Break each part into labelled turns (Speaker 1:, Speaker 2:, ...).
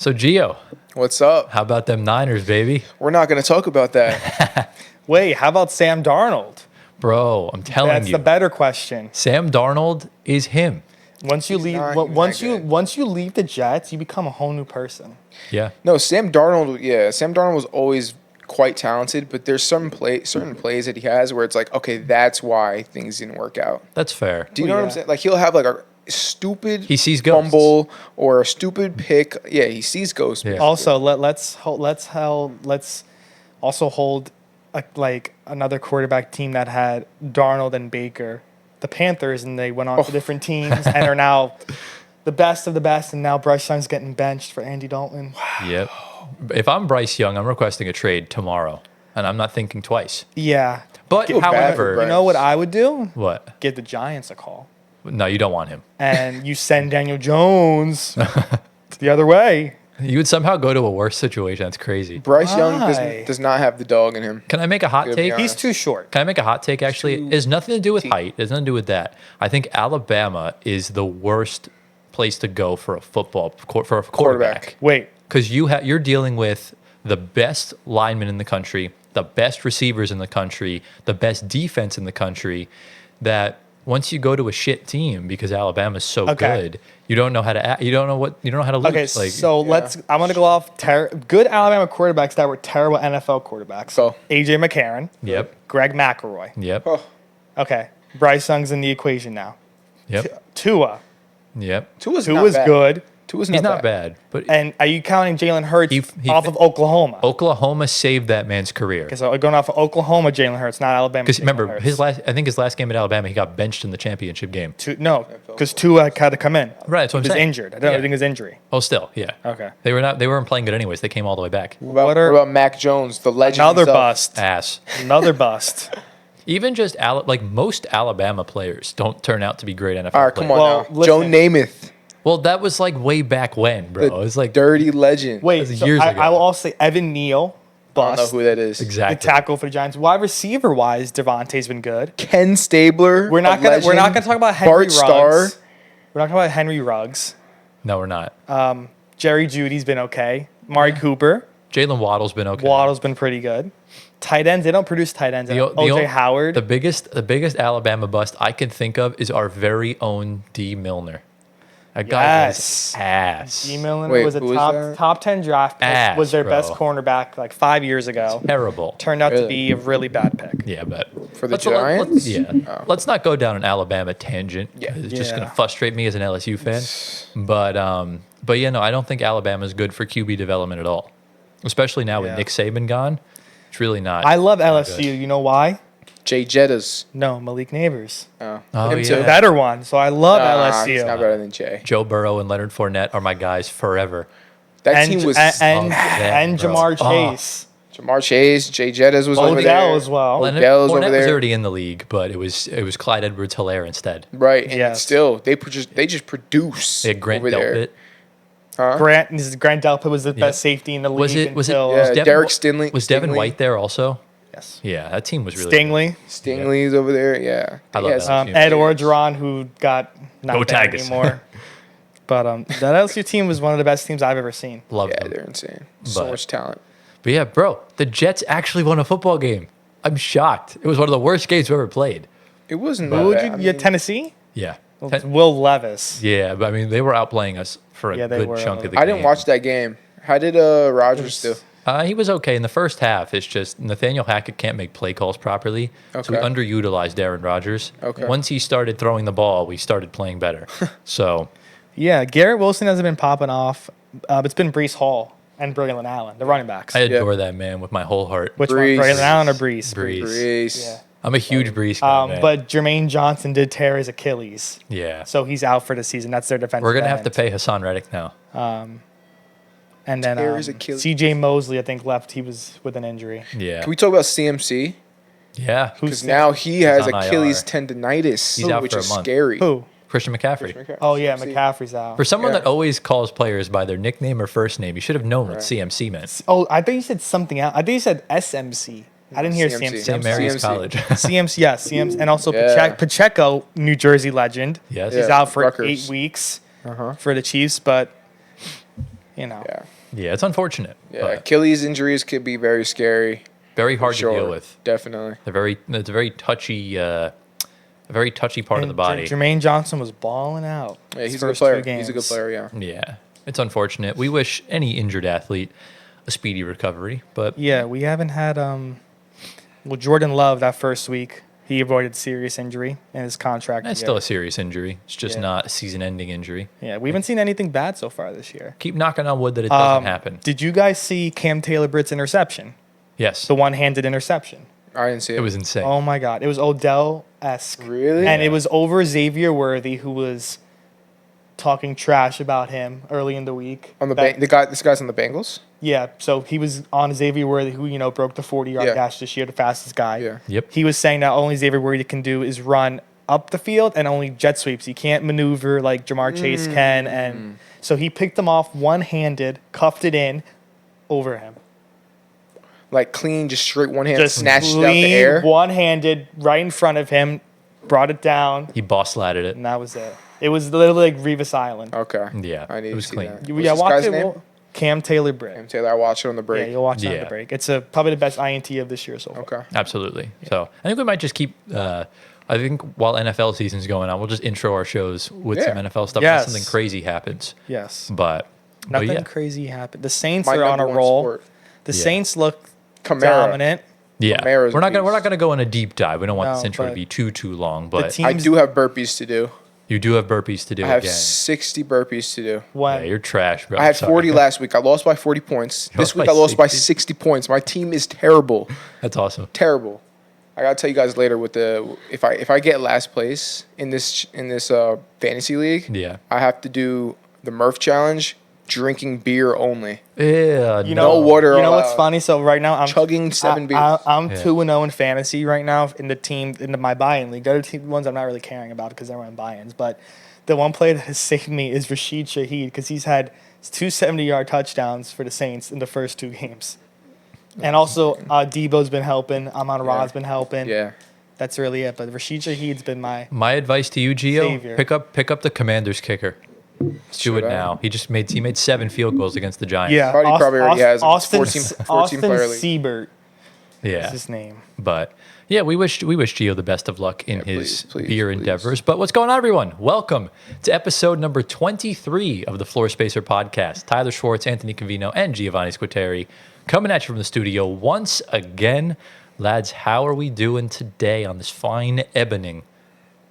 Speaker 1: So, Gio,
Speaker 2: What's up?
Speaker 1: how about them Niners, baby?
Speaker 2: We're not going to talk about that.
Speaker 3: Wait, how about Sam Darnold?
Speaker 1: Bro, I'm telling
Speaker 3: That's
Speaker 1: you.
Speaker 3: the better question.
Speaker 1: Sam Darnold is him.
Speaker 3: Once you
Speaker 2: He's
Speaker 3: leave,
Speaker 2: not- he's
Speaker 3: once
Speaker 2: not
Speaker 3: you
Speaker 2: good.
Speaker 3: once you leave the Jets, you become a whole new person.
Speaker 1: Yeah.
Speaker 2: No, Sam Darnold was always quite talented, but there's certain plays that he has where it's like, okay, that's why things didn't work out.
Speaker 1: That's fair.
Speaker 2: Do you know what I'm
Speaker 3: Yeah.
Speaker 2: saying? Like he'll have like a stupid
Speaker 1: He sees ghosts.
Speaker 2: fumble or a stupid pick. Yeah, he sees ghosts.
Speaker 1: Yeah.
Speaker 2: basically.
Speaker 3: Also, let's also hold like another quarterback team that had Darnold and Baker, the Panthers, and they went on to different teams and are now the best of the best. And now Bryce Young's getting benched for Andy Dalton.
Speaker 1: Yep. If I'm Bryce Young, I'm requesting a trade tomorrow, and I'm not thinking twice.
Speaker 3: Yeah.
Speaker 1: But,
Speaker 2: Feel bad for
Speaker 1: however,
Speaker 2: Bryce.
Speaker 3: You know what I would do?
Speaker 1: what?
Speaker 3: Give the Giants a call.
Speaker 1: No, you don't want him.
Speaker 3: And you send Daniel Jones the other way.
Speaker 1: You would somehow go to a worse situation. That's crazy.
Speaker 2: Bryce Young
Speaker 3: Why?
Speaker 2: does not have the dog in him.
Speaker 1: Can I make a hot
Speaker 2: Gonna be
Speaker 1: take?
Speaker 2: honest.
Speaker 3: He's too short.
Speaker 1: Can I make a hot take, actually? It has nothing to do with height. It has nothing to do with that. I think Alabama is the worst place to go for a quarterback.
Speaker 3: Wait,
Speaker 1: Because you're dealing with the best linemen in the country, the best receivers in the country, the best defense in the country. That once you go to a shit team because Alabama's so
Speaker 3: Okay.
Speaker 1: good, you don't know how to act, you don't know how to lose.
Speaker 3: okay, so I'm going to go off good Alabama quarterbacks that were terrible NFL quarterbacks.
Speaker 2: Go.
Speaker 3: A.J. McCarron,
Speaker 1: Yep,
Speaker 3: Greg McElroy.
Speaker 1: yep,
Speaker 2: Oh,
Speaker 3: Okay, Bryce Young's in the equation now.
Speaker 1: yep,
Speaker 3: Tua,
Speaker 1: yep.
Speaker 2: Tua's
Speaker 3: who
Speaker 2: not
Speaker 3: was
Speaker 2: bad.
Speaker 3: good.
Speaker 2: Tua's
Speaker 1: He's not bad, but
Speaker 3: And are you counting Jalen Hurts
Speaker 1: He-
Speaker 3: off of Oklahoma?
Speaker 1: Oklahoma saved that man's career.
Speaker 3: Okay, so going off of Oklahoma, Jalen Hurts, not Alabama.
Speaker 1: Because
Speaker 3: Jalen
Speaker 1: remember,
Speaker 3: Hurts.
Speaker 1: I think his last game at Alabama, he got benched in the championship game.
Speaker 3: No, because Tua had to come in.
Speaker 1: Right, that's what I'm
Speaker 3: He was
Speaker 1: saying.
Speaker 3: injured. I don't
Speaker 1: Yeah.
Speaker 3: think it was injury.
Speaker 1: Oh, still, yeah.
Speaker 3: Okay.
Speaker 1: They weren't playing good anyways. They came all the way back.
Speaker 2: What about Mac Jones, the legend?
Speaker 3: Another
Speaker 2: himself?
Speaker 3: bust.
Speaker 1: Ass.
Speaker 3: Another bust.
Speaker 1: Even just like most Alabama players don't turn out to be great NFL
Speaker 2: All right,
Speaker 1: players.
Speaker 2: come on
Speaker 3: Well,
Speaker 2: now. Joe
Speaker 3: listen.
Speaker 2: Namath,
Speaker 1: Well, that was like way back when, bro.
Speaker 2: the
Speaker 1: It was like
Speaker 2: dirty legend.
Speaker 3: Wait,
Speaker 1: That was
Speaker 3: so
Speaker 1: years ago.
Speaker 3: I will also say Evan Neal,
Speaker 2: I don't know
Speaker 3: bust.
Speaker 2: who that is.
Speaker 3: The
Speaker 1: exactly.
Speaker 3: tackle for the Giants. Wide receiver wise, Devontae's been good.
Speaker 2: Ken Stabler.
Speaker 3: We're not
Speaker 2: a
Speaker 3: gonna
Speaker 2: legend.
Speaker 3: talk about Henry
Speaker 2: Bart
Speaker 3: Ruggs.
Speaker 2: Starr.
Speaker 3: We're not talking about Henry Ruggs.
Speaker 1: No, we're not.
Speaker 3: Jerry Judy's been okay. Mari Cooper.
Speaker 1: Jalen Waddle's been okay.
Speaker 3: Waddle's been pretty good. Tight ends, they don't produce tight ends.
Speaker 1: The
Speaker 3: OJ Howard.
Speaker 1: The biggest Alabama bust I can think of is our very own D. Milner. That guy was
Speaker 3: Yes.
Speaker 1: ass.
Speaker 3: D. Milner
Speaker 2: Wait,
Speaker 3: was a
Speaker 2: who is that?
Speaker 3: top 10 draft pick.
Speaker 1: Ass,
Speaker 3: was their
Speaker 1: bro.
Speaker 3: best cornerback like 5 years ago.
Speaker 1: Terrible.
Speaker 3: Turned out to
Speaker 2: Really?
Speaker 3: be a really bad pick.
Speaker 1: Yeah, but
Speaker 2: For the
Speaker 1: let's-
Speaker 2: Giants?
Speaker 1: yeah. Let's not go down an Alabama tangent.
Speaker 2: Yeah.
Speaker 1: It's just
Speaker 3: Yeah.
Speaker 1: going to frustrate me as an LSU fan. But yeah, no, I don't think Alabama's good for QB development at all. Especially now with
Speaker 3: Yeah.
Speaker 1: Nick Saban gone. It's really not.
Speaker 3: I love
Speaker 1: not
Speaker 3: LSU.
Speaker 1: good.
Speaker 3: You know why?
Speaker 2: Jay Jettas.
Speaker 3: No, Malik Neighbors.
Speaker 2: Oh,
Speaker 1: Oh,
Speaker 2: him
Speaker 1: yeah.
Speaker 2: too.
Speaker 3: The better one. So I love
Speaker 2: Nah, he's
Speaker 3: LSU.
Speaker 2: not better than Jay.
Speaker 1: Joe Burrow and Leonard Fournette are my guys forever.
Speaker 2: That
Speaker 3: And,
Speaker 2: team was
Speaker 3: and
Speaker 1: them, bro.
Speaker 3: Jamar
Speaker 1: Oh.
Speaker 3: Chase.
Speaker 2: Jamar Chase, Jay Jettas was over there.
Speaker 3: Odell as well.
Speaker 1: Leonard
Speaker 2: Odell's over
Speaker 1: Fournette was
Speaker 2: there.
Speaker 1: already in the league, but it was Clyde Edwards-Helaire instead.
Speaker 2: Right, and
Speaker 3: Yes.
Speaker 2: still they just produce
Speaker 1: They had Grant
Speaker 2: over there.
Speaker 1: Delpit.
Speaker 2: Huh?
Speaker 3: Grant Delpit was the best safety in the league
Speaker 1: Was it?
Speaker 3: until
Speaker 2: Yeah,
Speaker 1: Devin-
Speaker 2: Derek Stingley.
Speaker 1: Was Devin
Speaker 2: Stingley.
Speaker 1: White there also?
Speaker 3: yes.
Speaker 1: Yeah, that team was really
Speaker 3: Stingley.
Speaker 2: Stingley's over there. Yeah,
Speaker 1: I love
Speaker 2: Yes.
Speaker 1: that.
Speaker 3: Ed Orgeron, who got not
Speaker 1: Go
Speaker 3: there
Speaker 1: Tigers.
Speaker 3: anymore. But that LSU team was one of the best teams I've ever seen.
Speaker 1: Love
Speaker 2: Yeah,
Speaker 1: them.
Speaker 2: they're insane. So
Speaker 1: But-
Speaker 2: much talent.
Speaker 1: But yeah, bro, the Jets actually won a football game. I'm shocked. It was one of the worst games we've ever played.
Speaker 2: It wasn't.
Speaker 3: Who
Speaker 2: that
Speaker 3: would
Speaker 2: bad.
Speaker 3: you?
Speaker 2: I
Speaker 3: You had
Speaker 2: mean,
Speaker 3: Tennessee.
Speaker 1: Yeah.
Speaker 3: Will Levis.
Speaker 1: Yeah, but I mean, they were outplaying us for a
Speaker 3: Yeah, they
Speaker 1: good
Speaker 3: were.
Speaker 1: chunk of the
Speaker 2: I
Speaker 1: game.
Speaker 2: didn't watch that game. How did Rodgers do?
Speaker 1: He was okay in the first half. It's just Nathaniel Hackett can't make play calls properly, so we
Speaker 2: Okay.
Speaker 1: underutilized Aaron Rodgers.
Speaker 2: Okay.
Speaker 1: Once he started throwing the ball, we started playing better. So
Speaker 3: Yeah, Garrett Wilson hasn't been popping off. It's been Brees Hall and Braylon Allen, the running backs.
Speaker 1: I adore that man with my whole heart.
Speaker 3: Which
Speaker 2: Brees.
Speaker 3: one, Braylon Allen or Brees?
Speaker 1: Brees.
Speaker 2: Brees.
Speaker 3: Yeah.
Speaker 1: I'm a huge Brees guy, man.
Speaker 3: But Jermaine Johnson did tear his Achilles,
Speaker 1: yeah,
Speaker 3: so he's out for the season. That's their defensive
Speaker 1: we're gonna have to
Speaker 3: end.
Speaker 1: pay Hassan Reddick now.
Speaker 3: And then
Speaker 2: Tear his Achilles.
Speaker 3: C.J. Mosley, I think, left. He was with an injury.
Speaker 1: Yeah,
Speaker 2: Can we talk about CMC?
Speaker 1: yeah.
Speaker 2: Because now he has
Speaker 1: on IR.
Speaker 2: Achilles tendonitis,
Speaker 1: He's out
Speaker 2: which
Speaker 1: for a
Speaker 2: is
Speaker 1: month.
Speaker 2: scary.
Speaker 3: Who?
Speaker 1: Christian McCaffrey.
Speaker 3: Oh yeah,
Speaker 2: CMC.
Speaker 3: McCaffrey's out.
Speaker 1: For someone
Speaker 2: Yeah.
Speaker 1: that always calls players by their nickname or first name, you should have known what CMC meant.
Speaker 3: Oh, I think you said something else. I think you said SMC. I didn't hear
Speaker 2: CMC.
Speaker 3: CMC.
Speaker 1: St. Mary's
Speaker 2: CMC.
Speaker 1: College.
Speaker 3: CMC, yes, CMC, and also
Speaker 2: Yeah.
Speaker 3: Pacheco, New Jersey legend.
Speaker 1: Yes.
Speaker 3: He's
Speaker 2: Yeah,
Speaker 3: out for
Speaker 2: Rutgers.
Speaker 3: 8 weeks
Speaker 2: Uh-huh.
Speaker 3: for the Chiefs, but
Speaker 2: Yeah.
Speaker 1: Yeah, it's unfortunate.
Speaker 2: Yeah.
Speaker 1: But
Speaker 2: Achilles injuries could be very scary.
Speaker 1: very hard
Speaker 2: Sure.
Speaker 1: to deal with.
Speaker 2: Definitely.
Speaker 1: It's a very touchy, part of the body.
Speaker 3: Jermaine Johnson was balling out.
Speaker 2: Yeah,
Speaker 3: his
Speaker 2: he's a good
Speaker 3: first
Speaker 2: player.
Speaker 3: 2 games.
Speaker 2: He's a good player, yeah.
Speaker 1: Yeah, it's unfortunate. We wish any injured athlete a speedy recovery, but
Speaker 3: Yeah, we haven't had Jordan Love that first week. He avoided serious injury in his contract.
Speaker 1: it's
Speaker 3: year.
Speaker 1: still a serious injury. It's just
Speaker 3: Yeah.
Speaker 1: not a season-ending injury.
Speaker 3: Yeah, we haven't seen anything bad so far this year.
Speaker 1: Keep knocking on wood that it doesn't happen.
Speaker 3: Did you guys see Cam Taylor-Britt's interception?
Speaker 1: Yes,
Speaker 3: The one-handed interception.
Speaker 2: I didn't see it.
Speaker 1: it was insane.
Speaker 3: Oh my God, it was Odell-esque.
Speaker 2: Really?
Speaker 3: And it was over Xavier Worthy, who was talking trash about him early in the week.
Speaker 2: On
Speaker 3: That-
Speaker 2: this guy's on the Bengals?
Speaker 3: Yeah, so he was on Xavier Worthy, who broke the 40-yard
Speaker 2: Yeah.
Speaker 3: dash this year, the fastest guy.
Speaker 2: Yeah.
Speaker 1: Yep.
Speaker 3: He was saying that only Xavier Worthy can do is run up the field and only jet sweeps. He can't maneuver like Jamar Chase can, and so he picked him off one-handed, cuffed it in over him.
Speaker 2: Like clean, just straight one hand,
Speaker 3: Just
Speaker 2: snatched it out the
Speaker 3: clean,
Speaker 2: air.
Speaker 3: one-handed, right in front of him, brought it down,
Speaker 1: He boss-ladded it.
Speaker 3: and that was it. It was literally like Revis Island.
Speaker 2: Okay.
Speaker 1: Yeah,
Speaker 2: I need
Speaker 1: it was
Speaker 2: to see
Speaker 1: clean.
Speaker 2: that.
Speaker 3: Yeah,
Speaker 2: What's this
Speaker 3: watch
Speaker 2: guy's
Speaker 3: it.
Speaker 2: name?
Speaker 3: Cam Taylor-Britt.
Speaker 2: Cam Taylor. I watched it on the
Speaker 3: Yeah,
Speaker 2: break.
Speaker 3: you'll watch it on
Speaker 1: Yeah.
Speaker 3: the break. It's probably the best INT of this year so far.
Speaker 2: Okay.
Speaker 1: Absolutely. So I think we might just keep. I think while NFL season's going on, we'll just intro our shows with some
Speaker 2: Yeah.
Speaker 1: NFL stuff.
Speaker 3: Yes.
Speaker 1: Unless something crazy happens.
Speaker 3: Yes.
Speaker 1: But
Speaker 3: Nothing
Speaker 1: yeah.
Speaker 3: crazy happened. The Saints
Speaker 2: My
Speaker 3: are on a
Speaker 2: number one
Speaker 3: roll.
Speaker 2: sport.
Speaker 3: The
Speaker 1: Yeah.
Speaker 3: Saints look
Speaker 2: Kamara.
Speaker 3: dominant.
Speaker 1: Yeah,
Speaker 2: Kamara's
Speaker 1: we're not
Speaker 2: beast.
Speaker 1: gonna go on a deep dive. We don't want
Speaker 3: No,
Speaker 1: this intro to
Speaker 3: but
Speaker 1: be too long.
Speaker 3: The
Speaker 1: But
Speaker 3: team-
Speaker 2: I do have burpees to do.
Speaker 1: you do have burpees to do
Speaker 2: I have
Speaker 1: again.
Speaker 2: 60 burpees to do.
Speaker 3: When
Speaker 1: Yeah, you're trash, bro.
Speaker 2: I had
Speaker 1: Sorry.
Speaker 2: 40 last week. I lost by 40 points.
Speaker 1: You
Speaker 2: This
Speaker 1: lost
Speaker 2: week
Speaker 1: by
Speaker 2: I lost by
Speaker 1: 60?
Speaker 2: 60 points. My team is terrible.
Speaker 1: That's awesome.
Speaker 2: Terrible. I gotta tell you guys later with if I get last place in this fantasy league,
Speaker 1: Yeah.
Speaker 2: I have to do the Murph challenge, drinking beer only,
Speaker 1: Yeah.
Speaker 2: no water
Speaker 3: You know what's
Speaker 2: allowed.
Speaker 3: funny? So right now I'm
Speaker 2: chugging 7 beers.
Speaker 3: I'm
Speaker 1: Yeah.
Speaker 3: 2-0 in fantasy right now in the team in my buy-in league. The other team ones I'm not really caring about because they're on buy-ins. But the one player that has saved me is Rashid Shaheed because he's had 2 70-yard touchdowns for the Saints in the first 2 games. And also Debo's been helping. Amon Ra's been helping.
Speaker 2: Yeah.
Speaker 3: That's really it. But Rashid Shaheed's been my
Speaker 1: My advice to you, Gio,
Speaker 3: Savior.
Speaker 1: pick up the Commanders kicker. Let's do it
Speaker 2: Should I?
Speaker 1: now. He made 7 field goals against the Giants.
Speaker 3: yeah.
Speaker 2: Probably already has
Speaker 3: Austin
Speaker 2: 14 player league.
Speaker 3: Siebert is
Speaker 1: Yeah.
Speaker 3: his name.
Speaker 1: But yeah, we wish Gio the best of luck in his
Speaker 2: please,
Speaker 1: beer
Speaker 2: please.
Speaker 1: endeavors. But what's going on, everyone? Welcome to episode number 23 of the Floor Spacer podcast. Tyler Schwartz, Anthony Cavino, and Giovanni Squiteri coming at you from the studio once again. Lads, how are we doing today on this fine evening?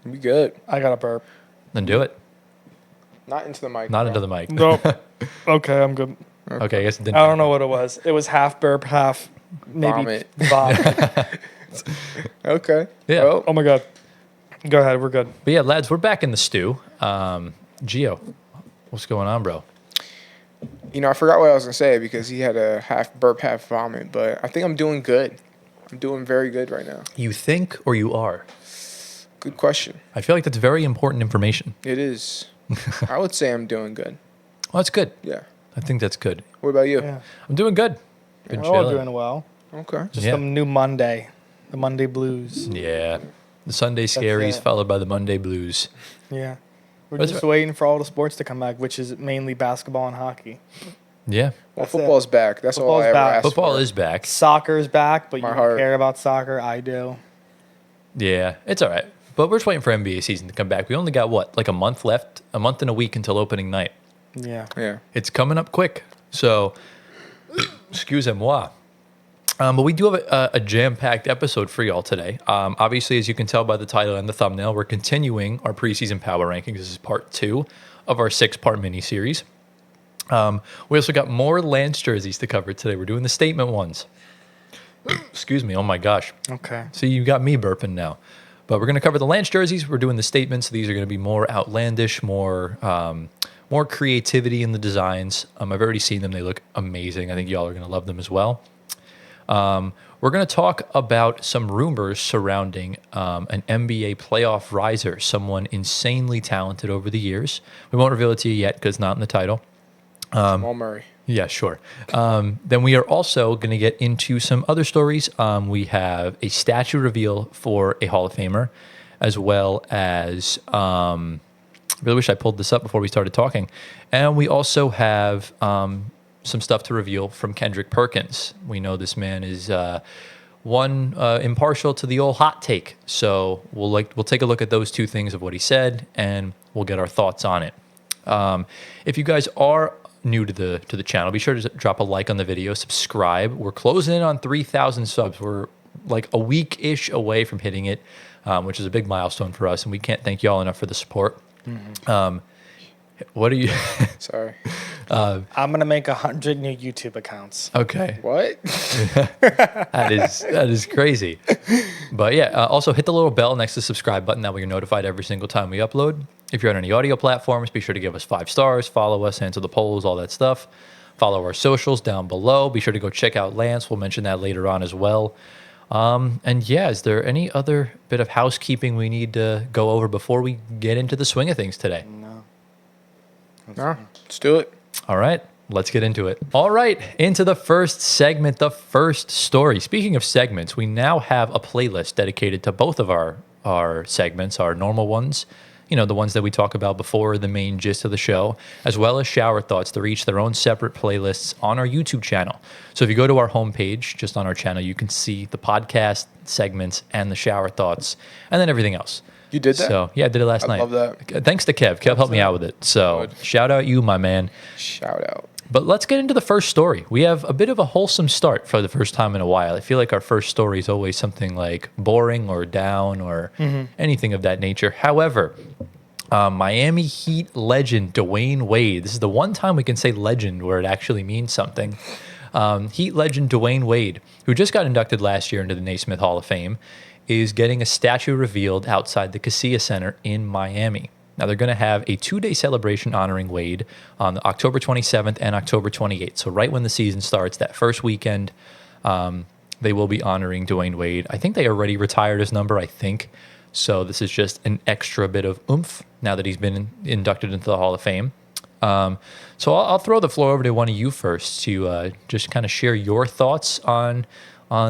Speaker 2: Be good.
Speaker 3: I got a burp.
Speaker 1: Then do it.
Speaker 2: Not into the mic.
Speaker 1: Not
Speaker 2: bro.
Speaker 1: into the mic.
Speaker 3: Nope. Okay, I'm good.
Speaker 1: Okay, I guess it didn't.
Speaker 3: I don't know what it was. It was half burp, half maybe
Speaker 2: Vomit.
Speaker 3: vomit.
Speaker 2: Okay.
Speaker 1: Yeah.
Speaker 2: Well,
Speaker 3: Oh my god. Go ahead. We're good.
Speaker 1: But yeah, lads, we're back in the stew. Gio, what's going on, bro?
Speaker 2: I forgot what I was gonna say because he had a half burp, half vomit. But I think I'm doing good. I'm doing very good right now.
Speaker 1: You think or you are?
Speaker 2: Good question.
Speaker 1: I feel like that's very important information.
Speaker 2: It is. I would say I'm doing good.
Speaker 1: Well, that's good.
Speaker 2: Yeah.
Speaker 1: I think that's good.
Speaker 2: What about you?
Speaker 3: Yeah.
Speaker 1: I'm doing good. Been
Speaker 3: We're all
Speaker 1: chilling.
Speaker 3: doing well.
Speaker 2: Okay.
Speaker 3: Just
Speaker 1: Yeah.
Speaker 3: the new Monday. The Monday blues.
Speaker 1: Yeah. The Sunday scaries
Speaker 3: it.
Speaker 1: followed by the Monday blues.
Speaker 3: Yeah. We're
Speaker 1: That's
Speaker 3: just
Speaker 1: right.
Speaker 3: waiting for all the sports to come back, which is mainly basketball and hockey.
Speaker 1: Yeah.
Speaker 2: Well,
Speaker 3: That's
Speaker 2: football's back. That's all
Speaker 3: Football's
Speaker 2: I ever
Speaker 3: back.
Speaker 2: asked
Speaker 1: Football
Speaker 2: for.
Speaker 1: is back.
Speaker 3: Soccer's back, but
Speaker 2: My
Speaker 3: you
Speaker 2: heart.
Speaker 3: don't care about soccer. I do.
Speaker 1: Yeah. It's all right. But we're just waiting for NBA season to come back. We only got like a month left, a month and a week until opening night.
Speaker 3: Yeah.
Speaker 2: Yeah.
Speaker 1: It's coming up quick. So, excusez-moi. But we do have a jam-packed episode for y'all today. Obviously, as you can tell by the title and the thumbnail, we're continuing our preseason power rankings. This is part 2 of our 6-part mini-series. We also got more Lance jerseys to cover today. We're doing the statement ones. Excuse me. Oh, my gosh.
Speaker 3: Okay.
Speaker 1: So you got me burping now. But we're going to cover the Lance jerseys. We're doing the statements. These are going to be more outlandish, more creativity in the designs. I've already seen them. They look amazing. I think y'all are going to love them as well. We're going to talk about some rumors surrounding an NBA playoff riser, someone insanely talented over the years. We won't reveal it to you yet because it's not in the title.
Speaker 2: Jamal Murray.
Speaker 1: Yeah, sure. Then we are also going to get into some other stories. We have a statue reveal for a Hall of Famer, as well as, I really wish I pulled this up before we started talking, And we also have some stuff to reveal from Kendrick Perkins. We know this man is impartial to the old hot take. So we'll take a look at those two things of what he said, and we'll get our thoughts on it. If you guys are new to the channel, be sure to drop a like on the video, subscribe. We're closing in on 3,000 subs. We're like a week-ish away from hitting it, which is a big milestone for us, and we can't thank y'all enough for the support. What are you?
Speaker 2: Sorry.
Speaker 3: I'm gonna make 100 new YouTube accounts.
Speaker 1: Okay.
Speaker 2: What?
Speaker 1: That is crazy. But yeah, also hit the little bell next to the subscribe button. That way you're notified every single time we upload. If you're on any audio platforms, be sure to give us 5 stars, follow us, answer the polls, all that stuff. Follow our socials down below. Be sure to go check out Lance. We'll mention that later on as well. And yeah, is there any other bit of housekeeping we need to go over before we get into the swing of things today?
Speaker 2: No, let's do it.
Speaker 1: All right, let's get into it. All right, into the first segment, the first story. Speaking of segments, we now have a playlist dedicated to both of our segments, our normal ones, the ones that we talk about before the main gist of the show, as well as shower thoughts. They're each their own separate playlists on our YouTube channel. So if you go to our homepage, just on our channel, you can see the podcast segments and the shower thoughts, and then everything else.
Speaker 2: You did that?
Speaker 1: So yeah, I did it last night.
Speaker 2: love that.
Speaker 1: Thanks to Kev. Kev helped me out with it. So shout out you, my man.
Speaker 2: Shout out.
Speaker 1: But let's get into the first story. We have a bit of a wholesome start for the first time in a while. I feel like our first story is always something like boring or down or anything of that nature. However, Miami Heat legend Dwyane Wade. This is the one time we can say legend where it actually means something. Heat legend Dwyane Wade, who just got inducted last year into the Naismith Hall of Fame, is getting a statue revealed outside the Casilla Center in Miami. Now, they're going to have a 2-day celebration honoring Wade on October 27th and October 28th. So right when the season starts, that first weekend, they will be honoring Dwyane Wade. I think they already retired his number, I think. So this is just an extra bit of oomph now that he's been inducted into the Hall of Fame. So I'll throw the floor over to one of you first to just kind of share your thoughts on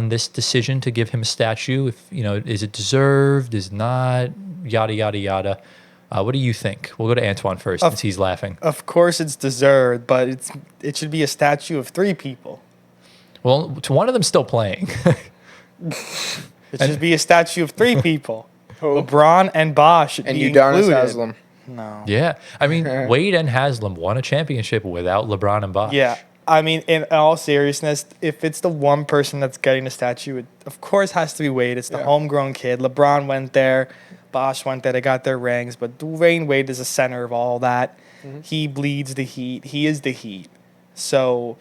Speaker 1: this decision to give him a statue. If is it deserved? Is not? Yada yada yada. What do you think? We'll go to Antoine first since he's laughing.
Speaker 3: Of course, it's deserved, but it should be a statue of 3 people.
Speaker 1: Well, one of them's still playing.
Speaker 3: It should be a statue of 3 people. LeBron and Bosh should
Speaker 2: And
Speaker 3: be
Speaker 2: Udonis
Speaker 3: included.
Speaker 2: Haslem.
Speaker 3: No.
Speaker 1: Yeah, I mean Wade and Haslam won a championship without LeBron and Bosh.
Speaker 3: Yeah. I mean, in all seriousness, if it's the one person that's getting a statue, it of course has to be Wade. It's the homegrown kid. LeBron went there. Bosh went there. They got their rings. But Dwyane Wade is the center of all that. He bleeds the Heat. He is the Heat. So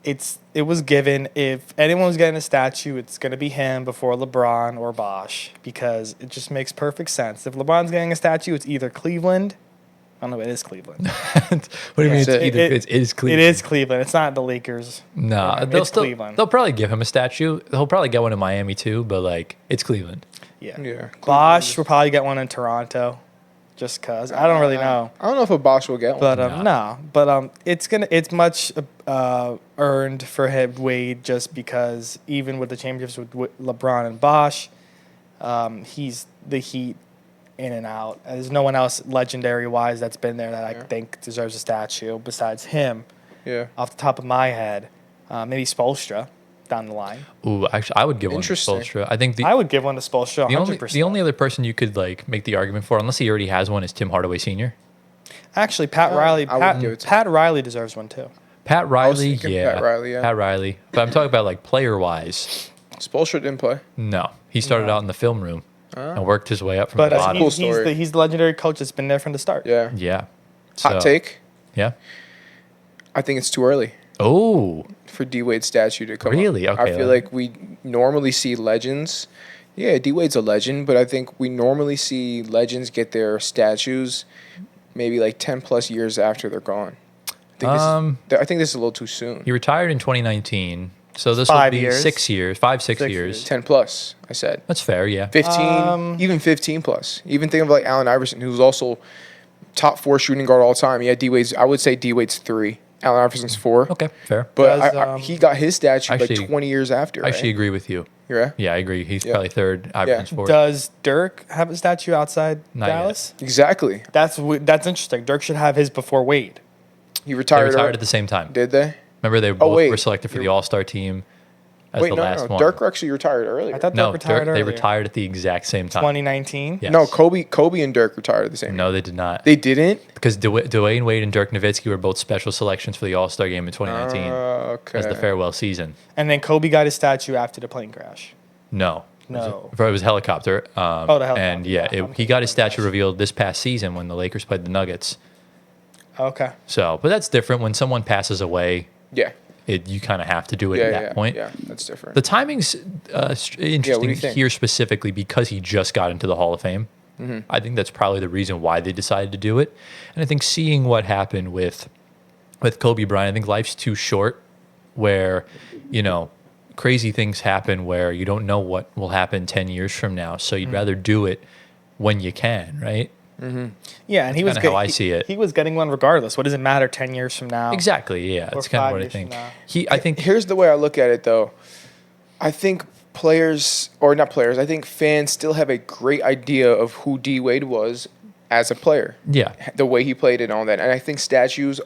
Speaker 3: it was given. If anyone was getting a statue, it's going to be him before LeBron or Bosh because it just makes perfect sense. If LeBron's getting a statue, it's either Cleveland. I don't know. It is Cleveland.
Speaker 1: What do you mean? It is Cleveland.
Speaker 3: It is Cleveland. It's not the Lakers.
Speaker 1: No,
Speaker 3: It's Cleveland.
Speaker 1: they'll probably give him a statue. He'll probably get one in Miami too, but it's Cleveland.
Speaker 3: Yeah. Bosh will probably get one in Toronto, just cause I don't really know.
Speaker 2: I don't know if a Bosh will get one.
Speaker 3: But no. But it's much earned for him, Wade, just because even with the championships with LeBron and Bosh, he's the Heat in and out. There's no one else legendary wise that's been there that I think deserves a statue besides him.
Speaker 2: Yeah.
Speaker 3: Off the top of my head, maybe Spoelstra down the line.
Speaker 1: Ooh, actually, I would give one to
Speaker 2: Interesting.
Speaker 1: Spoelstra. I think
Speaker 3: I would give one to Spoelstra. 100%.
Speaker 1: the only other person you could make the argument for, unless he already has one, is Tim Hardaway Sr.
Speaker 3: Actually, Pat Riley.
Speaker 2: I would give it to
Speaker 3: Pat Riley deserves one too.
Speaker 1: Pat Riley,
Speaker 2: Pat Riley, yeah.
Speaker 1: Pat Riley. But I'm talking about player wise.
Speaker 2: Spoelstra didn't play.
Speaker 1: No, he started out in the film room and worked his way up from
Speaker 3: But
Speaker 1: the bottom.
Speaker 2: cool story.
Speaker 3: he's the legendary coach that's been there from the start.
Speaker 2: Yeah.
Speaker 1: Yeah.
Speaker 2: Hot take.
Speaker 1: Yeah.
Speaker 2: I think it's too early
Speaker 1: Oh,
Speaker 2: for D Wade's statue to come
Speaker 1: Really?
Speaker 2: up.
Speaker 1: Okay,
Speaker 2: I feel like we normally see legends. Yeah, D Wade's a legend, but I think we normally see legends get their statues maybe 10 plus years after they're gone. I think this is a little too soon.
Speaker 1: he retired in 2019, so this will
Speaker 3: 5
Speaker 1: be
Speaker 3: years.
Speaker 1: 6 years, 6
Speaker 3: 6
Speaker 1: years.
Speaker 2: 10 plus, I said.
Speaker 1: That's fair, yeah.
Speaker 2: 15, even 15 plus. Even think of Allen Iverson, who's also top 4 shooting guard all time. Yeah, I would say D Wade's 3. Allen Iverson's 4.
Speaker 1: Okay, fair.
Speaker 2: But he got his statue
Speaker 1: Actually-
Speaker 2: 20 years after.
Speaker 1: I actually agree with you.
Speaker 2: Yeah.
Speaker 1: Yeah, I agree. He's probably third. Iverson's fourth.
Speaker 3: Does Dirk have a statue outside
Speaker 1: Not yet.
Speaker 3: Dallas?
Speaker 2: Exactly.
Speaker 3: That's interesting. Dirk should have his before Wade.
Speaker 2: He
Speaker 1: They
Speaker 2: retired.
Speaker 1: retired at the same time.
Speaker 2: Did they?
Speaker 1: Remember, they both
Speaker 2: wait.
Speaker 1: were selected for the All-Star team as
Speaker 2: Wait,
Speaker 1: the
Speaker 2: no,
Speaker 1: last
Speaker 2: no.
Speaker 1: one.
Speaker 2: Dirk actually retired earlier.
Speaker 3: I thought
Speaker 1: No,
Speaker 3: Dirk retired
Speaker 1: they
Speaker 3: earlier.
Speaker 1: retired at the exact same time.
Speaker 3: 2019.
Speaker 1: Yes.
Speaker 2: No, Kobe and Dirk retired at the same.
Speaker 1: No, they did not.
Speaker 2: They didn't.
Speaker 1: Because Dwayne Wade and Dirk Nowitzki were both special selections for the All-Star game in 2019
Speaker 2: Okay.
Speaker 1: as the farewell season.
Speaker 3: And then Kobe got his statue after the plane crash.
Speaker 1: No.
Speaker 3: No.
Speaker 1: It was a helicopter.
Speaker 3: The helicopter.
Speaker 1: And yeah,
Speaker 3: Yeah,
Speaker 1: he got his statue revealed this past season when the Lakers played the Nuggets.
Speaker 3: Okay.
Speaker 1: So, but that's different. When someone passes away,
Speaker 2: Yeah.
Speaker 1: You kind of have to do it
Speaker 2: Yeah.
Speaker 1: at that point.
Speaker 2: Yeah. That's different.
Speaker 1: The timing's interesting
Speaker 2: you think?
Speaker 1: here specifically because he just got into the Hall of Fame.
Speaker 2: Mm-hmm.
Speaker 1: I think that's probably the reason why they decided to do it. And I think seeing what happened with Kobe Bryant, I think life's too short where, crazy things happen where you don't know what will happen 10 years from now. So you'd rather do it when you can, right?
Speaker 3: Yeah, and he was
Speaker 1: kinda how I see it.
Speaker 3: He was getting one regardless. What does it matter 10 years from now?
Speaker 1: Exactly, yeah.
Speaker 3: Or
Speaker 1: That's kind
Speaker 3: 5
Speaker 1: of what I
Speaker 3: years from
Speaker 1: think.
Speaker 3: now.
Speaker 1: I think
Speaker 2: Here's the way I look at it, though. I think players, or not players, I think fans still have a great idea of who D Wade was as a player.
Speaker 1: yeah.
Speaker 2: The way he played and all that. And I think statues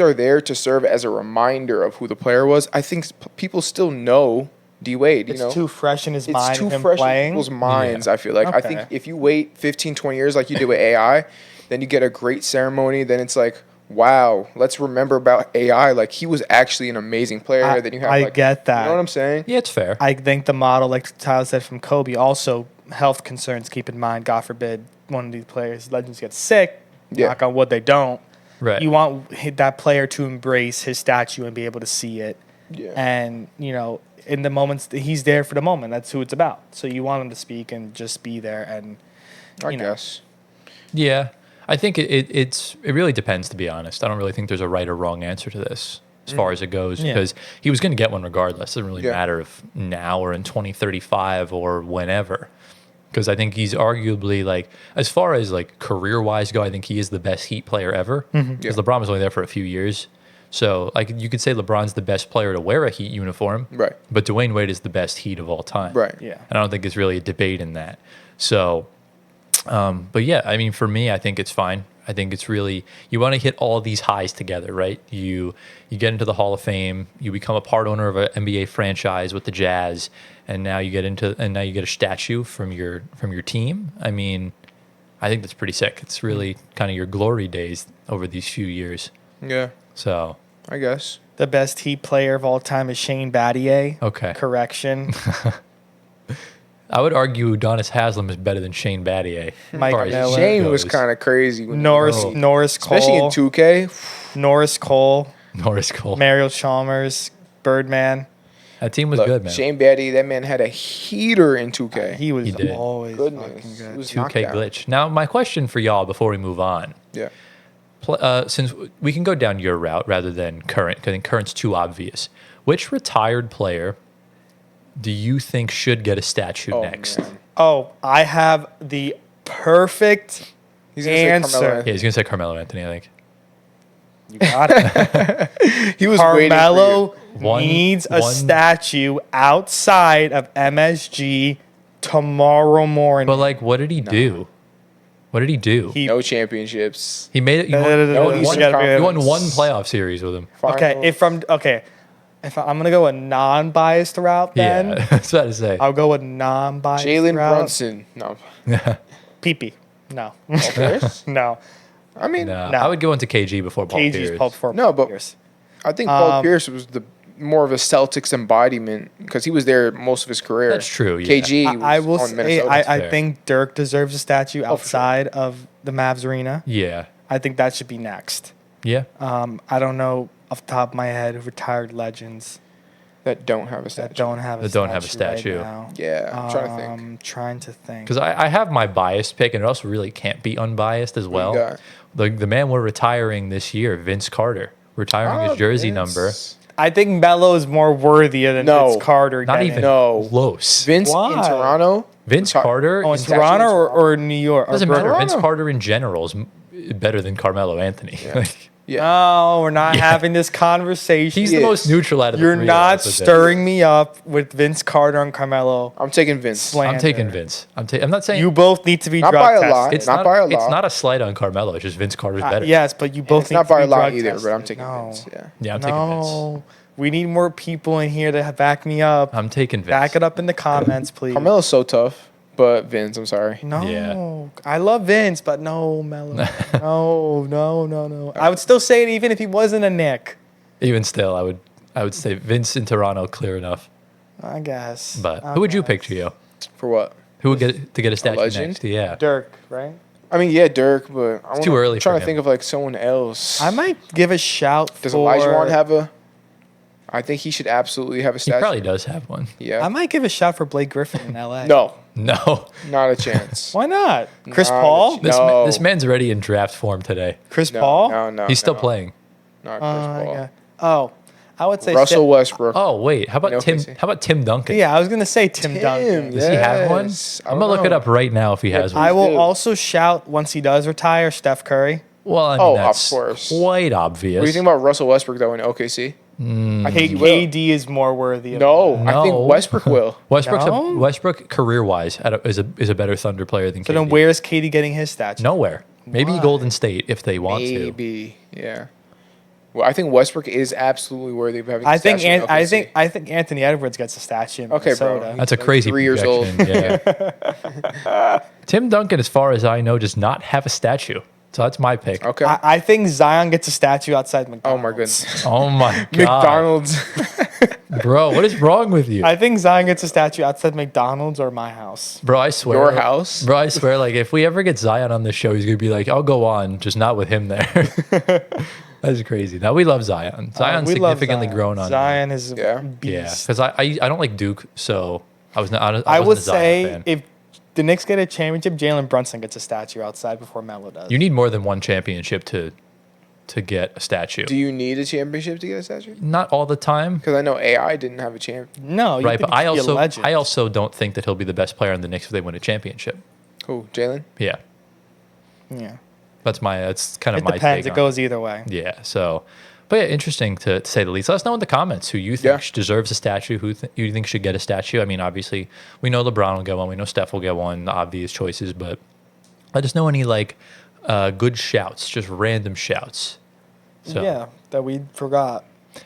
Speaker 2: are there to serve as a reminder of who the player was. I think people still know D Wade,
Speaker 3: It's too fresh in his mind.
Speaker 2: It's too
Speaker 3: of him
Speaker 2: fresh in
Speaker 3: playing.
Speaker 2: people's minds,
Speaker 1: Yeah.
Speaker 2: I feel like. I think
Speaker 3: Okay.
Speaker 2: if you wait 15, 20 years like you did with AI, then you get a great ceremony. Then it's like, wow, let's remember about AI. Like, he was actually an amazing player. Then you have,
Speaker 3: I get that.
Speaker 2: You know what I'm saying?
Speaker 1: Yeah, it's fair.
Speaker 3: I think the model, like Tyler said from Kobe, also health concerns. Keep in mind, God forbid, one of these players, legends, get sick.
Speaker 2: Yeah.
Speaker 3: Knock on wood, they don't.
Speaker 1: Right.
Speaker 3: You want that player to embrace his statue and be able to see it.
Speaker 2: Yeah.
Speaker 3: And in the moments, he's there for the moment. That's who it's about. So you want him to speak and just be there. And
Speaker 2: I
Speaker 3: you know.
Speaker 2: guess.
Speaker 1: Yeah, I think it really depends, to be honest. I don't really think there's a right or wrong answer to this as far as it goes
Speaker 3: Yeah.
Speaker 1: because he was going to get one regardless. It doesn't really
Speaker 2: Yeah.
Speaker 1: matter if now or in 2035 or whenever. Because I think he's arguably, like, as far as like career-wise go, I think he is the best Heat player ever. Because
Speaker 2: Yeah.
Speaker 1: LeBron was only there for a few years. So like you could say LeBron's the best player to wear a Heat uniform.
Speaker 2: Right.
Speaker 1: But Dwayne Wade is the best Heat of all time.
Speaker 2: Right.
Speaker 3: Yeah.
Speaker 1: And I don't think there's really a debate in that. So, but yeah, I mean, for me, I think it's fine. I think it's really, you want to hit all these highs together, right? You get into the Hall of Fame, you become a part owner of an NBA franchise with the Jazz, and now you get a statue from your team. I mean, I think that's pretty sick. It's really kind of your glory days over these few years.
Speaker 2: Yeah.
Speaker 1: So,
Speaker 2: I guess.
Speaker 3: The best Heat player of all time is Shane Battier.
Speaker 1: okay.
Speaker 3: Correction.
Speaker 1: I would argue Udonis Haslem is better than Shane Battier.
Speaker 3: Mike
Speaker 1: as far as
Speaker 3: Miller.
Speaker 2: Shane was
Speaker 1: goes.
Speaker 2: kind of crazy. When
Speaker 3: Norris
Speaker 1: Oh.
Speaker 3: Norris Cole.
Speaker 2: especially in 2K.
Speaker 3: Norris Cole.
Speaker 1: Norris Cole.
Speaker 3: Mario Chalmers. Birdman.
Speaker 1: That team was
Speaker 2: Look,
Speaker 1: good, man.
Speaker 2: Shane Batty, that man had a heater in 2K.
Speaker 3: He was
Speaker 1: He did.
Speaker 3: always fucking
Speaker 2: Goodness.
Speaker 3: good.
Speaker 2: It was
Speaker 1: 2K
Speaker 2: knockdown.
Speaker 1: glitch. Now, my question for y'all before we move on.
Speaker 2: Yeah.
Speaker 1: Since we can go down your route rather than current, because I think current's too obvious. Which retired player do you think should get a statue
Speaker 2: Oh,
Speaker 1: next?
Speaker 2: man.
Speaker 3: Oh, I have the perfect
Speaker 2: He's gonna say
Speaker 3: answer.
Speaker 2: Carmelo.
Speaker 1: Yeah, he's gonna say Carmelo Anthony. I think.
Speaker 3: You got it.
Speaker 2: He was waiting for
Speaker 3: Carmelo
Speaker 1: One-
Speaker 3: needs a
Speaker 1: one-
Speaker 3: statue outside of MSG tomorrow morning.
Speaker 1: But like, what did he do? What did he do?
Speaker 3: He-
Speaker 2: you. No championships.
Speaker 1: He made it. He
Speaker 3: No,
Speaker 1: won,
Speaker 3: no, no, no,
Speaker 1: he
Speaker 3: no,
Speaker 1: won-
Speaker 3: you gotta be-
Speaker 1: he won one playoff series with him.
Speaker 3: okay, if I'm gonna go a non-biased route, then
Speaker 1: Yeah, that's what I say.
Speaker 3: I'll go a non-biased
Speaker 2: Jalen
Speaker 3: route.
Speaker 2: Brunson. No.
Speaker 3: PP. No.
Speaker 2: Paul Pierce?
Speaker 3: No.
Speaker 2: I mean,
Speaker 1: No,
Speaker 3: No.
Speaker 1: I would go into KG before Paul
Speaker 3: KG's
Speaker 1: Pierce.
Speaker 3: Paul for
Speaker 2: No, but-
Speaker 3: Pierce.
Speaker 2: I think Paul Pierce was the more of a Celtics embodiment because he was there most of his career.
Speaker 1: That's true, yeah.
Speaker 2: KG.
Speaker 3: I
Speaker 2: was
Speaker 3: will
Speaker 2: on
Speaker 3: say
Speaker 2: Minnesota.
Speaker 3: I
Speaker 1: fair.
Speaker 3: think Dirk deserves a statue
Speaker 2: for sure.
Speaker 3: outside of the Mavs arena.
Speaker 1: Yeah,
Speaker 3: I think that should be next.
Speaker 1: yeah.
Speaker 3: I don't know off the top of my head retired legends
Speaker 2: that don't have a statue.
Speaker 3: that don't have a
Speaker 1: That
Speaker 3: statue.
Speaker 1: don't have a statue.
Speaker 3: Right now.
Speaker 2: Yeah, I'm trying to think.
Speaker 3: Trying to think.
Speaker 1: Because I have my biased pick, and it also really can't be unbiased as well.
Speaker 2: got?
Speaker 1: The man we're retiring this year, Vince Carter, retiring
Speaker 2: Oh,
Speaker 1: his jersey
Speaker 2: Vince.
Speaker 1: number.
Speaker 3: I think Melo is more worthy than
Speaker 2: No,
Speaker 3: Vince Carter.
Speaker 1: Not
Speaker 3: getting
Speaker 1: even
Speaker 3: it.
Speaker 2: No.
Speaker 1: close.
Speaker 2: Vince
Speaker 3: Why?
Speaker 2: in Toronto.
Speaker 1: Vince Carter.
Speaker 3: Oh, in
Speaker 1: is-
Speaker 2: statue
Speaker 3: Toronto
Speaker 2: in
Speaker 3: or New York? Or
Speaker 1: doesn't matter.
Speaker 3: Brooklyn?
Speaker 1: Vince Carter in general is better than Carmelo Anthony. Like,
Speaker 2: Yeah.
Speaker 3: No, we're not having this conversation.
Speaker 1: He's the most neutral out of the
Speaker 3: You're
Speaker 1: three.
Speaker 3: not
Speaker 1: of us, I think.
Speaker 3: stirring me up with Vince Carter and Carmelo.
Speaker 2: I'm taking Vince.
Speaker 3: Slam.
Speaker 1: I'm taking Vince. I'm not saying
Speaker 3: You both need to be
Speaker 2: Not
Speaker 3: drug
Speaker 2: by a
Speaker 3: tested.
Speaker 2: lot.
Speaker 1: it's
Speaker 2: not by a lot.
Speaker 1: It's not a slight on Carmelo. It's just Vince Carter's better.
Speaker 3: Yes, but you both
Speaker 2: It's
Speaker 3: need
Speaker 2: not
Speaker 3: to
Speaker 2: by
Speaker 3: be
Speaker 2: a lot
Speaker 3: drug
Speaker 2: either,
Speaker 3: tested.
Speaker 2: but I'm taking
Speaker 3: No.
Speaker 2: Vince. Yeah.
Speaker 1: Yeah, I'm taking Vince.
Speaker 3: No, we need more people in here to back me up.
Speaker 1: I'm taking Vince.
Speaker 3: Back it up in the comments, please.
Speaker 2: Carmelo's so tough, but Vince, I'm sorry.
Speaker 3: No,
Speaker 1: Yeah.
Speaker 3: I love Vince, but no, Melo. no. I would still say it even if he wasn't a Knick.
Speaker 1: Even still, I would say Vince in Toronto, clear enough.
Speaker 3: I guess.
Speaker 1: But
Speaker 3: I
Speaker 1: who would you
Speaker 3: guess.
Speaker 1: pick, Gio?
Speaker 2: For what?
Speaker 1: Who would get to get a statue
Speaker 2: legend?
Speaker 1: next? Yeah.
Speaker 3: Dirk, right?
Speaker 2: I mean, yeah, Dirk, but I'm
Speaker 1: too early
Speaker 2: trying
Speaker 1: for
Speaker 2: to
Speaker 1: him.
Speaker 2: think of like someone else.
Speaker 3: I might give a shout
Speaker 2: Does
Speaker 3: for.
Speaker 2: Olajuwon have a? I think he should absolutely have a
Speaker 1: He
Speaker 2: statue.
Speaker 1: probably does have one.
Speaker 2: Yeah.
Speaker 3: I might give a shout for Blake Griffin in LA.
Speaker 2: No,
Speaker 1: No.
Speaker 2: not a chance.
Speaker 3: Why not? Chris
Speaker 2: Not a
Speaker 3: Paul?
Speaker 2: ch-
Speaker 1: This,
Speaker 2: No.
Speaker 1: this man's already in draft form today.
Speaker 3: Chris
Speaker 2: No,
Speaker 3: Paul?
Speaker 2: No,
Speaker 1: He's still
Speaker 2: no.
Speaker 1: playing.
Speaker 2: Not Chris Paul.
Speaker 3: Okay. Oh, I would say
Speaker 2: Russell Westbrook.
Speaker 1: Oh wait, how about
Speaker 2: No,
Speaker 1: Tim?
Speaker 2: Casey.
Speaker 1: How about Tim Duncan?
Speaker 3: Yeah, I was gonna say Tim Duncan.
Speaker 1: Does he have one?
Speaker 2: Yes. I
Speaker 1: I'm
Speaker 2: don't
Speaker 1: gonna look it
Speaker 2: know.
Speaker 1: up right now if he has one.
Speaker 3: I will
Speaker 2: Dude.
Speaker 3: also shout once he does retire, Steph Curry.
Speaker 1: Well, I mean,
Speaker 2: Oh, of
Speaker 1: that's
Speaker 2: course.
Speaker 1: quite obvious.
Speaker 2: What do you think about Russell Westbrook though in OKC? I think he will.
Speaker 3: KD is more worthy of
Speaker 2: No,
Speaker 3: that.
Speaker 2: I think
Speaker 1: No.
Speaker 2: Westbrook will.
Speaker 3: No?
Speaker 1: Westbrook career-wise is a better Thunder player than
Speaker 3: So
Speaker 1: KD.
Speaker 3: then where's KD getting his statue?
Speaker 1: Nowhere. Maybe
Speaker 3: Why?
Speaker 1: Golden State if they want to.
Speaker 2: Maybe, yeah. Well, I think Westbrook is absolutely worthy of having. a
Speaker 3: I think
Speaker 2: statue in OKC.
Speaker 3: I think Anthony Edwards gets a statue in
Speaker 2: Okay, bro.
Speaker 3: Minnesota.
Speaker 1: That's a
Speaker 2: Like
Speaker 1: crazy
Speaker 2: 3 years old.
Speaker 1: projection, Yeah. Tim Duncan, as far as I know, does not have a statue. So that's my pick.
Speaker 2: Okay.
Speaker 3: I think Zion gets a statue outside
Speaker 2: Oh
Speaker 3: McDonald's.
Speaker 2: my goodness.
Speaker 1: Oh my god,
Speaker 2: McDonald's.
Speaker 1: bro, what is wrong with you,
Speaker 3: I think Zion gets a statue outside McDonald's or my house.
Speaker 1: bro? I swear,
Speaker 2: Your house?
Speaker 1: bro. I swear, like if we ever get Zion on this show, he's gonna be like, "I'll go on, just not with him there." That's crazy. Now we love Zion. Zion's
Speaker 3: We love
Speaker 1: significantly
Speaker 3: Zion.
Speaker 1: grown on.
Speaker 3: Zion is a
Speaker 2: Yeah.
Speaker 1: Yeah,
Speaker 3: beast.
Speaker 1: because I don't like Duke, so I was not.
Speaker 3: I
Speaker 1: wasn't
Speaker 3: would
Speaker 1: a Zion
Speaker 3: say
Speaker 1: fan.
Speaker 3: if the Knicks get a championship, Jalen Brunson gets a statue outside before Melo does.
Speaker 1: You need more than one championship to get a statue.
Speaker 2: Do you need a championship to get a statue?
Speaker 1: Not all the time,
Speaker 2: Because I know AI didn't have a champ.
Speaker 3: no, you
Speaker 1: right?
Speaker 3: think
Speaker 1: But
Speaker 3: he should be a legend.
Speaker 1: I also don't think that he'll be the best player on the Knicks if they win a championship.
Speaker 2: Who? Jalen?
Speaker 1: Yeah,
Speaker 3: yeah,
Speaker 1: that's kind of
Speaker 3: it
Speaker 1: my
Speaker 3: depends.
Speaker 1: take
Speaker 3: It
Speaker 1: on
Speaker 3: goes either way.
Speaker 1: Yeah. So, but yeah, interesting to say the least. Let us know in the comments who you think
Speaker 2: Yeah.
Speaker 1: deserves a statue, who you think should get a statue. I mean, obviously, we know LeBron will get one. We know Steph will get one. The obvious choices, but let us know any good shouts, just random shouts. So,
Speaker 3: Yeah, that we forgot.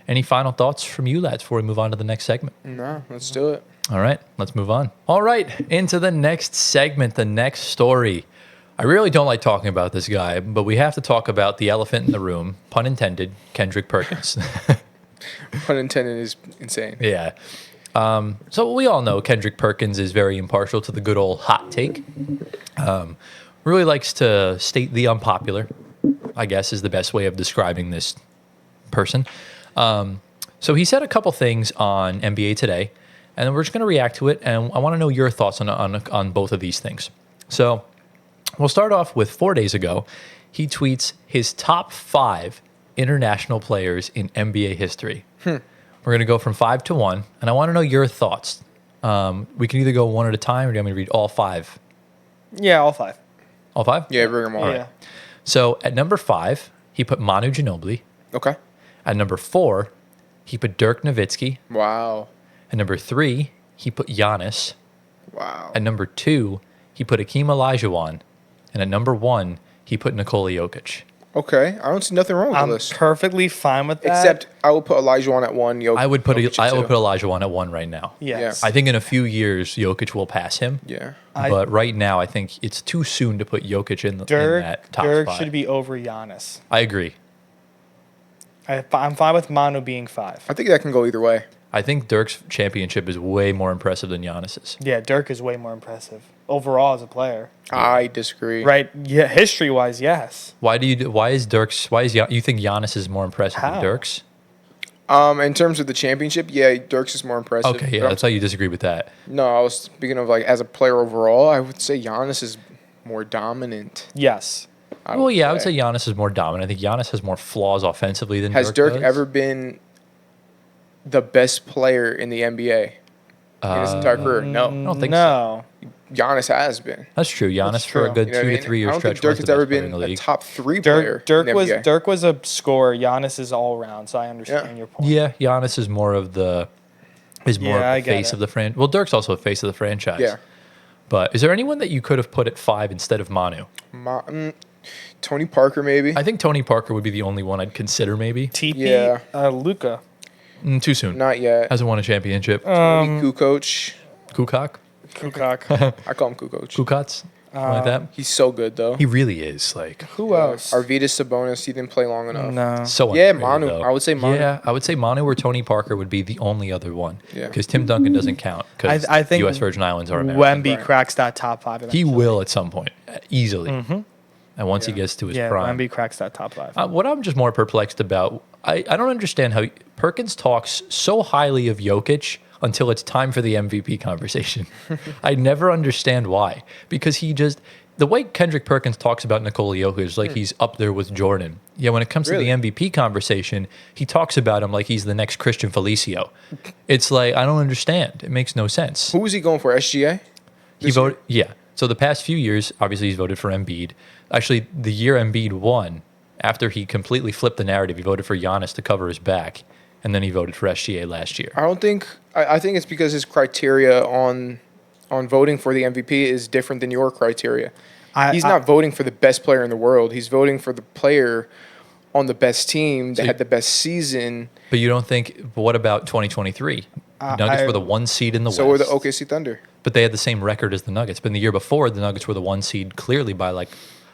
Speaker 1: any final thoughts from you lads before we move on to the next segment?
Speaker 2: No, let's do it.
Speaker 1: All right, let's move on. All right, into the next segment, the next story. I really don't like talking about this guy, but we have to talk about the elephant in the room, pun intended, Kendrick Perkins.
Speaker 2: Pun intended is insane.
Speaker 1: Yeah. So we all know Kendrick Perkins is very impartial to the good old hot take. Really likes to state the unpopular, I guess is the best way of describing this person. So he said a couple things on NBA Today, and then we're just going to react to it, and I want to know your thoughts on both of these things. So we'll start off with 4 days ago. He tweets his top 5 international players in NBA history. We're going to go from 5 to 1, and I want to know your thoughts. We can either go one at a time, or do you want me to read all 5?
Speaker 3: Yeah, all 5.
Speaker 1: All 5?
Speaker 2: Yeah, bring them all.
Speaker 3: Yeah.
Speaker 1: So at number 5, he put Manu Ginobili.
Speaker 2: Okay.
Speaker 1: At number 4, he put Dirk Nowitzki.
Speaker 2: Wow.
Speaker 1: At number 3, he put Giannis.
Speaker 2: Wow.
Speaker 1: At number 2, he put Hakeem Olajuwon. And at number 1, he put Nikola Jokic.
Speaker 2: Okay. I don't see nothing wrong with
Speaker 3: I'm
Speaker 2: this.
Speaker 3: perfectly fine with that.
Speaker 2: Except I will put Olajuwon at 1.
Speaker 1: I would put
Speaker 2: Jokic at
Speaker 1: I would
Speaker 2: 2.
Speaker 1: put Olajuwon at 1 right now.
Speaker 3: yes.
Speaker 1: I think in a few years Jokic will pass him.
Speaker 2: Yeah.
Speaker 1: But right now I think it's too soon to put Jokic in that top
Speaker 3: Dirk
Speaker 1: 5.
Speaker 3: should be over Giannis.
Speaker 1: I agree.
Speaker 3: I'm fine with Manu being 5.
Speaker 2: I think that can go either way.
Speaker 1: I think Dirk's championship is way more impressive than Giannis's.
Speaker 3: Yeah, Dirk is way more impressive overall as a player.
Speaker 2: I disagree.
Speaker 3: Right? Yeah, history-wise, yes.
Speaker 1: Why do you you think Giannis is more impressive
Speaker 3: How?
Speaker 1: than Dirk's?
Speaker 2: In terms of the championship, yeah, Dirk's is more impressive.
Speaker 1: Okay, yeah,
Speaker 2: But I'm-
Speaker 1: that's how you disagree with that.
Speaker 2: No, I was speaking of as a player overall. I would say Giannis is more dominant.
Speaker 3: Yes.
Speaker 1: I would say Giannis is more dominant. I think Giannis has more flaws offensively than
Speaker 2: Has Dirk
Speaker 1: does.
Speaker 2: ever been the best player in the NBA? in his entire career? No.
Speaker 1: I don't think
Speaker 3: no.
Speaker 2: Giannis has been.
Speaker 1: That's true. Giannis
Speaker 3: That's
Speaker 1: for a
Speaker 3: true.
Speaker 1: good
Speaker 2: You know what
Speaker 1: 2
Speaker 2: I
Speaker 1: to
Speaker 2: mean?
Speaker 1: 3 year
Speaker 2: I don't
Speaker 1: stretch
Speaker 2: think Dirk
Speaker 1: was
Speaker 2: has
Speaker 1: the
Speaker 2: ever
Speaker 1: best player in
Speaker 2: been
Speaker 1: the
Speaker 2: a
Speaker 1: league.
Speaker 2: top 3 player.
Speaker 3: Dirk
Speaker 2: in the NBA.
Speaker 3: Dirk was a scorer. Giannis is all around, so I understand your point.
Speaker 1: Yeah, Giannis is more of the
Speaker 3: I get
Speaker 1: face
Speaker 3: it.
Speaker 1: of the franchise. Well, Dirk's also a face of the franchise.
Speaker 2: Yeah.
Speaker 1: But is there anyone that you could have put at 5 instead of Manu?
Speaker 2: Tony Parker, maybe.
Speaker 1: I think Tony Parker would be the only one I'd consider. Maybe
Speaker 3: TP,
Speaker 2: Yeah.
Speaker 3: Luca.
Speaker 1: Too soon.
Speaker 2: Not yet.
Speaker 1: Hasn't won a championship.
Speaker 2: Maybe Kukoc.
Speaker 1: Kukoc,
Speaker 3: Kukoc.
Speaker 2: I call him Kukoc.
Speaker 1: Kukoc, something like that.
Speaker 2: He's so good, though.
Speaker 1: He really is like
Speaker 3: Who else?
Speaker 2: Arvydas Sabonis, he didn't play long enough.
Speaker 3: No.
Speaker 1: so.
Speaker 2: Yeah,
Speaker 1: underrated,
Speaker 2: Manu.
Speaker 1: though.
Speaker 2: I would say Manu.
Speaker 1: Yeah, I would say Manu or Tony Parker would be the only other one.
Speaker 2: Yeah.
Speaker 1: Because Tim Duncan doesn't count. Because
Speaker 3: I think
Speaker 1: U.S. Virgin Islands are American.
Speaker 3: Wemby cracks that top 5.
Speaker 1: He
Speaker 3: eventually.
Speaker 1: will at some point easily. And once he gets to his
Speaker 3: Yeah,
Speaker 1: prime,
Speaker 3: Wemby cracks that top 5.
Speaker 1: what I'm just more perplexed about, I don't understand how Perkins talks so highly of Jokic until it's time for the MVP conversation. I never understand why. Because the way Kendrick Perkins talks about Nikola Jokic, like he's up there with Jordan. Yeah, when it comes
Speaker 2: Really?
Speaker 1: to the MVP conversation, he talks about him like he's the next Christian Felicio. It's like, I don't understand. It makes no sense.
Speaker 2: Who was he going for? SGA?
Speaker 1: He voted, yeah. So the past few years, obviously, he's voted for Embiid. Actually, the year Embiid won, after he completely flipped the narrative, he voted for Giannis to cover his back, and then he voted for SGA last year.
Speaker 2: I don't think. I think it's because his criteria on voting for the MVP is different than your criteria. He's not voting for the best player in the world. He's voting for the player on the best team that had the best season.
Speaker 1: But you don't think? But what about 2023? Nuggets were the 1 seed in the
Speaker 2: So
Speaker 1: West.
Speaker 2: were the OKC Thunder.
Speaker 1: But they had the same record as the Nuggets. But in the year before, the Nuggets were the 1 seed clearly by like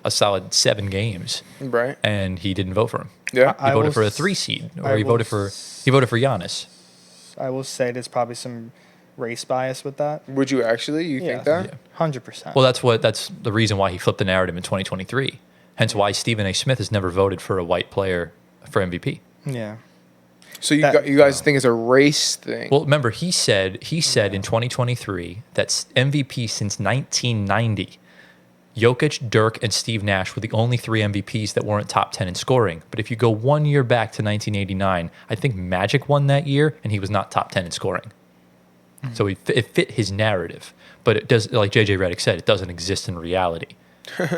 Speaker 1: a solid 7 games,
Speaker 2: Right.
Speaker 1: and he didn't vote for him.
Speaker 2: Yeah.
Speaker 1: He voted for a 3 seed, or he voted for Giannis.
Speaker 3: I will say there's probably some race bias with that.
Speaker 2: Would you actually? You think that?
Speaker 1: Yeah.
Speaker 3: 100%.
Speaker 1: Well, that's the reason why he flipped the narrative in 2023. Hence why Stephen A. Smith has never voted for a white player for MVP.
Speaker 3: yeah.
Speaker 2: So you guys think it's a race thing?
Speaker 1: Well, remember he said in 2023 that MVP since 1990, Jokic, Dirk, and Steve Nash were the only 3 MVPs that weren't top 10 in scoring. But if you go 1 year back to 1989, I think Magic won that year, and he was not top 10 in scoring. So it fit his narrative. But it does, like JJ Redick said, it doesn't exist in reality.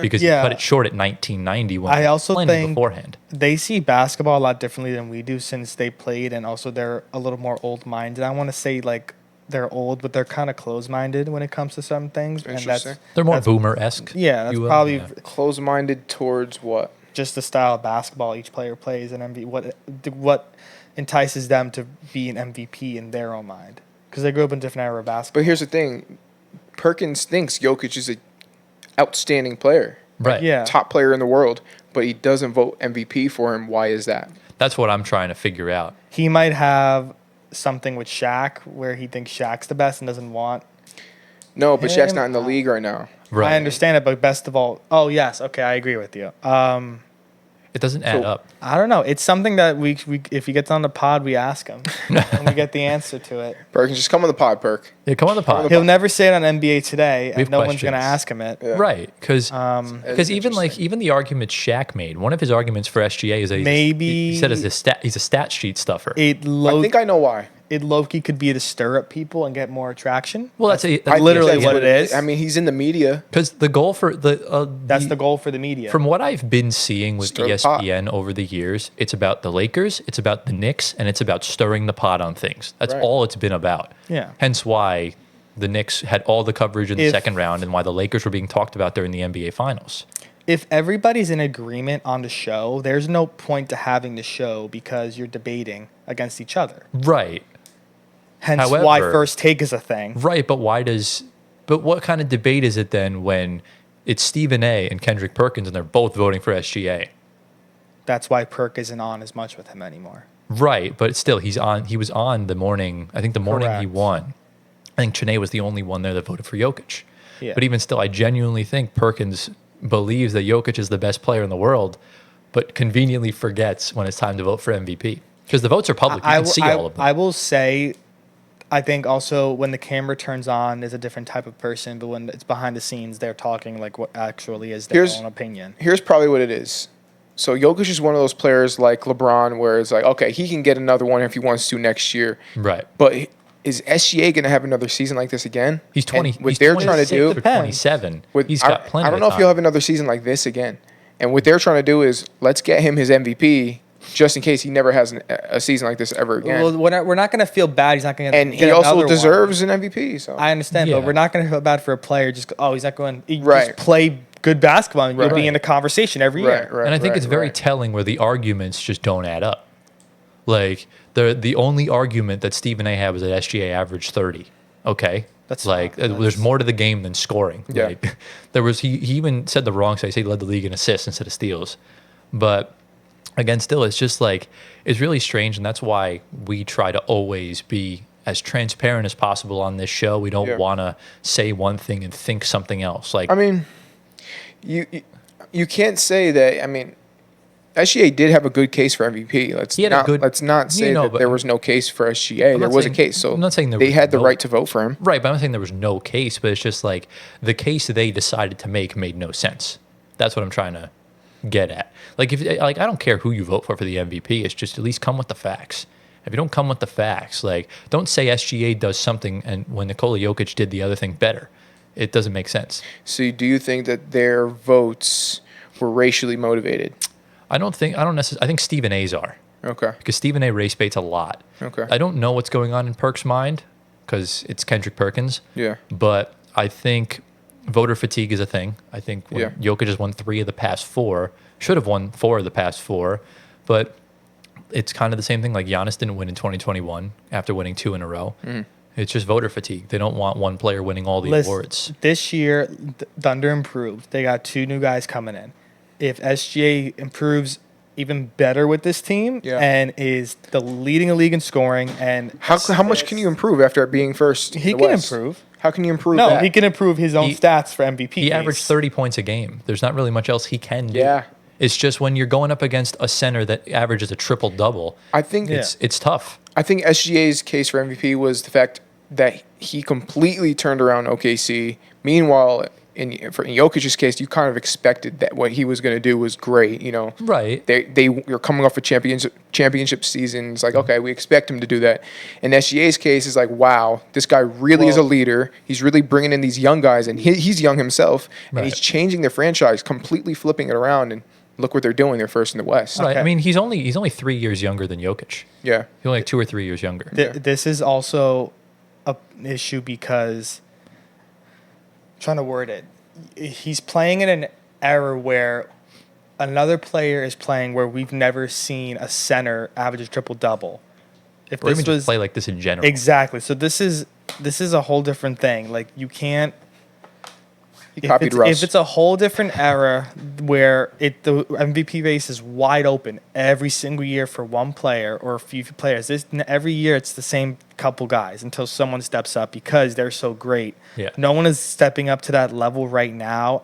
Speaker 1: Because
Speaker 3: Yeah.
Speaker 1: he cut it short at 1990 when
Speaker 3: I also
Speaker 1: plenty
Speaker 3: think
Speaker 1: beforehand.
Speaker 3: they see basketball a lot differently than we do since they played, and also they're a little more old-minded. I want to say like they're old, but they're kind of closed-minded when it comes to some things. And
Speaker 2: Interesting.
Speaker 1: They're more
Speaker 3: that's-
Speaker 1: boomer-esque.
Speaker 3: Yeah, that's
Speaker 1: you will.
Speaker 3: probably
Speaker 1: Yeah.
Speaker 2: Close-minded towards what?
Speaker 3: just the style of basketball each player plays and what entices them to be an MVP in their own mind, because they grew up in a different era of basketball.
Speaker 2: But here's the thing. Perkins thinks Jokic is an outstanding player.
Speaker 1: Right.
Speaker 3: Yeah.
Speaker 2: Top player in the world, but he doesn't vote MVP for him. Why is that?
Speaker 1: That's what I'm trying to figure out.
Speaker 3: He might have something with Shaq where he thinks Shaq's the best and doesn't want.
Speaker 2: No, but Shaq's
Speaker 3: Him?
Speaker 2: not in the league right now.
Speaker 1: Right.
Speaker 3: I understand it, but best of all, oh yes, okay, I agree with you.
Speaker 1: It doesn't add up.
Speaker 3: I don't know. It's something that we if he gets on the pod, we ask him, and we get the answer to it.
Speaker 2: Perkins, just come on the pod, Perk.
Speaker 1: Yeah, come on the pod.
Speaker 3: He'll never say it on NBA Today,
Speaker 1: We
Speaker 3: and
Speaker 1: have
Speaker 3: no one's gonna
Speaker 1: questions.
Speaker 3: ask him it.
Speaker 2: Yeah.
Speaker 1: Right, because
Speaker 2: That's
Speaker 1: even
Speaker 2: interesting.
Speaker 1: the argument Shaq made, one of his arguments for SGA is that
Speaker 3: Maybe-
Speaker 1: he said he's a stat sheet stuffer.
Speaker 3: It
Speaker 2: I think I know why.
Speaker 3: Low-key could be to stir up people and get more attraction.
Speaker 1: Well, that's
Speaker 3: literally
Speaker 2: think
Speaker 3: what
Speaker 2: that's
Speaker 3: it is.
Speaker 2: I mean, he's in the media.
Speaker 1: because the goal for
Speaker 3: That's the goal for the media.
Speaker 1: From what I've been seeing with
Speaker 2: Stir the pot.
Speaker 1: ESPN over the years, it's about the Lakers, it's about the Knicks, and it's about stirring the pot on things. That's
Speaker 2: Right.
Speaker 1: all it's been about.
Speaker 3: Yeah.
Speaker 1: Hence why the Knicks had all the coverage in the
Speaker 3: If-
Speaker 1: second round, and why the Lakers were being talked about during the NBA Finals.
Speaker 3: If everybody's in agreement on the show, there's no point to having the show because you're debating against each other.
Speaker 1: Right.
Speaker 3: Hence why
Speaker 1: However-
Speaker 3: first take is a thing.
Speaker 1: Right, but what kind of debate is it then when it's Stephen A. and Kendrick Perkins and they're both voting for SGA?
Speaker 3: That's why Perk isn't on as much with him anymore.
Speaker 1: Right, but still he was on the morning, I think the morning he
Speaker 3: Correct.
Speaker 1: won. I think Chiney was the only one there that voted for Jokic.
Speaker 3: Yeah.
Speaker 1: But even still, I genuinely think Perkins believes that Jokic is the best player in the world, but conveniently forgets when it's time to vote for MVP. Because the votes are public. You can see all of them.
Speaker 3: I will say, I think also when the camera turns on, is a different type of person, but when it's behind the scenes, they're talking like what actually is their own opinion.
Speaker 2: Here's probably what it is. So Jokic is one of those players like LeBron where it's like, okay, he can get another one if he wants to next year.
Speaker 1: Right.
Speaker 2: But is SGA going to have another season like this again?
Speaker 1: He's 20.
Speaker 2: And what
Speaker 1: he's
Speaker 2: they're trying to
Speaker 1: 26
Speaker 2: do,
Speaker 1: or 27. He's got plenty.
Speaker 2: I don't know if he'll have another season like this again. And what they're trying to do is let's get him his MVP just in case he never has a season like this ever again.
Speaker 3: Well, we're not going to feel bad. He's not going to
Speaker 2: and
Speaker 3: get
Speaker 2: he also
Speaker 3: another
Speaker 2: deserves
Speaker 3: one.
Speaker 2: an MVP. So
Speaker 3: I understand,
Speaker 1: Yeah.
Speaker 3: but we're not going to feel bad for a player. Just he's not going.
Speaker 2: Right.
Speaker 3: Just play good basketball and you'll
Speaker 2: Right.
Speaker 3: be in a conversation every year.
Speaker 2: Right.
Speaker 1: And I think it's very telling where the arguments just don't add up. Like the only argument that Stephen A had was that SGA averaged 30. Okay.
Speaker 3: That's
Speaker 1: like
Speaker 3: not-
Speaker 1: there's more to the game than scoring.
Speaker 2: Yeah.
Speaker 1: Like, he even said the wrong side. He led the league in assists instead of steals. But again, still, it's just like it's really strange, and that's why we try to always be as transparent as possible on this show. We don't want to say one thing and think something else. Like,
Speaker 2: I mean, you can't say that. I mean, SGA did have a good case for MVP. Let's not say that there was no case for SGA. There was a case. So
Speaker 1: I'm not saying
Speaker 2: they had the right to vote for him.
Speaker 1: Right, but I'm not saying there was no case, but it's just like the case that they decided to make made no sense. That's what I'm trying to get at. Like I don't care who you vote for the MVP. It's just at least come with the facts. If you don't come with the facts, like don't say SGA does something and when Nikola Jokic did the other thing better. It doesn't make sense.
Speaker 2: So do you think that their votes were racially motivated?
Speaker 1: I don't necessarily. I think Stephen A's are.
Speaker 2: Okay.
Speaker 1: Because Stephen A race baits a lot.
Speaker 2: Okay.
Speaker 1: I don't know what's going on in Perk's mind because it's Kendrick Perkins.
Speaker 2: Yeah.
Speaker 1: But I think voter fatigue is a thing. I think when Jokic has won 3 of the past 4, should have won 4 of the past 4, but it's kind of the same thing. Like Giannis didn't win in 2021 after winning 2 in a row. Mm. It's just voter fatigue. They don't want one player winning all the awards.
Speaker 3: This year, Thunder improved. They got 2 new guys coming in. If SGA improves even better with this team and is leading the league in scoring, and
Speaker 2: how much can you improve after being first?
Speaker 3: He can improve.
Speaker 2: How can you improve?
Speaker 3: No,
Speaker 2: that?
Speaker 3: he can improve his own stats for MVP.
Speaker 1: He averaged 30 points a game. There's not really much else he can do.
Speaker 2: Yeah.
Speaker 1: It's just when you're going up against a center that averages a triple-double,
Speaker 2: I think
Speaker 1: it's tough.
Speaker 2: I think SGA's case for MVP was the fact that he completely turned around OKC. Meanwhile, in Jokic's case, you kind of expected that what he was going to do was great. You know,
Speaker 1: Right.
Speaker 2: You're coming off a championship season. It's like, okay, we expect him to do that. In SGA's case, it's like, wow, this guy really is a leader. He's really bringing in these young guys, and he's young himself, and he's changing the franchise, completely flipping it around. And look what they're doing. They're first in the West.
Speaker 1: Right.
Speaker 3: Okay.
Speaker 1: I mean, he's only 3 years younger than Jokic.
Speaker 2: Yeah.
Speaker 1: He's only like 2 or 3 years younger.
Speaker 3: This is also an issue because I'm trying to word it. He's playing in an era where another player is playing where we've never seen a center average a triple-double. If
Speaker 1: Or
Speaker 3: this
Speaker 1: even
Speaker 3: was
Speaker 1: just play like this in general.
Speaker 3: exactly, so this is a whole different thing. Like you can't.
Speaker 2: He copied Russ.
Speaker 3: If it's a whole different era where the MVP race is wide open every single year for one player or a few players, every year it's the same couple guys until someone steps up because they're so great.
Speaker 1: Yeah.
Speaker 3: No one is stepping up to that level right now.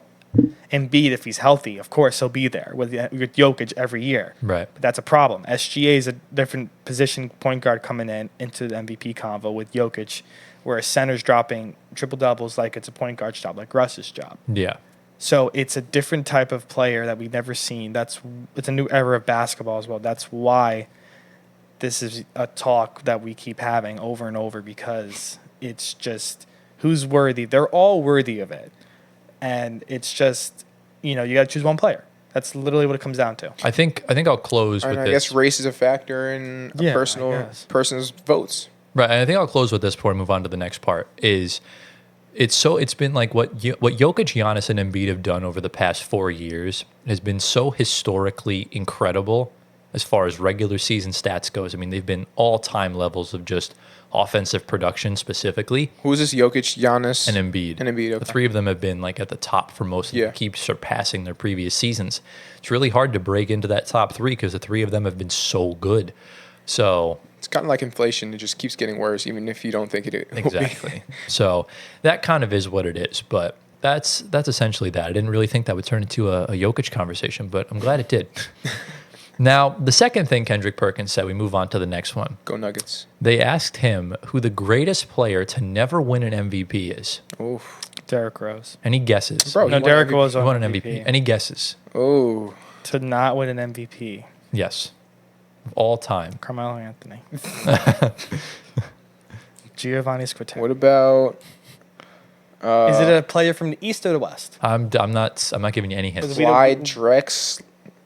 Speaker 3: Embiid, if he's healthy, of course he'll be there with Jokic every year.
Speaker 1: Right.
Speaker 3: But that's a problem. SGA is a different position point guard coming into the MVP convo with Jokic, where a center's dropping triple doubles like it's a point guard's job, like Russ's job.
Speaker 1: Yeah.
Speaker 3: So it's a different type of player that we've never seen. It's a new era of basketball as well. That's why this is a talk that we keep having over and over because it's just who's worthy. They're all worthy of it. And it's just, you got to choose one player. That's literally what it comes down to.
Speaker 1: I think I'll close with
Speaker 2: I
Speaker 1: this.
Speaker 2: guess race is a factor in a person's votes.
Speaker 1: Right, and I think I'll close with this before I move on to the next part. It's been like what Jokic, Giannis, and Embiid have done over the past 4 years has been so historically incredible as far as regular season stats goes. I mean, they've been all-time levels of just offensive production specifically.
Speaker 2: Who is this? Jokic, Giannis,
Speaker 1: and Embiid.
Speaker 2: Okay.
Speaker 1: The 3 of them have been like at the top for most of them, keep surpassing their previous seasons. It's really hard to break into that top 3 because the 3 of them have been so good. So
Speaker 2: it's kind of like inflation. It just keeps getting worse, even if you don't think it will
Speaker 1: exactly. So that kind of is what it is. But that's essentially that. I didn't really think that would turn into a Jokic conversation, but I'm glad it did. Now, the second thing Kendrick Perkins said, we move on to the next one.
Speaker 2: Go Nuggets.
Speaker 1: They asked him who the greatest player to never win an MVP is.
Speaker 2: Oof.
Speaker 3: Derrick Rose.
Speaker 1: Any guesses?
Speaker 2: Bro,
Speaker 3: No, Derrick Rose
Speaker 1: won an MVP. Any guesses?
Speaker 2: Oh.
Speaker 3: To not win an MVP.
Speaker 1: Yes. Of all time.
Speaker 3: Carmelo Anthony. Giovanni Squirtelli.
Speaker 2: What about?
Speaker 3: Is it a player from the East or the West?
Speaker 1: I'm not giving you any hints.
Speaker 3: We don't-
Speaker 2: Clyde Drex?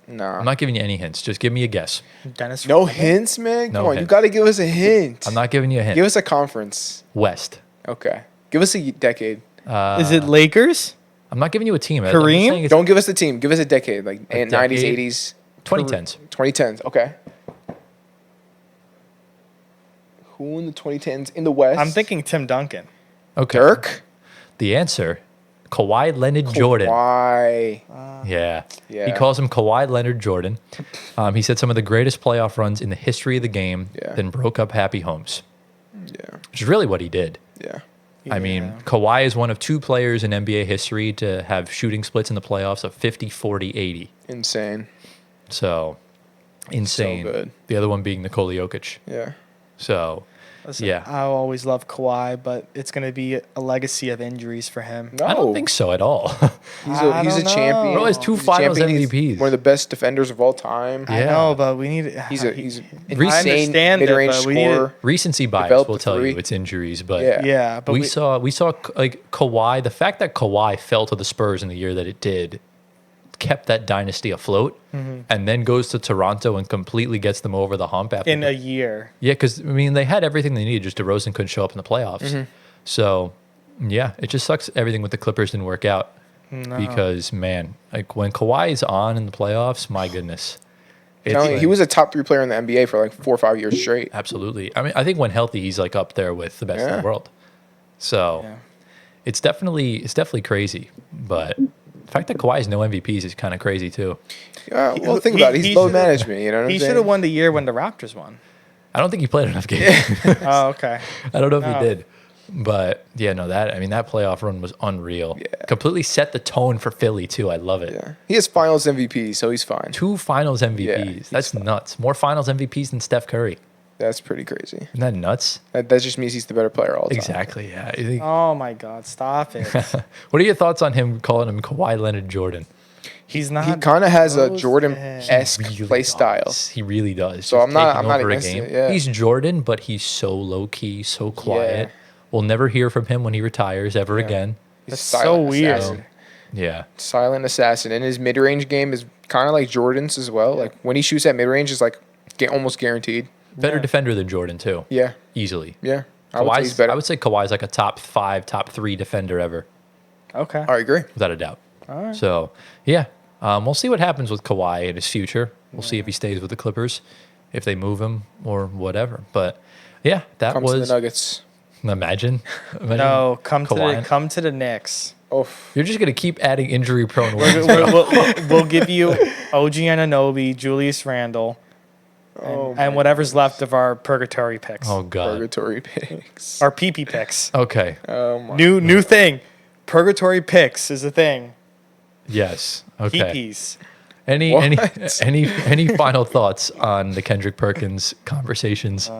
Speaker 2: Nah.
Speaker 1: I'm not giving you any hints. Just give me a guess.
Speaker 3: Dennis.
Speaker 2: No
Speaker 3: Rodman?
Speaker 2: hints, man.
Speaker 1: No
Speaker 2: Come on, you
Speaker 1: hints.
Speaker 2: got to give us a hint.
Speaker 1: I'm not giving you a hint.
Speaker 2: Give us a conference.
Speaker 1: West.
Speaker 2: Okay. Give us a decade.
Speaker 3: Is it Lakers?
Speaker 1: I'm not giving you a team. I'm just
Speaker 3: Kareem?
Speaker 1: saying it's
Speaker 2: Don't give us the team. Give us a decade, like
Speaker 1: A
Speaker 2: 90s,
Speaker 1: decade?
Speaker 2: 80s,
Speaker 1: 2010s.
Speaker 2: 2010s. Okay. Who in the 2010s in the West?
Speaker 3: I'm thinking Tim Duncan.
Speaker 1: Okay.
Speaker 2: Dirk.
Speaker 1: The answer, Kawhi Leonard Jordan.
Speaker 2: Why?
Speaker 1: Yeah.
Speaker 2: Yeah.
Speaker 1: He calls him Kawhi Leonard Jordan. He said some of the greatest playoff runs in the history of the game,
Speaker 2: Yeah.
Speaker 1: then broke up happy homes,
Speaker 2: Yeah.
Speaker 1: which is really what he did.
Speaker 2: Yeah.
Speaker 1: I mean,
Speaker 3: Yeah.
Speaker 1: Kawhi is one of 2 players in NBA history to have shooting splits in the playoffs of 50, 40, 80.
Speaker 2: Insane.
Speaker 1: So, insane.
Speaker 2: good.
Speaker 1: The other one being Nikola Jokic.
Speaker 2: Yeah.
Speaker 1: So,
Speaker 3: Listen,
Speaker 1: yeah.
Speaker 3: I always love Kawhi, but it's going to be a legacy of injuries for him.
Speaker 2: No.
Speaker 1: I don't think so at all.
Speaker 2: He's
Speaker 3: I
Speaker 2: a
Speaker 3: don't know.
Speaker 2: champion.
Speaker 3: Bro,
Speaker 1: has 2
Speaker 2: He's a
Speaker 1: finals
Speaker 2: champion. He's
Speaker 1: MVPs.
Speaker 2: one of the best defenders of all time.
Speaker 3: I
Speaker 1: Yeah.
Speaker 3: know, but we need.
Speaker 2: He's an
Speaker 3: I
Speaker 2: insane
Speaker 3: understand it,
Speaker 2: mid-range
Speaker 3: but we need
Speaker 2: scorer.
Speaker 1: Recency bias
Speaker 2: Develop
Speaker 1: will
Speaker 2: the
Speaker 1: tell
Speaker 2: three.
Speaker 1: you it's injuries, but
Speaker 2: Yeah.
Speaker 3: Yeah, but
Speaker 1: we saw like Kawhi. The fact that Kawhi fell to the Spurs in the year that it did kept that dynasty afloat, and then goes to Toronto and completely gets them over the hump after.
Speaker 3: in a year.
Speaker 1: Yeah, because I mean they had everything they needed. Just DeRozan couldn't show up in the playoffs. So yeah, it just sucks. Everything with the Clippers didn't work out because man, like when Kawhi is on in the playoffs, my goodness, it's
Speaker 2: Telling you, he
Speaker 1: like-
Speaker 2: was a top 3 player in the NBA for like 4 or 5 years straight.
Speaker 1: absolutely. I mean, I think when healthy, he's like up there with the best in
Speaker 2: Yeah.
Speaker 1: the world. So
Speaker 3: Yeah.
Speaker 1: it's definitely crazy, but the fact that Kawhi has no MVPs is kind of crazy too.
Speaker 2: Well, think
Speaker 3: he-
Speaker 2: about it.
Speaker 3: he
Speaker 2: He's low
Speaker 3: should've-
Speaker 2: management. You know what
Speaker 3: He
Speaker 2: I'm
Speaker 3: should
Speaker 2: saying?
Speaker 3: have won the year when the Raptors won.
Speaker 1: I don't think he played enough games.
Speaker 3: Oh, okay.
Speaker 1: I don't know if
Speaker 3: No.
Speaker 1: he did, but yeah, no, that playoff run was unreal.
Speaker 2: Yeah.
Speaker 1: Completely set the tone for Philly too. I love it.
Speaker 2: Yeah. He has Finals MVP, so he's fine.
Speaker 1: 2 Finals MVPs.
Speaker 2: he's
Speaker 1: That's nuts. More Finals MVPs than Steph Curry.
Speaker 2: That's pretty crazy.
Speaker 1: Isn't that nuts?
Speaker 2: That just means he's the better player all the time.
Speaker 1: Exactly. Yeah. I think-
Speaker 3: Oh my God! Stop it.
Speaker 1: What are your thoughts on him calling him Kawhi Leonard Jordan?
Speaker 3: He's not.
Speaker 2: He kind of has a
Speaker 3: close to
Speaker 2: Jordan-esque
Speaker 1: Really
Speaker 2: play style.
Speaker 1: does. He really does.
Speaker 2: So
Speaker 1: Just
Speaker 2: I'm not-
Speaker 1: taking
Speaker 2: I'm not
Speaker 1: over a
Speaker 2: against
Speaker 1: game.
Speaker 2: it, yeah.
Speaker 1: He's Jordan, but he's so low key, so quiet.
Speaker 2: Yeah.
Speaker 1: We'll never hear from him when he retires ever again.
Speaker 2: He's a
Speaker 3: That's so
Speaker 2: silent
Speaker 3: weird.
Speaker 2: assassin.
Speaker 1: Yeah.
Speaker 2: Silent assassin. And his mid-range game is kind of like Jordan's as well. Like when he shoots at mid-range, it's like almost guaranteed.
Speaker 1: Better
Speaker 3: Yeah.
Speaker 1: defender than Jordan too.
Speaker 2: Yeah.
Speaker 1: Easily.
Speaker 2: Yeah. I would say he's
Speaker 1: Kawhi's,
Speaker 2: better.
Speaker 1: I would say Kawhi's like a top 5, top 3 defender ever,
Speaker 3: Okay.
Speaker 2: I agree.
Speaker 1: without a doubt.
Speaker 3: All right.
Speaker 1: So yeah, we'll see what happens with Kawhi in his future. We'll see if he stays with the Clippers, if they move him or whatever. But yeah, that
Speaker 2: Comes to
Speaker 1: was
Speaker 2: the Nuggets.
Speaker 1: imagine.
Speaker 3: No, come
Speaker 1: Kawhi.
Speaker 3: to the Knicks.
Speaker 2: Oh,
Speaker 1: You're just gonna keep adding injury-prone
Speaker 3: We'll,
Speaker 1: wins.
Speaker 3: we'll give you OG Anunoby, Julius Randle,
Speaker 2: oh
Speaker 3: and whatever's left of our purgatory picks.
Speaker 1: Oh god.
Speaker 2: purgatory picks.
Speaker 3: Our PP picks.
Speaker 1: Okay.
Speaker 2: Oh my.
Speaker 3: New thing. Purgatory picks is a thing.
Speaker 1: Yes. Okay.
Speaker 3: PPs.
Speaker 1: Any final thoughts on the Kendrick Perkins conversations?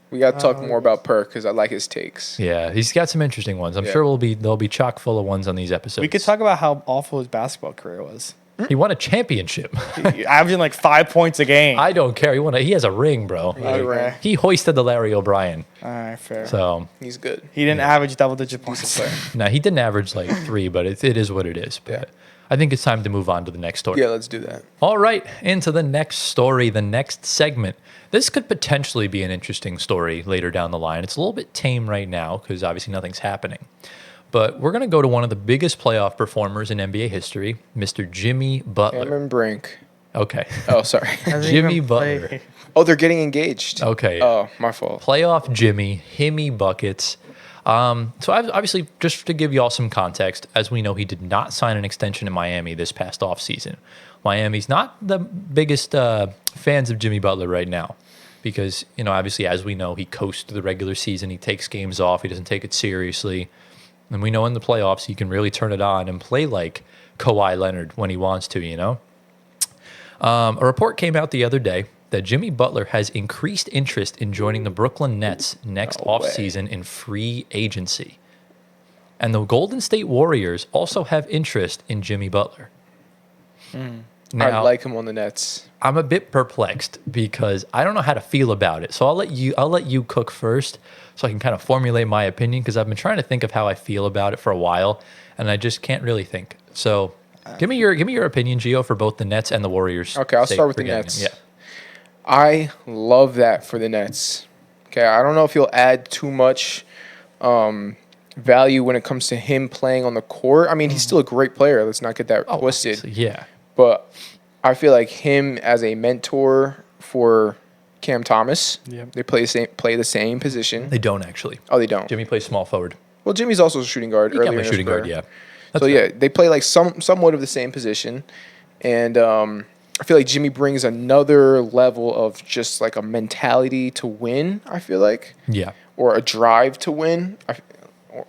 Speaker 2: We got to talk more about Perk because I like his takes.
Speaker 1: Yeah, he's got some interesting ones. I'm
Speaker 2: Yeah.
Speaker 1: sure they'll be chock full of ones on these episodes.
Speaker 3: We could talk about how awful his basketball career was.
Speaker 1: He won a championship.
Speaker 3: Averaging like 5 points a game.
Speaker 1: I don't care. He has a ring, bro.
Speaker 2: a ring.
Speaker 1: He hoisted the Larry O'Brien.
Speaker 3: All right, fair.
Speaker 1: So
Speaker 2: He's good.
Speaker 3: He didn't average double-digit points.
Speaker 1: now he didn't average like 3, but it is what it is. But
Speaker 2: Yeah.
Speaker 1: I think it's time to move on to the next story.
Speaker 2: Yeah, let's do that.
Speaker 1: All right, into the next story, the next segment. This could potentially be an interesting story later down the line. It's a little bit tame right now because obviously nothing's happening. But we're going to go to one of the biggest playoff performers in NBA history, Mr. Jimmy Butler.
Speaker 2: Cameron Brink.
Speaker 1: Okay.
Speaker 2: Oh, sorry.
Speaker 3: Hasn't
Speaker 1: Jimmy
Speaker 3: even
Speaker 1: Butler.
Speaker 3: played.
Speaker 2: Oh, they're getting engaged.
Speaker 1: Okay.
Speaker 2: Oh, my fault.
Speaker 1: Playoff Jimmy, Himmy buckets. Obviously, just to give you all some context, as we know, he did not sign an extension in Miami this past offseason. Miami's not the biggest fans of Jimmy Butler right now because, obviously, as we know, he coasts through the regular season. He takes games off. He doesn't take it seriously. And we know in the playoffs, he can really turn it on and play like Kawhi Leonard when he wants to, A report came out the other day that Jimmy Butler has increased interest in joining the Brooklyn Nets next
Speaker 2: No way.
Speaker 1: offseason in free agency. And the Golden State Warriors also have interest in Jimmy Butler. Now,
Speaker 2: I like him on the Nets.
Speaker 1: I'm a bit perplexed because I don't know how to feel about it. So I'll let you cook first so I can kind of formulate my opinion because I've been trying to think of how I feel about it for a while and I just can't really think. So give me your opinion, Gio, for both the Nets and the Warriors.
Speaker 2: Okay, I'll
Speaker 1: sake
Speaker 2: start with
Speaker 1: for
Speaker 2: the
Speaker 1: getting
Speaker 2: Nets.
Speaker 1: them. Yeah.
Speaker 2: I love that for the Nets. Okay, I don't know if he'll add too much value when it comes to him playing on the court. I mean, he's still a great player. Let's not get that twisted.
Speaker 1: Obviously, yeah.
Speaker 2: But I feel like him as a mentor for Cam Thomas.
Speaker 3: Yep.
Speaker 2: They play the same position.
Speaker 1: They don't actually.
Speaker 2: Oh, they don't.
Speaker 1: Jimmy plays small forward.
Speaker 2: Well, Jimmy's also a shooting guard.
Speaker 1: He can
Speaker 2: earlier
Speaker 1: play
Speaker 2: in his
Speaker 1: shooting guard,
Speaker 2: career.
Speaker 1: yeah.
Speaker 2: So
Speaker 1: That's
Speaker 2: yeah, they play like somewhat of the same position, and I feel like Jimmy brings another level of just like a mentality to win. I feel like,
Speaker 1: yeah.
Speaker 2: or a drive to win,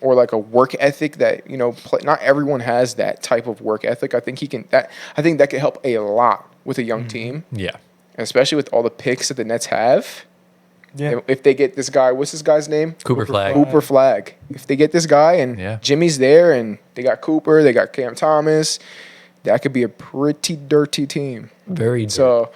Speaker 2: or like a work ethic that not everyone has that type of work ethic. I think he can. I think that could help a lot with a young team,
Speaker 1: Yeah.
Speaker 2: especially with all the picks that the Nets have.
Speaker 3: Yeah.
Speaker 2: If they get this guy, what's this guy's name?
Speaker 1: Cooper Flag.
Speaker 2: Cooper Flag. If they get this guy and Jimmy's there and they got Cooper, they got Cam Thomas, that could be a pretty dirty team.
Speaker 1: Very dirty.
Speaker 2: So,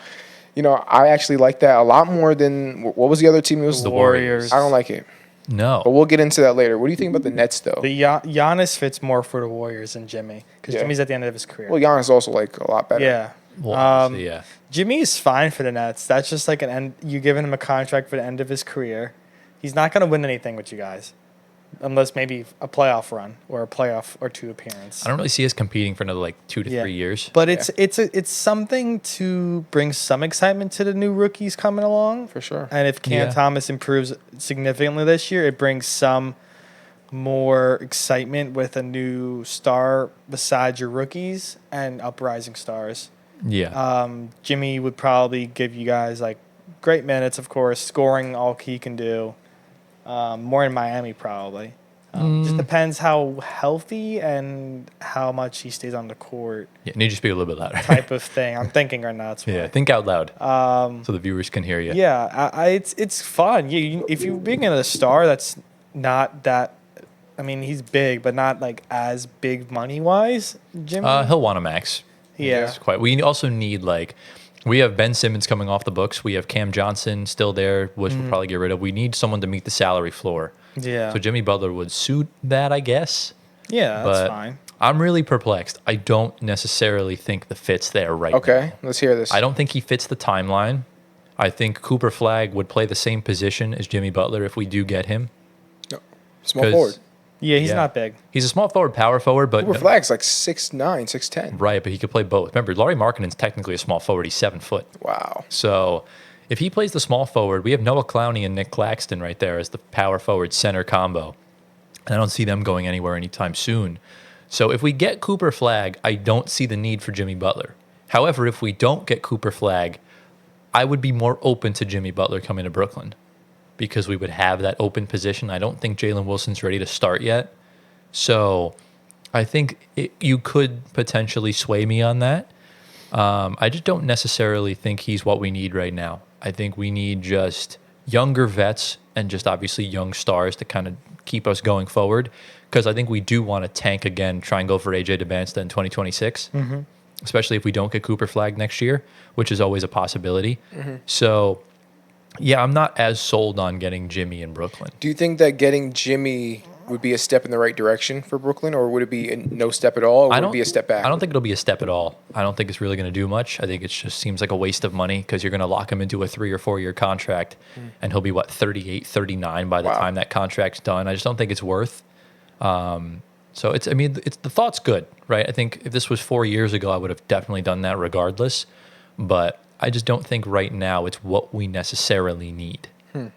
Speaker 2: I actually like that a lot more than what was the other team? It was
Speaker 1: The Warriors.
Speaker 2: I don't like it.
Speaker 1: No.
Speaker 2: But we'll get into that later. What do you think about the Nets, though?
Speaker 3: The Giannis fits more for the Warriors than Jimmy because Jimmy's at the end of his career.
Speaker 2: Well, Giannis is also like a lot better.
Speaker 3: Yeah.
Speaker 1: Well, obviously, yeah.
Speaker 3: Jimmy is fine for the Nets. That's just like an end. You're giving him a contract for the end of his career. He's not going to win anything with you guys, unless maybe a playoff run or a playoff or two appearance.
Speaker 1: I don't really see us competing for another like 2 to 3 years.
Speaker 3: But it's something to bring some excitement to the new rookies coming along.
Speaker 2: For sure.
Speaker 3: And if Cam Thomas improves significantly this year, it brings some more excitement with a new star besides your rookies and uprising stars.
Speaker 1: Yeah.
Speaker 3: Jimmy would probably give you guys like great minutes, of course, scoring all he can do. More in Miami probably. Just depends how healthy and how much he stays on the court.
Speaker 1: Yeah, need to speak a little bit louder.
Speaker 3: Type of thing. I'm thinking right now. That's
Speaker 1: Yeah,
Speaker 3: why.
Speaker 1: think out loud so the viewers can hear you.
Speaker 3: Yeah, it's fun. If you're being a star that's not that, I mean, he's big, but not like as big money wise. Jimmy.
Speaker 1: He'll want a max.
Speaker 3: Yeah.
Speaker 1: It's quite. We also need we have Ben Simmons coming off the books. We have Cam Johnson still there, which we'll probably get rid of. We need someone to meet the salary floor.
Speaker 3: Yeah.
Speaker 1: So Jimmy Butler would suit that, I guess.
Speaker 3: Yeah,
Speaker 1: But
Speaker 3: that's fine.
Speaker 1: I'm really perplexed. I don't necessarily think the fit's there right now.
Speaker 2: Okay, let's hear this.
Speaker 1: I don't think he fits the timeline. I think Cooper Flag would play the same position as Jimmy Butler if we do get him.
Speaker 2: Small forward.
Speaker 3: Yeah, he's not big.
Speaker 1: He's a small forward, power forward, but
Speaker 2: Cooper Flag's like 6'9", 6'10".
Speaker 1: right, but he could play both. Remember, Lauri Markkanen's technically a small forward. He's 7 foot.
Speaker 2: Wow.
Speaker 1: So if he plays the small forward, we have Noah Clowney and Nick Claxton right there as the power forward center combo. And I don't see them going anywhere anytime soon. So if we get Cooper Flag, I don't see the need for Jimmy Butler. However, if we don't get Cooper Flag, I would be more open to Jimmy Butler coming to Brooklyn because we would have that open position. I don't think Jalen Wilson's ready to start yet. So I think you could potentially sway me on that. I just don't necessarily think he's what we need right now. I think we need just younger vets and just obviously young stars to kind of keep us going forward because I think we do want to tank again, try and go for AJ DeBansta in 2026, especially if we don't get Cooper Flag next year, which is always a possibility. So, yeah, I'm not as sold on getting Jimmy in Brooklyn.
Speaker 2: Do you think that getting Jimmy would be a step in the right direction for Brooklyn, or would it be no step at all, or would it be a step back?
Speaker 1: I don't think it'll be a step at all. I don't think it's really going to do much. I think it just seems like a waste of money because you're going to lock him into a 3 or 4 year contract, and he'll be, 38, 39 by the time that contract's done. I just don't think it's worth. So it's the thought's good, right? I think if this was 4 years ago, I would have definitely done that regardless. But I just don't think right now it's what we necessarily need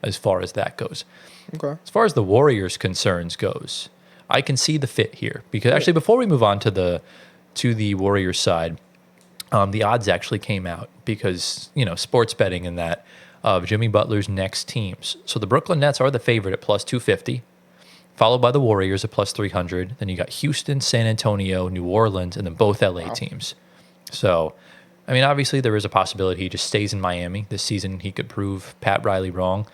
Speaker 1: as far as that goes.
Speaker 2: Okay.
Speaker 1: As far as the Warriors' concerns goes, I can see the fit here because actually before we move on to the Warriors side, the odds actually came out because sports betting and that of Jimmy Butler's next teams. So the Brooklyn Nets are the favorite at plus 250, followed by the Warriors at plus 300. Then you got Houston, San Antonio, New Orleans, and then both LA teams. So, I mean, obviously there is a possibility he just stays in Miami this season. He could prove Pat Riley wrong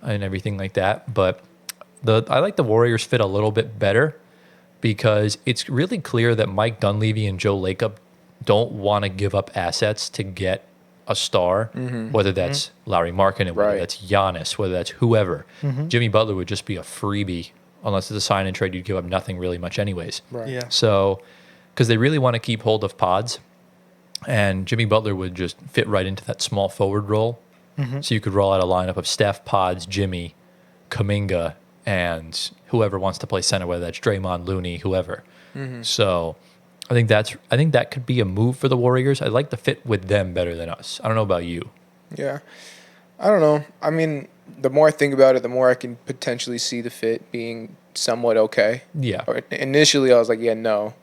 Speaker 1: and everything like that. But I like the Warriors fit a little bit better because it's really clear that Mike Dunleavy and Joe Lacob don't want to give up assets to get a star, whether that's Larry Markkinen, whether
Speaker 2: Right.
Speaker 1: that's Giannis, whether that's whoever. Jimmy Butler would just be a freebie unless it's a sign and trade. You'd give up nothing really much anyways.
Speaker 2: Right.
Speaker 3: Yeah.
Speaker 1: So, because they really want to keep hold of pods, and Jimmy Butler would just fit right into that small forward role. So you could roll out a lineup of Steph, Pods, Jimmy, Kuminga, and whoever wants to play center, whether that's Draymond, Looney, whoever. So I think that could be a move for the Warriors. I'd like to fit with them better than us. I don't know about you.
Speaker 2: Yeah. I don't know. I mean, the more I think about it, the more I can potentially see the fit being somewhat okay.
Speaker 1: Yeah.
Speaker 2: Or initially, I was like, yeah, no.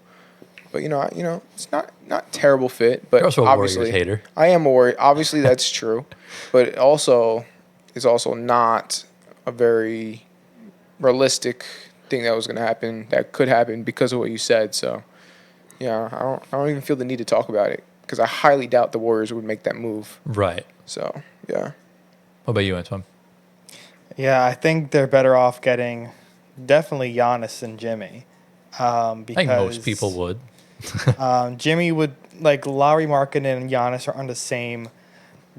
Speaker 2: But it's not terrible fit. But
Speaker 1: You're also a
Speaker 2: obviously,
Speaker 1: Warriors hater.
Speaker 2: I am a Warrior. Obviously, that's true. But it also is also not a very realistic thing that was going to happen. That could happen because of what you said. So, yeah, I don't even feel the need to talk about it because I highly doubt the Warriors would make that move.
Speaker 1: Right.
Speaker 2: So, yeah.
Speaker 1: What about you, Antoine?
Speaker 3: Yeah, I think they're better off getting definitely Giannis and Jimmy.
Speaker 1: I think most people would.
Speaker 3: Jimmy would, like, Larry Markkinen and Giannis are on the same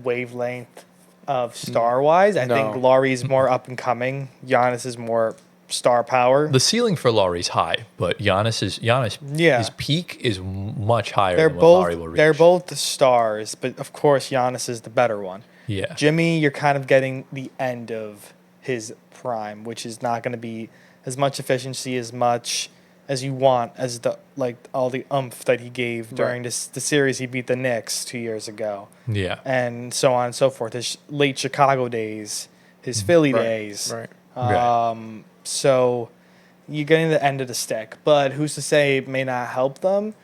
Speaker 3: wavelength of star-wise. I
Speaker 2: No.
Speaker 3: think Laurie's more up and coming. Giannis is more star power.
Speaker 1: The ceiling for Laurie's high, but Giannis,
Speaker 3: Yeah.
Speaker 1: his peak is much higher
Speaker 3: They're
Speaker 1: than what Laurie will
Speaker 3: both
Speaker 1: reach.
Speaker 3: they're both the stars, but of course Giannis is the better one.
Speaker 1: Yeah.
Speaker 3: Jimmy, you're kind of getting the end of his prime, which is not going to be as much efficiency as much as you want as all the oomph that he gave during the series he beat the Knicks 2 years ago,
Speaker 1: Yeah.
Speaker 3: and so on and so forth. His late Chicago days, his Philly
Speaker 2: Right,
Speaker 3: days.
Speaker 2: right.
Speaker 1: Right.
Speaker 3: So you're getting the end of the stick, but who's to say it may not help them?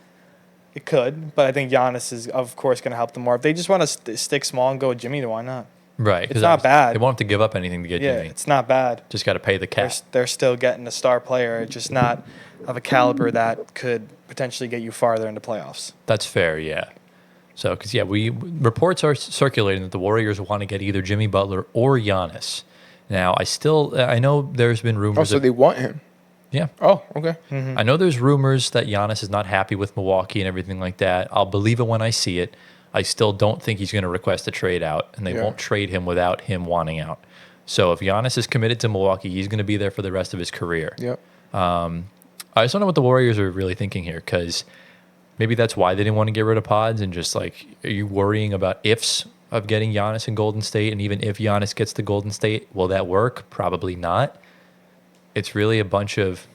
Speaker 3: It could, but I think Giannis is, of course, going to help them more. If they just want to stick small and go with Jimmy, then why not?
Speaker 1: Right. 'cause
Speaker 3: It's not bad.
Speaker 1: They won't have to give up anything to get
Speaker 3: Yeah,
Speaker 1: Jimmy.
Speaker 3: it's not bad.
Speaker 1: Just got to pay the cap.
Speaker 3: They're still getting a star player, just not of a caliber that could potentially get you farther into playoffs.
Speaker 1: That's fair, yeah. So, because, reports are circulating that the Warriors want to get either Jimmy Butler or Giannis. Now, I know there's been
Speaker 2: Oh,
Speaker 1: rumors.
Speaker 2: so they want him.
Speaker 1: Yeah.
Speaker 2: Oh, okay.
Speaker 1: I know there's rumors that Giannis is not happy with Milwaukee and everything like that. I'll believe it when I see it. I still don't think he's going to request a trade out, and they
Speaker 2: Yeah.
Speaker 1: won't trade him without him wanting out. So if Giannis is committed to Milwaukee, he's going to be there for the rest of his career.
Speaker 2: Yep.
Speaker 1: I just don't know what the Warriors are really thinking here, because maybe that's why they didn't want to get rid of Pods, and just like, are you worrying about ifs of getting Giannis in Golden State? And even if Giannis gets to Golden State, will that work? Probably not. It's really a bunch of,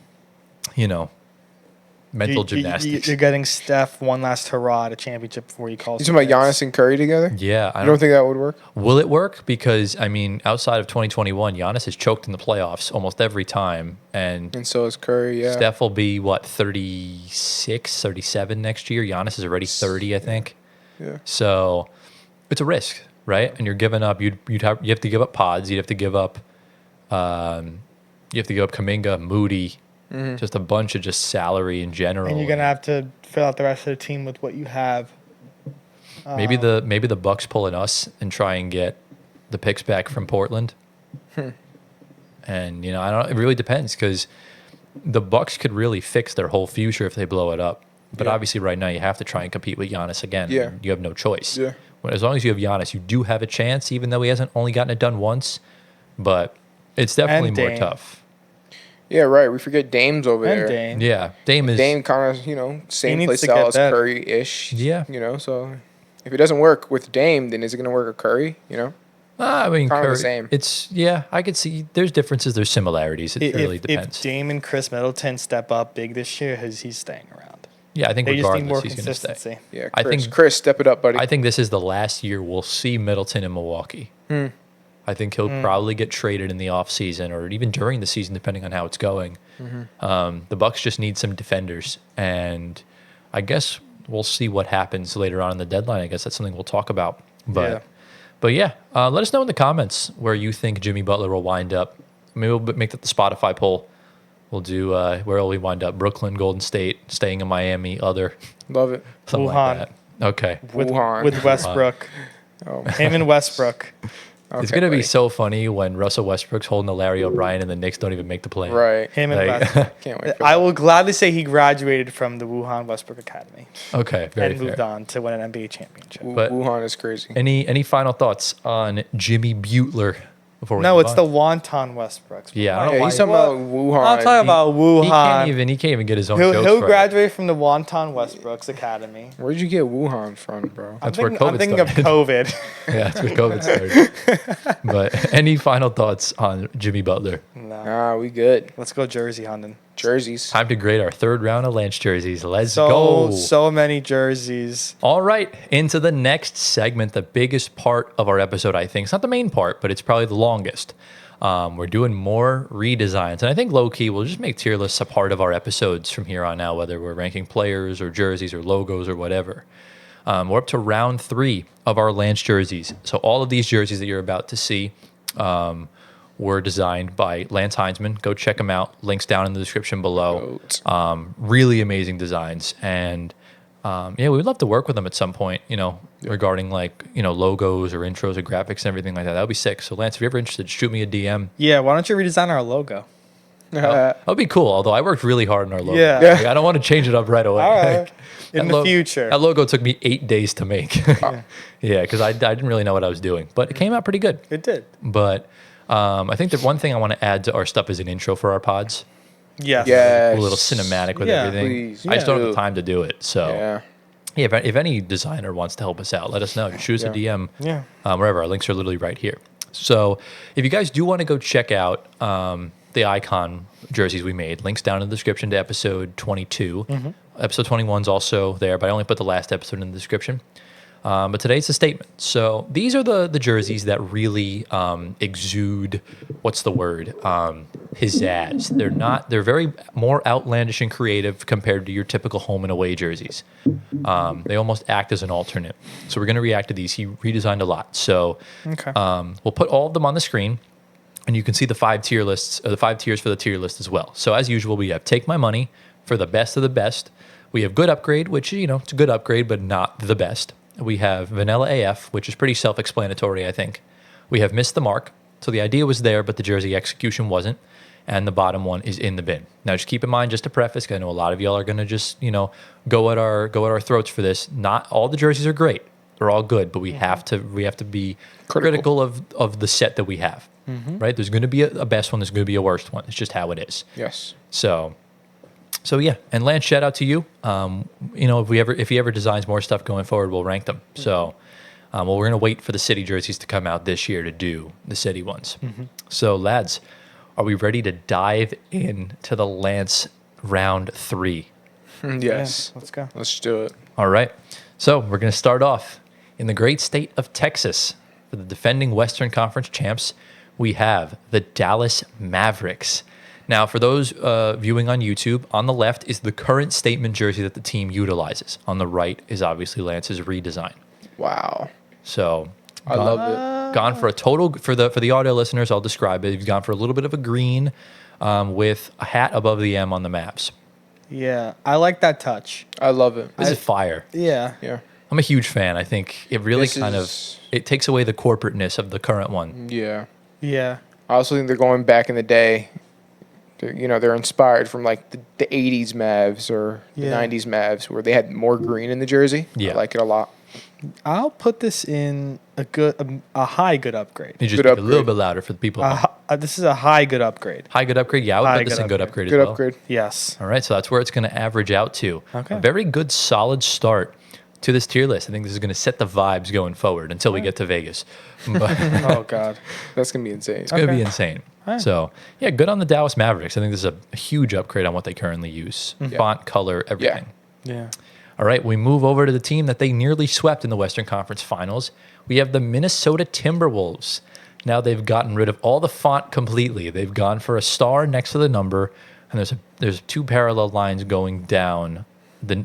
Speaker 1: mental gymnastics.
Speaker 3: You're getting Steph one last hurrah at a championship before he calls.
Speaker 2: You talking about Giannis and Curry together?
Speaker 1: Yeah,
Speaker 2: You don't think that would work?
Speaker 1: Will it work? Because, outside of 2021, Giannis has choked in the playoffs almost every time. And
Speaker 2: And so is Curry, yeah.
Speaker 1: Steph will be, 36, 37 next year? Giannis is already 30, I think.
Speaker 2: Yeah.
Speaker 1: So it's a risk, right? And you're giving up, you have to give up Pods. You'd have to give up, Kuminga, Moody, just a bunch of just salary in general.
Speaker 3: And you're gonna have to fill out the rest of the team with what you have.
Speaker 1: Maybe the Bucks pull an us and try and get the picks back from Portland. And I don't. It really depends, because the Bucks could really fix their whole future if they blow it up. But
Speaker 2: Yeah.
Speaker 1: obviously, right now you have to try and compete with Giannis again.
Speaker 2: Yeah.
Speaker 1: You have no choice.
Speaker 2: Yeah.
Speaker 1: Well, as long as you have Giannis, you do have a chance, even though he hasn't only gotten it done once. But it's definitely
Speaker 3: And
Speaker 1: more
Speaker 3: Dame.
Speaker 1: tough.
Speaker 2: Yeah, right. We forget Dame's over
Speaker 3: And
Speaker 2: there.
Speaker 3: Dame.
Speaker 1: Yeah, Dame is.
Speaker 2: Dame kind of, same
Speaker 3: needs
Speaker 2: play
Speaker 3: to
Speaker 2: style
Speaker 3: get
Speaker 2: as
Speaker 3: that.
Speaker 2: Curry-ish.
Speaker 1: Yeah.
Speaker 2: So if it doesn't work with Dame, then is it going to work with Curry?
Speaker 1: Curry,
Speaker 2: Kind of the same.
Speaker 1: I could see there's differences, there's similarities. It really depends.
Speaker 3: If Dame and Chris Middleton step up big this year, he's staying around.
Speaker 1: Yeah, I think
Speaker 3: They just need
Speaker 1: regardless
Speaker 3: more
Speaker 1: he's going to stay.
Speaker 3: consistency.
Speaker 2: Yeah,
Speaker 1: I
Speaker 2: Chris.
Speaker 1: think-
Speaker 2: Chris, step it up, buddy.
Speaker 1: I think this is the last year we'll see Middleton in Milwaukee. I think he'll probably get traded in the offseason or even during the season, depending on how it's going. The Bucks just need some defenders, and I guess we'll see what happens later on in the deadline. I guess that's something we'll talk about. Let us know in the comments where you think Jimmy Butler will wind up. Maybe we'll make that the Spotify poll. We'll do where will we wind up? Brooklyn, Golden State, staying in Miami, other,
Speaker 2: Love it.
Speaker 1: something
Speaker 3: Wuhan.
Speaker 1: like that. Okay.
Speaker 3: With
Speaker 2: Wuhan.
Speaker 3: with Westbrook,
Speaker 2: Oh,
Speaker 3: him and Westbrook.
Speaker 1: It's
Speaker 2: Okay,
Speaker 1: gonna be
Speaker 2: buddy.
Speaker 1: so funny when Russell Westbrook's holding the Larry O'Brien and the Knicks don't even make the play.
Speaker 2: Right.
Speaker 3: Him and
Speaker 1: Like-
Speaker 3: Westbrook.
Speaker 2: Can't wait for
Speaker 3: I
Speaker 2: that.
Speaker 3: will gladly say he graduated from the Wuhan Westbrook Academy
Speaker 1: Okay, very
Speaker 3: and moved
Speaker 1: fair.
Speaker 3: on to win an NBA championship.
Speaker 1: But-
Speaker 2: Wuhan is crazy.
Speaker 1: Any final thoughts on Jimmy Butler before we
Speaker 3: No,
Speaker 1: move
Speaker 3: it's
Speaker 1: on?
Speaker 3: the Wonton Westbrooks.
Speaker 1: Yeah, I don't know
Speaker 2: Yeah,
Speaker 1: why
Speaker 2: he's talking about Wuhan.
Speaker 3: I'm talking about Wuhan.
Speaker 1: he can't even get his own
Speaker 3: He'll
Speaker 1: jokes right.
Speaker 3: graduate from the Wonton Westbrooks Academy.
Speaker 2: Where'd you get Wuhan from, bro?
Speaker 1: That's where
Speaker 3: I'm
Speaker 1: COVID
Speaker 3: thinking
Speaker 1: started.
Speaker 3: of COVID.
Speaker 1: Yeah, that's where COVID started. But any final thoughts on Jimmy Butler?
Speaker 3: No.
Speaker 2: Nah, we good.
Speaker 3: Let's go Jersey hunting.
Speaker 2: Jerseys.
Speaker 1: Time to grade our third round of Lance jerseys. Let's
Speaker 3: So
Speaker 1: go.
Speaker 3: so many jerseys.
Speaker 1: All right, into the next segment, the biggest part of our episode, I think. It's not the main part, but it's probably the longest. We're doing more redesigns. And I think low-key, we'll just make tier lists a part of our episodes from here on out, whether we're ranking players or jerseys or logos or whatever. We're up to round 3 of our Lance jerseys. So all of these jerseys that you're about to see were designed by Lance Heinzman. Go check them out. Links down in the description below.
Speaker 2: Goat.
Speaker 1: Really amazing designs. And yeah, we would love to work with them at some point, regarding logos or intros or graphics and everything like that. That would be sick. So Lance, if you're ever interested, shoot me a DM.
Speaker 3: Yeah, why don't you redesign our logo?
Speaker 1: That would be cool. Although I worked really hard on our logo.
Speaker 3: Yeah.
Speaker 1: Like, I don't want to change it up right away.
Speaker 3: All right.
Speaker 1: Like,
Speaker 3: In
Speaker 1: that
Speaker 3: the future.
Speaker 1: That logo took me 8 days to make. Yeah, because I didn't really know what I was doing. But it came out pretty good.
Speaker 3: It did.
Speaker 1: But I think the one thing I want to add to our stuff is an intro for our pods.
Speaker 3: Yes.
Speaker 2: Yes.
Speaker 1: A little cinematic with
Speaker 3: Yeah,
Speaker 1: everything.
Speaker 2: please.
Speaker 1: I just don't have the
Speaker 2: Yeah.
Speaker 1: time to do it. So
Speaker 2: Yeah.
Speaker 1: yeah, if any designer wants to help us out, let us know. Just shoot us a DM.
Speaker 3: Yeah.
Speaker 1: Wherever. Our links are literally right here. So if you guys do want to go check out the icon jerseys we made, links down in the description to episode 22. Episode 21 is also there, but I only put the last episode in the description. But today's a statement. So these are the jerseys that really exude, what's the word? Pizzazz. They're very more outlandish and creative compared to your typical home and away jerseys. They almost act as an alternate. So we're going to react to these. He redesigned a lot. So
Speaker 3: Okay.
Speaker 1: we'll put all of them on the screen. And you can see the 5 tier lists, or the 5 tiers for the tier list as well. So as usual, we have Take My Money for the best of the best. We have Good Upgrade, which, it's a good upgrade, but not the best. We have Vanilla AF, which is pretty self-explanatory, I think. We have Missed the Mark. So the idea was there, but the jersey execution wasn't. And the bottom one is In the Bin. Now, just keep in mind, just to preface, 'cause I know a lot of y'all are going to just, go at our throats for this. Not all the jerseys are great. They're all good, but we have to be critical of the set that we have. Right? There's going to be a best one. There's going to be a worst one. It's just how it is.
Speaker 2: Yes.
Speaker 1: So yeah. And Lance, shout out to you. If he ever designs more stuff going forward, we'll rank them. So, we're going to wait for the city jerseys to come out this year to do the city ones. So, lads, are we ready to dive into the Lance round 3?
Speaker 2: Yes.
Speaker 3: Yeah, let's go.
Speaker 2: Let's do it.
Speaker 1: All right. So we're going to start off in the great state of Texas. For the defending Western Conference champs, we have the Dallas Mavericks. Now, for those viewing on YouTube, on the left is the current statement jersey that the team utilizes. On the right is obviously Lance's redesign.
Speaker 2: Wow.
Speaker 1: So
Speaker 2: I love it.
Speaker 1: gone for a total, for the audio listeners, I'll describe it. He's gone for a little bit of a green with a hat above the M on the Mavs.
Speaker 3: Yeah, I like that touch.
Speaker 2: I love it.
Speaker 1: This is fire.
Speaker 3: Yeah.
Speaker 2: Yeah.
Speaker 1: I'm a huge fan. I think it really
Speaker 2: This
Speaker 1: it takes away the corporateness of the current one.
Speaker 2: Yeah.
Speaker 3: Yeah.
Speaker 2: I also think they're going back in the day. They're inspired from like the 80s Mavs or the
Speaker 3: Yeah.
Speaker 2: 90s Mavs where they had more green in the jersey.
Speaker 1: Yeah.
Speaker 2: I like it a lot.
Speaker 3: I'll put this in a high good upgrade.
Speaker 1: You just
Speaker 2: Good
Speaker 1: speak a little
Speaker 2: upgrade.
Speaker 1: bit louder for the people. at home.
Speaker 3: This is a high good upgrade.
Speaker 1: High good upgrade. Yeah, I would
Speaker 3: High
Speaker 1: put this
Speaker 3: good
Speaker 1: in good
Speaker 3: upgrade.
Speaker 1: upgrade as
Speaker 2: Good
Speaker 1: well.
Speaker 2: upgrade.
Speaker 3: Yes.
Speaker 1: All right, so that's where it's going to average out to.
Speaker 3: Okay.
Speaker 1: A very good, solid start to this tier list. I think this is going to set the vibes going forward until we get to Vegas. But it's
Speaker 3: Oh God.
Speaker 2: That's going to be insane.
Speaker 1: going to be
Speaker 3: Okay.
Speaker 1: insane.
Speaker 3: All right.
Speaker 1: So, yeah, good on the Dallas Mavericks. I think this is a huge upgrade on what they currently use. Font, color, everything.
Speaker 3: Yeah.
Speaker 1: All right, we move over to the team that they nearly swept in the Western Conference Finals. We have the Minnesota Timberwolves. Now they've gotten rid of all the font completely. They've gone for a star next to the number, and there's 2 parallel lines going down the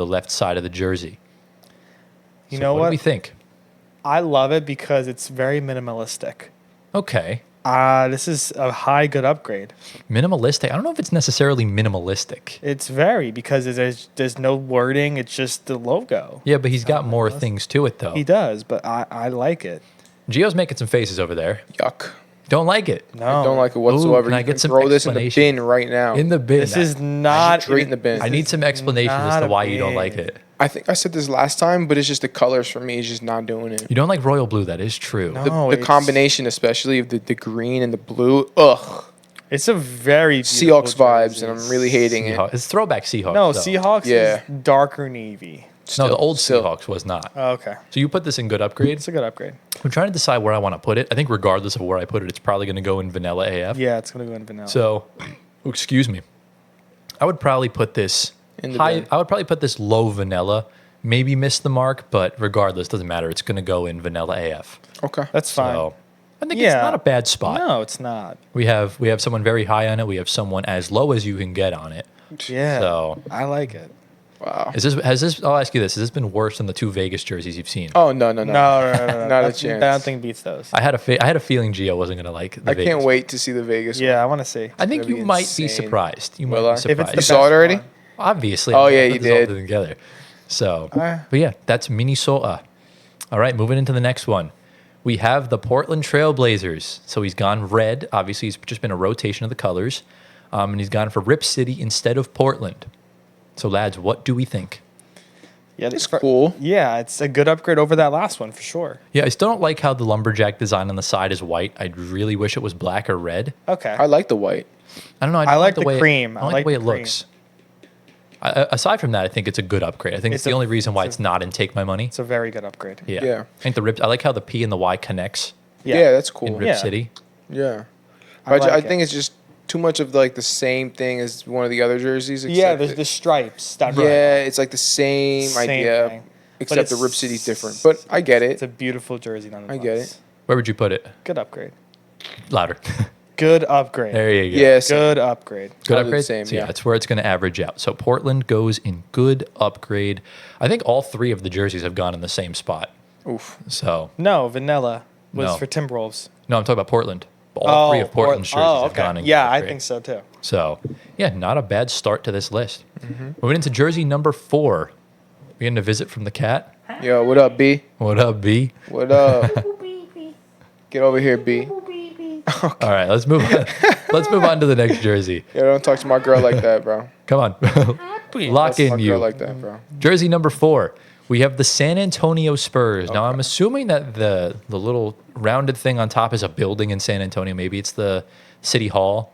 Speaker 1: left side of the jersey.
Speaker 3: You
Speaker 1: So
Speaker 3: know
Speaker 1: what
Speaker 3: what?
Speaker 1: do we think?
Speaker 3: I love it because it's very minimalistic.
Speaker 1: Okay,
Speaker 3: This is a high good upgrade.
Speaker 1: minimalistic. I don't know if it's necessarily minimalistic.
Speaker 3: It's very because there's no wording. It's just the logo.
Speaker 1: Yeah, but he's got more things to it though.
Speaker 3: He does, but I like it.
Speaker 1: Gio's making some faces over there.
Speaker 2: Yuck.
Speaker 1: Don't like it.
Speaker 3: No.
Speaker 2: I don't like it whatsoever.
Speaker 1: can I
Speaker 2: You
Speaker 1: get
Speaker 2: can
Speaker 1: some
Speaker 2: throw this in the
Speaker 1: explanation?
Speaker 2: bin right now.
Speaker 1: In the bin.
Speaker 3: This is not
Speaker 2: Straight in the bin.
Speaker 1: I need some explanation as to
Speaker 3: not
Speaker 1: why
Speaker 3: a
Speaker 1: you don't like
Speaker 3: bin.
Speaker 1: it.
Speaker 2: I think I said this last time, but it's just the colors for me. It's just not doing it.
Speaker 1: You don't like royal blue. That is true.
Speaker 3: No.
Speaker 2: The
Speaker 3: it's-
Speaker 2: combination, especially of the green and the blue. Ugh.
Speaker 3: It's a very
Speaker 2: Seahawks
Speaker 3: beautiful
Speaker 2: vibes,
Speaker 3: jersey.
Speaker 2: and I'm really hating it.
Speaker 1: Seahawks. It's throwback Seahawks.
Speaker 3: No,
Speaker 1: though.
Speaker 3: Seahawks
Speaker 2: Yeah.
Speaker 3: is darker navy.
Speaker 1: No, the old
Speaker 2: Still.
Speaker 1: Seahawks was not.
Speaker 3: Oh, okay.
Speaker 1: So you put this in good upgrade.
Speaker 3: It's a good upgrade.
Speaker 1: I'm trying to decide where I want to put it. I think regardless of where I put it, it's probably going to go in vanilla AF.
Speaker 3: Yeah, it's going to go in vanilla.
Speaker 1: So, excuse me. I would probably put this
Speaker 2: In the
Speaker 1: high.
Speaker 2: bin.
Speaker 1: I would probably put this low vanilla. Maybe miss the mark, but regardless, doesn't matter. It's going to go in vanilla AF.
Speaker 2: Okay.
Speaker 3: That's fine.
Speaker 1: So, I think it's
Speaker 3: Yeah.
Speaker 1: not a bad spot.
Speaker 3: No, it's not.
Speaker 1: We have someone very high on it. We have someone as low as you can get on it.
Speaker 3: Yeah.
Speaker 1: So-
Speaker 3: I like it.
Speaker 2: Wow.
Speaker 1: Has this? I'll ask you this: has this been worse than the two Vegas jerseys you've seen?
Speaker 2: Oh no.
Speaker 3: No.
Speaker 2: Not a
Speaker 3: That's-
Speaker 2: chance.
Speaker 3: I don't think beats those.
Speaker 1: I had a feeling Gio wasn't going to like the
Speaker 2: I
Speaker 1: Vegas.
Speaker 2: can't wait to see the Vegas.
Speaker 3: Yeah, I want to see.
Speaker 1: I think
Speaker 2: gonna
Speaker 1: you
Speaker 2: be
Speaker 1: might be
Speaker 2: insane.
Speaker 1: surprised. You
Speaker 2: Will
Speaker 1: might
Speaker 2: I?
Speaker 1: be
Speaker 2: If
Speaker 3: If it's
Speaker 1: surprised.
Speaker 3: the
Speaker 2: You saw it
Speaker 3: best
Speaker 2: already?
Speaker 3: one.
Speaker 1: Obviously.
Speaker 2: Oh,
Speaker 1: I'm
Speaker 2: yeah,
Speaker 1: gonna
Speaker 2: you
Speaker 1: put this all
Speaker 2: did.
Speaker 1: Together. So, but yeah, that's Minnesota. All right, moving into the next one. We have the Portland Trailblazers. So he's gone red. Obviously, he's just been a rotation of the colors. And he's gone for Rip City instead of Portland. So, lads, what do we think?
Speaker 3: Yeah,
Speaker 2: It's cool.
Speaker 3: Yeah, it's a good upgrade over that last one for sure.
Speaker 1: Yeah, I still don't like how the lumberjack design on the side is white. I really wish it was black or red.
Speaker 3: Okay.
Speaker 2: I like the white.
Speaker 1: I don't know.
Speaker 3: I like the
Speaker 1: way
Speaker 3: cream.
Speaker 1: I
Speaker 3: I
Speaker 1: like
Speaker 3: like
Speaker 1: the way
Speaker 3: the
Speaker 1: it
Speaker 3: cream.
Speaker 1: looks. Aside from that, I think it's a good upgrade. I think it's
Speaker 3: It's
Speaker 1: the
Speaker 3: a-
Speaker 1: only reason why
Speaker 3: it's
Speaker 1: it's
Speaker 3: a-
Speaker 1: not in Take My Money.
Speaker 3: It's a very good upgrade.
Speaker 1: Yeah.
Speaker 2: Yeah.
Speaker 1: I think the Rip. I like how the P and the Y connects
Speaker 2: Yeah, that's
Speaker 1: in
Speaker 2: cool.
Speaker 1: Rip
Speaker 3: Yeah.
Speaker 1: City.
Speaker 2: Yeah.
Speaker 3: I
Speaker 2: But I
Speaker 3: like
Speaker 2: think
Speaker 3: it.
Speaker 2: it's just too much of like the same thing as one of the other jerseys.
Speaker 3: Yeah,
Speaker 2: except
Speaker 3: there's
Speaker 2: that-
Speaker 3: the stripes. That
Speaker 2: Yeah, it's like the same,
Speaker 3: Same
Speaker 2: idea,
Speaker 3: thing. But
Speaker 2: except the
Speaker 3: it's-
Speaker 2: Rip City's different. But I get
Speaker 3: It's
Speaker 2: it.
Speaker 3: a beautiful jersey nonetheless.
Speaker 2: I get it.
Speaker 1: Where would you put it?
Speaker 3: Good upgrade.
Speaker 1: Louder.
Speaker 3: Good upgrade.
Speaker 1: There you go.
Speaker 2: Yes.
Speaker 3: Good upgrade.
Speaker 1: Good
Speaker 2: I'll do the
Speaker 1: upgrade.
Speaker 2: same,
Speaker 1: So yeah,
Speaker 2: yeah.
Speaker 1: that's where it's going to average out. So Portland goes in good upgrade. I think all three of the jerseys have gone in the same spot.
Speaker 2: Oof.
Speaker 1: So
Speaker 3: No, vanilla was
Speaker 1: No.
Speaker 3: for Timberwolves.
Speaker 1: no, I'm talking about Portland. All three of Portland's jerseys have
Speaker 3: okay.
Speaker 1: gone in.
Speaker 3: Yeah,
Speaker 1: good
Speaker 3: I
Speaker 1: upgrade.
Speaker 3: think so too.
Speaker 1: So, yeah, not a bad start to this list.
Speaker 2: Mm-hmm.
Speaker 1: Moving into jersey number 4. We getting a visit from the cat.
Speaker 2: Yo, what up, B?
Speaker 1: What up, B?
Speaker 2: What up? Get over here, B.
Speaker 1: All right, let's move on. Let's move on to the next jersey.
Speaker 2: Yo, don't talk to my girl like that, bro.
Speaker 1: Come on. Lock
Speaker 2: Talk to my
Speaker 1: in
Speaker 2: girl
Speaker 1: you.
Speaker 2: like that, bro.
Speaker 1: Jersey number 4. We have the San Antonio Spurs. Now, I'm assuming that the little rounded thing on top is a building in San Antonio. Maybe it's the City Hall,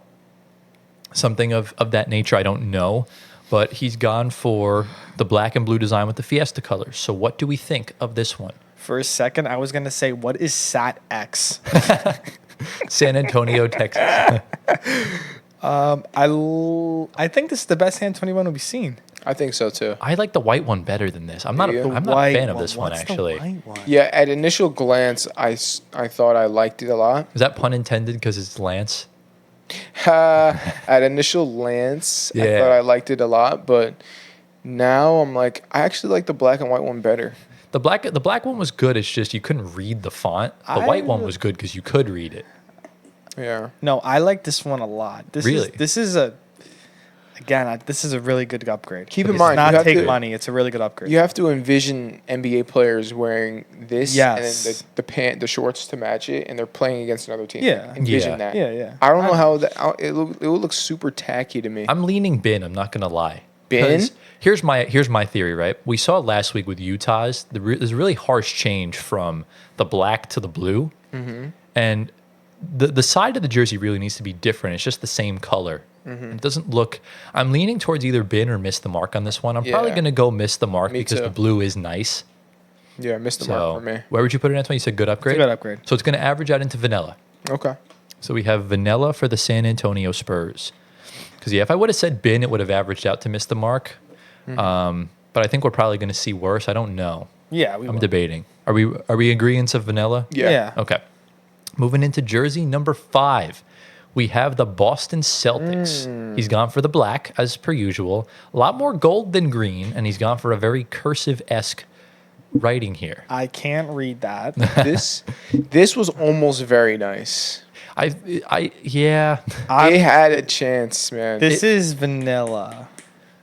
Speaker 1: something of that nature. I don't know. But he's gone for the black and blue design with the Fiesta colors. So what do we think of this one?
Speaker 3: For a second, I was gonna say, what is Sat X?
Speaker 1: San Antonio, Texas.
Speaker 3: I think this is the best San Antonio one we've seen.
Speaker 2: I think so too.
Speaker 1: I like the white one better than this. I'm not
Speaker 2: Yeah.
Speaker 1: I'm not a fan of this one,
Speaker 3: What's
Speaker 1: actually.
Speaker 3: The white one?
Speaker 2: Yeah, at initial glance, I thought I liked it a lot.
Speaker 1: Is that pun intended because it's Lance?
Speaker 2: At initial glance, I
Speaker 1: Yeah.
Speaker 2: thought I liked it a lot, but now I'm like, I actually like the black and white one better.
Speaker 1: The black one was good. It's just you couldn't read the font. The white one was good because you could read it.
Speaker 2: Yeah.
Speaker 3: No, I like this one a lot.
Speaker 1: Really?
Speaker 3: This is a really good upgrade.
Speaker 2: Keep in
Speaker 3: It's
Speaker 2: mind, you
Speaker 3: not
Speaker 2: have
Speaker 3: take
Speaker 2: to-
Speaker 3: money. It's a really good upgrade.
Speaker 2: You have to envision NBA players wearing this
Speaker 3: Yes.
Speaker 2: and then the shorts to match it, and they're playing against another team.
Speaker 3: Yeah.
Speaker 2: Envision
Speaker 1: Yeah.
Speaker 2: that.
Speaker 3: Yeah.
Speaker 2: I don't know how that it will look super tacky to me.
Speaker 1: I'm leaning bin. I'm not gonna lie.
Speaker 2: Bin?
Speaker 1: 'Cause Here's my theory. Right, we saw last week with Utah's. There's a really harsh change from the black to the blue, and the side of the jersey really needs to be different. It's just the same color. It doesn't look. I'm leaning towards either bin or miss the mark on this one. I'm probably
Speaker 2: Yeah.
Speaker 1: gonna go miss the mark
Speaker 2: Me
Speaker 1: because
Speaker 2: too.
Speaker 1: the blue is nice.
Speaker 2: Yeah, missed the
Speaker 1: So
Speaker 2: mark for me.
Speaker 1: where would you put it, Antoine? You said good upgrade.
Speaker 3: It's a good upgrade.
Speaker 1: So it's gonna average out into vanilla.
Speaker 2: Okay.
Speaker 1: So we have vanilla for the San Antonio Spurs. Because if I would have said bin, it would have averaged out to miss the mark. But I think we're probably going to see worse. I don't know.
Speaker 3: Yeah,
Speaker 1: I'm debating. Are we agreeing of vanilla?
Speaker 2: Yeah.
Speaker 1: Okay. Moving into jersey number 5, we have the Boston Celtics. He's gone for the black as per usual. A lot more gold than green, and he's gone for a very cursive-esque writing here.
Speaker 3: I can't read that.
Speaker 2: This was almost very nice.
Speaker 1: Yeah.
Speaker 2: It had a chance, man.
Speaker 3: This is vanilla.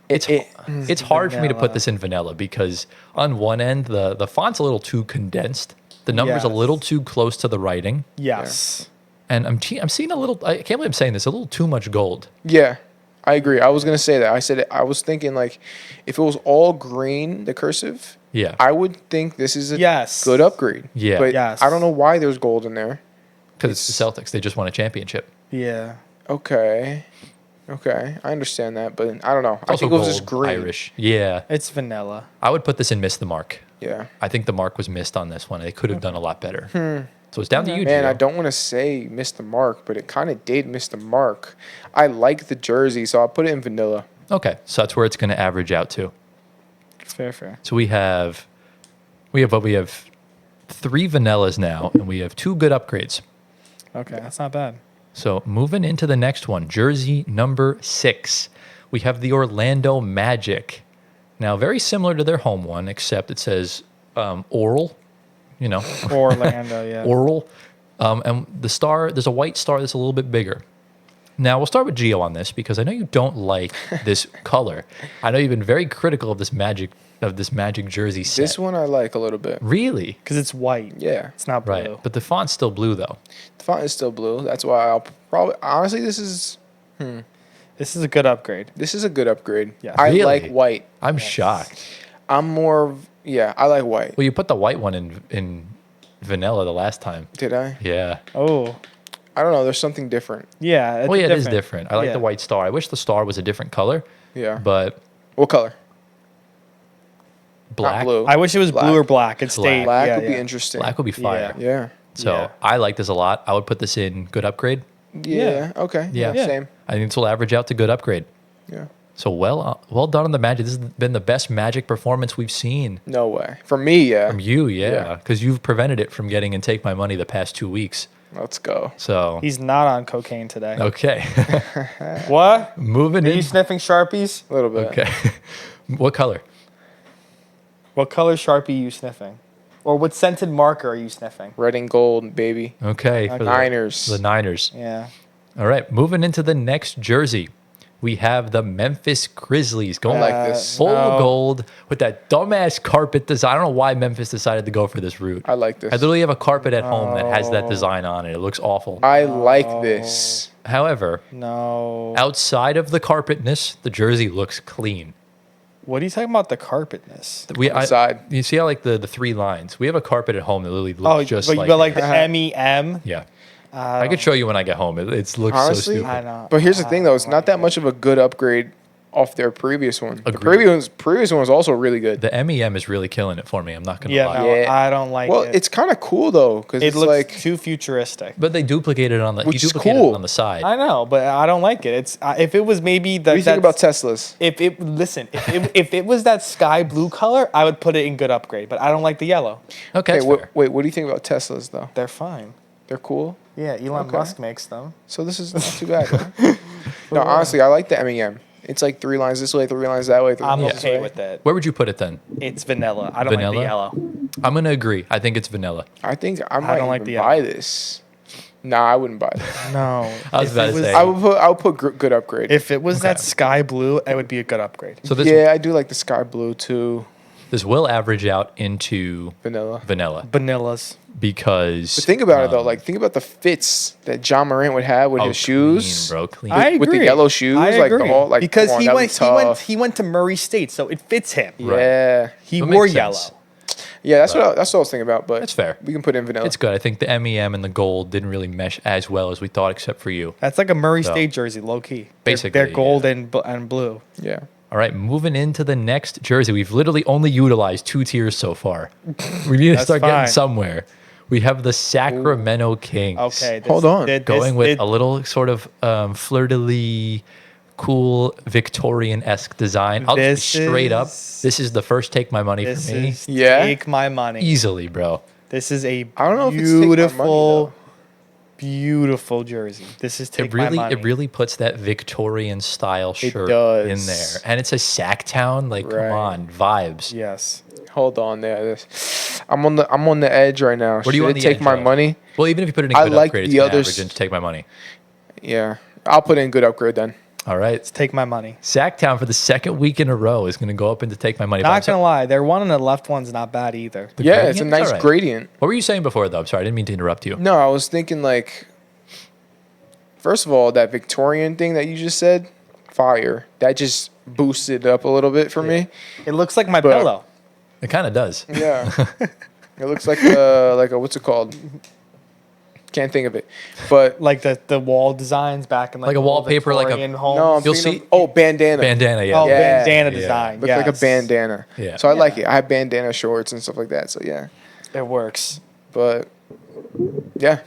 Speaker 1: It's hard for me to put
Speaker 3: vanilla.
Speaker 1: this in vanilla because on one end the font's a little too condensed, The number's a
Speaker 3: Yes.
Speaker 1: little too close to the writing.
Speaker 3: Yes.
Speaker 1: And I'm seeing a little, I can't believe I'm saying this, a little too much gold.
Speaker 2: Yeah, I agree. I was gonna say that. I was thinking like, if it was all green, the cursive,
Speaker 1: Yeah.
Speaker 2: I would think this is a
Speaker 3: Yes.
Speaker 2: good upgrade.
Speaker 1: Yeah.
Speaker 2: But
Speaker 3: Yes.
Speaker 2: I don't know why there's gold in there.
Speaker 1: Because it's the Celtics. They just won a championship.
Speaker 3: Yeah.
Speaker 2: Okay, I understand that, but I don't know. I
Speaker 1: Also
Speaker 2: think it was just
Speaker 1: gold,
Speaker 2: green.
Speaker 1: Irish. Yeah.
Speaker 3: It's vanilla.
Speaker 1: I would put this in miss the mark.
Speaker 2: Yeah.
Speaker 1: I think the mark was missed on this one. They could have done a lot better. So it's down to you,
Speaker 2: Man,
Speaker 1: Gio.
Speaker 2: I don't want to say missed the mark, but it kind of did miss the mark. I like the jersey, so I'll put it in vanilla.
Speaker 1: Okay, so that's where it's going to average out to.
Speaker 3: Fair.
Speaker 1: So we have 3 vanillas now, and we have 2 good upgrades.
Speaker 3: Okay, that's not bad.
Speaker 1: So moving into the next one, jersey number 6, we have the Orlando Magic. Now, very similar to their home one, except it says oral,
Speaker 3: Orlando, yeah.
Speaker 1: oral. And the star, there's a white star that's a little bit bigger. Now, we'll start with Gio on this because I know you don't like this color. I know you've been very critical of this Magic jersey set.
Speaker 2: This one I like a little bit.
Speaker 1: Really?
Speaker 3: Because it's white.
Speaker 2: Yeah.
Speaker 3: It's not blue.
Speaker 1: Right. But the font's still blue, though.
Speaker 2: The font is still blue. That's why I'll probably honestly this is
Speaker 3: This is a good upgrade.
Speaker 2: a good upgrade.
Speaker 3: Yeah.
Speaker 2: I
Speaker 1: Really?
Speaker 2: like white.
Speaker 1: I'm shocked.
Speaker 2: I'm more I like white.
Speaker 1: Well, you put the white one in vanilla the last time.
Speaker 2: Did I?
Speaker 1: Yeah.
Speaker 3: Oh,
Speaker 2: I don't know. There's something different.
Speaker 3: yeah. It's
Speaker 1: Well, yeah, it is different. I like
Speaker 3: Yeah.
Speaker 1: the white star. I wish the star was a different color,
Speaker 2: Yeah.
Speaker 1: but
Speaker 2: What color?
Speaker 1: black.
Speaker 2: Not blue.
Speaker 3: I wish it was
Speaker 2: Black.
Speaker 3: blue or black. It stayed.
Speaker 2: Black
Speaker 3: yeah,
Speaker 2: would be
Speaker 3: yeah.
Speaker 2: interesting.
Speaker 1: Black would be fire.
Speaker 2: Yeah.
Speaker 1: So
Speaker 3: Yeah.
Speaker 1: I like this a lot. I would put this in good upgrade.
Speaker 2: Yeah. Okay.
Speaker 1: Yeah.
Speaker 3: Yeah.
Speaker 2: Same.
Speaker 1: I think this will average out to good upgrade.
Speaker 2: Yeah.
Speaker 1: So well done on the Magic. This has been the best Magic performance we've seen
Speaker 2: No way. For me, yeah.
Speaker 1: from you,
Speaker 2: Yeah.
Speaker 1: yeah, because you've prevented it from getting and take my money the past 2 weeks.
Speaker 2: Let's go.
Speaker 1: So
Speaker 3: He's not on cocaine today.
Speaker 1: okay,
Speaker 3: What?
Speaker 1: moving
Speaker 3: Are
Speaker 1: in.
Speaker 3: you sniffing Sharpies?
Speaker 2: A little bit.
Speaker 1: Okay, what color?
Speaker 3: What color Sharpie are you sniffing? Or what scented marker are you sniffing?
Speaker 2: Red and gold, baby.
Speaker 1: Okay, for
Speaker 2: Niners.
Speaker 1: The Niners.
Speaker 3: Yeah.
Speaker 1: All right, moving into the next jersey, we have the Memphis Grizzlies going
Speaker 2: I like this.
Speaker 1: full
Speaker 3: No.
Speaker 1: gold with that dumbass carpet design. I don't know why Memphis decided to go for this route.
Speaker 2: I like this.
Speaker 1: I literally have a carpet at home that has that design on it. It looks awful.
Speaker 2: I like this.
Speaker 1: However,
Speaker 3: No.
Speaker 1: outside of the carpetness, the jersey looks clean.
Speaker 3: What are you talking about? The carpetness.
Speaker 2: Outside.
Speaker 1: You see how like the 3 lines? We have a carpet at home that literally looks
Speaker 3: Oh,
Speaker 1: just
Speaker 3: but
Speaker 1: like
Speaker 3: you got like
Speaker 1: that.
Speaker 3: the MEM.
Speaker 1: Yeah. I could show you when I get home. It looks
Speaker 2: Honestly,
Speaker 1: so stupid.
Speaker 3: I know.
Speaker 2: But here's the thing, though. It's not that much of a good upgrade off their previous one. The
Speaker 1: Agreed.
Speaker 2: previous one was also really good.
Speaker 1: The MEM is really killing it for me. I'm not going to
Speaker 3: Yeah,
Speaker 1: lie.
Speaker 3: no,
Speaker 2: Yeah.
Speaker 3: I don't like
Speaker 2: Well,
Speaker 3: it.
Speaker 2: it's kind of cool, though, because
Speaker 3: It
Speaker 2: it's
Speaker 3: looks
Speaker 2: like...
Speaker 3: too futuristic.
Speaker 1: But they duplicated it on the
Speaker 2: Which
Speaker 1: you
Speaker 2: is
Speaker 1: duplicated
Speaker 2: cool.
Speaker 1: it on the side.
Speaker 3: I know, but I don't like it. It's if it was maybe
Speaker 2: What do you think about Teslas?
Speaker 3: if it was that sky blue color, I would put it in good upgrade. But I don't like the yellow.
Speaker 1: Okay,
Speaker 2: Hey,
Speaker 1: that's fair.
Speaker 2: wait, what do you think about Teslas, though?
Speaker 3: They're fine.
Speaker 2: They're cool?
Speaker 3: Yeah, Elon
Speaker 2: Okay.
Speaker 3: Musk makes them.
Speaker 2: So this is not too bad. Huh? No, honestly, I like the MEM. It's like 3 lines this way, 3 lines that way. 3
Speaker 3: I'm
Speaker 2: lines this
Speaker 3: okay
Speaker 2: way.
Speaker 3: with it.
Speaker 1: Where would you put it then?
Speaker 3: It's vanilla. I don't like
Speaker 1: Vanilla?
Speaker 3: the yellow.
Speaker 1: I'm going to agree. I think it's vanilla.
Speaker 2: I think I might
Speaker 3: don't like
Speaker 2: even
Speaker 3: the
Speaker 2: buy this. Nah, I wouldn't buy this.
Speaker 3: No,
Speaker 1: I was
Speaker 3: If
Speaker 1: about
Speaker 3: it
Speaker 1: to say.
Speaker 2: I would put good upgrade.
Speaker 3: If it was that
Speaker 1: Okay.
Speaker 3: sky blue, it would be a good upgrade.
Speaker 1: So this
Speaker 2: Yeah, I do like the sky blue too.
Speaker 1: this will average out into
Speaker 2: Vanilla.
Speaker 1: vanilla
Speaker 3: Vanillas.
Speaker 1: because
Speaker 2: But think about it though. Like think about the fits that John Morant would have with his shoes.
Speaker 1: clean, bro, clean.
Speaker 3: I agree.
Speaker 2: With the yellow shoes,
Speaker 3: I
Speaker 2: like the
Speaker 3: agree.
Speaker 2: whole
Speaker 3: because
Speaker 2: come on,
Speaker 3: he
Speaker 2: that
Speaker 3: went,
Speaker 2: was
Speaker 3: he went
Speaker 2: tough.
Speaker 3: he went to Murray State, so it fits him.
Speaker 2: Yeah,
Speaker 3: He
Speaker 1: That
Speaker 3: wore
Speaker 1: makes
Speaker 3: yellow.
Speaker 1: sense.
Speaker 2: yeah. That's what I was thinking about. But
Speaker 1: That's fair.
Speaker 2: We can put in vanilla.
Speaker 1: It's good. I think the MEM and the gold didn't really mesh as well as we thought, except for you.
Speaker 3: That's like a Murray
Speaker 1: So,
Speaker 3: State jersey, low key.
Speaker 1: basically,
Speaker 3: they're gold
Speaker 1: yeah.
Speaker 3: and blue.
Speaker 2: Yeah.
Speaker 1: All right, moving into the next jersey. We've literally only utilized 2 tiers so far. We need to
Speaker 3: That's
Speaker 1: start
Speaker 3: fine.
Speaker 1: getting somewhere. We have the Sacramento Kings.
Speaker 3: Okay,
Speaker 2: Hold on.
Speaker 1: Going with a little sort of flirtily cool Victorian-esque design. I'll just be straight up. This is the first take my money
Speaker 3: This
Speaker 1: for me.
Speaker 3: is
Speaker 2: Yeah?
Speaker 3: take my money.
Speaker 1: Easily, bro.
Speaker 3: This is a
Speaker 2: I don't know if it's take my money,
Speaker 3: beautiful,
Speaker 2: though.
Speaker 3: beautiful jersey. This is take my money.
Speaker 1: It really puts that Victorian style shirt
Speaker 2: does.
Speaker 1: in there. And it's a Sacktown, like
Speaker 2: Right.
Speaker 1: come on, vibes.
Speaker 3: Yes.
Speaker 2: Hold on there. I'm on the edge right now.
Speaker 1: What do you
Speaker 2: Should
Speaker 1: on
Speaker 2: it
Speaker 1: the
Speaker 2: take
Speaker 1: edge
Speaker 2: my
Speaker 1: of?
Speaker 2: money?
Speaker 1: Well, even if you put it in
Speaker 2: I
Speaker 1: good
Speaker 2: like
Speaker 1: upgrade, it's
Speaker 2: the
Speaker 1: gonna
Speaker 2: others-
Speaker 1: average into take my money.
Speaker 2: Yeah. I'll put in good upgrade then.
Speaker 1: All right.
Speaker 3: Let's take my money.
Speaker 1: Sacktown for the second week in a row is going to go up into take my money.
Speaker 3: Not gonna lie, their one on the left one's not bad either.
Speaker 2: Yeah, it's a
Speaker 1: gradient?
Speaker 2: nice
Speaker 1: All right.
Speaker 2: gradient.
Speaker 1: What were you saying before, though? I'm sorry, I didn't mean to interrupt you.
Speaker 2: No, I was thinking like, first of all, that Victorian thing that you just said, fire. That just boosted it up a little bit for me.
Speaker 3: It looks like my
Speaker 2: But-
Speaker 3: pillow.
Speaker 1: It kind of does.
Speaker 2: Yeah. It looks like a what's it called? Can't think of it. But
Speaker 3: Like the wall designs back in
Speaker 1: Like a
Speaker 3: old
Speaker 1: wallpaper, like a-
Speaker 3: Victorian homes.
Speaker 2: no, I'm
Speaker 1: You'll
Speaker 2: thinking
Speaker 1: see-
Speaker 2: bandana.
Speaker 1: Bandana, yeah.
Speaker 3: Oh,
Speaker 2: Yeah.
Speaker 3: bandana
Speaker 1: Yeah.
Speaker 3: design.
Speaker 2: Looks like a
Speaker 3: yes.
Speaker 2: bandana.
Speaker 1: Yeah.
Speaker 2: So I like it. I have bandana shorts and stuff like that. So yeah.
Speaker 3: It works.
Speaker 2: But yeah.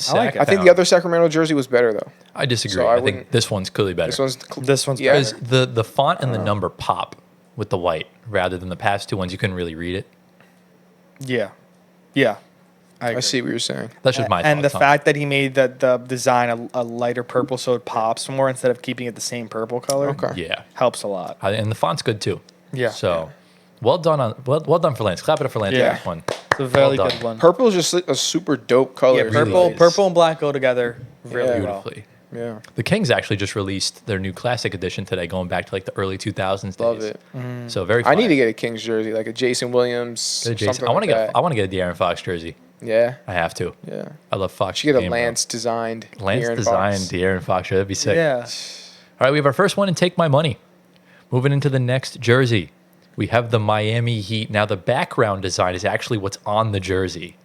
Speaker 3: I like it.
Speaker 2: I think the other Sacramento jersey was better though.
Speaker 1: I disagree.
Speaker 2: So I
Speaker 1: I think
Speaker 2: wouldn't-
Speaker 1: this one's clearly better.
Speaker 3: This one's
Speaker 2: yeah.
Speaker 1: Because the font and the number pop with the white rather than the past two ones. You couldn't really read it.
Speaker 3: Yeah. Yeah.
Speaker 2: I
Speaker 3: agree.
Speaker 2: see what you're saying.
Speaker 1: That's just my
Speaker 3: And the
Speaker 1: thoughts on
Speaker 3: fact that he made the design a lighter purple so it pops more instead of keeping it the same purple color
Speaker 2: Okay.
Speaker 1: it. Yeah.
Speaker 3: helps a lot.
Speaker 1: And the font's good too.
Speaker 3: Yeah.
Speaker 1: So well done well done for Lance. Clap it up for Lance.
Speaker 3: Yeah.
Speaker 1: Yeah. One.
Speaker 3: It's a very
Speaker 1: Well
Speaker 3: good
Speaker 1: done.
Speaker 3: one.
Speaker 2: Purple is just a super dope color.
Speaker 3: Yeah,
Speaker 1: really
Speaker 3: purple,
Speaker 1: is.
Speaker 3: purple and black go together really
Speaker 2: Yeah.
Speaker 3: well.
Speaker 1: Beautifully.
Speaker 2: Yeah.
Speaker 1: The Kings actually just released their new classic edition today, going back to like the early 2000s
Speaker 2: Love
Speaker 1: days.
Speaker 2: it.
Speaker 1: So very.
Speaker 2: I need
Speaker 1: fire.
Speaker 2: to get a Kings jersey, like a Jason Williams.
Speaker 1: Get a Jason.
Speaker 2: Something
Speaker 1: I want to
Speaker 2: like
Speaker 1: get.
Speaker 2: that.
Speaker 1: I want to get a De'Aaron Fox jersey.
Speaker 2: Yeah.
Speaker 1: I have to.
Speaker 2: Yeah.
Speaker 1: I love Fox.
Speaker 2: Should get a
Speaker 1: game, bro.
Speaker 2: Lance designed.
Speaker 1: Lance
Speaker 2: De'Aaron
Speaker 1: designed
Speaker 2: Fox.
Speaker 1: De'Aaron Fox jersey. That'd be sick.
Speaker 3: Yeah.
Speaker 1: All right, we have our first one and take my money. Moving into the next jersey, we have the Miami Heat. Now the background design is actually what's on the jersey,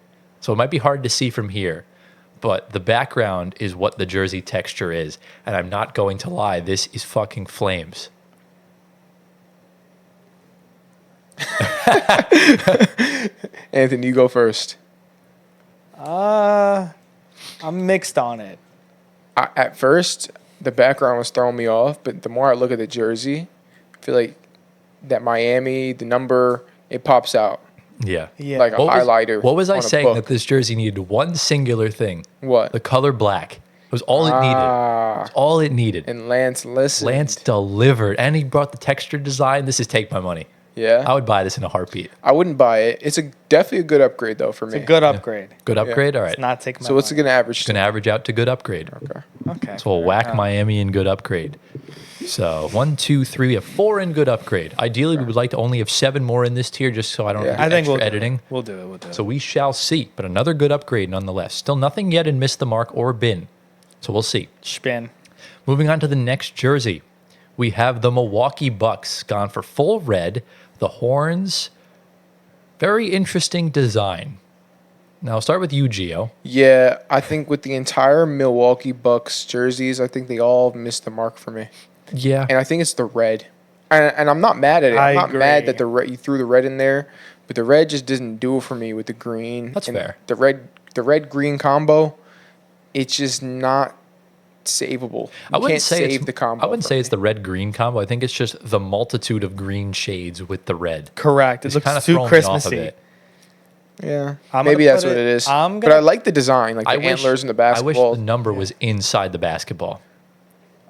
Speaker 1: so it might be hard to see from here, but the background is what the jersey texture is. And I'm not going to lie, this is fucking flames.
Speaker 2: Anthony, you go first.
Speaker 3: I'm mixed on it.
Speaker 2: At first, the background was throwing me off, but the more I look at the jersey, I feel like that Miami, the number, it pops out
Speaker 1: Yeah.
Speaker 3: Yeah.
Speaker 2: like a highlighter.
Speaker 1: What was I
Speaker 2: on a
Speaker 1: saying
Speaker 2: book.
Speaker 1: that this jersey needed? One singular thing.
Speaker 2: What?
Speaker 1: The color black. It was all it needed.
Speaker 2: Ah.
Speaker 1: It's all it needed.
Speaker 2: And Lance listened.
Speaker 1: Lance delivered, and he brought the texture design. This is take my money.
Speaker 2: Yeah.
Speaker 1: I would buy this in a heartbeat.
Speaker 2: I wouldn't buy it. It's definitely a good upgrade though for me.
Speaker 3: It's a good upgrade.
Speaker 1: Good upgrade. All right.
Speaker 3: It's not taking my
Speaker 2: So what's it
Speaker 3: money.
Speaker 2: gonna average
Speaker 1: It's
Speaker 2: to?
Speaker 1: gonna average out to good upgrade.
Speaker 2: Okay.
Speaker 3: Okay.
Speaker 1: So we'll whack Miami in good upgrade. So 1, 2, 3, we have 4 in good upgrade. Ideally, we would like to only have 7 more in this tier, just so I don't
Speaker 2: Yeah.
Speaker 1: have to
Speaker 3: I
Speaker 1: do
Speaker 3: think
Speaker 1: extra
Speaker 3: we'll
Speaker 1: editing.
Speaker 3: We'll do it. We'll do it.
Speaker 1: So we shall see. But another good upgrade nonetheless. Still nothing yet in missed the mark or bin. So we'll see.
Speaker 3: Spin.
Speaker 1: Moving on to the next jersey, we have the Milwaukee Bucks gone for full red. The horns, very interesting design. Now I'll start with you, Gio.
Speaker 2: Yeah, I think with the entire Milwaukee Bucks jerseys, I think they all missed the mark for me.
Speaker 1: Yeah.
Speaker 2: And I think it's the red. And I'm not mad at it.
Speaker 3: I
Speaker 2: I'm not mad
Speaker 3: agree.
Speaker 2: that you threw the red in there, but the red just didn't do it for me with the green.
Speaker 1: That's
Speaker 2: And
Speaker 1: fair.
Speaker 2: The red green combo, it's just not savable.
Speaker 1: I
Speaker 2: You
Speaker 1: wouldn't
Speaker 2: can't
Speaker 1: say
Speaker 2: save
Speaker 1: it's,
Speaker 2: the combo.
Speaker 1: I wouldn't
Speaker 2: for
Speaker 1: say
Speaker 2: me.
Speaker 1: it's the red green combo. I think it's just the multitude of green shades with the red.
Speaker 3: Correct. It
Speaker 1: It's
Speaker 3: looks
Speaker 1: kinda
Speaker 3: too
Speaker 1: throwing me off a
Speaker 3: Christmassy.
Speaker 1: bit.
Speaker 2: Yeah,
Speaker 3: I'm
Speaker 2: maybe
Speaker 3: gonna
Speaker 2: that's
Speaker 3: put
Speaker 2: what
Speaker 3: it-
Speaker 2: it is.
Speaker 3: I'm
Speaker 2: But
Speaker 3: gonna-
Speaker 2: I like the design, like the
Speaker 1: I wish-
Speaker 2: antlers and the
Speaker 1: I
Speaker 2: basketball.
Speaker 1: wish the number was inside the basketball.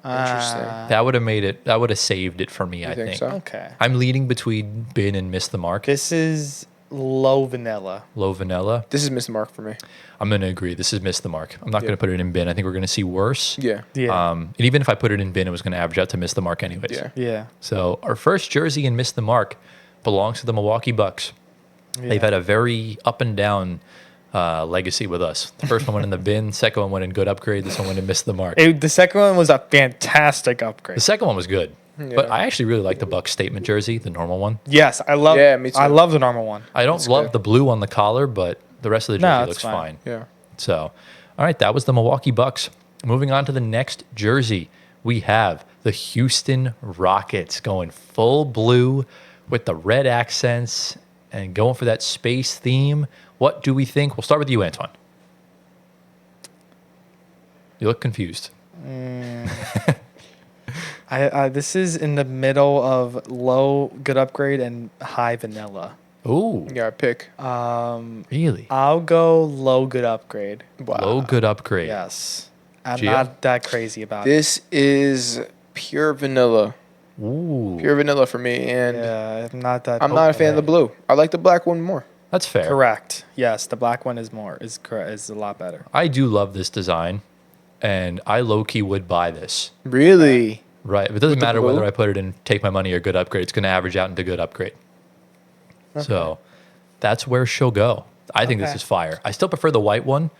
Speaker 2: Interesting.
Speaker 1: That would have made it. That would have saved it for me. I
Speaker 2: think
Speaker 1: think.
Speaker 2: so?
Speaker 3: Okay.
Speaker 1: I'm leaning between bin and miss the mark.
Speaker 3: This is low vanilla.
Speaker 1: Low vanilla.
Speaker 2: This is missed the mark for me.
Speaker 1: I'm going to agree. This is miss the mark. I'm not going to put it in bin. I think we're going to see worse.
Speaker 2: Yeah.
Speaker 3: Yeah.
Speaker 1: And even if I put it in bin, it was going to average out to miss the mark anyways.
Speaker 2: Yeah.
Speaker 3: yeah.
Speaker 1: So our first jersey in miss the mark belongs to the Milwaukee Bucks. They've had a very up and down legacy with us. The first one went in the bin. Second one went in good upgrade. This one went in miss the mark.
Speaker 3: The second one was a fantastic upgrade.
Speaker 1: The second one was good. But I actually really like the Bucks statement jersey, the normal one.
Speaker 3: Yes, I love.
Speaker 2: Yeah, me too.
Speaker 3: I love the normal one.
Speaker 1: I don't
Speaker 2: That's
Speaker 1: love
Speaker 2: good.
Speaker 1: the blue on the collar, but the rest of the
Speaker 3: No,
Speaker 1: jersey
Speaker 3: it's
Speaker 1: looks
Speaker 3: fine.
Speaker 1: fine.
Speaker 2: Yeah.
Speaker 1: So, all right, that was the Milwaukee Bucks. Moving on to the next jersey, we have the Houston Rockets going full blue with the red accents and going for that space theme. What do we think? We'll start with you, Antoine. You look confused.
Speaker 3: This is in the middle of low good upgrade and high vanilla.
Speaker 1: Ooh,
Speaker 2: Yeah, pick.
Speaker 1: really?
Speaker 3: I'll go low good upgrade.
Speaker 2: Wow.
Speaker 1: Low good upgrade.
Speaker 3: Yes. I'm
Speaker 1: Gio?
Speaker 3: not that crazy about it.
Speaker 2: This is pure vanilla.
Speaker 1: Ooh,
Speaker 2: Pure vanilla for me. And
Speaker 3: Yeah, I'm not that.
Speaker 2: I'm not a fan of the blue. I like the black one more.
Speaker 1: that's fair.
Speaker 3: Correct. Yes, the black one is a lot better.
Speaker 1: I do love this design. and I low-key would buy this.
Speaker 2: Really?
Speaker 1: Right. It doesn't
Speaker 2: the
Speaker 1: matter
Speaker 2: blue?
Speaker 1: whether I put it in take my money or good upgrade. It's going to average out into good upgrade. So that's where she'll go. I think this
Speaker 3: Okay.
Speaker 1: is fire. I still prefer the white one.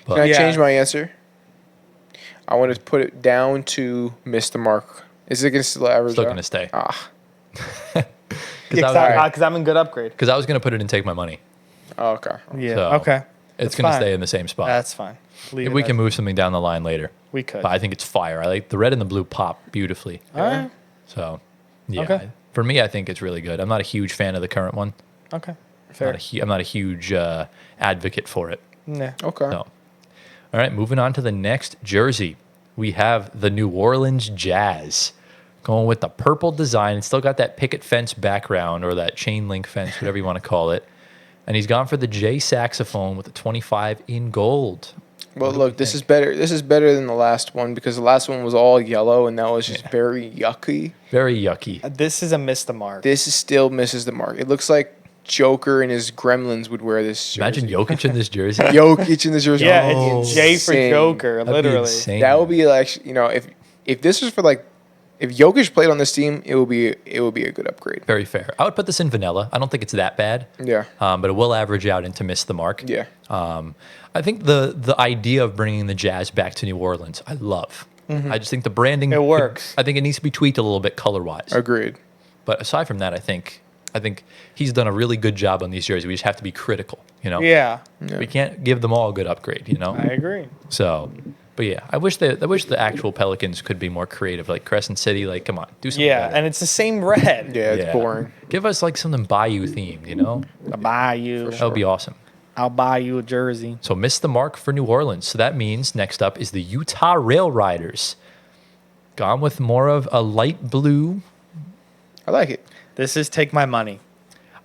Speaker 2: Can I
Speaker 3: Yeah.
Speaker 2: change my answer? I want to put it down to miss the mark. Is it going to still average
Speaker 1: Still
Speaker 2: out?
Speaker 1: going to stay.
Speaker 2: Ah.
Speaker 1: Because
Speaker 3: I'm in good upgrade.
Speaker 1: I was going to put it in take my money.
Speaker 2: Oh, okay.
Speaker 3: Yeah.
Speaker 1: So,
Speaker 3: okay.
Speaker 1: It's
Speaker 3: That's
Speaker 1: going to
Speaker 3: fine.
Speaker 1: stay in the same spot.
Speaker 3: That's fine. Leave
Speaker 1: we
Speaker 3: it
Speaker 1: can
Speaker 3: as-
Speaker 1: move something down the line later.
Speaker 3: We could.
Speaker 1: But I think it's fire. I like the red and the blue pop beautifully.
Speaker 3: All right.
Speaker 1: So, yeah.
Speaker 3: Okay.
Speaker 1: For me, I think it's really good. I'm not a huge fan of the current one.
Speaker 3: Okay.
Speaker 1: I'm
Speaker 3: Fair.
Speaker 1: not a huge advocate for it.
Speaker 3: Yeah.
Speaker 2: Okay.
Speaker 1: So, all right, moving on to the next jersey. We have the New Orleans Jazz going with the purple design. It's still got that picket fence background or that chain link fence, whatever you want to call it. And he's gone for the J saxophone with the 25 in gold.
Speaker 2: Well, look, this is better. This is better than the last one because the last one was all yellow and that was just very yucky.
Speaker 1: Very yucky.
Speaker 3: This is a miss the mark.
Speaker 2: This is still misses the mark. It looks like Joker and his gremlins would wear this jersey.
Speaker 1: Imagine Jokic in this jersey.
Speaker 2: Jokic in this jersey.
Speaker 3: Yeah,
Speaker 2: Oh,
Speaker 3: it's J for
Speaker 2: insane.
Speaker 3: Joker,
Speaker 1: That'd be
Speaker 3: literally.
Speaker 1: insane.
Speaker 2: That would be like, if this was for like, if Jokic played on this team, it would be a good upgrade.
Speaker 1: Very fair. I would put this in vanilla. I don't think it's that bad.
Speaker 2: Yeah.
Speaker 1: But it will average out into miss the mark.
Speaker 2: Yeah.
Speaker 1: I think the idea of bringing the Jazz back to New Orleans, I love. I just think the branding
Speaker 3: It works.
Speaker 1: I think it needs to be tweaked a little bit color wise.
Speaker 2: Agreed.
Speaker 1: But aside from that, I think he's done a really good job on these jerseys. We just have to be critical,
Speaker 3: Yeah,
Speaker 1: We can't give them all a good upgrade,
Speaker 3: I agree.
Speaker 1: So, but yeah, I wish the actual Pelicans could be more creative, like Crescent City. Like, come on, do something.
Speaker 3: Yeah,
Speaker 1: better.
Speaker 3: and it's the same red.
Speaker 2: Yeah, it's boring.
Speaker 1: Give us like something Bayou themed,
Speaker 3: I'll buy you.
Speaker 1: That would be awesome.
Speaker 3: I'll buy you a jersey.
Speaker 1: So missed the mark for New Orleans. So that means next up is the Utah Rail Riders. Gone with more of a light blue.
Speaker 2: I like it.
Speaker 3: This is take my money.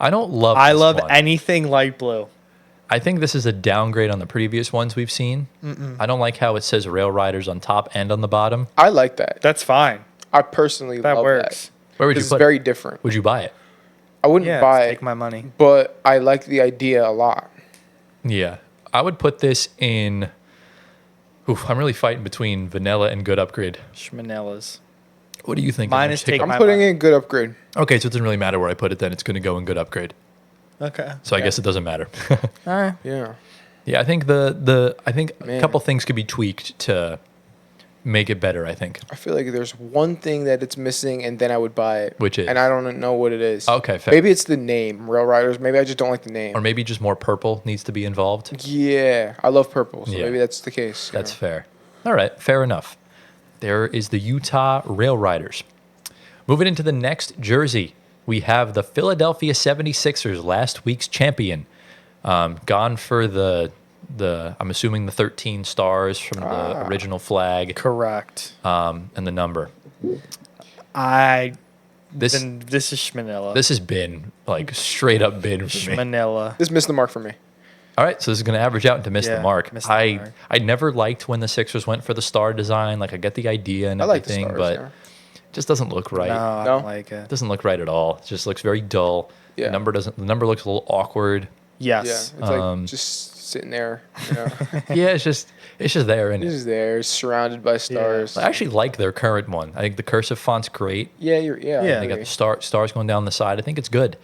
Speaker 1: I don't love.
Speaker 3: I
Speaker 1: this
Speaker 3: love
Speaker 1: one.
Speaker 3: anything light blue.
Speaker 1: I think this is a downgrade on the previous ones we've seen. I don't like how it says Rail Riders on top and on the bottom.
Speaker 2: I like that.
Speaker 3: That's fine.
Speaker 2: I personally
Speaker 3: That
Speaker 2: love
Speaker 3: works.
Speaker 1: Where would
Speaker 2: that.
Speaker 1: you
Speaker 2: It's
Speaker 1: put
Speaker 2: very
Speaker 1: it?
Speaker 2: different.
Speaker 1: Would you buy it?
Speaker 2: I wouldn't
Speaker 3: Yeah,
Speaker 2: buy
Speaker 3: take
Speaker 2: it,
Speaker 3: my money.
Speaker 2: but I like the idea a lot.
Speaker 1: Yeah, I would put this in. Oof, I'm really fighting between vanilla and good upgrade.
Speaker 3: Schmanellas.
Speaker 1: What do you think?
Speaker 3: Mine
Speaker 1: I'm
Speaker 3: is
Speaker 1: gonna
Speaker 3: take
Speaker 2: I'm
Speaker 3: my
Speaker 2: putting
Speaker 3: money.
Speaker 2: in good upgrade.
Speaker 1: Okay, so it doesn't really matter where I put it. Then it's going to go in good upgrade.
Speaker 3: Okay.
Speaker 1: So I guess it doesn't matter.
Speaker 3: All right.
Speaker 2: Yeah.
Speaker 1: Yeah, I think I think a
Speaker 2: Man.
Speaker 1: couple things could be tweaked to make it better. I think.
Speaker 2: I feel like there's one thing that it's missing, and then I would buy it.
Speaker 1: Which is?
Speaker 2: And I don't know what it is.
Speaker 1: Okay, fair.
Speaker 2: Maybe it's the name, Rail Riders. Maybe I just don't like the name.
Speaker 1: Or maybe just more purple needs to be involved.
Speaker 2: Yeah, I love purple, so
Speaker 1: Yeah.
Speaker 2: maybe that's the case.
Speaker 1: That's fair. All right, fair enough. There is the Utah Rail Riders. Moving into the next jersey, we have the Philadelphia 76ers, last week's champion. Gone for the I'm assuming the 13 stars from the original flag
Speaker 3: Correct.
Speaker 1: and the number. This
Speaker 3: This is Schmanella.
Speaker 1: this has been like straight up been for me.
Speaker 3: Schmanella.
Speaker 2: This missed the mark for me.
Speaker 1: All right, so this is going to average out to miss the
Speaker 3: Yeah,
Speaker 1: mark.
Speaker 3: miss the
Speaker 1: I
Speaker 3: mark.
Speaker 1: I never liked when the Sixers went for the star design. Like I get the idea and
Speaker 2: I like the
Speaker 1: everything,
Speaker 2: stars.
Speaker 1: but
Speaker 2: yeah.
Speaker 1: it just doesn't look right.
Speaker 3: No, I
Speaker 2: No?
Speaker 3: don't like it.
Speaker 1: It doesn't look right at all. It just looks very dull.
Speaker 2: Yeah.
Speaker 1: The number looks a little awkward.
Speaker 2: Yeah,
Speaker 3: Yes.
Speaker 2: it's like just sitting there. You know?
Speaker 1: Yeah, it's just there, isn't
Speaker 2: He's
Speaker 1: it?
Speaker 2: just there, surrounded by stars.
Speaker 1: I actually like their current one. I think the cursive font's great.
Speaker 2: Yeah, I
Speaker 3: Yeah.
Speaker 1: They
Speaker 2: agree.
Speaker 1: got the stars going down the side. I think it's good.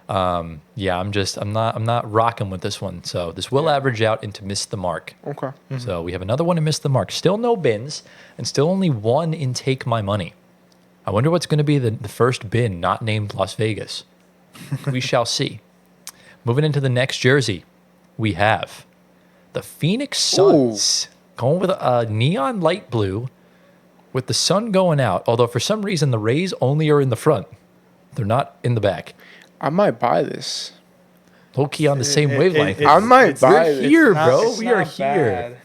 Speaker 1: Yeah, I'm not rocking with this one. So this will average out into miss the mark.
Speaker 2: Okay.
Speaker 1: So we have another one to miss the mark. Still no bins, and still only one in take my money. I wonder what's going to be the first bin not named Las Vegas. We shall see. Moving into the next jersey, we have the Phoenix Suns going with a neon light blue with the sun going out. Although for some reason the rays only are in the front. They're not in the back.
Speaker 2: I might buy this.
Speaker 1: Low key on the same wavelength.
Speaker 2: I might buy
Speaker 1: We're
Speaker 2: it.
Speaker 1: here,
Speaker 3: Not-
Speaker 1: bro.
Speaker 3: it's
Speaker 1: We are
Speaker 3: not
Speaker 1: here.
Speaker 3: bad.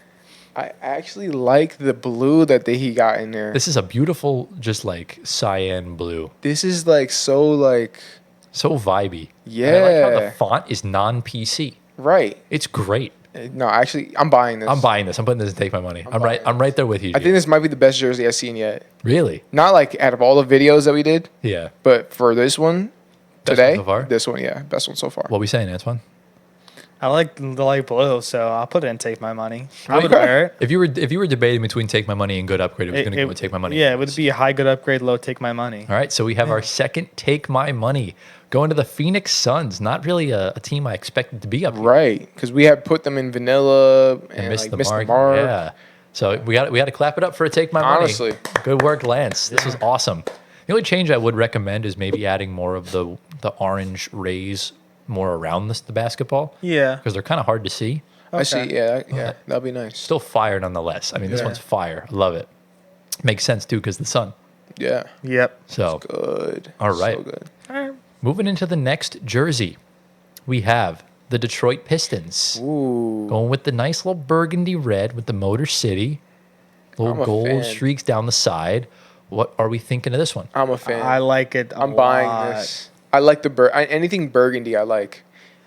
Speaker 2: I actually like the blue that he got in there.
Speaker 1: This is a beautiful, just like cyan blue.
Speaker 2: This is like so like
Speaker 1: So vibey. And I like how the
Speaker 2: yeah,
Speaker 1: font is non-PC.
Speaker 2: right.
Speaker 1: It's great.
Speaker 2: No, actually, I'm buying this.
Speaker 1: I'm buying this. I'm putting this and take my money. I'm right.
Speaker 2: buying
Speaker 1: I'm right there with you.
Speaker 2: I think this might be the best jersey I've seen yet.
Speaker 1: Really?
Speaker 2: Not like out of all the videos that we did,
Speaker 1: Yeah.
Speaker 2: but for this one
Speaker 1: Best
Speaker 2: today,
Speaker 1: one so far?
Speaker 2: this one, yeah, best one so far.
Speaker 1: What we saying, Antoine?
Speaker 3: I like the light blue, so I'll put it in Take My Money. I would
Speaker 2: Okay.
Speaker 3: wear it.
Speaker 1: If you were debating between Take My Money and Good Upgrade, it was going to go with Take My Money.
Speaker 3: Yeah, it would be a high good upgrade, low Take My Money.
Speaker 1: All right, so we have our second Take My Money going to the Phoenix Suns. Not really a team I expected to be up here.
Speaker 2: Right, because we had put them in vanilla and
Speaker 1: And missed
Speaker 2: like,
Speaker 1: the mark. Yeah. So we got to clap it up for a Take My Money.
Speaker 2: Honestly.
Speaker 1: Good work, Lance. This was awesome. The only change I would recommend is maybe adding more of the orange rays more around the basketball
Speaker 3: Yeah.
Speaker 1: because they're kind of hard to see.
Speaker 2: I see.
Speaker 3: Okay.
Speaker 2: Yeah, that'd be nice.
Speaker 1: Still fire nonetheless. I mean, this
Speaker 2: Yeah.
Speaker 1: one's fire. I love it. Makes sense too because the sun.
Speaker 2: Yeah,
Speaker 3: Yep.
Speaker 1: So
Speaker 2: good.
Speaker 1: All right.
Speaker 2: So good.
Speaker 1: moving into the next jersey, we have the Detroit Pistons.
Speaker 2: Ooh,
Speaker 1: Going with the nice little burgundy red with the Motor City. Little
Speaker 2: I'm a
Speaker 1: gold
Speaker 2: fan.
Speaker 1: streaks down the side. What are we thinking of this one?
Speaker 2: I'm a fan.
Speaker 3: I like it.
Speaker 2: I'm buying this. I like the anything burgundy. I like.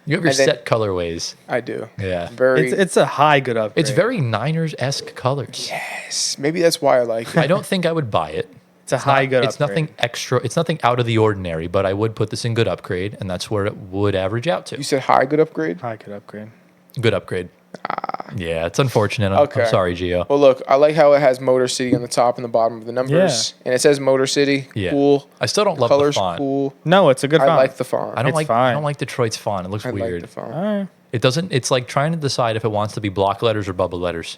Speaker 1: You have your
Speaker 2: And then-
Speaker 1: set colorways.
Speaker 2: I do.
Speaker 1: Yeah.
Speaker 2: Very.
Speaker 3: It's a high good upgrade.
Speaker 1: It's very Niners-esque colors.
Speaker 2: yes. Maybe that's why I like it.
Speaker 1: I don't think I would buy it.
Speaker 3: It's a high good
Speaker 1: It's
Speaker 3: upgrade.
Speaker 1: nothing extra. It's nothing out of the ordinary, but I would put this in good upgrade, and that's where it would average out
Speaker 2: You
Speaker 1: to.
Speaker 2: said high good upgrade.
Speaker 3: High good upgrade.
Speaker 1: Good upgrade. Yeah, it's unfortunate. I'm
Speaker 2: Okay.
Speaker 1: sorry, Gio.
Speaker 2: Well, look, I like how it has Motor City on the top and the bottom of the numbers, and it says Motor City.
Speaker 1: Yeah.
Speaker 2: Cool.
Speaker 1: I still don't love the
Speaker 2: Colors
Speaker 1: font.
Speaker 2: cool.
Speaker 3: No, it's a good
Speaker 2: I
Speaker 3: font.
Speaker 2: like the font.
Speaker 1: I don't
Speaker 3: It's
Speaker 1: like. I
Speaker 3: fine.
Speaker 1: don't like Detroit's font. It looks
Speaker 2: I
Speaker 1: weird.
Speaker 2: like the font.
Speaker 3: Alright.
Speaker 1: It doesn't. It's like trying to decide if it wants to be block letters or bubble letters.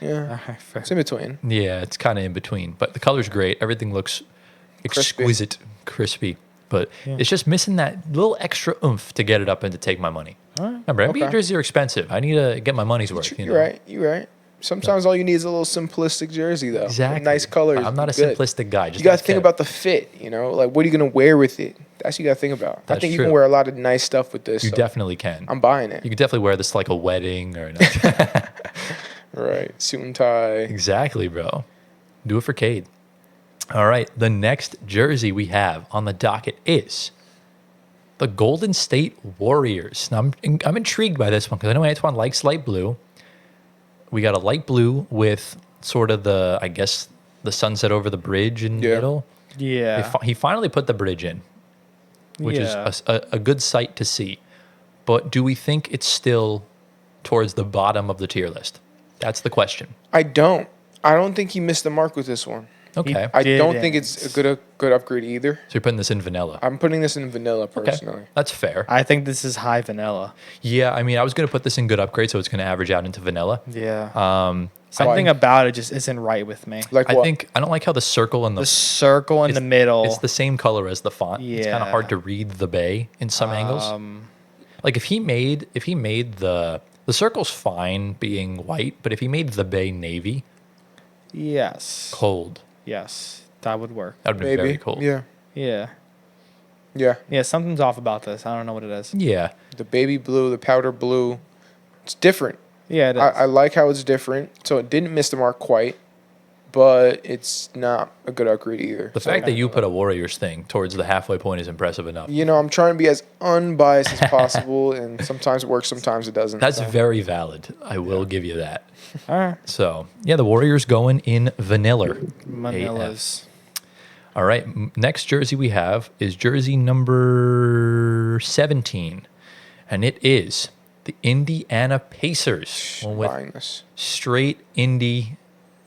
Speaker 2: Yeah.
Speaker 3: Alright, fair.
Speaker 2: It's in between.
Speaker 1: Yeah, it's kind of in between, but the color's great. Everything looks
Speaker 2: Crispy.
Speaker 1: exquisite, crispy. But it's just missing that little extra oomph to get it up and to take my money. Remember, NBA
Speaker 2: Okay.
Speaker 1: jerseys are expensive. I need to get my money's worth. You know?
Speaker 2: You're right. You're right. Sometimes all you need is a little simplistic jersey, though. with
Speaker 1: Exactly.
Speaker 2: Nice colors.
Speaker 1: I'm not a
Speaker 2: Good.
Speaker 1: simplistic guy. Just
Speaker 2: You got to
Speaker 1: like
Speaker 2: think
Speaker 1: Kev.
Speaker 2: about the fit, Like, what are you going to wear with it? That's what you got to think about. I
Speaker 1: That's
Speaker 2: think you
Speaker 1: true.
Speaker 2: can wear a lot of nice stuff with this.
Speaker 1: You
Speaker 2: so
Speaker 1: definitely can.
Speaker 2: I'm buying it.
Speaker 1: You could definitely wear this to like a wedding or
Speaker 2: Right. Suit and tie.
Speaker 1: exactly, bro. Do it for Cade. All right, the next jersey we have on the docket is the Golden State Warriors. Now, I'm intrigued by this one because I know Antoine likes light blue. We got a light blue with sort of I guess, the sunset over the bridge in the
Speaker 2: Yeah.
Speaker 1: middle.
Speaker 3: Yeah.
Speaker 1: He finally put the bridge in, which
Speaker 3: Yeah.
Speaker 1: is a good sight to see. But do we think it's still towards the bottom of the tier list? That's the question.
Speaker 2: I don't think he missed the mark with this one.
Speaker 1: Okay.
Speaker 2: I don't
Speaker 3: Didn't.
Speaker 2: think it's a good upgrade either.
Speaker 1: So you're putting this in vanilla.
Speaker 2: I'm putting this in vanilla personally.
Speaker 1: Okay. That's fair.
Speaker 3: I think this is high vanilla.
Speaker 1: Yeah, I mean, I was going to put this in good upgrade, so it's going to average out into vanilla.
Speaker 3: Yeah. Something about it just isn't right with me.
Speaker 2: Like
Speaker 1: I
Speaker 2: what?
Speaker 1: think I don't like how the circle and
Speaker 3: The circle in the middle.
Speaker 1: It's the same color as the font. It's kind of
Speaker 3: Yeah.
Speaker 1: hard to read the bay in some angles. Like if he made the circle's fine being white, but if he made the bay navy,
Speaker 3: Yes.
Speaker 1: cold,
Speaker 3: Yes. That would work.
Speaker 1: that would be
Speaker 2: Maybe.
Speaker 1: very cold.
Speaker 2: Yeah.
Speaker 3: Yeah.
Speaker 2: Yeah.
Speaker 3: Yeah, something's off about this. I don't know what it is.
Speaker 1: Yeah.
Speaker 2: The baby blue, the powder blue. It's different.
Speaker 3: Yeah, it is.
Speaker 2: I like how it's different. So it didn't miss the mark quite, but it's not a good upgrade either.
Speaker 1: The fact that you put a Warriors thing towards the halfway point is impressive enough.
Speaker 2: I'm trying to be as unbiased as possible, and sometimes it works, sometimes it doesn't.
Speaker 1: That's
Speaker 2: so.
Speaker 1: very valid. I will give you that.
Speaker 3: All right.
Speaker 1: So, yeah, the Warriors going in vanilla.
Speaker 3: Manilas.
Speaker 1: All right, next jersey we have is jersey number 17, and it is the Indiana Pacers. One with
Speaker 2: buying this.
Speaker 1: straight Indy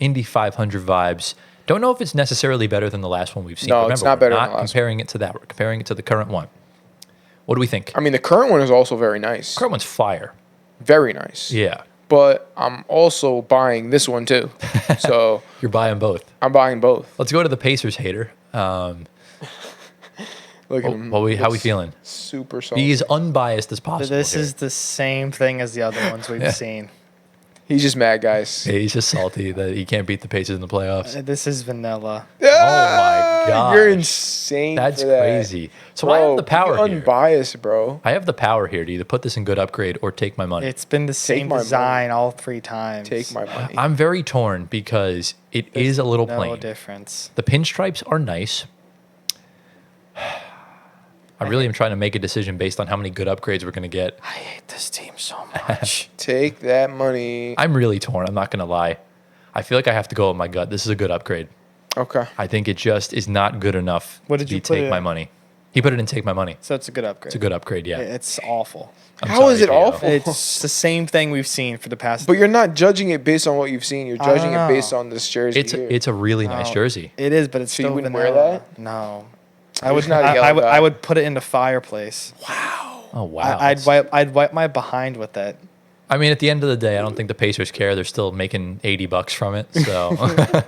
Speaker 1: 500 vibes. Don't know if it's necessarily better than the last one we've seen.
Speaker 2: No,
Speaker 1: Remember,
Speaker 2: it's not
Speaker 1: we're
Speaker 2: better than
Speaker 1: not
Speaker 2: the last
Speaker 1: comparing it to that. We're comparing it to the current one. What do we think?
Speaker 2: I mean, the current one is also very nice.
Speaker 1: Current one's fire.
Speaker 2: Very nice.
Speaker 1: Yeah,
Speaker 2: But I'm also buying this one too. So
Speaker 1: you're buying both.
Speaker 2: I'm buying both.
Speaker 1: Let's go to the Pacers hater.
Speaker 2: Look at him.
Speaker 1: How we
Speaker 2: Looks
Speaker 1: feeling?
Speaker 2: Super salty.
Speaker 1: Be as unbiased as possible.
Speaker 3: This
Speaker 1: here.
Speaker 3: is the same thing as the other ones we've seen.
Speaker 2: He's just mad, guys.
Speaker 1: Yeah, he's just salty that he can't beat the Pacers in the playoffs.
Speaker 3: This is vanilla.
Speaker 1: Oh my god,
Speaker 2: You're insane.
Speaker 1: That's
Speaker 2: for that.
Speaker 1: crazy. So I have the power
Speaker 2: be
Speaker 1: here.
Speaker 2: unbiased, bro.
Speaker 1: I have the power here to either put this in good upgrade or take my money.
Speaker 3: It's been the same
Speaker 2: my
Speaker 3: design all 3 times.
Speaker 2: Take my money.
Speaker 1: I'm very torn because it is a little
Speaker 3: no
Speaker 1: plain.
Speaker 3: difference.
Speaker 1: The pinstripes are nice. I really am trying to make a decision based on how many good upgrades we're going to get.
Speaker 3: I hate this team so much.
Speaker 2: Take that money.
Speaker 1: I'm really torn. I'm not going to lie. I feel like I have to go with my gut. This is a good upgrade.
Speaker 2: Okay.
Speaker 1: I think it just is not good enough
Speaker 3: What
Speaker 1: to
Speaker 3: did you
Speaker 1: be
Speaker 3: put
Speaker 1: take
Speaker 3: it
Speaker 1: my
Speaker 3: in?
Speaker 1: money. He put it in Take My Money.
Speaker 3: So it's a good upgrade.
Speaker 1: It's a good upgrade, yeah.
Speaker 3: It's awful.
Speaker 1: I'm
Speaker 2: How
Speaker 1: sorry,
Speaker 2: is it
Speaker 1: Theo.
Speaker 2: awful?
Speaker 3: It's the same thing we've seen for the past.
Speaker 2: But you're not judging it based on what you've seen. You're
Speaker 3: I don't
Speaker 2: judging it
Speaker 3: know.
Speaker 2: based on this jersey.
Speaker 1: It's a really nice
Speaker 3: No.
Speaker 1: jersey.
Speaker 3: It is, but it's
Speaker 2: So you
Speaker 3: still
Speaker 2: wouldn't wear
Speaker 3: vanilla.
Speaker 2: that?
Speaker 3: No.
Speaker 2: You're
Speaker 3: I would
Speaker 2: just not a
Speaker 3: I,
Speaker 2: yellow
Speaker 3: I would
Speaker 2: guy.
Speaker 3: I would put it in the fireplace.
Speaker 1: Oh wow.
Speaker 3: I'd wipe my behind with it.
Speaker 1: I mean, at the end of the day, I don't think the Pacers care. They're still making $80 from it. So,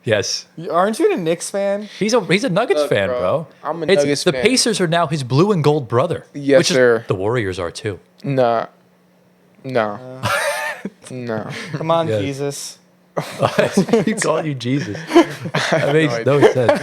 Speaker 1: yes,
Speaker 3: Aren't you a Knicks fan?
Speaker 1: he's a Nuggets
Speaker 2: Look,
Speaker 1: fan,
Speaker 2: bro,
Speaker 1: bro.
Speaker 2: I'm a
Speaker 1: It's-
Speaker 2: Nuggets
Speaker 1: the
Speaker 2: fan.
Speaker 1: Pacers are now his blue and gold brother.
Speaker 2: Yes,
Speaker 1: which is-
Speaker 2: sir.
Speaker 1: The Warriors are too.
Speaker 2: Nah. No. No.
Speaker 3: Come on,
Speaker 1: Yeah.
Speaker 3: Jesus.
Speaker 1: He called you Jesus. That makes no sense.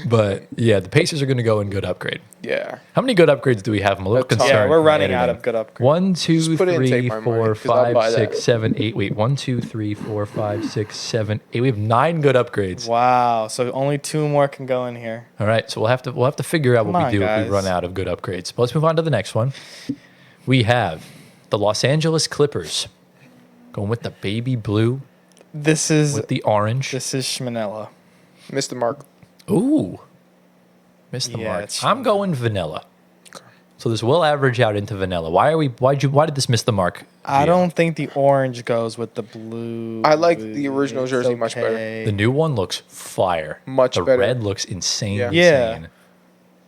Speaker 1: But yeah, the Pacers are going to go in good upgrade.
Speaker 2: Yeah.
Speaker 1: How many good upgrades do we have? I'm a little
Speaker 2: That's tough.
Speaker 1: concerned.
Speaker 3: Yeah, we're
Speaker 1: from
Speaker 3: running out
Speaker 1: editing.
Speaker 3: of good upgrades.
Speaker 1: 1, 2,
Speaker 2: Just put it in
Speaker 1: 3,
Speaker 2: Take My Money,
Speaker 1: 4,
Speaker 2: 'cause I'll
Speaker 1: 5,
Speaker 2: buy
Speaker 1: 6,
Speaker 2: that.
Speaker 1: 7, 8. Wait, 1, 2, 3, 4, 5, 6, 7, 8. We have 9 good upgrades.
Speaker 3: Wow. So only 2 more can go in here.
Speaker 1: All right, so we'll have to figure out
Speaker 3: Come
Speaker 1: what
Speaker 3: on,
Speaker 1: we do if
Speaker 3: guys.
Speaker 1: we run out of good upgrades. But let's move on to the next one. We have the Los Angeles Clippers going with the baby blue
Speaker 3: This is
Speaker 1: with the orange.
Speaker 3: Schmanella.
Speaker 2: Missed the mark.
Speaker 1: Ooh, missed the
Speaker 3: Yeah,
Speaker 1: mark.
Speaker 3: it's
Speaker 1: I'm going vanilla. So this will average out into vanilla. Why did this miss the mark?
Speaker 3: I
Speaker 1: Gio?
Speaker 3: don't think the orange goes with the blue.
Speaker 2: I like the original
Speaker 3: It's
Speaker 2: jersey much better.
Speaker 3: okay.
Speaker 1: The new one looks fire.
Speaker 2: Much
Speaker 1: the
Speaker 2: better.
Speaker 1: red looks insane.
Speaker 2: Yeah.
Speaker 3: Yeah.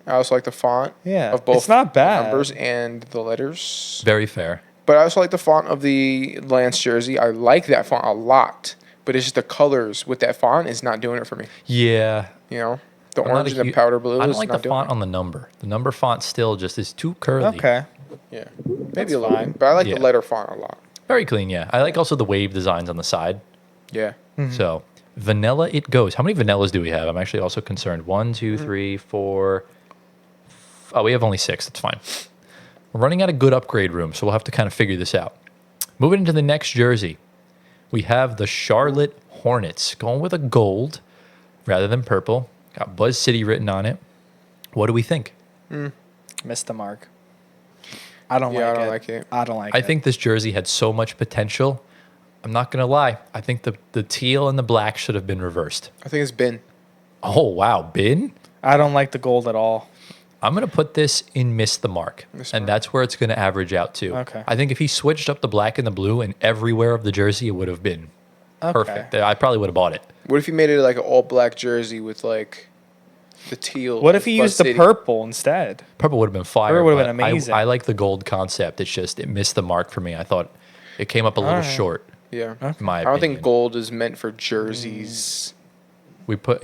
Speaker 2: I also like the font
Speaker 3: Yeah,
Speaker 2: of both
Speaker 3: it's not bad.
Speaker 2: numbers and the letters.
Speaker 1: Very fair.
Speaker 2: But I also like the font of the Lance jersey. I like that font a lot. But it's just the colors with that font is not doing it for me.
Speaker 1: Yeah.
Speaker 2: You know? The
Speaker 1: I'm not
Speaker 2: orange
Speaker 1: a
Speaker 2: and the
Speaker 1: hu-
Speaker 2: powder blue
Speaker 1: I don't
Speaker 2: is
Speaker 1: like
Speaker 2: not
Speaker 1: the
Speaker 2: doing
Speaker 1: font
Speaker 2: it.
Speaker 1: on the number. The number font still just is too curly.
Speaker 3: Okay.
Speaker 2: Yeah.
Speaker 3: That's
Speaker 2: Maybe a little
Speaker 3: fine.
Speaker 2: bit. But I like
Speaker 1: Yeah.
Speaker 2: the letter font a lot.
Speaker 1: Very clean, yeah. I like also the wave designs on the side.
Speaker 2: Yeah.
Speaker 1: So vanilla it goes. How many vanillas do we have? I'm actually also concerned. 1, 2, 3, 4. Oh, we have only 6. That's fine. We're running out of good upgrade room, so we'll have to kind of figure this out. Moving into the next jersey, we have the Charlotte Hornets going with a gold rather than purple. Got Buzz City written on it. What do we think?
Speaker 3: Missed the mark. I don't
Speaker 2: Yeah,
Speaker 3: like
Speaker 2: I don't
Speaker 3: it.
Speaker 2: like it.
Speaker 3: I don't like it.
Speaker 1: I think this jersey had so much potential. I'm not going to lie. I think the teal and the black should have been reversed.
Speaker 2: I think it's Ben.
Speaker 1: Oh, wow. Bin?
Speaker 3: I don't like the gold at all.
Speaker 1: I'm going to put this in miss the mark.
Speaker 2: Miss the
Speaker 1: And
Speaker 2: mark.
Speaker 1: that's where it's going to average out to.
Speaker 3: Okay.
Speaker 1: I think if he switched up the black and the blue and everywhere of the jersey, it would have been
Speaker 3: Okay.
Speaker 1: perfect. I probably would have bought it.
Speaker 2: What if you made it like an all black jersey with like the teal?
Speaker 3: What if he
Speaker 2: Buzz
Speaker 3: used the
Speaker 2: City?
Speaker 3: purple instead?
Speaker 1: Purple would have been fire.
Speaker 3: Purple would have
Speaker 1: but
Speaker 3: been amazing.
Speaker 1: I like the gold concept. It's just, it missed the mark for me. I thought it came up a little
Speaker 3: Alright.
Speaker 1: short,
Speaker 2: Yeah.
Speaker 1: in my
Speaker 2: I don't
Speaker 1: opinion.
Speaker 2: think gold is meant for jerseys.
Speaker 1: You put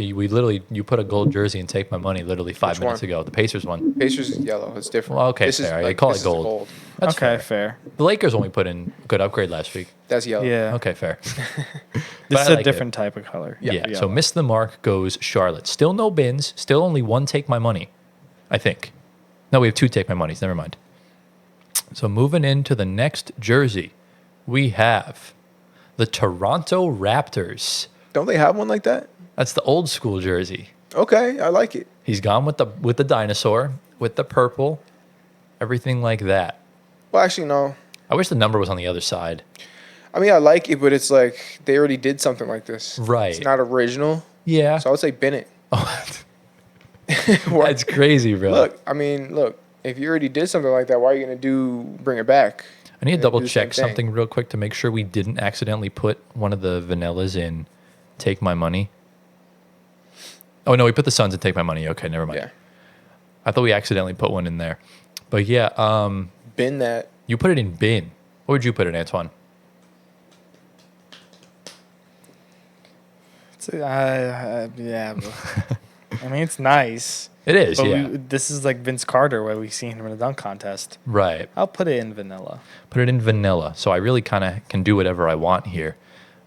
Speaker 1: a gold jersey and Take My Money literally 5
Speaker 2: Which
Speaker 1: minutes
Speaker 2: one?
Speaker 1: ago. The Pacers one.
Speaker 2: Pacers is yellow. It's different.
Speaker 1: Well, okay,
Speaker 2: This is
Speaker 1: fair. I call it
Speaker 2: this is
Speaker 1: gold. That's
Speaker 3: okay,
Speaker 1: fair.
Speaker 3: fair.
Speaker 1: The Lakers only put in good upgrade last week.
Speaker 2: That's yellow.
Speaker 3: Yeah.
Speaker 1: Okay, fair.
Speaker 3: This
Speaker 1: But
Speaker 3: is
Speaker 1: I
Speaker 3: a
Speaker 1: like
Speaker 3: different type of color.
Speaker 1: Yeah. So miss the mark goes Charlotte. Still no bins. Still only 1 Take My Money, I think. No, we have 2 Take My Monies. Never mind. So moving into the next jersey, we have the Toronto Raptors.
Speaker 2: Don't they have one like that?
Speaker 1: That's the old school jersey.
Speaker 2: Okay, I like it.
Speaker 1: He's gone with the dinosaur, with the purple, everything like that.
Speaker 2: Well, actually, no.
Speaker 1: I wish the number was on the other side.
Speaker 2: I mean, I like it, but it's like they already did something like this.
Speaker 1: Right.
Speaker 2: It's not original.
Speaker 1: Yeah.
Speaker 2: So I would say Bennett.
Speaker 1: That's crazy, bro.
Speaker 2: Look. If you already did something like that, why are you gonna bring it back?
Speaker 1: I need to
Speaker 2: Yeah,
Speaker 1: double
Speaker 2: do the same
Speaker 1: check
Speaker 2: thing.
Speaker 1: something real quick to make sure we didn't accidentally put one of the vanillas in Take My Money. Oh, no, we put the Suns in Take My Money. Okay, never mind.
Speaker 2: Yeah.
Speaker 1: I thought we accidentally put one in there. But yeah,
Speaker 2: Bin that.
Speaker 1: you put it in bin. What would you put it, Antoine?
Speaker 3: Yeah. I mean, it's nice.
Speaker 1: It is,
Speaker 3: But
Speaker 1: yeah.
Speaker 3: this is like Vince Carter, where we've seen him in a dunk contest.
Speaker 1: Right.
Speaker 3: I'll put it in vanilla.
Speaker 1: Put it in vanilla. So I really kind of can do whatever I want here.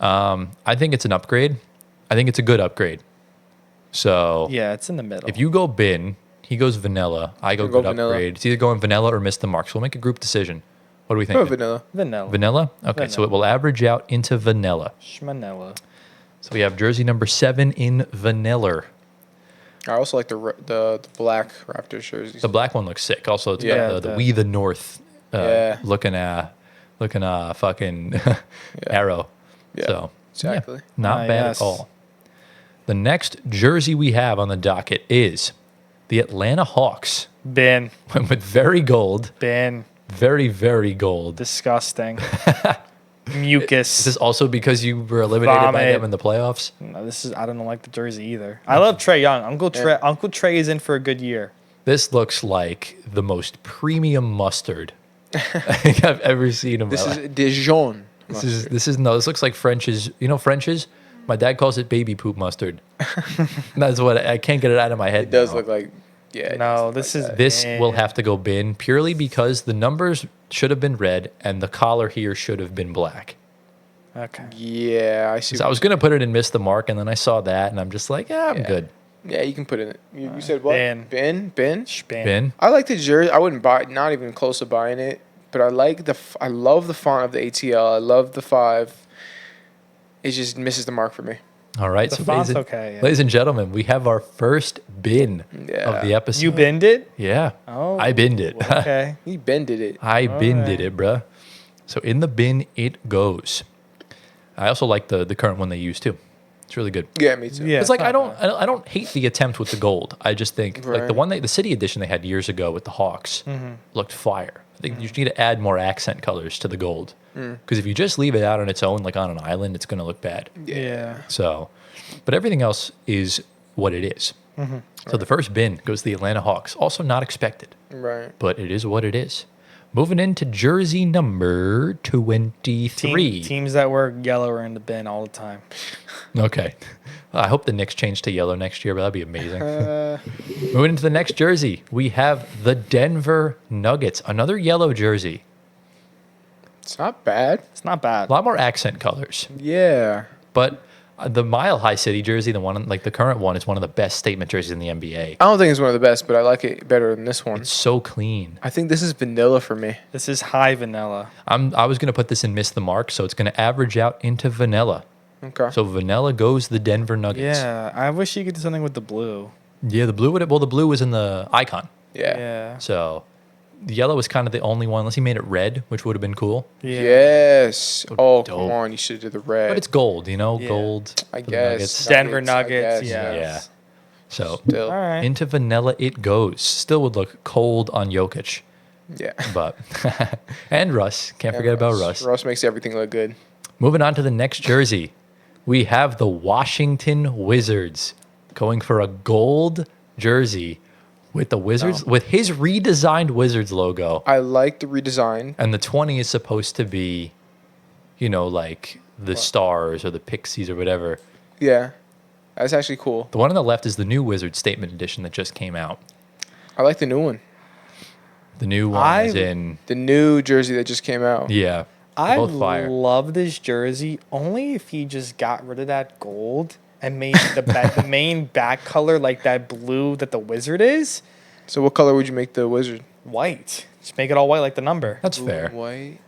Speaker 1: I think it's an upgrade. I think it's a good upgrade. So
Speaker 3: Yeah, it's in the middle.
Speaker 1: if you go bin, he goes vanilla. I go
Speaker 2: I'll go
Speaker 1: good
Speaker 2: vanilla.
Speaker 1: upgrade. It's either going vanilla or miss the mark. So we'll make a group decision. What do we think?
Speaker 2: Oh, vanilla.
Speaker 3: vanilla.
Speaker 1: Vanilla? Okay, so
Speaker 3: Vanilla.
Speaker 1: it will average out into vanilla.
Speaker 3: Schmanella.
Speaker 1: So we have jersey number 7 in vanilla.
Speaker 2: I also like the black Raptors jerseys.
Speaker 1: The black one looks sick. Also, it's
Speaker 2: Yeah,
Speaker 1: got the
Speaker 3: the-
Speaker 1: We the North
Speaker 2: Yeah.
Speaker 1: looking fucking arrow.
Speaker 2: Yeah,
Speaker 1: So
Speaker 2: exactly.
Speaker 1: not
Speaker 3: Ah,
Speaker 1: bad
Speaker 3: yes.
Speaker 1: at all. The next jersey we have on the docket is The Atlanta Hawks
Speaker 3: Bin.
Speaker 1: went with very gold.
Speaker 3: Bin.
Speaker 1: Very, very gold.
Speaker 3: Disgusting.
Speaker 1: Is
Speaker 3: Mucus.
Speaker 1: this also because you were eliminated by
Speaker 3: Vomit.
Speaker 1: them in the playoffs?
Speaker 3: No, I don't like the jersey either. I love Trae Young. Uncle Trae is in for a good year.
Speaker 1: This looks like the most premium mustard I think I've ever seen in my
Speaker 2: This
Speaker 1: life.
Speaker 2: is Dijon.
Speaker 1: This looks like French's. You know French's? My dad calls it baby poop mustard. That's what I can't get it out of my head.
Speaker 2: It does
Speaker 1: now.
Speaker 2: look like. Yeah. it
Speaker 3: No,
Speaker 2: does
Speaker 3: this
Speaker 2: look
Speaker 3: is
Speaker 2: like
Speaker 1: This
Speaker 3: bin.
Speaker 1: will have to go bin purely because the numbers should have been red and the collar here should have been black.
Speaker 3: Okay.
Speaker 2: that. Yeah, I see.
Speaker 1: So I was gonna put it and miss the mark, and then I saw that, and I'm just like, yeah, I'm
Speaker 2: Yeah.
Speaker 1: good.
Speaker 2: Yeah, you can put it in. You said what?
Speaker 3: Bin.
Speaker 2: Bin.
Speaker 3: Bin.
Speaker 1: Bin.
Speaker 2: I like the jersey. I wouldn't buy. Not even close to buying it. But I like I love the font of the ATL. I love the 5. It just misses the mark for me.
Speaker 1: All right,
Speaker 3: The
Speaker 1: so
Speaker 3: font's okay. Yeah.
Speaker 1: ladies and gentlemen, we have our first bin
Speaker 2: Yeah.
Speaker 1: of the episode.
Speaker 3: You binned it?
Speaker 1: Yeah.
Speaker 3: Oh.
Speaker 1: I binned it.
Speaker 3: Okay.
Speaker 2: He bended it.
Speaker 1: I binned
Speaker 3: right.
Speaker 1: it, bruh. So in the bin it goes. I also like the current one they use too. It's really good.
Speaker 2: Yeah, me too.
Speaker 3: Yeah.
Speaker 1: It's like
Speaker 3: not
Speaker 1: I don't hate the attempt with the gold. I just think like the
Speaker 2: Right.
Speaker 1: one the city edition they had years ago with the Hawks looked fire. I think you need to add more accent colors to the gold because if you just leave it out on its own, like on an island, it's going to look bad.
Speaker 3: Yeah.
Speaker 1: So, but everything else is what it is. So the first bin goes to the Atlanta Hawks. Also not expected,
Speaker 2: Right.
Speaker 1: but it is what it is. Moving into jersey number 23.
Speaker 3: Teams that wear yellow are in the bin all the time.
Speaker 1: Okay. I hope the Knicks change to yellow next year, but that'd be amazing. Moving into the next jersey, we have the Denver Nuggets. Another yellow jersey.
Speaker 2: It's not bad.
Speaker 3: It's not bad.
Speaker 1: A lot more accent colors.
Speaker 2: Yeah.
Speaker 1: But the Mile High City jersey, the one like the current one, is one of the best statement jerseys in the NBA.
Speaker 2: I don't think it's one of the best, but I like it better than this one.
Speaker 1: It's so clean.
Speaker 2: I think this is vanilla for me.
Speaker 3: This is high vanilla.
Speaker 1: I was going to put this and miss the mark, so it's going to average out into vanilla.
Speaker 2: Okay.
Speaker 1: So vanilla goes the Denver Nuggets.
Speaker 3: Yeah. I wish you could do something with the blue.
Speaker 1: Yeah, the blue the blue was in the icon.
Speaker 2: Yeah.
Speaker 3: Yeah.
Speaker 1: So the yellow was kind of the only one, unless he made it red, which would have been cool.
Speaker 3: Yeah.
Speaker 2: Yes. Oh,
Speaker 1: dope.
Speaker 2: come on. You should do the red.
Speaker 1: But it's gold,
Speaker 3: Yeah.
Speaker 1: gold.
Speaker 2: I
Speaker 1: for the
Speaker 2: guess.
Speaker 1: Nuggets.
Speaker 3: Denver
Speaker 2: I
Speaker 3: Nuggets,
Speaker 2: guess,
Speaker 3: yeah.
Speaker 1: Yeah. So
Speaker 2: Still.
Speaker 3: All right.
Speaker 1: into vanilla it goes. Still would look cold on Jokic,
Speaker 2: Yeah.
Speaker 1: but and Russ. Can't forget about Russ.
Speaker 2: Russ makes everything look good.
Speaker 1: Moving on to the next jersey, we have the Washington Wizards going for a gold jersey with the Wizards with his redesigned Wizards logo,
Speaker 2: I like the redesign.
Speaker 1: and the 20 is supposed to be, like the stars or the pixies or whatever.
Speaker 2: Yeah. That's actually cool.
Speaker 1: The one on the left is the new Wizard Statement Edition that just came out.
Speaker 2: I like the new one.
Speaker 1: The new one is in,
Speaker 2: The new jersey that just came out.
Speaker 1: yeah,
Speaker 3: I
Speaker 1: both fire.
Speaker 3: love this jersey only if he just got rid of that gold and made the main back color like that blue that the Wizard is
Speaker 2: So what color would you make the wizard?
Speaker 3: white. Just make it all white like the number.
Speaker 1: That's fair.
Speaker 2: White.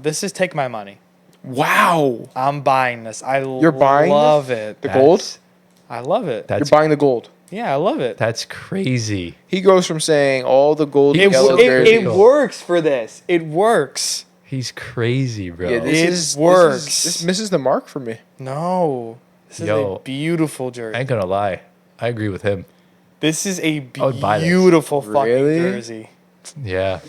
Speaker 3: This is take my money.
Speaker 2: Wow.
Speaker 3: I'm buying this.
Speaker 2: You're buying
Speaker 3: love
Speaker 2: this?
Speaker 3: it.
Speaker 2: The gold?
Speaker 1: That's-
Speaker 3: I love it.
Speaker 2: You're
Speaker 1: That's
Speaker 2: buying the gold.
Speaker 3: Yeah, I love it.
Speaker 1: that's crazy.
Speaker 2: He goes from saying all the gold
Speaker 1: It
Speaker 2: and yellow
Speaker 1: w-
Speaker 2: jerseys.
Speaker 3: It works for this. It works.
Speaker 1: He's crazy, bro.
Speaker 2: Yeah,
Speaker 3: It works.
Speaker 2: This misses the mark for me.
Speaker 3: No. This is
Speaker 1: Yo.
Speaker 3: a beautiful
Speaker 1: I
Speaker 3: jersey.
Speaker 1: ain't gonna lie. I agree with him.
Speaker 3: This is a
Speaker 1: I would buy this.
Speaker 3: beautiful fucking
Speaker 2: Really?
Speaker 3: jersey.
Speaker 1: Yeah.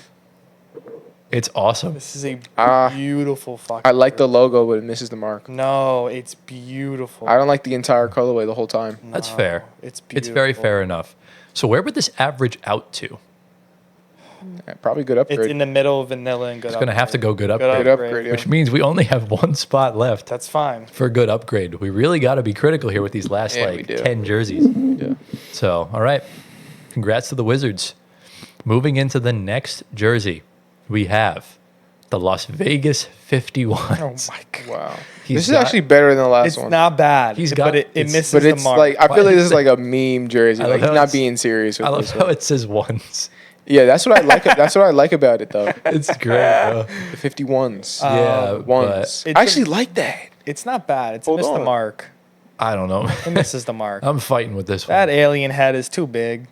Speaker 1: It's awesome.
Speaker 3: This is a
Speaker 2: Ah,
Speaker 3: beautiful fucking
Speaker 2: I like the
Speaker 3: jersey.
Speaker 2: logo, but it misses the mark.
Speaker 3: No, it's beautiful.
Speaker 2: I don't like the entire colorway the whole time.
Speaker 1: That's
Speaker 3: No,
Speaker 1: fair.
Speaker 3: It's beautiful.
Speaker 1: It's very fair enough. So where would this average out to?
Speaker 2: Yeah, probably good upgrade.
Speaker 3: It's in the middle of vanilla and good
Speaker 1: It's gonna have to go good
Speaker 3: Good
Speaker 1: upgrade,
Speaker 2: Good upgrade, yeah.
Speaker 1: which means we only have one spot left
Speaker 3: That's fine.
Speaker 1: for good upgrade. We really got to be critical here with these last
Speaker 2: Yeah, we
Speaker 1: like
Speaker 2: do.
Speaker 1: 10 jerseys.
Speaker 2: Yeah.
Speaker 1: So, all right. Congrats to the Wizards. Moving into the next jersey, we have the Las Vegas 51.
Speaker 3: Oh my god.
Speaker 2: Wow.
Speaker 1: He's
Speaker 2: This is
Speaker 1: got-
Speaker 2: actually better than the last
Speaker 3: It's
Speaker 2: one.
Speaker 3: not bad.
Speaker 1: He's
Speaker 3: but
Speaker 1: got-
Speaker 3: it
Speaker 1: it's-
Speaker 3: misses
Speaker 2: but
Speaker 3: the
Speaker 2: it's
Speaker 3: mark.
Speaker 2: like I
Speaker 1: Why
Speaker 2: feel like
Speaker 1: is
Speaker 2: this is
Speaker 1: it-
Speaker 2: like a meme jersey.
Speaker 1: I
Speaker 2: Like
Speaker 1: love
Speaker 2: he's
Speaker 1: how
Speaker 2: not
Speaker 1: it's-
Speaker 2: being serious with
Speaker 1: I love
Speaker 2: this
Speaker 1: how
Speaker 2: one.
Speaker 1: it says ones.
Speaker 2: Yeah, that's what I like. That's what I like about it though.
Speaker 1: It's great, bro.
Speaker 2: The 51s.
Speaker 1: Yeah,
Speaker 2: Ones.
Speaker 3: It's
Speaker 2: I actually
Speaker 3: a-
Speaker 2: like that.
Speaker 3: It's not bad. It's
Speaker 2: Hold
Speaker 3: missed the
Speaker 2: on.
Speaker 3: mark.
Speaker 1: I don't know.
Speaker 3: It misses the mark.
Speaker 1: I'm fighting with this
Speaker 3: That
Speaker 1: one.
Speaker 3: alien head is too big.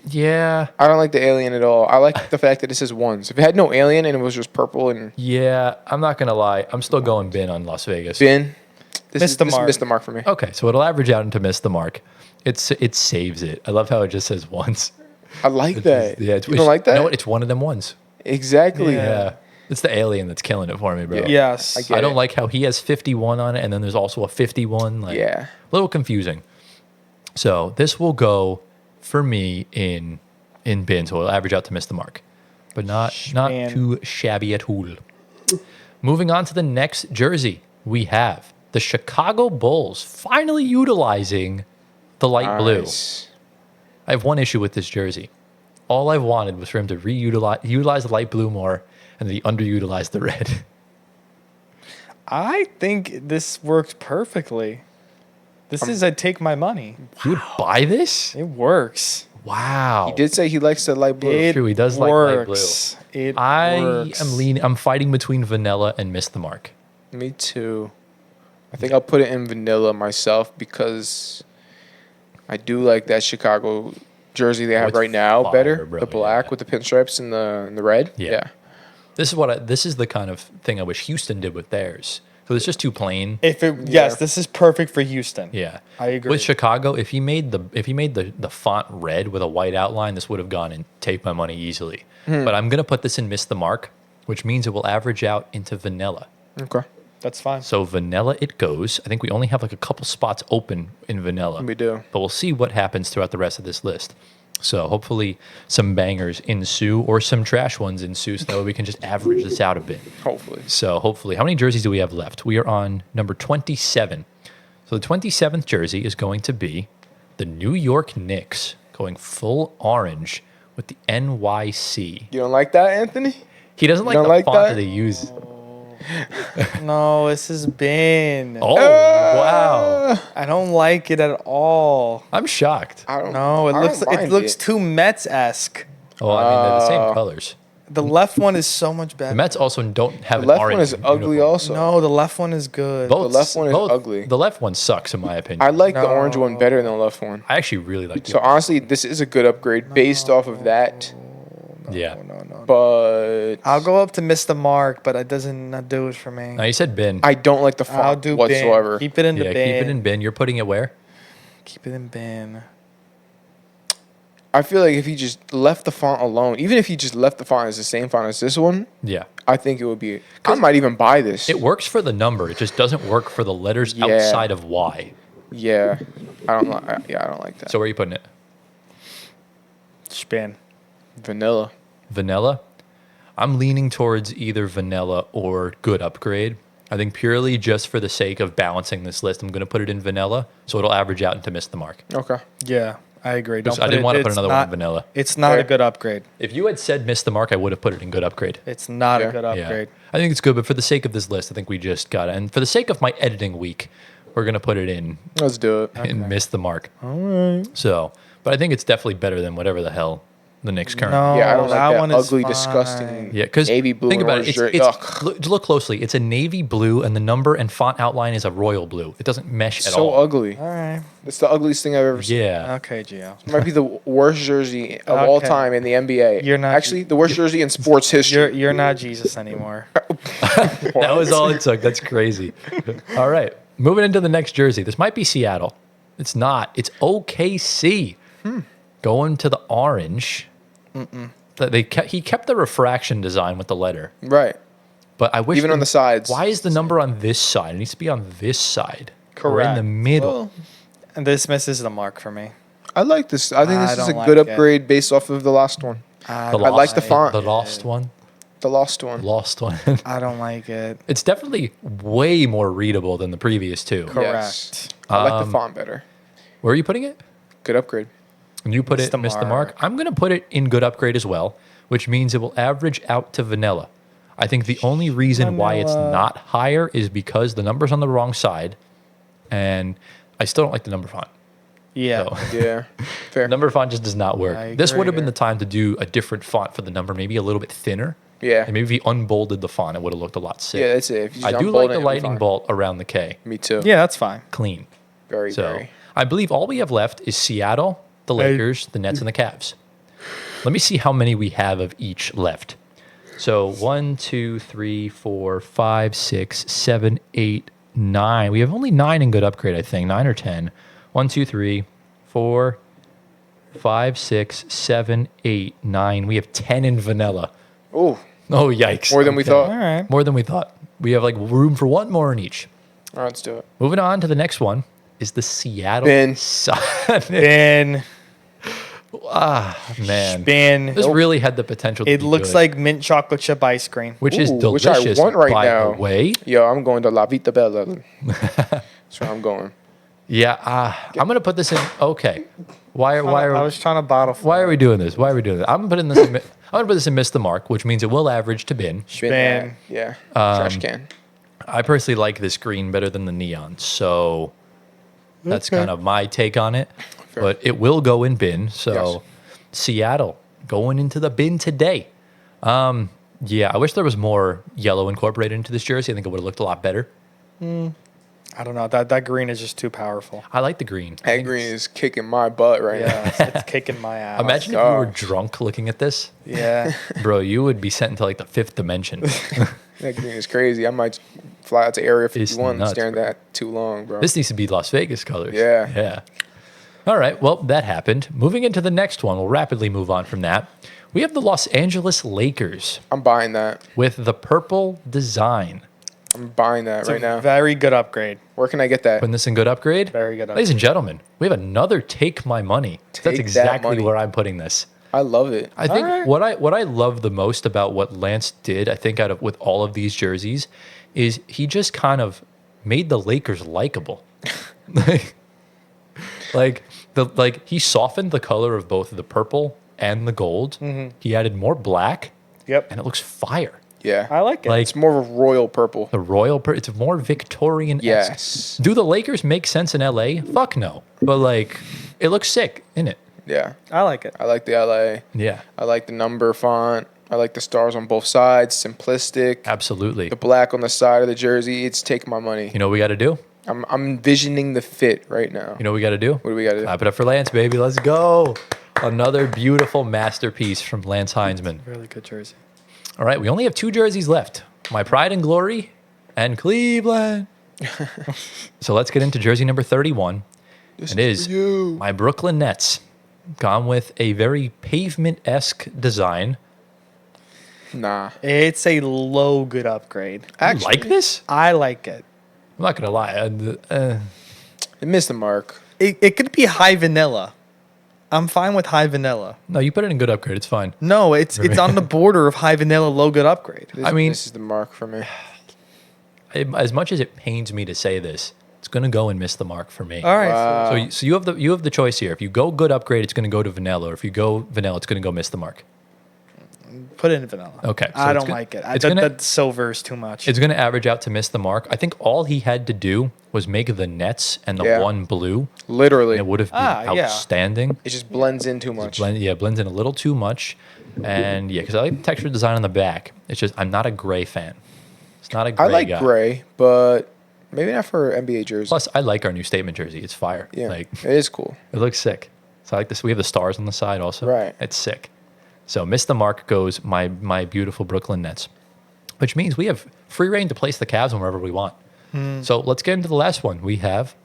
Speaker 1: Yeah.
Speaker 2: I don't like the alien at all. I like the fact that it says ones. If it had no alien and it was just purple and
Speaker 1: Yeah. I'm not going to lie. I'm still going bin on Las Vegas.
Speaker 2: bin,
Speaker 3: Missed the mark.
Speaker 2: Missed the mark for me.
Speaker 1: Okay, so it'll average out into miss the mark. It saves it. I love how it just says once.
Speaker 2: I like that.
Speaker 1: Yeah,
Speaker 2: you don't like that?
Speaker 1: You know what? It's one of them ones.
Speaker 2: Exactly.
Speaker 1: Yeah. It's the alien that's killing it for me, bro.
Speaker 2: Yeah.
Speaker 3: Yes.
Speaker 2: I get
Speaker 1: I don't
Speaker 2: it.
Speaker 1: like how he has 51 on it, and then there's also a 51. Like,
Speaker 2: Yeah.
Speaker 1: a little confusing. So this will go for me in bin, so it'll average out to miss the mark, but not
Speaker 3: Man.
Speaker 1: too shabby at all. Moving on to the next jersey, we have the Chicago Bulls finally utilizing the light blue.
Speaker 2: Nice.
Speaker 1: I have one issue with this jersey. All I've wanted was for him to utilize the light blue more, and he underutilized the red.
Speaker 3: I think this works perfectly. This is, I'd take my money.
Speaker 1: You would buy this?
Speaker 3: It works.
Speaker 1: Wow.
Speaker 2: He did say he likes the light blue.
Speaker 3: It
Speaker 1: True, he does like light blue.
Speaker 3: works. It
Speaker 1: I
Speaker 3: works.
Speaker 1: am leaning. I'm fighting between vanilla and miss the mark.
Speaker 2: Me too. I think I'll put it in vanilla myself because I do like that Chicago jersey they have
Speaker 1: it's
Speaker 2: right now
Speaker 1: fire,
Speaker 2: better.
Speaker 1: bro,
Speaker 2: The black
Speaker 1: yeah.
Speaker 2: with the pinstripes and the red.
Speaker 1: Yeah. This is the kind of thing I wish Houston did with theirs. So it's just too plain.
Speaker 3: Yes,
Speaker 2: Yeah.
Speaker 3: this is perfect for Houston.
Speaker 1: Yeah,
Speaker 3: I agree.
Speaker 1: With Chicago, if he made the font red with a white outline, this would have gone and take my money easily. But I'm gonna put this in miss the mark, which means it will average out into vanilla.
Speaker 2: Okay.
Speaker 3: That's fine.
Speaker 1: So vanilla it goes. I think we only have like a couple spots open in vanilla.
Speaker 2: We do.
Speaker 1: But we'll see what happens throughout the rest of this list. So hopefully some bangers ensue or some trash ones ensue so that way we can just average this out a bit.
Speaker 2: Hopefully.
Speaker 1: So hopefully, how many jerseys do we have left? We are on number 27. So the 27th jersey is going to be the New York Knicks going full orange with the NYC.
Speaker 2: You don't like that, Anthony?
Speaker 1: He doesn't like
Speaker 2: don't
Speaker 1: the
Speaker 2: like
Speaker 1: font
Speaker 2: that?
Speaker 1: that they use.
Speaker 3: No, this has been.
Speaker 1: Oh, wow.
Speaker 3: I don't like it at all.
Speaker 1: I'm shocked.
Speaker 2: I don't
Speaker 3: No,
Speaker 2: I don't
Speaker 3: it
Speaker 2: mind
Speaker 3: looks too Mets-esque.
Speaker 1: Oh, I mean, they're the same colors.
Speaker 3: The left one is so much better.
Speaker 1: The Mets also don't have
Speaker 2: The
Speaker 1: an
Speaker 2: left
Speaker 1: orange
Speaker 2: one is ugly
Speaker 1: uniform.
Speaker 2: also.
Speaker 3: No, the left one is good.
Speaker 1: Both,
Speaker 2: The left one is
Speaker 1: both-
Speaker 2: ugly.
Speaker 1: The left one sucks, in my opinion.
Speaker 2: I like the
Speaker 3: No.
Speaker 2: orange one better than the left one.
Speaker 1: I actually really like
Speaker 2: So
Speaker 1: the
Speaker 2: honestly, this is a good upgrade based off of that.
Speaker 1: yeah.
Speaker 3: No.
Speaker 2: But
Speaker 3: I'll go up to miss the mark, but it doesn't not do it for me.
Speaker 1: Now, you said bin.
Speaker 2: I don't like the
Speaker 3: I'll
Speaker 2: font
Speaker 3: do
Speaker 2: whatsoever.
Speaker 3: bin. Keep it in the
Speaker 1: Yeah,
Speaker 3: bin.
Speaker 1: keep it in bin. You're putting it where?
Speaker 3: Keep it in bin.
Speaker 2: I feel like if he just left the font alone, even if he just left the font as the same font as this one,
Speaker 1: Yeah.
Speaker 2: I think it would be. I might even buy this.
Speaker 1: It works for the number. It just doesn't work for the letters
Speaker 2: Yeah.
Speaker 1: outside of Y.
Speaker 2: Yeah, I don't like. Yeah, I don't like that.
Speaker 1: So where are you putting it?
Speaker 3: Spin.
Speaker 2: Vanilla.
Speaker 1: Vanilla? I'm leaning towards either vanilla or good upgrade. I think purely just for the sake of balancing this list, I'm going to put it in vanilla, so it'll average out and to miss the mark.
Speaker 2: Okay.
Speaker 3: Yeah, I agree.
Speaker 1: Because I didn't want to put another one in vanilla.
Speaker 3: It's not
Speaker 2: Fair.
Speaker 3: a good upgrade.
Speaker 1: If you had said miss the mark, I would have put it in good upgrade.
Speaker 3: It's not
Speaker 2: Yeah.
Speaker 3: a good upgrade.
Speaker 1: I think it's good, but for the sake of this list, I think we just got it. And for the sake of my editing week, we're going to put it in
Speaker 2: Let's do it.
Speaker 1: and miss the mark.
Speaker 3: All right.
Speaker 1: So, but I think it's definitely better than whatever the hell the Knicks currently.
Speaker 3: No,
Speaker 2: Yeah, I don't like that
Speaker 3: one is
Speaker 2: ugly,
Speaker 3: fine.
Speaker 2: disgusting.
Speaker 1: Yeah, because
Speaker 2: Navy blue
Speaker 1: think
Speaker 2: and
Speaker 1: about
Speaker 2: orange
Speaker 1: it.
Speaker 2: shirt.
Speaker 1: It's
Speaker 2: Ugh.
Speaker 1: look closely. It's a navy blue, and the number and font outline is a royal blue. It doesn't mesh at
Speaker 2: So
Speaker 1: all.
Speaker 2: ugly.
Speaker 3: All right.
Speaker 2: It's the ugliest thing I've ever seen.
Speaker 1: Yeah.
Speaker 3: Okay, Gio.
Speaker 2: It might be the worst jersey of all
Speaker 3: Okay.
Speaker 2: time in the NBA.
Speaker 3: You're not-
Speaker 2: Actually the worst jersey in sports history.
Speaker 3: You're not Jesus anymore.
Speaker 1: That was all it took. That's crazy. All right. Moving into the next jersey. This might be Seattle. It's not. It's OKC. Going to the orange. He kept the refraction design with the letter.
Speaker 2: Right.
Speaker 1: But I wish
Speaker 2: Even on the sides.
Speaker 1: Why is the number on this side? It needs to be on this side. Or in the
Speaker 3: Correct.
Speaker 1: middle.
Speaker 2: Well,
Speaker 3: And this misses the mark for me.
Speaker 2: I like this. I think
Speaker 3: I
Speaker 2: this is a
Speaker 3: don't
Speaker 2: good
Speaker 3: like it.
Speaker 2: upgrade based off of the last one.
Speaker 3: I
Speaker 1: The
Speaker 3: don't
Speaker 2: like the font.
Speaker 1: The lost one.
Speaker 2: The lost one.
Speaker 1: Lost one.
Speaker 3: I don't like it.
Speaker 1: It's definitely way more readable than the previous two.
Speaker 3: Correct.
Speaker 2: Yes. I like the font better.
Speaker 1: Where are you putting it?
Speaker 2: Good upgrade.
Speaker 1: And you put
Speaker 3: Miss
Speaker 1: it,
Speaker 3: the
Speaker 1: miss the
Speaker 3: mark.
Speaker 1: mark. I'm going to put it in good upgrade as well, which means it will average out to vanilla. I think the only reason why it's
Speaker 3: Vanilla.
Speaker 1: not higher is because the number's on the wrong side, and I still don't like the number font.
Speaker 3: Yeah.
Speaker 1: So,
Speaker 2: Yeah. Fair.
Speaker 1: number font just does not work.
Speaker 3: I
Speaker 1: This would have
Speaker 3: agree.
Speaker 1: been the time to do a different font for the number, maybe a little bit thinner.
Speaker 2: Yeah.
Speaker 1: And maybe if he unbolded the font, it would have looked a lot sick.
Speaker 2: Yeah, that's it. If you
Speaker 1: I
Speaker 2: just
Speaker 1: do
Speaker 2: unbold
Speaker 1: like
Speaker 2: it,
Speaker 1: the
Speaker 2: it'll be
Speaker 1: lightning
Speaker 2: fine.
Speaker 1: bolt around the K.
Speaker 2: Me too.
Speaker 3: Yeah, that's fine.
Speaker 1: Clean.
Speaker 2: Very,
Speaker 1: So
Speaker 2: very.
Speaker 1: I believe all we have left is Seattle, the
Speaker 3: Hey.
Speaker 1: Lakers, the Nets, and the Cavs. Let me see how many we have of each left. So 1, 2, 3, 4, 5, 6, 7, 8, 9. We have only 9 in good upgrade, I think. 9 or 10. 1, 2, 3, 4, 5, 6, 7, 8, 9. We have 10 in vanilla.
Speaker 2: Ooh,
Speaker 1: Oh, yikes.
Speaker 2: more than we thought.
Speaker 3: All right.
Speaker 1: More than we thought. We have like room for one more in each.
Speaker 2: All right, let's do it.
Speaker 1: Moving on to the next one is the Seattle
Speaker 2: Bin.
Speaker 3: Ben.
Speaker 1: Man.
Speaker 3: Ben.
Speaker 1: This really had the potential to
Speaker 3: It
Speaker 1: be
Speaker 3: looks
Speaker 1: good,
Speaker 3: like mint chocolate chip ice cream.
Speaker 1: which is
Speaker 2: Ooh, which I
Speaker 1: delicious
Speaker 2: want right
Speaker 1: by
Speaker 2: now.
Speaker 1: the way.
Speaker 2: Yo, I'm going to La Vita Bella. That's where I'm going.
Speaker 1: Yeah, I'm going to put this in. Okay.
Speaker 3: I was trying to bottle.
Speaker 1: Why are we doing this? I'm going to put this in miss the mark, which means it will average to bin.
Speaker 2: Bin
Speaker 3: Bin.
Speaker 2: that. Yeah. Trash can.
Speaker 1: I personally like this green better than the neon, so that's
Speaker 3: Okay.
Speaker 1: kind of my take on it. But it will go in bin. So
Speaker 2: Yes.
Speaker 1: Seattle going into the bin today. Yeah, I wish there was more yellow incorporated into this jersey. I think it would have looked a lot better.
Speaker 3: I don't know. That green is just too powerful.
Speaker 1: I like the green.
Speaker 2: That green is kicking my butt right
Speaker 3: Yeah, it's kicking my ass.
Speaker 1: Imagine if you were
Speaker 2: gosh.
Speaker 1: drunk looking at this,
Speaker 3: Yeah.
Speaker 1: bro. You would be sent into like the 5th dimension.
Speaker 2: now. That green is crazy. I might fly out to Area 51
Speaker 1: nuts,
Speaker 2: staring
Speaker 1: bro.
Speaker 2: at that too long, bro.
Speaker 1: This needs to be Las Vegas colors.
Speaker 2: Yeah.
Speaker 1: Yeah. All right. Well, that happened. Moving into the next one, we'll rapidly move on from that. We have the Los Angeles Lakers
Speaker 2: I'm buying that.
Speaker 1: with the purple design.
Speaker 2: I'm buying that
Speaker 3: It's
Speaker 2: right
Speaker 3: a
Speaker 2: now.
Speaker 3: very good upgrade.
Speaker 2: Where can I get that?
Speaker 1: Putting this in good upgrade.
Speaker 3: Very good
Speaker 1: Ladies and gentlemen, we have another take my money.
Speaker 2: Take
Speaker 1: That's
Speaker 2: that
Speaker 1: exactly
Speaker 2: money.
Speaker 1: where I'm putting this.
Speaker 2: I love it.
Speaker 1: I think
Speaker 3: right.
Speaker 1: what I love the most about what Lance did, I think with all of these jerseys, is he just kind of made the Lakers likable. like he softened the color of both the purple and the gold. He added more black,
Speaker 3: Yep.
Speaker 1: and it looks fire.
Speaker 2: Yeah.
Speaker 3: I like it.
Speaker 1: Like
Speaker 2: It's more of a royal purple.
Speaker 1: the royal, it's more Victorian.
Speaker 2: Yes.
Speaker 1: Do the Lakers make sense in LA? Fuck no. But like, it looks sick, innit?
Speaker 2: Yeah.
Speaker 3: I like it.
Speaker 2: I like the LA.
Speaker 1: Yeah,
Speaker 2: I like the number font. I like the stars on both sides. Simplistic.
Speaker 1: absolutely.
Speaker 2: The black on the side of the jersey. It's taking my money.
Speaker 1: You know what we got to do?
Speaker 2: I'm envisioning the fit right now.
Speaker 1: You know what we got to do?
Speaker 2: What do we got to do?
Speaker 1: Clap it up for Lance, baby. Let's go. Another beautiful masterpiece from Lance Heinzman.
Speaker 3: Really good jersey.
Speaker 1: All right, we only have 2 jerseys left. My Pride and Glory and Cleveland. So let's get into jersey number 31. It is
Speaker 2: you.
Speaker 1: my Brooklyn Nets. Gone with a very pavement-esque design.
Speaker 2: Nah.
Speaker 3: It's a low good upgrade.
Speaker 1: You
Speaker 2: Actually,
Speaker 1: like this?
Speaker 3: I like it.
Speaker 1: I'm not going to lie.
Speaker 2: it missed the mark.
Speaker 3: It could be high vanilla. I'm fine with high vanilla.
Speaker 1: No, you put it in good upgrade. It's fine.
Speaker 3: No, it's on the border of high vanilla, low good upgrade.
Speaker 2: This,
Speaker 1: I mean-
Speaker 2: this is the mark for me.
Speaker 1: As much as it pains me to say this, it's going to go and miss the mark for me.
Speaker 3: All right.
Speaker 2: Wow.
Speaker 1: So you have the choice here. If you go good upgrade, it's going to go to vanilla. Or if you go vanilla, it's going to go miss the mark.
Speaker 3: Put it in vanilla.
Speaker 1: Okay, so
Speaker 3: I
Speaker 1: it's
Speaker 3: don't
Speaker 1: go-
Speaker 3: like it.
Speaker 1: it's gonna-
Speaker 3: That silver is too much.
Speaker 1: It's going to average out to miss the mark. I think all he had to do was make the Nets and the
Speaker 2: Yeah.
Speaker 1: one blue.
Speaker 2: Literally.
Speaker 1: And it would have been
Speaker 3: Yeah.
Speaker 1: outstanding.
Speaker 2: It just blends in too much.
Speaker 1: Blends in a little too much. And yeah, because I like the texture design on the back. It's just, I'm not a gray fan. It's not a gray
Speaker 2: I like
Speaker 1: guy.
Speaker 2: gray, but maybe not for NBA jersey.
Speaker 1: Plus, I like our new statement jersey. It's fire.
Speaker 2: Yeah,
Speaker 1: Like,
Speaker 2: it is cool.
Speaker 1: it looks sick. So I like this. We have the stars on the side also.
Speaker 2: Right.
Speaker 1: It's sick. So miss the mark goes my beautiful Brooklyn Nets, which means we have free reign to place the Cavs wherever we want. So let's get into the last one. We have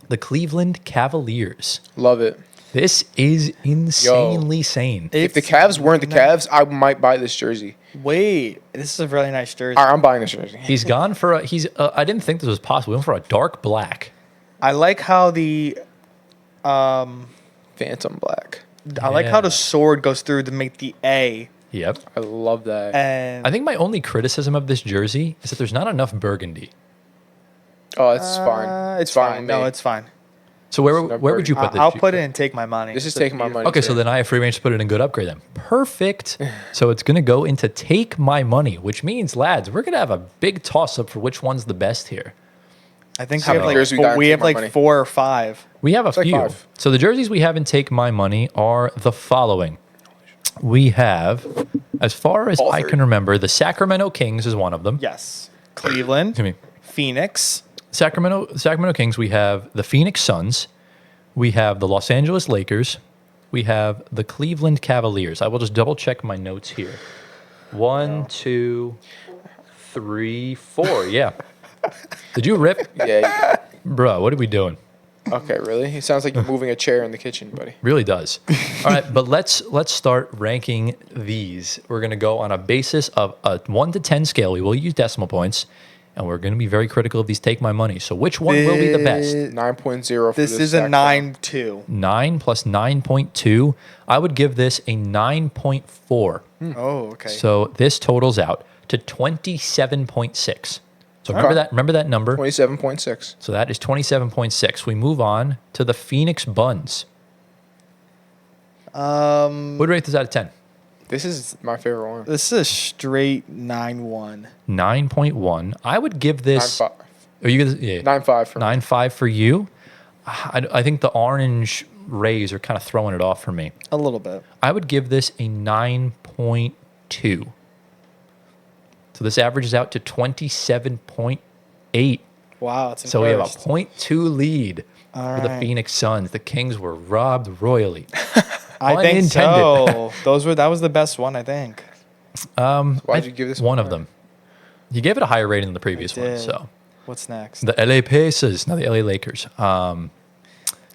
Speaker 1: the Cleveland Cavaliers.
Speaker 2: Love it.
Speaker 1: This is insanely sane.
Speaker 2: If the Cavs weren't the Cavs, I might buy this jersey.
Speaker 3: Wait, this is a really nice jersey.
Speaker 2: All right, I'm buying this jersey.
Speaker 1: He's gone for a, I didn't think this was possible. He went for a dark black.
Speaker 3: I like how the
Speaker 2: Phantom black.
Speaker 3: I like how
Speaker 1: Yeah.
Speaker 3: the sword goes through to make the A.
Speaker 1: Yep.
Speaker 2: I love that.
Speaker 3: And
Speaker 1: I think my only criticism of this jersey is that there's not enough burgundy.
Speaker 2: Oh, it's fine.
Speaker 3: It's fine.
Speaker 2: with
Speaker 3: No,
Speaker 2: me.
Speaker 3: it's fine.
Speaker 1: So where would you put this?
Speaker 3: I'll put it and take my money.
Speaker 2: This is
Speaker 3: It's a
Speaker 2: taking my
Speaker 3: beautiful-
Speaker 2: money.
Speaker 1: Okay, so
Speaker 2: too.
Speaker 1: then I have free range to put it in good upgrade then. Perfect. So it's going to go into take my money, which means, lads, we're going to have a big toss up for which one's the best here.
Speaker 3: I think
Speaker 1: How
Speaker 3: we have
Speaker 1: many
Speaker 3: like
Speaker 2: years we got in
Speaker 3: we
Speaker 2: Take
Speaker 3: have
Speaker 2: My
Speaker 3: like
Speaker 2: Money?
Speaker 3: 4 or 5.
Speaker 1: We have a
Speaker 2: like
Speaker 1: few.
Speaker 2: 5.
Speaker 1: So the jerseys we have in take my money are the following. We have, as far as
Speaker 2: All
Speaker 1: I
Speaker 2: 30.
Speaker 1: can remember, the Sacramento Kings is one of them.
Speaker 3: Yes. Cleveland,
Speaker 1: Excuse me.
Speaker 3: Phoenix,
Speaker 1: Sacramento Kings, we have the Phoenix Suns, we have the Los Angeles Lakers, we have the Cleveland Cavaliers. I will just double check my notes here. 1, 2, 3, 4. Yeah. Did you rip?
Speaker 2: Yeah.
Speaker 1: Bro, what are we doing?
Speaker 2: Okay, really? It sounds like you're moving a chair in the kitchen, buddy.
Speaker 1: Really does. All right, but let's start ranking these. We're going to go on a basis of a 1 to 10 scale. We will use decimal points, and we're going to be very critical of these take my money. So which one will be the best?
Speaker 2: 9.0 for
Speaker 3: This is a
Speaker 2: Sacramento.
Speaker 3: 9-2.
Speaker 1: 9 plus 9.2. I would give this a 9.4.
Speaker 3: Oh, okay.
Speaker 1: So this totals out to 27.6. So remember that number.
Speaker 2: 27.6.
Speaker 1: So that is 27.6. We move on to the Phoenix Buns. What would you rate this out of 10?
Speaker 2: This is my favorite one.
Speaker 3: This is a straight 9-1.
Speaker 1: 9.1. I would give this.
Speaker 2: 9.5.
Speaker 1: Are you gonna, yeah,
Speaker 2: 9.5 for me.
Speaker 1: 9.5 for you? I think the orange rays are kind of throwing it off for me.
Speaker 3: A little bit.
Speaker 1: I would give this a 9.2. So this averages out to 27.8.
Speaker 3: Wow, it's
Speaker 1: So we have a
Speaker 3: first.
Speaker 1: 0.2 lead
Speaker 3: All
Speaker 1: for the
Speaker 3: right.
Speaker 1: Phoenix Suns. The Kings were robbed royally.
Speaker 3: I think
Speaker 1: Unintended.
Speaker 3: so. That was the best one, I think.
Speaker 2: Why'd you give this
Speaker 1: one
Speaker 2: one
Speaker 1: of them? You gave it a higher rating than the previous one.
Speaker 3: did.
Speaker 1: So
Speaker 3: What's next?
Speaker 1: the LA Pacers, not the LA Lakers.
Speaker 2: No,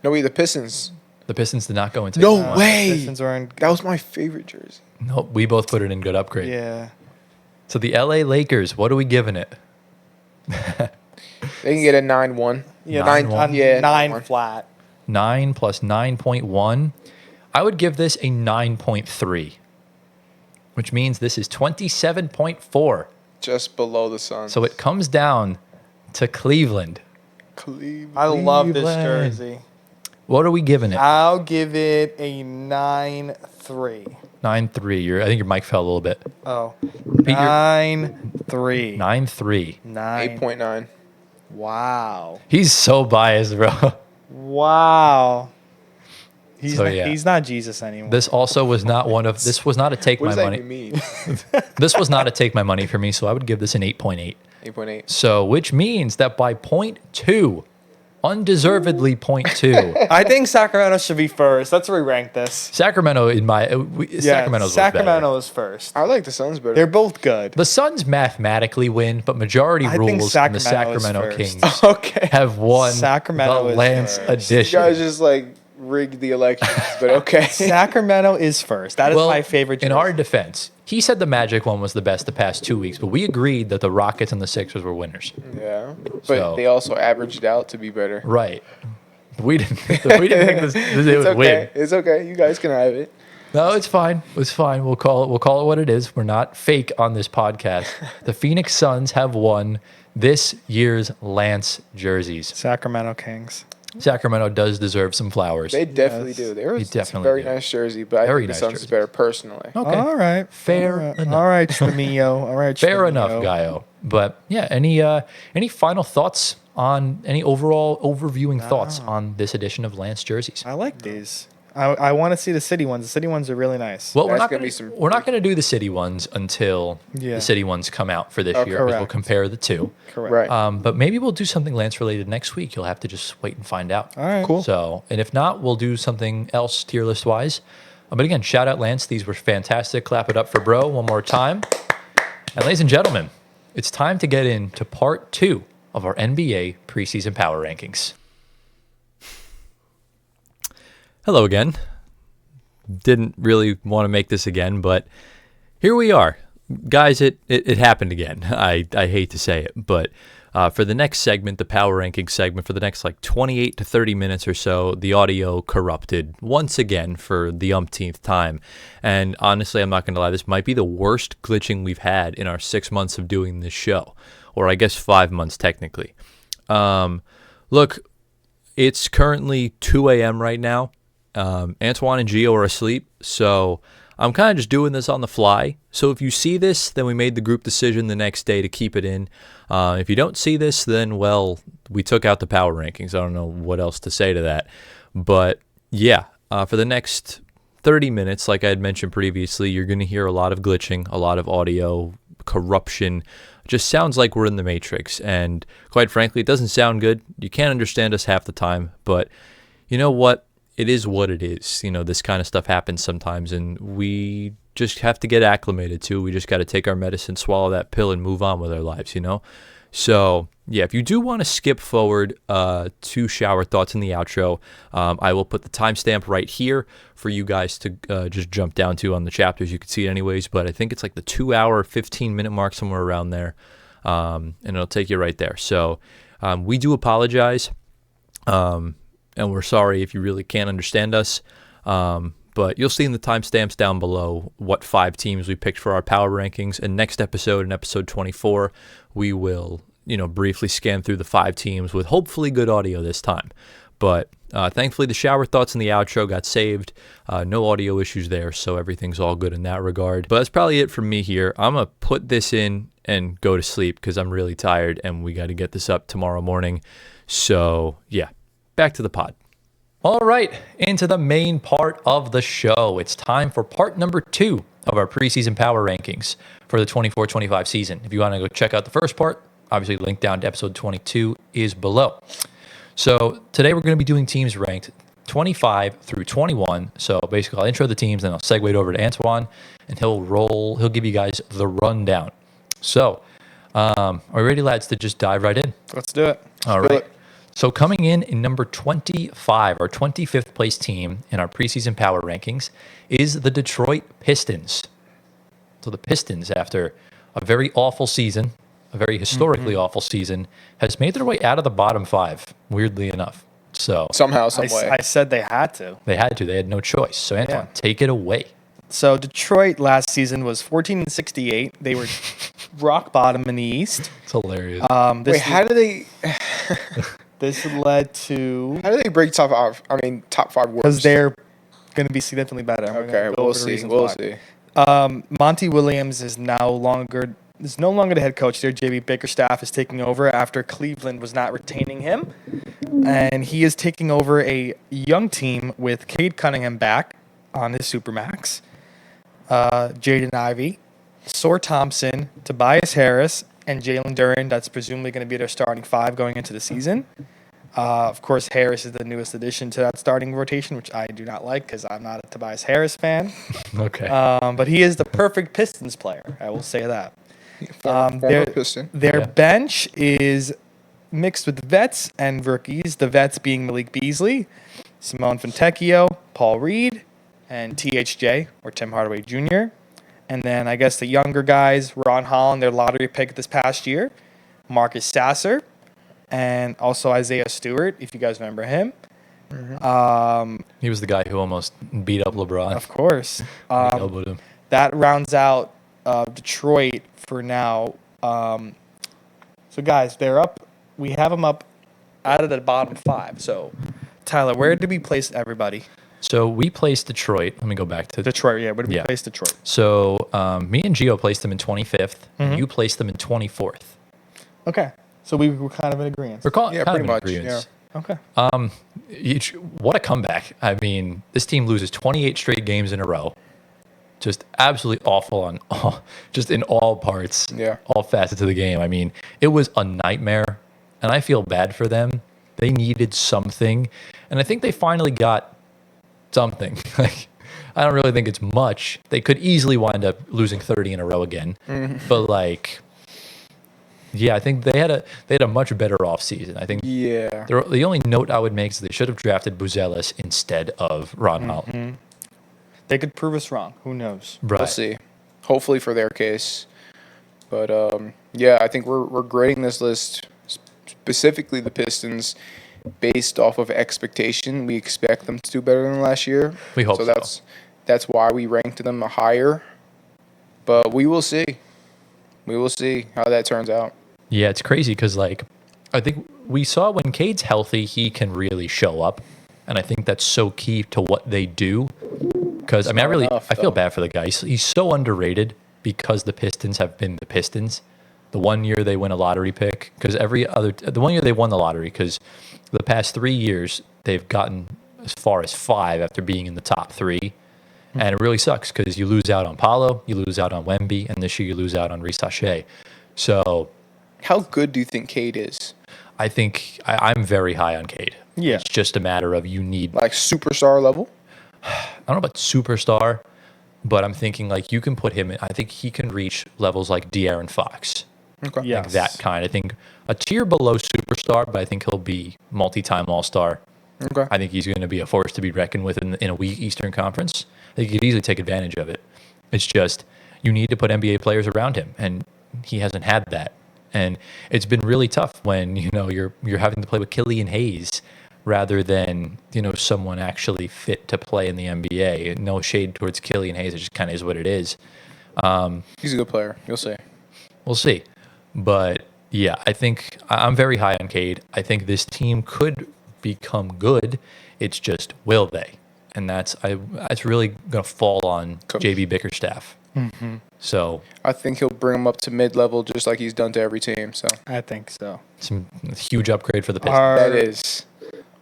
Speaker 2: wait, the Pistons.
Speaker 1: The Pistons did not go into.
Speaker 2: No way.
Speaker 3: Pistons are in.
Speaker 2: That was my favorite jersey.
Speaker 1: No, we both put it in good upgrade.
Speaker 3: Yeah.
Speaker 1: So the LA Lakers, what are we giving it?
Speaker 2: They can get a 9-1.
Speaker 3: Yeah,
Speaker 1: 9-1.
Speaker 2: Yeah,
Speaker 3: 9
Speaker 2: 9-1.
Speaker 3: flat.
Speaker 1: 9 plus 9.1. I would give this a 9.3, which means this is 27.4.
Speaker 2: Just below the Suns.
Speaker 1: So it comes down to Cleveland.
Speaker 2: Cleveland.
Speaker 3: I love this
Speaker 1: Cleveland.
Speaker 3: jersey.
Speaker 1: What are we giving it?
Speaker 3: I'll give it a 9-3.
Speaker 1: 9.3. I think your mic fell a little bit.
Speaker 3: Oh.
Speaker 1: Pete, you're-
Speaker 3: 9-3.
Speaker 1: 9.3.
Speaker 3: 9.
Speaker 2: 8.9.
Speaker 3: Wow.
Speaker 1: He's so biased, bro.
Speaker 3: Wow. He's,
Speaker 1: So,
Speaker 3: not,
Speaker 1: yeah.
Speaker 3: he's not Jesus anymore.
Speaker 1: This also was not one of. This was not a take
Speaker 2: What
Speaker 1: my
Speaker 2: does that
Speaker 1: money.
Speaker 2: even mean?
Speaker 1: This was not a take my money for me. So I would give this an 8.8.
Speaker 2: 8.8.
Speaker 1: So which means that by 0.2, undeservedly 0.2.
Speaker 3: I think Sacramento should be first. Let's re-rank this.
Speaker 1: Sacramento in my Sacramento's was better.
Speaker 3: Sacramento is first.
Speaker 2: I like the Suns better.
Speaker 3: They're both good.
Speaker 1: The Suns mathematically win, but majority
Speaker 3: I think
Speaker 1: rules and the
Speaker 3: Sacramento is
Speaker 1: Sacramento
Speaker 3: first.
Speaker 1: Kings
Speaker 2: Okay.
Speaker 1: have won
Speaker 3: Sacramento
Speaker 1: the
Speaker 3: is
Speaker 1: Lance
Speaker 3: first.
Speaker 2: You
Speaker 1: edition.
Speaker 2: guys just like rigged the elections, but okay.
Speaker 3: Sacramento is first. That is my favorite.
Speaker 1: In
Speaker 3: jersey.
Speaker 1: our defense, he said the Magic one was the best the past 2 weeks, but we agreed that the Rockets and the Sixers were winners.
Speaker 2: Yeah. But
Speaker 1: So-
Speaker 2: they also averaged out to be better.
Speaker 1: Right. We didn't think it would
Speaker 2: It's okay.
Speaker 1: win.
Speaker 2: It's okay. You guys can have it.
Speaker 1: No, it's fine. It's fine. We'll call it what it is. We're not fake on this podcast. The Phoenix Suns have won this year's Lance jerseys.
Speaker 3: Sacramento Kings.
Speaker 1: Sacramento does deserve some flowers.
Speaker 2: They definitely
Speaker 3: Yes.
Speaker 2: do. They were
Speaker 1: definitely
Speaker 2: a very
Speaker 1: do.
Speaker 2: nice jersey, but I
Speaker 1: Very
Speaker 2: think the
Speaker 1: nice
Speaker 2: Suns
Speaker 1: jersey.
Speaker 2: is better personally.
Speaker 1: Okay.
Speaker 3: All right.
Speaker 1: Fair
Speaker 3: All right.
Speaker 1: enough.
Speaker 3: All right, Tremillo. All right,
Speaker 1: Fair
Speaker 3: Tremillo.
Speaker 1: enough, Gaio. But yeah, any final thoughts on any overall overviewing thoughts on this edition of Lance jerseys?
Speaker 3: I like these. I want to see the city ones. The city ones are really nice.
Speaker 1: Well,
Speaker 2: That's gonna be some-
Speaker 1: we're not going to do the city ones until
Speaker 3: Yeah.
Speaker 1: the city ones come out for this
Speaker 2: Oh,
Speaker 1: year. 'Cause we'll
Speaker 3: correct.
Speaker 1: compare the two.
Speaker 3: Correct.
Speaker 2: Right.
Speaker 1: But maybe we'll do something Lance related next week. You'll have to just wait and find out.
Speaker 3: All right.
Speaker 2: Cool.
Speaker 1: So, and if not, we'll do something else tier list wise. But again, shout out Lance. These were fantastic. Clap it up for bro one more time. And ladies and gentlemen, it's time to get into part 2 of our NBA preseason power rankings. Hello again. Didn't really want to make this again, but here we are. Guys, it happened again. I hate to say it, but for the next segment, the power ranking segment, for the next like 28 to 30 minutes or so, the audio corrupted once again for the umpteenth time. And honestly, I'm not going to lie, this might be the worst glitching we've had in our 6 months of doing this show, or I guess 5 months technically. Look, it's currently 2 a.m. right now. Antoine and Gio are asleep, so I'm kind of just doing this on the fly. So if you see this, then we made the group decision the next day to keep it in. If you don't see this, then, well, we took out the power rankings. I don't know what else to say to that. But, yeah, for the next 30 minutes, like I had mentioned previously, you're going to hear a lot of glitching, a lot of audio corruption. Just sounds like we're in the Matrix. And quite frankly, it doesn't sound good. You can't understand us half the time. But you know what? It is what it is. You know, this kind of stuff happens sometimes, and we just have to get acclimated to. We just got to take our medicine, swallow that pill, and move on with our lives, you know? So, yeah, if you do want to skip forward to shower thoughts in the outro, I will put the timestamp right here for you guys to just jump down to on the chapters. You can see it anyways, but I think it's like the 2 hour, 15-minute mark, somewhere around there. And it'll take you right there. So we do apologize, and we're sorry if you really can't understand us. But you'll see in the timestamps down below what 5 teams we picked for our power rankings. And next episode, in episode 24, we will, briefly scan through the 5 teams with hopefully good audio this time. But thankfully, the shower thoughts in the outro got saved. No audio issues there, so everything's all good in that regard. But that's probably it from me here. I'm going to put this in and go to sleep because I'm really tired and we got to get this up tomorrow morning. So, yeah, back to the pod. All right, into the main part of the show. It's time for part number 2 of our preseason power rankings for the 24-25 season. If you want to go check out the first part, obviously link down to episode 22 is below. So today we're going to be doing teams ranked 25 through 21. So basically I'll intro the teams, then I'll segue it over to Antoine, and he'll give you guys the rundown. So are we ready, lads, to just dive right in?
Speaker 2: Let's do it.
Speaker 1: All right. So coming in number 25, our 25th place team in our preseason power rankings is the Detroit Pistons. So the Pistons, after a very awful season, a very historically awful season, has made their way out of the bottom 5, weirdly enough. So
Speaker 2: Somehow, some way.
Speaker 3: I said they had to.
Speaker 1: They had to. They had no choice. So Antoine, take it away.
Speaker 3: So Detroit last season was 14-68. They were rock bottom in the East.
Speaker 1: It's hilarious.
Speaker 2: Wait, how do they...
Speaker 3: This led to...
Speaker 2: How do they break top 5? I mean, top 5 worst?
Speaker 3: Because they're going to be significantly better.
Speaker 2: Okay, we'll see. We'll see.
Speaker 3: Monty Williams is no longer the head coach there. JB Bickerstaff is taking over after Cleveland was not retaining him. And he is taking over a young team with Cade Cunningham back on his Supermax, Jaden Ivey, Sor Thompson, Tobias Harris, and Jalen Duren. That's presumably going to be their starting 5 going into the season. Of course, Harris is the newest addition to that starting rotation, which I do not like because I'm not a Tobias Harris fan.
Speaker 1: Okay.
Speaker 3: But he is the perfect Pistons player. I will say that.
Speaker 2: Former Piston.
Speaker 3: Their bench is mixed with vets and rookies. The vets being Malik Beasley, Simone Fontecchio, Paul Reed, and THJ, or Tim Hardaway Jr. And then I guess the younger guys, Ron Holland, their lottery pick this past year, Marcus Sasser, and also Isaiah Stewart, if you guys remember him.
Speaker 1: He was the guy who almost beat up LeBron.
Speaker 3: Of course.
Speaker 1: Elbowed him.
Speaker 3: That rounds out Detroit for now. So, guys, they're up. We have them up out of the bottom 5. So, Tyler, where did we place everybody?
Speaker 1: So we placed Detroit. Let me go back to
Speaker 3: Detroit, yeah. Where did we place Detroit?
Speaker 1: So me and Gio placed them in 25th. And you placed them in 24th.
Speaker 3: Okay. So we were kind of in agreement.
Speaker 1: We're kind
Speaker 2: pretty
Speaker 1: of
Speaker 2: much.
Speaker 1: in agreement.
Speaker 3: Okay.
Speaker 1: What a comeback. I mean, this team loses 28 straight games in a row. Just absolutely awful just in all parts, all facets of the game. I mean, it was a nightmare, and I feel bad for them. They needed something, and I think they finally got something. Like, I don't really think it's much. They could easily wind up losing 30 in a row again, but I think they had a much better offseason. I think the only note I would make is they should have drafted Buzelis instead of Ron Holland.
Speaker 3: They could prove us wrong. Who knows?
Speaker 1: Right.
Speaker 2: We'll see. Hopefully for their case. But, I think we're grading this list, specifically the Pistons, based off of expectation. We expect them to do better than last year.
Speaker 1: We hope so.
Speaker 2: That's why we ranked them higher. But we will see. We will see how that turns out. Yeah,
Speaker 1: it's crazy because, I think we saw when Cade's healthy, he can really show up. And I think that's so key to what they do. Because, I feel bad for the guy. He's so underrated because the Pistons have been the Pistons. The one year they win a lottery pick, because the one year they won the lottery, because the past 3 years they've gotten as far as 5 after being in the top 3. And it really sucks because you lose out on Paolo, you lose out on Wemby, and this year you lose out on Reece Shea. So,
Speaker 2: how good do you think Cade is?
Speaker 1: I think I'm very high on Cade.
Speaker 3: Yeah.
Speaker 1: It's just a matter of you need...
Speaker 2: superstar level?
Speaker 1: I don't know about superstar, but I'm thinking you can put him in. I think he can reach levels like De'Aaron Fox.
Speaker 2: Okay.
Speaker 3: Yeah.
Speaker 1: Like that kind. I think a tier below superstar, but I think he'll be multi-time All-Star.
Speaker 2: Okay.
Speaker 1: I think he's going to be a force to be reckoned with in a weak Eastern Conference. I think he could easily take advantage of it. It's just you need to put NBA players around him, and he hasn't had that. And it's been really tough when you're having to play with Killian Hayes rather than someone actually fit to play in the NBA. No shade towards Killian Hayes; it just kind of is what it is.
Speaker 2: He's a good player. You'll see.
Speaker 1: We'll see. But yeah, I think I'm very high on Cade. I think this team could become good. It's just will they? And that's really going to fall on
Speaker 2: Coach.
Speaker 1: JB Bickerstaff.
Speaker 3: Mm-hmm.
Speaker 1: So
Speaker 2: I think he'll bring him up to mid-level just like he's done to every team. So
Speaker 3: I think so.
Speaker 1: some huge upgrade for the Pistons.
Speaker 2: that is.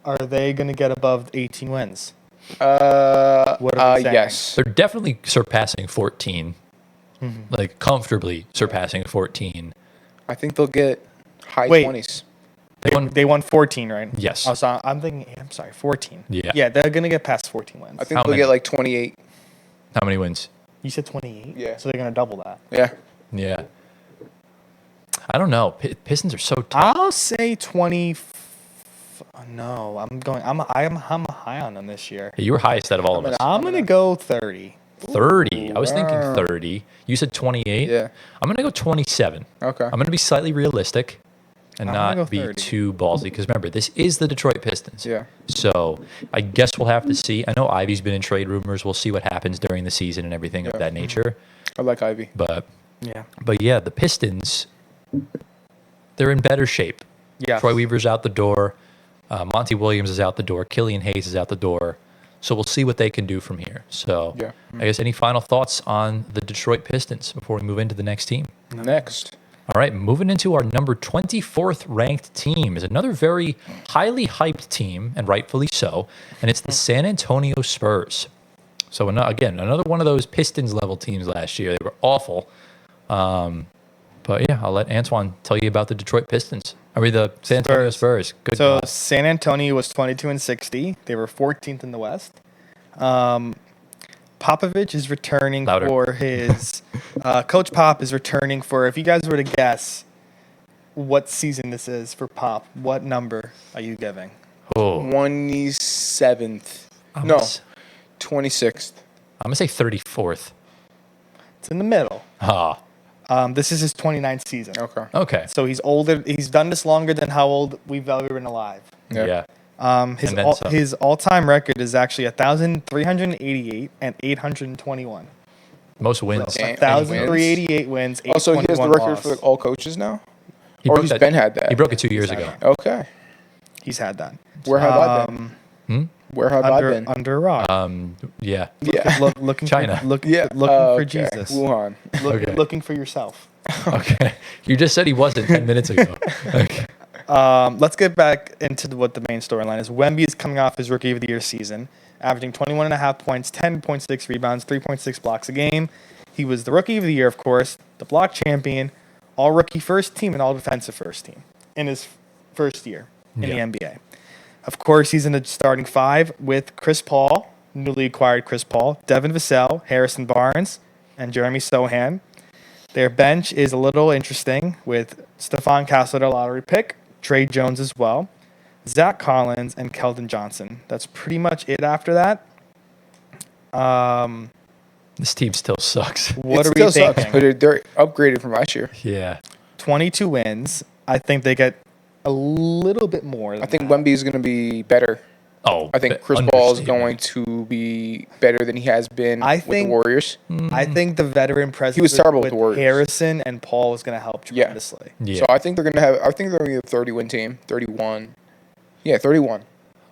Speaker 3: Are they going to get above 18 wins?
Speaker 2: What
Speaker 3: are we saying?
Speaker 2: Yes.
Speaker 1: They're definitely surpassing 14, like comfortably surpassing 14.
Speaker 2: I think they'll get high
Speaker 3: Wait.
Speaker 2: 20s.
Speaker 3: They won 14, right?
Speaker 1: Yes.
Speaker 3: Oh, so I'm thinking. I'm sorry, 14.
Speaker 1: Yeah.
Speaker 3: Yeah, they're going to get past 14 wins.
Speaker 2: I think
Speaker 1: How
Speaker 2: they'll
Speaker 1: many?
Speaker 2: get like 28.
Speaker 1: How many wins?
Speaker 3: You said 28.
Speaker 2: Yeah.
Speaker 3: So they're going to double that.
Speaker 2: Yeah.
Speaker 1: Yeah. I don't know. Pistons are so tough.
Speaker 3: I'll say 20. No, I'm high on them this year.
Speaker 1: You were highest out of all of us.
Speaker 3: I'm going to go 30.
Speaker 1: 30. I was thinking
Speaker 2: Wow.
Speaker 1: 30. You said 28.
Speaker 2: Yeah.
Speaker 1: I'm going to go 27.
Speaker 2: Okay.
Speaker 1: I'm going to be slightly realistic and
Speaker 3: I'm gonna
Speaker 1: not
Speaker 3: go
Speaker 1: be
Speaker 3: 30.
Speaker 1: too ballsy because remember, this is the Detroit Pistons.
Speaker 2: Yeah.
Speaker 1: So I guess we'll have to see. I know Ivy's been in trade rumors. We'll see what happens during the season and everything of
Speaker 2: Yeah.
Speaker 1: that nature.
Speaker 2: I like Ivy.
Speaker 1: But
Speaker 3: Yeah.
Speaker 1: the Pistons, they're in better shape.
Speaker 3: Yeah.
Speaker 1: Troy Weaver's out the door. Monty Williams is out the door. Killian Hayes is out the door. So we'll see what they can do from here. So
Speaker 2: Yeah.
Speaker 1: I guess any final thoughts on the Detroit Pistons before we move into the next team?
Speaker 2: Next.
Speaker 1: All right, moving into our number 24th ranked team is another very highly hyped team, and rightfully so, and it's the San Antonio Spurs. So again, another one of those Pistons level teams last year. They were awful. But yeah, I'll let Antoine tell you about the Detroit Pistons. The San Antonio Spurs. Good
Speaker 3: So
Speaker 1: God.
Speaker 3: San Antonio was 22-60. They were 14th in the West. Popovich is returning
Speaker 1: Louder.
Speaker 3: for his Coach Pop is returning for. If you guys were to guess what season this is for Pop, what number are you giving?
Speaker 1: Oh,
Speaker 2: 27th.
Speaker 1: I'm
Speaker 2: No.
Speaker 1: gonna s-
Speaker 2: 26th.
Speaker 1: I'm going to say 34th.
Speaker 3: It's in the middle.
Speaker 1: Ah,
Speaker 3: This is his 29th season.
Speaker 2: Okay.
Speaker 1: okay.
Speaker 3: So he's older. He's done this longer than how old we've ever been alive.
Speaker 1: Yeah.
Speaker 3: His
Speaker 1: And then some.
Speaker 3: his all-time record is actually 1,388 and 821.
Speaker 1: Most wins.
Speaker 2: Damn.
Speaker 3: 1,388 wins.
Speaker 2: Also, he has the
Speaker 3: 821
Speaker 2: record
Speaker 3: loss.
Speaker 2: for all coaches now?
Speaker 1: He
Speaker 2: Or
Speaker 1: broke
Speaker 2: he's
Speaker 1: that-
Speaker 2: been had that?
Speaker 1: He broke it 2 years
Speaker 3: had
Speaker 1: ago.
Speaker 2: Okay.
Speaker 3: He's had that.
Speaker 2: Where have I been? Where have I been?
Speaker 3: Under a rock.
Speaker 1: Yeah.
Speaker 2: Yeah.
Speaker 3: Looking
Speaker 1: China.
Speaker 3: looking
Speaker 2: Yeah.
Speaker 3: for
Speaker 2: okay.
Speaker 3: Jesus.
Speaker 2: Wuhan.
Speaker 1: Okay.
Speaker 3: Looking for yourself.
Speaker 1: Okay. You just said he wasn't 10 minutes ago. Okay.
Speaker 3: Let's get back into what the main storyline is. Wemby is coming off his Rookie of the Year season, averaging 21.5 points, 10.6 rebounds, 3.6 blocks a game. He was the Rookie of the Year, of course, the block champion, all-rookie first team, and all-defensive first team in his first year in the
Speaker 1: Yeah.
Speaker 3: NBA. Of course, he's in the starting five with Chris Paul, newly acquired Chris Paul, Devin Vassell, Harrison Barnes, and Jeremy Sohan. Their bench is a little interesting with Stephon Castle, a lottery pick, Trey Jones as well, Zach Collins, and Keldon Johnson. That's pretty much it after that.
Speaker 1: This team still sucks.
Speaker 3: What
Speaker 2: It
Speaker 3: are we
Speaker 2: still sucks,
Speaker 3: thinking?
Speaker 2: but they're upgraded from last year.
Speaker 1: Yeah.
Speaker 3: 22 wins. I think they get a little bit more.
Speaker 2: I think Wemby is going to be better.
Speaker 1: Oh,
Speaker 2: I think Chris Paul is going to be better than he has been
Speaker 3: I
Speaker 2: with
Speaker 3: think-
Speaker 2: the Warriors.
Speaker 3: I think the veteran presence
Speaker 2: was terrible with
Speaker 3: with
Speaker 2: the Warriors.
Speaker 3: Harrison and Paul is going to help
Speaker 2: Yeah.
Speaker 3: tremendously.
Speaker 1: Yeah.
Speaker 2: So I think they're going to have. I think they're going to be a 30-win team. 31. Yeah, 31.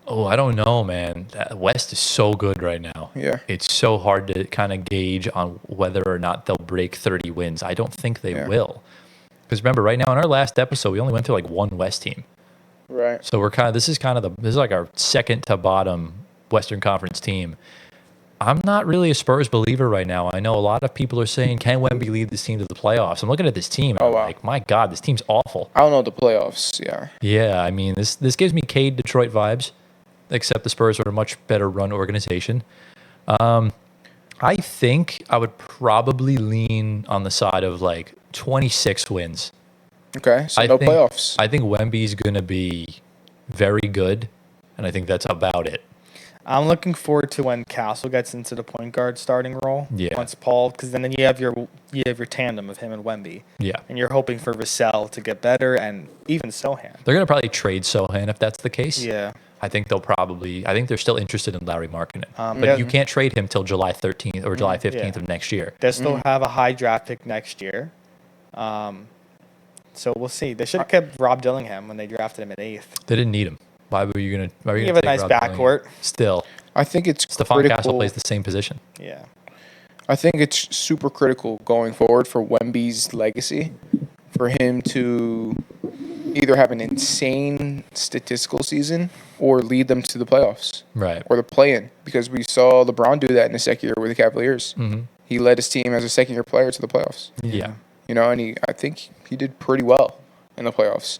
Speaker 1: Oh, I don't know, man. That West is so good right now.
Speaker 2: Yeah.
Speaker 1: It's so hard to kind of gauge on whether or not they'll break 30 wins. I don't think they
Speaker 2: Yeah.
Speaker 1: will. Because remember, right now in our last episode, we only went through like one West team.
Speaker 2: Right.
Speaker 1: So we're this is like our second to bottom Western Conference team. I'm not really a Spurs believer right now. I know a lot of people are saying, can Wemby lead this team to the playoffs? I'm looking at this team and
Speaker 2: Oh,
Speaker 1: I'm
Speaker 2: wow.
Speaker 1: like, my God, this team's awful.
Speaker 2: I don't know the playoffs. Yeah.
Speaker 1: Yeah, I mean, this gives me Cade Detroit vibes, except the Spurs are a much better run organization. I think I would probably lean on the side of like 26 wins.
Speaker 2: Okay, so
Speaker 1: I
Speaker 2: no
Speaker 1: think,
Speaker 2: playoffs.
Speaker 1: I think Wemby's going to be very good, and I think that's about it.
Speaker 3: I'm looking forward to when Castle gets into the point guard starting role.
Speaker 1: Yeah.
Speaker 3: Once Paul, because then you have your tandem of him and Wemby,
Speaker 1: Yeah.
Speaker 3: and you're hoping for Vassell to get better, and even Sohan.
Speaker 1: They're going to probably trade Sohan if that's the case.
Speaker 3: Yeah.
Speaker 1: I think they're still interested in Larry Markkinen. But
Speaker 3: Yeah.
Speaker 1: you can't trade him till July 13th or July 15th
Speaker 3: Yeah.
Speaker 1: of next year.
Speaker 3: They still have a high draft pick next year. So we'll see. They should have kept Rob Dillingham when they drafted him at 8th.
Speaker 1: They didn't need him. Why were you going to
Speaker 3: You have a nice backcourt.
Speaker 1: Still,
Speaker 2: I think it's
Speaker 1: Stephon
Speaker 2: critical.
Speaker 1: Castle plays the same position.
Speaker 3: Yeah.
Speaker 2: I think it's super critical going forward for Wemby's legacy, for him to either have an insane statistical season or lead them to the playoffs
Speaker 1: Right.
Speaker 2: or the play-in, because we saw LeBron do that in his second year with the Cavaliers.
Speaker 1: Mm-hmm.
Speaker 2: He led his team as a second-year player to the playoffs.
Speaker 1: Yeah.
Speaker 2: You know, and I think he did pretty well in the playoffs.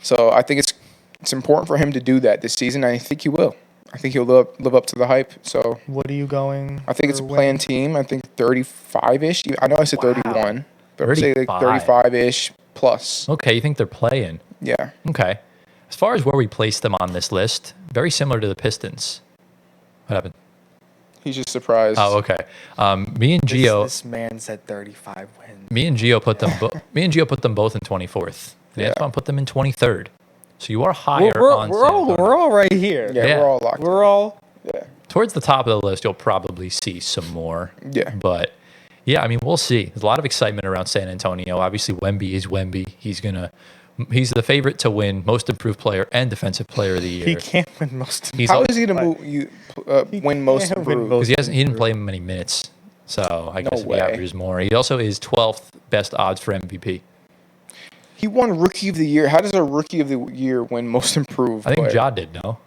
Speaker 2: So I think it's important for him to do that this season. I think he will. I think he'll live up to the hype. So
Speaker 3: What are you going?
Speaker 2: I think it's a
Speaker 3: for
Speaker 2: planned team. I think 35-ish. I know I said
Speaker 3: Wow.
Speaker 2: 31, but I'd say like
Speaker 1: 35.
Speaker 2: 35-ish plus.
Speaker 1: Okay, you think they're playing?
Speaker 2: Yeah.
Speaker 1: Okay. As far as where we place them on this list, very similar to the Pistons. What happened?
Speaker 2: He's just surprised.
Speaker 1: Oh, okay. Me and Gio,
Speaker 3: This man said 35 wins.
Speaker 1: me and Gio put them. Me and Gio put them both in 24th. And
Speaker 2: Yeah.
Speaker 1: Antoine put them in 23rd. So you are higher on.
Speaker 3: We're
Speaker 1: San Antonio.
Speaker 3: all right here.
Speaker 2: Yeah,
Speaker 1: Yeah.
Speaker 2: we're all locked in.
Speaker 3: We're all.
Speaker 2: Yeah.
Speaker 1: Towards the top of the list, you'll probably see some more.
Speaker 2: Yeah.
Speaker 1: But yeah, I mean, we'll see. There's a lot of excitement around San Antonio. Obviously, Wemby is Wemby. He's the favorite to win Most Improved Player and Defensive Player of the Year.
Speaker 3: He can't win most.
Speaker 1: He's
Speaker 2: How is he going to win most
Speaker 3: can't win
Speaker 2: improved?
Speaker 3: most-
Speaker 1: because he didn't play many minutes, so I guess if he
Speaker 2: way.
Speaker 1: averages more. He also is 12th best odds for MVP.
Speaker 2: He won Rookie of the Year. How does a Rookie of the Year win most improved?
Speaker 1: I think
Speaker 2: player?
Speaker 1: Ja did. No,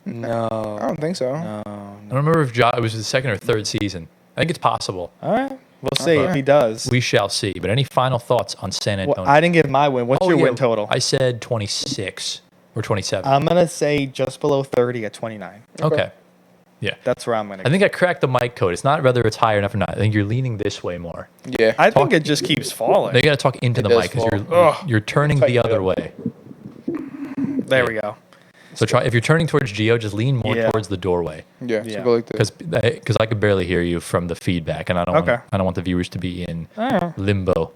Speaker 2: I
Speaker 3: No.
Speaker 2: don't think so.
Speaker 1: I don't remember if Ja. It was the second or third season. I think it's possible.
Speaker 3: All right. We'll see if he does.
Speaker 1: We shall see. But any final thoughts on San Antonio?
Speaker 3: Well, I didn't give my win. What's your
Speaker 1: yeah,
Speaker 3: win total?
Speaker 1: I said 26 or 27.
Speaker 3: I'm going to say just below 30 at 29.
Speaker 1: Okay. Yeah.
Speaker 3: That's where I'm going to
Speaker 1: I
Speaker 3: go.
Speaker 1: think I cracked the mic code. It's not whether it's high enough or not. I think you're leaning this way more.
Speaker 2: Yeah.
Speaker 3: I think it just keeps falling.
Speaker 1: You got to talk into the
Speaker 2: does
Speaker 1: mic because
Speaker 2: fall.
Speaker 1: you're turning
Speaker 2: Tighten
Speaker 1: the
Speaker 2: it
Speaker 1: other
Speaker 2: up.
Speaker 1: way.
Speaker 3: There we go.
Speaker 1: So if you're turning towards Gio, just lean more
Speaker 3: Yeah.
Speaker 1: towards the doorway
Speaker 2: Yeah.
Speaker 3: Yeah.
Speaker 2: So go like this.
Speaker 1: because I could barely hear you from the feedback, and I don't
Speaker 3: Okay.
Speaker 1: want the viewers to be in
Speaker 3: right.
Speaker 1: limbo.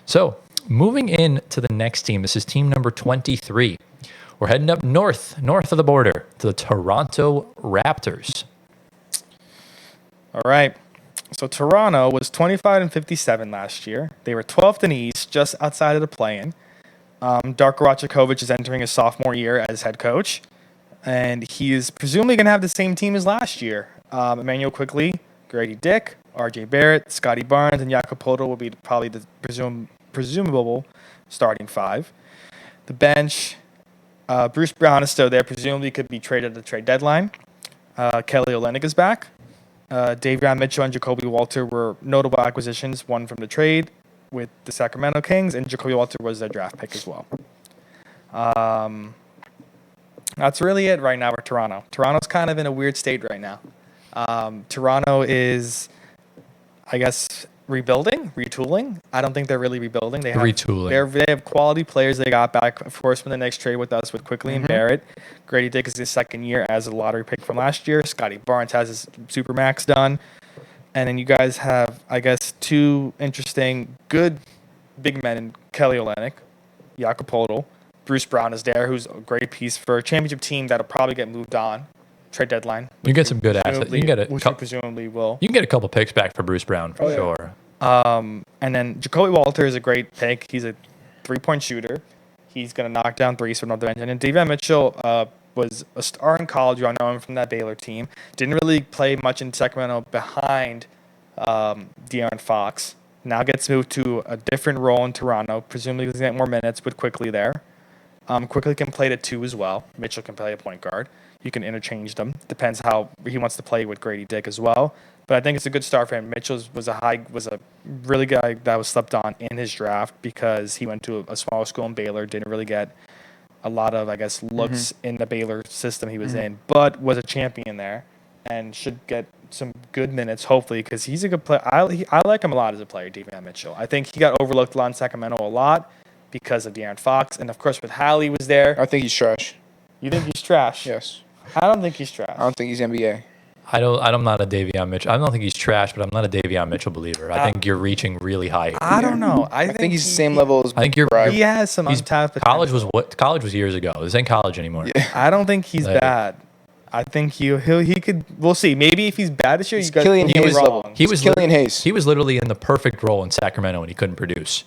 Speaker 1: So moving in to the next team, this is team number 23. We're heading up north of the border to the Toronto Raptors.
Speaker 3: All right. So Toronto was 25-57 last year. They were 12th in the East, just outside of the play-in. Darko Rajakovic is entering his sophomore year as head coach, and he is presumably going to have the same team as last year. Emmanuel Quigley, Grady Dick, R.J. Barrett, Scotty Barnes, and Jakob Poeltl will be probably the presumable starting five. The bench, Bruce Brown is still there, presumably could be traded at the trade deadline. Kelly Olynyk is back. Dwyane Mitchell and Jacoby Walter were notable acquisitions, one from the trade with the Sacramento Kings, and Jacoby Walter was their draft pick as well. That's really it right now for Toronto. Toronto's kind of in a weird state right now. Toronto is, I guess, retooling. I don't think they're really rebuilding. They have
Speaker 1: Retooling.
Speaker 3: They have quality players they got back, of course, from the next trade with us with Quigley and Barrett. Grady Dick is his second year as a lottery pick from last year. Scotty Barnes has his Supermax done. And then you guys have, I guess, two interesting, good big men in Kelly Olynyk, Jakob Poeltl. Bruce Brown is there, who's a great piece for a championship team that'll probably get moved on. Trade deadline.
Speaker 1: You get some good assets. You can get
Speaker 3: Which we presumably will.
Speaker 1: You can get a couple picks back for Bruce Brown for sure.
Speaker 3: And then Jacoby Walter is a great pick. He's a three-point shooter. He's going to knock down threes from another end. And then Dwyane Mitchell was a star in college. I know him from that Baylor team. Didn't really play much in Sacramento behind De'Aaron Fox. Now gets moved to a different role in Toronto. Presumably he's going to get more minutes with Quigley there. Quigley can play the two as well. Mitchell can play a point guard. You can interchange them. Depends how he wants to play with Grady Dick as well. But I think it's a good start for him. Mitchell was a really good guy that was slept on in his draft because he went to a smaller school in Baylor, didn't really get a lot of, I guess, looks in the Baylor system he was in, but was a champion there and should get some good minutes, hopefully, because he's a good player. I like him a lot as a player, Dwyane Mitchell. I think he got overlooked a lot in Sacramento a lot, because of De'Aaron Fox. And, of course, with Hallie was there.
Speaker 2: I think he's trash.
Speaker 3: You think he's trash?
Speaker 2: Yes.
Speaker 3: I don't think he's trash.
Speaker 2: I don't think he's NBA.
Speaker 1: I'm not a Davion Mitchell. I don't think he's trash, but I'm not a Davion Mitchell believer. I think you're reaching really high here.
Speaker 3: I don't know.
Speaker 2: I think he's the same level as
Speaker 1: I think you're.
Speaker 2: Brad.
Speaker 3: He has some untapped potential.
Speaker 1: College was years ago. This ain't college anymore.
Speaker 2: Yeah.
Speaker 3: I don't think he's
Speaker 1: Like-
Speaker 3: bad. I think he could. We'll see. Maybe if he's bad this year,
Speaker 2: He's
Speaker 3: you guys
Speaker 2: Killian
Speaker 3: will be
Speaker 2: Hayes
Speaker 3: wrong.
Speaker 2: level.
Speaker 1: He was
Speaker 2: Killian Hayes.
Speaker 1: He was literally in the perfect role in Sacramento and he couldn't produce.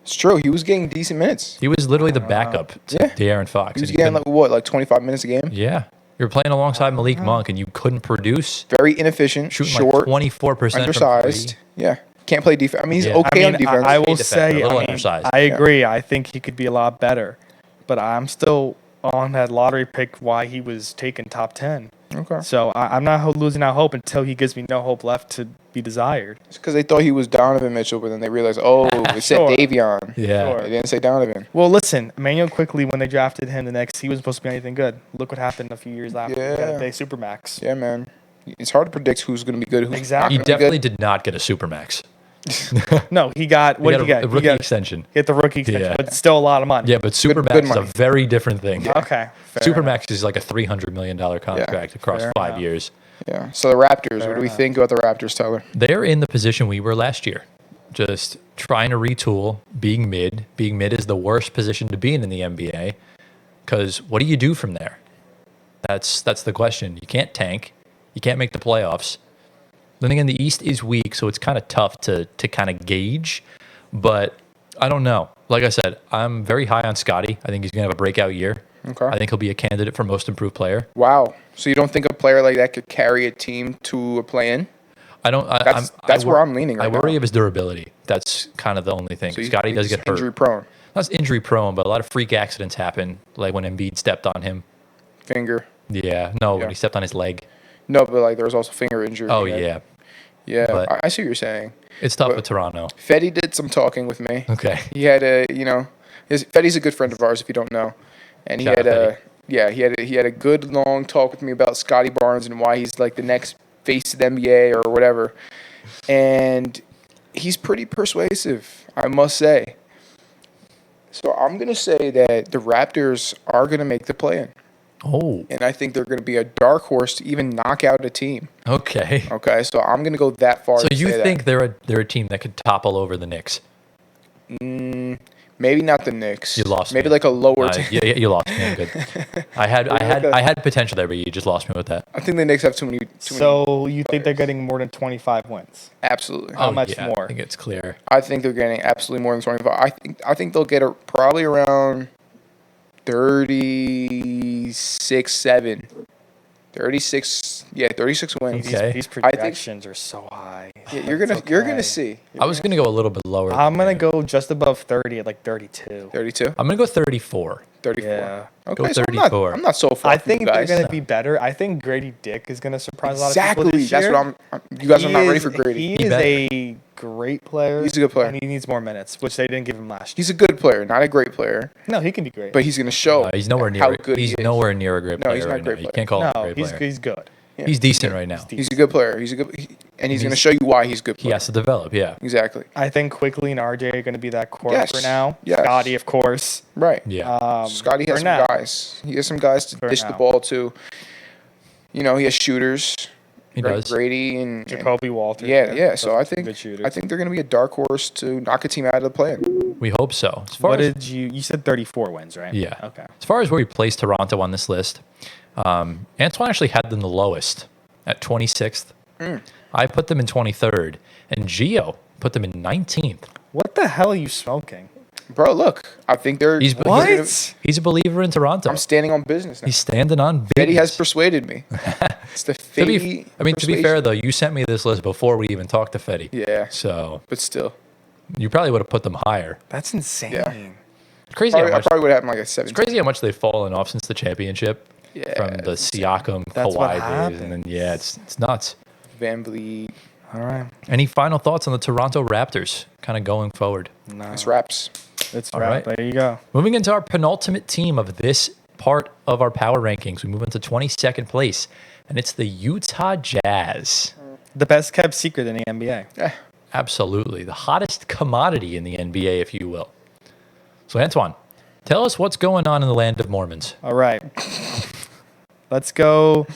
Speaker 2: It's true. He was getting decent minutes.
Speaker 1: He was literally the backup to
Speaker 2: Yeah.
Speaker 1: De'Aaron Fox.
Speaker 2: He was
Speaker 1: and
Speaker 2: getting
Speaker 1: couldn't-
Speaker 2: like 25 minutes a game.
Speaker 1: yeah. You were playing alongside Malik Monk and you couldn't produce.
Speaker 2: Very inefficient,
Speaker 1: Shooting
Speaker 2: short,
Speaker 1: like 24%
Speaker 2: undersized. Yeah, can't play defense. I mean, he's
Speaker 1: Yeah.
Speaker 2: okay on
Speaker 3: I
Speaker 2: defense.
Speaker 3: I will
Speaker 1: defender,
Speaker 3: say,
Speaker 1: a little undersized.
Speaker 3: I agree. I think he could be a lot better, but I'm still on that lottery pick why he was taken top 10.
Speaker 2: Okay.
Speaker 3: So I'm not losing out hope until he gives me no hope left to be desired.
Speaker 2: It's because they thought he was Donovan Mitchell, but then they realized, oh, it said
Speaker 3: Sure.
Speaker 2: Davion.
Speaker 1: Yeah.
Speaker 3: Sure.
Speaker 2: They didn't say Donovan.
Speaker 3: Well, listen, Emmanuel quickly when they drafted him the Knicks, he wasn't supposed to be anything good. Look what happened a few years after. He got
Speaker 2: Yeah.
Speaker 3: a big supermax.
Speaker 2: Yeah, man. It's hard to predict who's going to be good. Who's
Speaker 3: Exactly.
Speaker 1: He
Speaker 2: Not gonna be
Speaker 1: definitely
Speaker 2: good.
Speaker 1: did not get a supermax.
Speaker 3: No, he got what did he get?
Speaker 1: A
Speaker 3: He
Speaker 1: rookie
Speaker 3: got
Speaker 1: extension.
Speaker 3: get the rookie extension,
Speaker 1: Yeah.
Speaker 3: but it's still a lot of money.
Speaker 1: Yeah, but supermax
Speaker 2: good
Speaker 1: is a
Speaker 2: money.
Speaker 1: very different thing.
Speaker 3: Okay. fair enough.
Speaker 1: Supermax is like a $300 million contract across
Speaker 3: Fair
Speaker 1: 5
Speaker 3: enough.
Speaker 1: years.
Speaker 2: Yeah. So the Raptors,
Speaker 3: Fair
Speaker 2: what do we
Speaker 3: enough.
Speaker 2: think about the Raptors, Tyler?
Speaker 1: They're in the position we were last year, just trying to retool, being mid. Being mid is the worst position to be in the NBA because what do you do from there? That's the question. You can't tank. You can't make the playoffs. Then again, the East is weak, so it's kind of tough to kind of gauge. But I don't know. Like I said, I'm very high on Scotty. I think he's going to have a breakout year.
Speaker 2: Okay.
Speaker 1: I think he'll be a candidate for most improved player.
Speaker 2: Wow. So you don't think a player like that could carry a team to a play-in?
Speaker 1: I don't.
Speaker 2: That's where I'm leaning right
Speaker 1: I worry
Speaker 2: now.
Speaker 1: of his durability. That's kind of the only thing.
Speaker 2: So
Speaker 1: Scotty does
Speaker 2: he's
Speaker 1: get hurt.
Speaker 2: injury prone.
Speaker 1: Not injury prone, but a lot of freak accidents happen, like when Embiid stepped on him.
Speaker 2: Finger.
Speaker 1: Yeah,
Speaker 2: Yeah.
Speaker 1: when he stepped on his leg.
Speaker 2: No, but like there was also finger injury.
Speaker 1: Oh
Speaker 2: right?
Speaker 1: yeah,
Speaker 2: Yeah,
Speaker 1: But-
Speaker 2: I see what you're saying.
Speaker 1: it's tough
Speaker 2: But-
Speaker 1: with Toronto.
Speaker 2: Fetty did some talking with me.
Speaker 1: Okay,
Speaker 2: He had Fetty's a good friend of ours if you don't know, and he
Speaker 1: Shout
Speaker 2: had
Speaker 1: out
Speaker 2: he had a good long talk with me about Scotty Barnes and why he's like the next face of the NBA or whatever, and he's pretty persuasive, I must say. So I'm gonna say that the Raptors are gonna make the play-in,
Speaker 1: Oh,
Speaker 2: and I think they're gonna be a dark horse to even knock out a team.
Speaker 1: okay.
Speaker 2: Okay, so I'm gonna go that far.
Speaker 1: So
Speaker 2: to
Speaker 1: you
Speaker 2: say
Speaker 1: think they're a team that could topple over the Knicks?
Speaker 2: that. Maybe not the Knicks.
Speaker 1: You lost
Speaker 2: Maybe
Speaker 1: me.
Speaker 2: like a lower team.
Speaker 1: Yeah, you lost me. I'm good. I had potential there, but you just lost me with that.
Speaker 2: I think the Knicks have too many.
Speaker 3: So you think they're getting more than 25 wins?
Speaker 2: Absolutely.
Speaker 3: How much
Speaker 1: yeah,
Speaker 3: more?
Speaker 1: I think it's clear.
Speaker 2: I think they're getting absolutely more than 25. I think they'll get probably around 36, 7. 36 wins.
Speaker 1: Okay.
Speaker 3: These
Speaker 2: I think-
Speaker 3: projections are so high.
Speaker 2: Yeah, you're gonna see.
Speaker 1: I was gonna go a little bit lower.
Speaker 3: I'm
Speaker 1: than
Speaker 3: gonna
Speaker 1: you.
Speaker 3: go just above 30 at like 32.
Speaker 2: 32,
Speaker 1: I'm gonna go 34.
Speaker 2: 34.
Speaker 3: Yeah.
Speaker 2: Okay,
Speaker 1: Go
Speaker 2: so
Speaker 1: 34.
Speaker 2: I'm not so far
Speaker 3: I
Speaker 2: from
Speaker 3: think
Speaker 2: you
Speaker 3: they're
Speaker 2: guys.
Speaker 3: gonna be better. I think Grady Dick is gonna surprise a lot of
Speaker 2: Exactly.
Speaker 3: people this
Speaker 2: That's
Speaker 3: year.
Speaker 2: what you guys are
Speaker 3: He
Speaker 2: not ready
Speaker 3: is-
Speaker 2: for Grady.
Speaker 3: He
Speaker 1: He
Speaker 3: is
Speaker 1: better.
Speaker 3: a great player.
Speaker 2: He's a good player.
Speaker 3: And he needs more minutes, which they didn't give him last year.
Speaker 2: He's a good player, not a great player,
Speaker 3: No, he can be great.
Speaker 2: but he's gonna show.
Speaker 1: He's nowhere near.
Speaker 2: how good
Speaker 1: He's
Speaker 2: he is.
Speaker 1: nowhere near a great
Speaker 2: No,
Speaker 1: player
Speaker 2: he's not a
Speaker 1: right
Speaker 2: great
Speaker 1: now. You
Speaker 2: player.
Speaker 1: can't call him a
Speaker 3: no,
Speaker 1: great
Speaker 3: he's
Speaker 1: player.
Speaker 3: he's good.
Speaker 2: Yeah.
Speaker 1: He's decent right now.
Speaker 2: He's a good player. And he's
Speaker 1: He's-
Speaker 2: gonna show you why he's a good
Speaker 1: He
Speaker 2: player.
Speaker 1: has to develop. Yeah.
Speaker 2: Exactly.
Speaker 3: I think Quickly and RJ are going to be that core
Speaker 2: Yes,
Speaker 3: for now.
Speaker 2: yes.
Speaker 3: Scotty, of course.
Speaker 2: Right.
Speaker 1: Yeah.
Speaker 2: Scotty
Speaker 3: for
Speaker 2: has some
Speaker 3: now.
Speaker 2: guys. He has some guys to
Speaker 3: For
Speaker 2: dish the
Speaker 3: now.
Speaker 2: ball to. He has shooters.
Speaker 1: He
Speaker 2: Greg
Speaker 1: does.
Speaker 2: Grady and
Speaker 3: Jacoby Walters.
Speaker 2: yeah. So I think
Speaker 3: good shooters.
Speaker 2: I think they're going to be a dark horse to knock a team out of the play-in.
Speaker 1: We hope so. As far
Speaker 3: What
Speaker 1: as,
Speaker 3: did you said 34 wins, right?
Speaker 1: Yeah.
Speaker 3: Okay.
Speaker 1: As far as where we place Toronto on this list, Antoine actually had them the lowest at 26th. I put them in 23rd, and Gio put them in 19th.
Speaker 3: What the hell are you smoking?
Speaker 2: Bro, look, I think they're.
Speaker 1: He's
Speaker 2: they're
Speaker 3: What?
Speaker 2: gonna-
Speaker 1: He's a believer in Toronto.
Speaker 2: I'm standing on business now.
Speaker 1: He's standing on
Speaker 2: Fetty has
Speaker 1: business.
Speaker 2: persuaded me. It's the
Speaker 1: To
Speaker 2: Fetty.
Speaker 1: be fair though, you sent me this list before we even talked to Fetty.
Speaker 2: Yeah,
Speaker 1: So
Speaker 2: but still,
Speaker 1: you probably would have put them higher.
Speaker 3: That's insane.
Speaker 2: Yeah.
Speaker 1: It's crazy
Speaker 2: I
Speaker 1: how much.
Speaker 2: probably would have like a 7.
Speaker 1: It's crazy how much they've fallen off since the championship.
Speaker 2: Yeah,
Speaker 1: From the
Speaker 2: it's
Speaker 1: Siakam,
Speaker 3: That's what
Speaker 1: Kawhi days, and then it's nuts.
Speaker 2: Van Vliet.
Speaker 3: All right.
Speaker 1: Any final thoughts on the Toronto Raptors, kind of going forward?
Speaker 3: No.
Speaker 2: Nice raps.
Speaker 3: It's
Speaker 1: All
Speaker 3: right.
Speaker 1: right.
Speaker 3: There you go.
Speaker 1: Moving into our penultimate team of this part of our power rankings, we move into 22nd place, and it's the Utah Jazz.
Speaker 3: The best kept secret in the NBA.
Speaker 2: Yeah,
Speaker 1: Absolutely. The hottest commodity in the NBA, if you will. So, Antoine, tell us what's going on in the land of Mormons.
Speaker 3: All right. Let's go.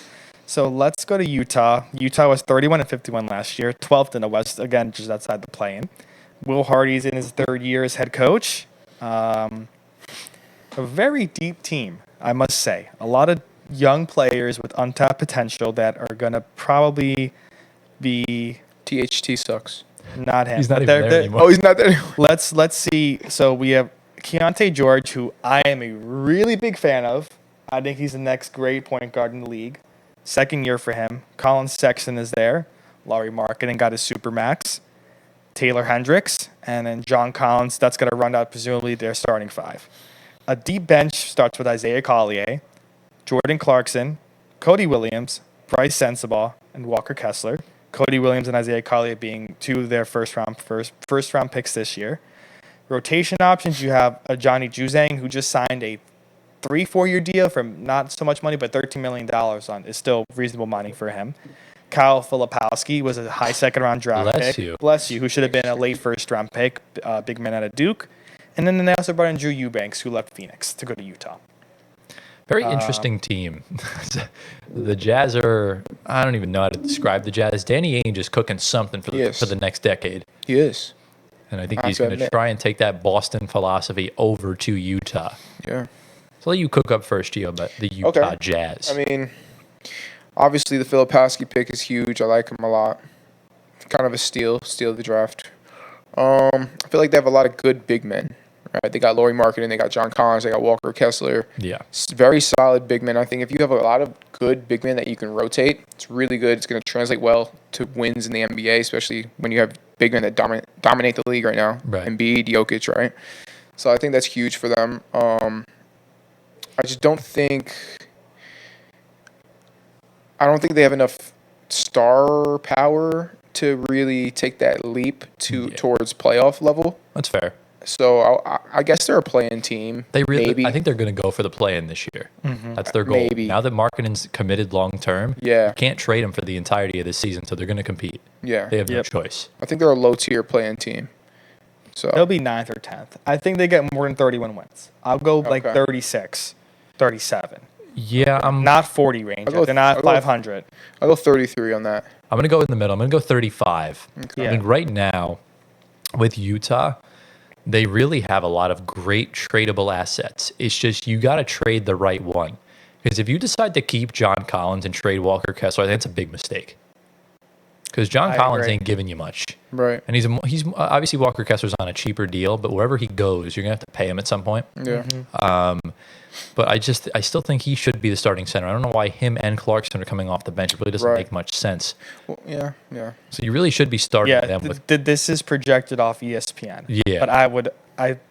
Speaker 3: So let's go to Utah. Utah was 31-51 last year, 12th in the West, again, just outside the play-in. Will Hardy's in his third year as head coach. A very deep team, I must say. A lot of young players with untapped potential that are going to probably be...
Speaker 2: THT sucks.
Speaker 3: Not him.
Speaker 1: He's not
Speaker 3: but
Speaker 1: even there anymore.
Speaker 2: Oh, he's not there anymore.
Speaker 3: Let's see. So we have Keontae George, who I am a really big fan of. I think he's the next great point guard in the league. Second year for him. Colin Sexton is there. Laurie Marketing got his supermax. Taylor Hendricks. And then John Collins. That's going to run out presumably their starting five. A deep bench starts with Isaiah Collier, Jordan Clarkson, Cody Williams, Bryce Sensabaugh, and Walker Kessler. Cody Williams and Isaiah Collier being two of their first round picks this year. Rotation options, you have a Johnny Juzang, who just signed a 3-4 year deal for not so much money, but $13 million is still reasonable money for him. Kyle Filipowski was a high second-round draft pick. Bless you. Who should have been a late first-round pick, big man out of Duke. And then they also brought in Drew Eubanks, who left Phoenix to go to Utah.
Speaker 1: Very interesting team. The Jazz are, I don't even know how to describe the Jazz. Danny Ainge is cooking something for the next decade.
Speaker 2: He is.
Speaker 1: And I think he's going to try and take that Boston philosophy over to Utah.
Speaker 2: Yeah.
Speaker 1: So let you cook up first, Gio, but the Utah Jazz.
Speaker 2: I mean, obviously the Filipowski pick is huge. I like him a lot. Kind of a steal of the draft. I feel like they have a lot of good big men. Right? They got Laurie Marketing, they got John Collins, they got Walker Kessler.
Speaker 1: Yeah.
Speaker 2: Very solid big men. I think if you have a lot of good big men that you can rotate, it's really good. It's going to translate well to wins in the NBA, especially when you have big men that dominate the league right now.
Speaker 1: Right.
Speaker 2: Embiid, Jokic, right? So I think that's huge for them. I just don't think they have enough star power to really take that leap towards playoff level.
Speaker 1: That's fair.
Speaker 2: So I guess they're a play-in team.
Speaker 1: I
Speaker 2: maybe.
Speaker 1: think they're going to go for the play-in this year.
Speaker 3: Mm-hmm.
Speaker 1: That's their goal.
Speaker 2: Maybe.
Speaker 1: Now that Markkanen's committed long-term, you can't trade him for the entirety of the season, so they're going to compete.
Speaker 2: Yeah.
Speaker 1: They have no choice.
Speaker 2: I think they're a low-tier play-in team. So
Speaker 3: they'll be 9th or 10th. I think they get more than 31 wins. I'll go like 36, 37.
Speaker 1: Yeah, I'm
Speaker 3: not 40 range. They're not 500.
Speaker 2: I'll go 33 on that.
Speaker 1: I'm going to go in the middle. I'm going to go 35.
Speaker 2: Okay.
Speaker 3: Yeah.
Speaker 1: I mean, right now, with Utah, they really have a lot of great tradable assets. It's just you got to trade the right one. Because if you decide to keep John Collins and trade Walker Kessler, I think that's a big mistake. Because John Collins ain't giving you much.
Speaker 2: Right.
Speaker 1: And he's obviously Walker Kessler's on a cheaper deal, but wherever he goes, you're going to have to pay him at some point.
Speaker 2: Yeah.
Speaker 3: Mm-hmm.
Speaker 1: But I still think he should be the starting center. I don't know why him and Clarkson are coming off the bench. It really doesn't make much sense.
Speaker 2: Well, yeah.
Speaker 1: So you really should be starting them with.
Speaker 3: This is projected off ESPN.
Speaker 1: Yeah.
Speaker 3: But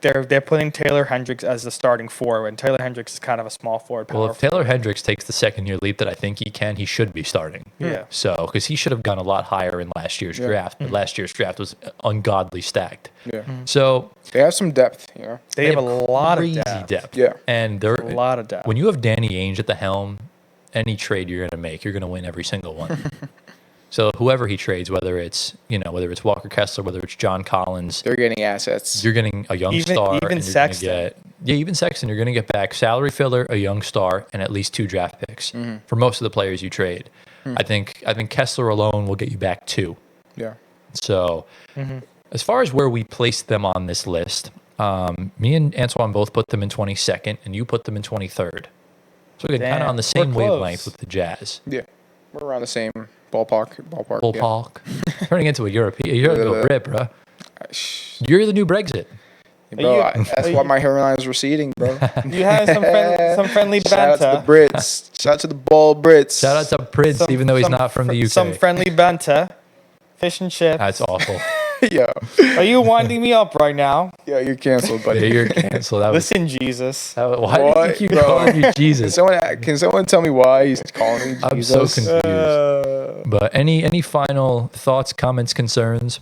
Speaker 3: they're putting Taylor Hendricks as the starting forward, and Taylor Hendricks is kind of a small forward.
Speaker 1: Well, if Taylor Hendricks takes the second-year leap that I think he should be starting.
Speaker 3: Yeah.
Speaker 1: So, because he should have gone a lot higher in last year's draft, but last year's draft was ungodly stacked.
Speaker 2: Yeah.
Speaker 1: So
Speaker 2: they have some depth, you know.
Speaker 3: They have a lot of
Speaker 1: depth.
Speaker 2: Yeah.
Speaker 1: And they're
Speaker 3: a lot of depth.
Speaker 1: When you have Danny Ainge at the helm, any trade you're going to make, you're going to win every single one. So whoever he trades, whether it's Walker Kessler, whether it's John Collins,
Speaker 2: they're getting assets.
Speaker 1: You're getting a young star.
Speaker 3: Even Sexton.
Speaker 1: Even Sexton. You're going to get back salary filler, a young star, and at least 2 draft picks for most of the players you trade. I think Kessler alone will get you back 2.
Speaker 2: Yeah.
Speaker 1: So as far as where we placed them on this list, me and Antoine both put them in 22nd, and you put them in 23rd. So we're kind of on the same wavelength with the Jazz.
Speaker 2: Yeah, we're around the same ballpark.
Speaker 1: Yeah. Turning into a European. You're a Brit, bro. You're the new Brexit.
Speaker 2: Bro, that's why my hairline is receding, bro.
Speaker 3: You have some friendly banter.
Speaker 2: Shout out to the Brits. Shout out to the bald Brits.
Speaker 1: Shout out to Prince, even though he's not from the UK.
Speaker 3: Some friendly banter. Fish and chips.
Speaker 1: That's awful.
Speaker 2: Yo.
Speaker 3: Are you winding me up right now?
Speaker 2: Yeah, you're canceled, buddy.
Speaker 1: Yeah, you're canceled.
Speaker 3: Listen, Jesus.
Speaker 1: Why do you keep calling you Jesus?
Speaker 2: Can someone tell me why he's calling me Jesus?
Speaker 1: I'm so confused. But any final thoughts, comments, concerns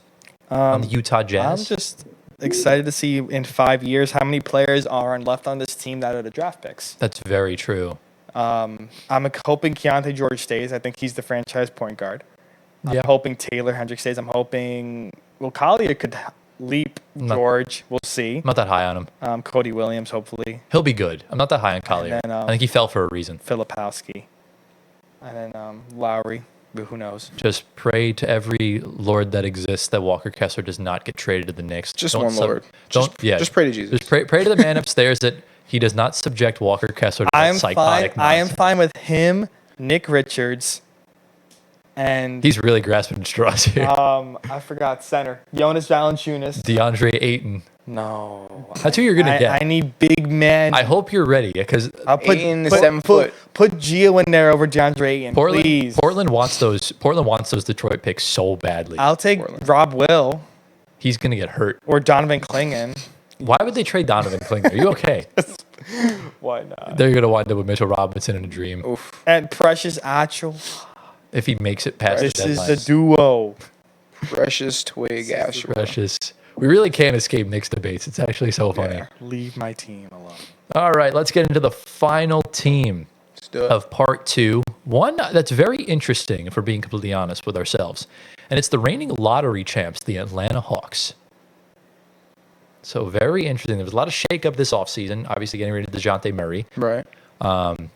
Speaker 1: on the Utah Jazz?
Speaker 3: I'm just excited to see in 5 years how many players are left on this team that are the draft picks.
Speaker 1: That's very true.
Speaker 3: I'm hoping Keontae George stays. I think he's the franchise point guard. I'm hoping Taylor Hendricks stays. I'm hoping Collier could leap George. We'll see.
Speaker 1: I'm not that high on him.
Speaker 3: Cody Williams, hopefully.
Speaker 1: He'll be good. I'm not that high on Collier.
Speaker 3: then,
Speaker 1: I think he fell for a reason.
Speaker 3: Filipowski. And then Lowry. But who knows?
Speaker 1: Just pray to every Lord that exists that Walker Kessler does not get traded to the Knicks.
Speaker 2: Just one Lord.
Speaker 1: Just
Speaker 2: pray to Jesus.
Speaker 1: Just pray to the man upstairs that he does not subject Walker Kessler to that psychotic
Speaker 3: I am
Speaker 1: nonsense.
Speaker 3: fine with him, Nick Richards, and
Speaker 1: He's really grasping at straws here.
Speaker 3: I forgot center. Jonas Valanciunas.
Speaker 1: DeAndre Ayton.
Speaker 3: No.
Speaker 1: That's who you're going to get.
Speaker 3: I need big men.
Speaker 1: I hope you're ready because
Speaker 3: I'll put
Speaker 2: Ayton, the 7 foot.
Speaker 3: Put Gio in there over DeAndre Ayton, please.
Speaker 1: Portland wants those Detroit picks so badly.
Speaker 3: I'll take
Speaker 2: Portland.
Speaker 3: Rob Will
Speaker 1: He's going to get hurt.
Speaker 3: or Donovan Clingan.
Speaker 1: Why would they trade Donovan Klinger? Are you okay?
Speaker 3: Why not?
Speaker 1: They're going to wind up with Mitchell Robinson in a dream.
Speaker 2: Oof.
Speaker 3: And Precious Achel.
Speaker 1: If he makes it past
Speaker 3: This
Speaker 1: the
Speaker 3: is
Speaker 1: deadline.
Speaker 3: the duo.
Speaker 2: Precious Twig Asher.
Speaker 1: Precious. We really can't escape Knicks debates. It's actually so funny.
Speaker 2: Yeah.
Speaker 3: Leave my team alone.
Speaker 1: All right, let's get into the final team
Speaker 2: Let's do it.
Speaker 1: of part 2. One that's very interesting, if we're being completely honest with ourselves. And it's the reigning lottery champs, the Atlanta Hawks. So very interesting. There was a lot of shakeup this offseason. Obviously getting rid of DeJounte Murray.
Speaker 2: Right.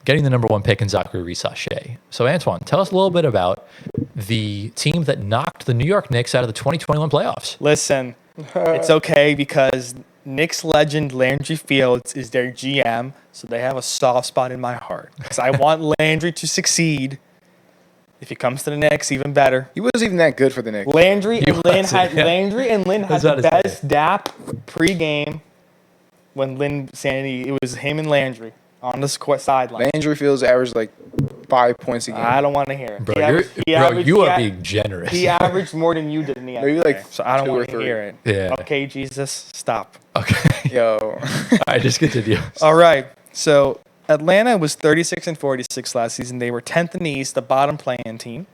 Speaker 1: Getting the number 1 pick in Zachary Sachet. So Antoine, tell us a little bit about the team that knocked the New York Knicks out of the 2021 playoffs.
Speaker 3: Listen, it's okay because Knicks legend Landry Fields is their GM, so they have a soft spot in my heart. Because I want Landry to succeed. If he comes to the Knicks, even better.
Speaker 2: He wasn't even that good for the Knicks.
Speaker 3: Landry and Lynn had
Speaker 1: That's
Speaker 3: the
Speaker 1: about to say.
Speaker 3: best DAP pregame when Lynn Sanity. It was him and Landry on the sideline.
Speaker 2: Landry Fields averaged like 5 points a game.
Speaker 3: I don't want to hear it.
Speaker 1: Bro, you are being generous.
Speaker 3: He averaged more than you did in the
Speaker 2: Maybe
Speaker 3: NBA,
Speaker 2: like
Speaker 3: so I don't
Speaker 2: 2 or
Speaker 3: want to
Speaker 2: 3.
Speaker 3: hear it.
Speaker 1: Yeah.
Speaker 3: Okay, Jesus, stop.
Speaker 1: Okay.
Speaker 2: Yo.
Speaker 1: All right, just continue.
Speaker 3: All right. So Atlanta was 36 and 46 last season. They were 10th in the East, the bottom playing team.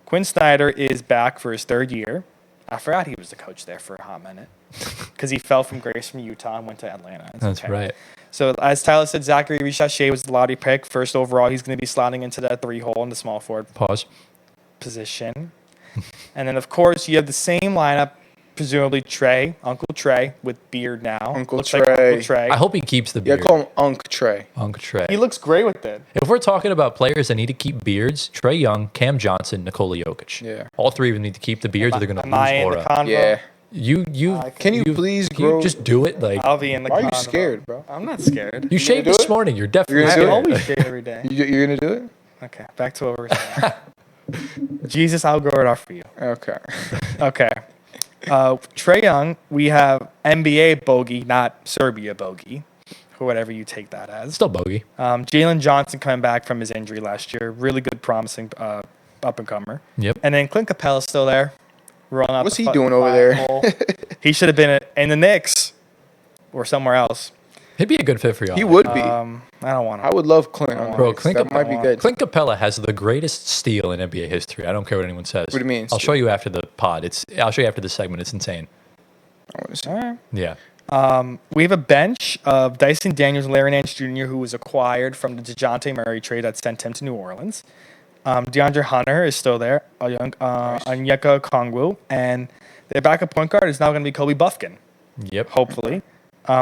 Speaker 3: Quinn Snyder is back for his 3rd year. I forgot he was the coach there for a hot minute because he fell from grace from Utah and went to Atlanta. It's
Speaker 1: That's
Speaker 3: okay.
Speaker 1: right.
Speaker 3: So as Tyler said, Zachary Richachet was the lottery pick. First overall, he's going to be slotting into that 3 hole in the small forward
Speaker 1: Pause.
Speaker 3: position. And then, of course, you have the same lineup, presumably Uncle Trey, with beard now.
Speaker 2: Uncle
Speaker 3: Looks like
Speaker 2: Trey.
Speaker 3: Uncle Trey.
Speaker 1: I hope he keeps the
Speaker 2: Yeah,
Speaker 1: beard.
Speaker 2: call him Unc Trey.
Speaker 1: Uncle Trey.
Speaker 3: He looks great with it.
Speaker 1: If we're talking about players that need to keep beards, Trey Young, Cam Johnson, Nikola Jokic.
Speaker 2: Yeah.
Speaker 1: All 3 of them need to keep the beards or they're going to
Speaker 3: Am I
Speaker 1: lose
Speaker 3: in the
Speaker 1: aura.
Speaker 3: convo?
Speaker 2: Yeah. Can you please
Speaker 1: can you
Speaker 2: grow?
Speaker 1: just do it? Like
Speaker 3: I'll be in the
Speaker 2: Why are you
Speaker 3: convo.
Speaker 2: scared, bro?
Speaker 3: I'm not scared.
Speaker 1: you shaved
Speaker 2: do
Speaker 1: this
Speaker 2: it?
Speaker 1: morning. You're definitely
Speaker 2: You're
Speaker 3: I
Speaker 2: gonna do it?
Speaker 1: scared.
Speaker 3: always shave every day.
Speaker 2: You're gonna do it?
Speaker 3: Okay, back to what we're saying. Jesus, I'll grow it off for you.
Speaker 2: Okay.
Speaker 3: Okay. Trey Young, we have NBA bogey, not Serbia bogey, or whatever you take that as.
Speaker 1: Still bogey.
Speaker 3: Jalen Johnson coming back from his injury last year. Really good, promising up-and-comer.
Speaker 1: Yep.
Speaker 3: And then Clint Capella's still there. Rolling out
Speaker 2: What's
Speaker 3: the
Speaker 2: he doing over there?
Speaker 3: hole. He should have been in the Knicks or somewhere else.
Speaker 1: He'd be a good fit for y'all.
Speaker 2: He would be.
Speaker 3: I don't want
Speaker 2: I
Speaker 3: to.
Speaker 2: would love Clint on the
Speaker 1: Bro,
Speaker 2: Knicks.
Speaker 1: Clint
Speaker 2: That might be good.
Speaker 1: Clint Capella has the greatest steal in NBA history. I don't care what anyone says.
Speaker 2: What do you mean,
Speaker 1: I'll
Speaker 2: steal?
Speaker 1: show you after the pod. I'll show you after the segment. It's insane.
Speaker 2: I want to see.
Speaker 3: All right.
Speaker 1: Yeah.
Speaker 3: We have a bench of Dyson Daniels, Larry Nance Jr., who was acquired from the DeJounte Murray trade that sent him to New Orleans. DeAndre Hunter is still there. Onyeka Okongwu. And their backup point guard is now going to be Kobe Buffkin,
Speaker 1: Yep.
Speaker 3: hopefully.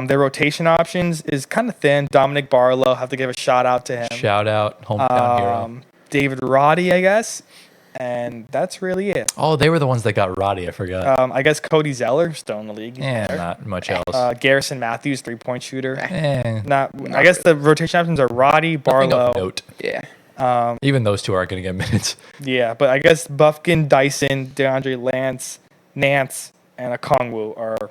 Speaker 3: Their rotation options is kind of thin. Dominic Barlow, have to give a shout out to him.
Speaker 1: Shout out, hometown hero.
Speaker 3: David Roddy, I guess. And that's really it.
Speaker 1: Oh, they were the ones that got Roddy. I forgot.
Speaker 3: I guess Cody Zeller, still in the league. He's there.
Speaker 1: Not much else.
Speaker 3: Garrison Matthews, 3-point shooter. I guess the rotation options are Roddy,
Speaker 1: Nothing of
Speaker 3: Barlow.
Speaker 1: note.
Speaker 2: Yeah.
Speaker 1: Even those 2 aren't going to get minutes.
Speaker 3: Yeah, but I guess Buffkin, Dyson, DeAndre Nance, and Okongwu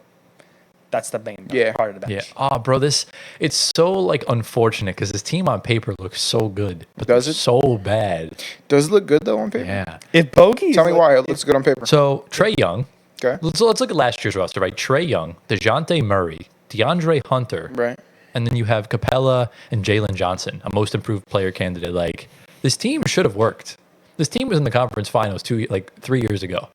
Speaker 3: that's the main part of the
Speaker 1: Yeah.
Speaker 3: bench.
Speaker 1: Oh, bro, it's so like unfortunate because this team on paper looks so good, but
Speaker 2: Does
Speaker 1: they're
Speaker 2: it?
Speaker 1: so bad.
Speaker 2: Does it look good though on paper?
Speaker 1: Yeah.
Speaker 3: If Bogey,
Speaker 2: Tell me why it looks good on paper.
Speaker 1: So Trey Young.
Speaker 2: Okay.
Speaker 1: Let's look at last year's roster, right? Trey Young, DeJounte Murray, DeAndre Hunter,
Speaker 2: Right.
Speaker 1: and then you have Capella and Jalen Johnson, a most improved player candidate. Like this team should have worked. This team was in the conference finals 3 years ago,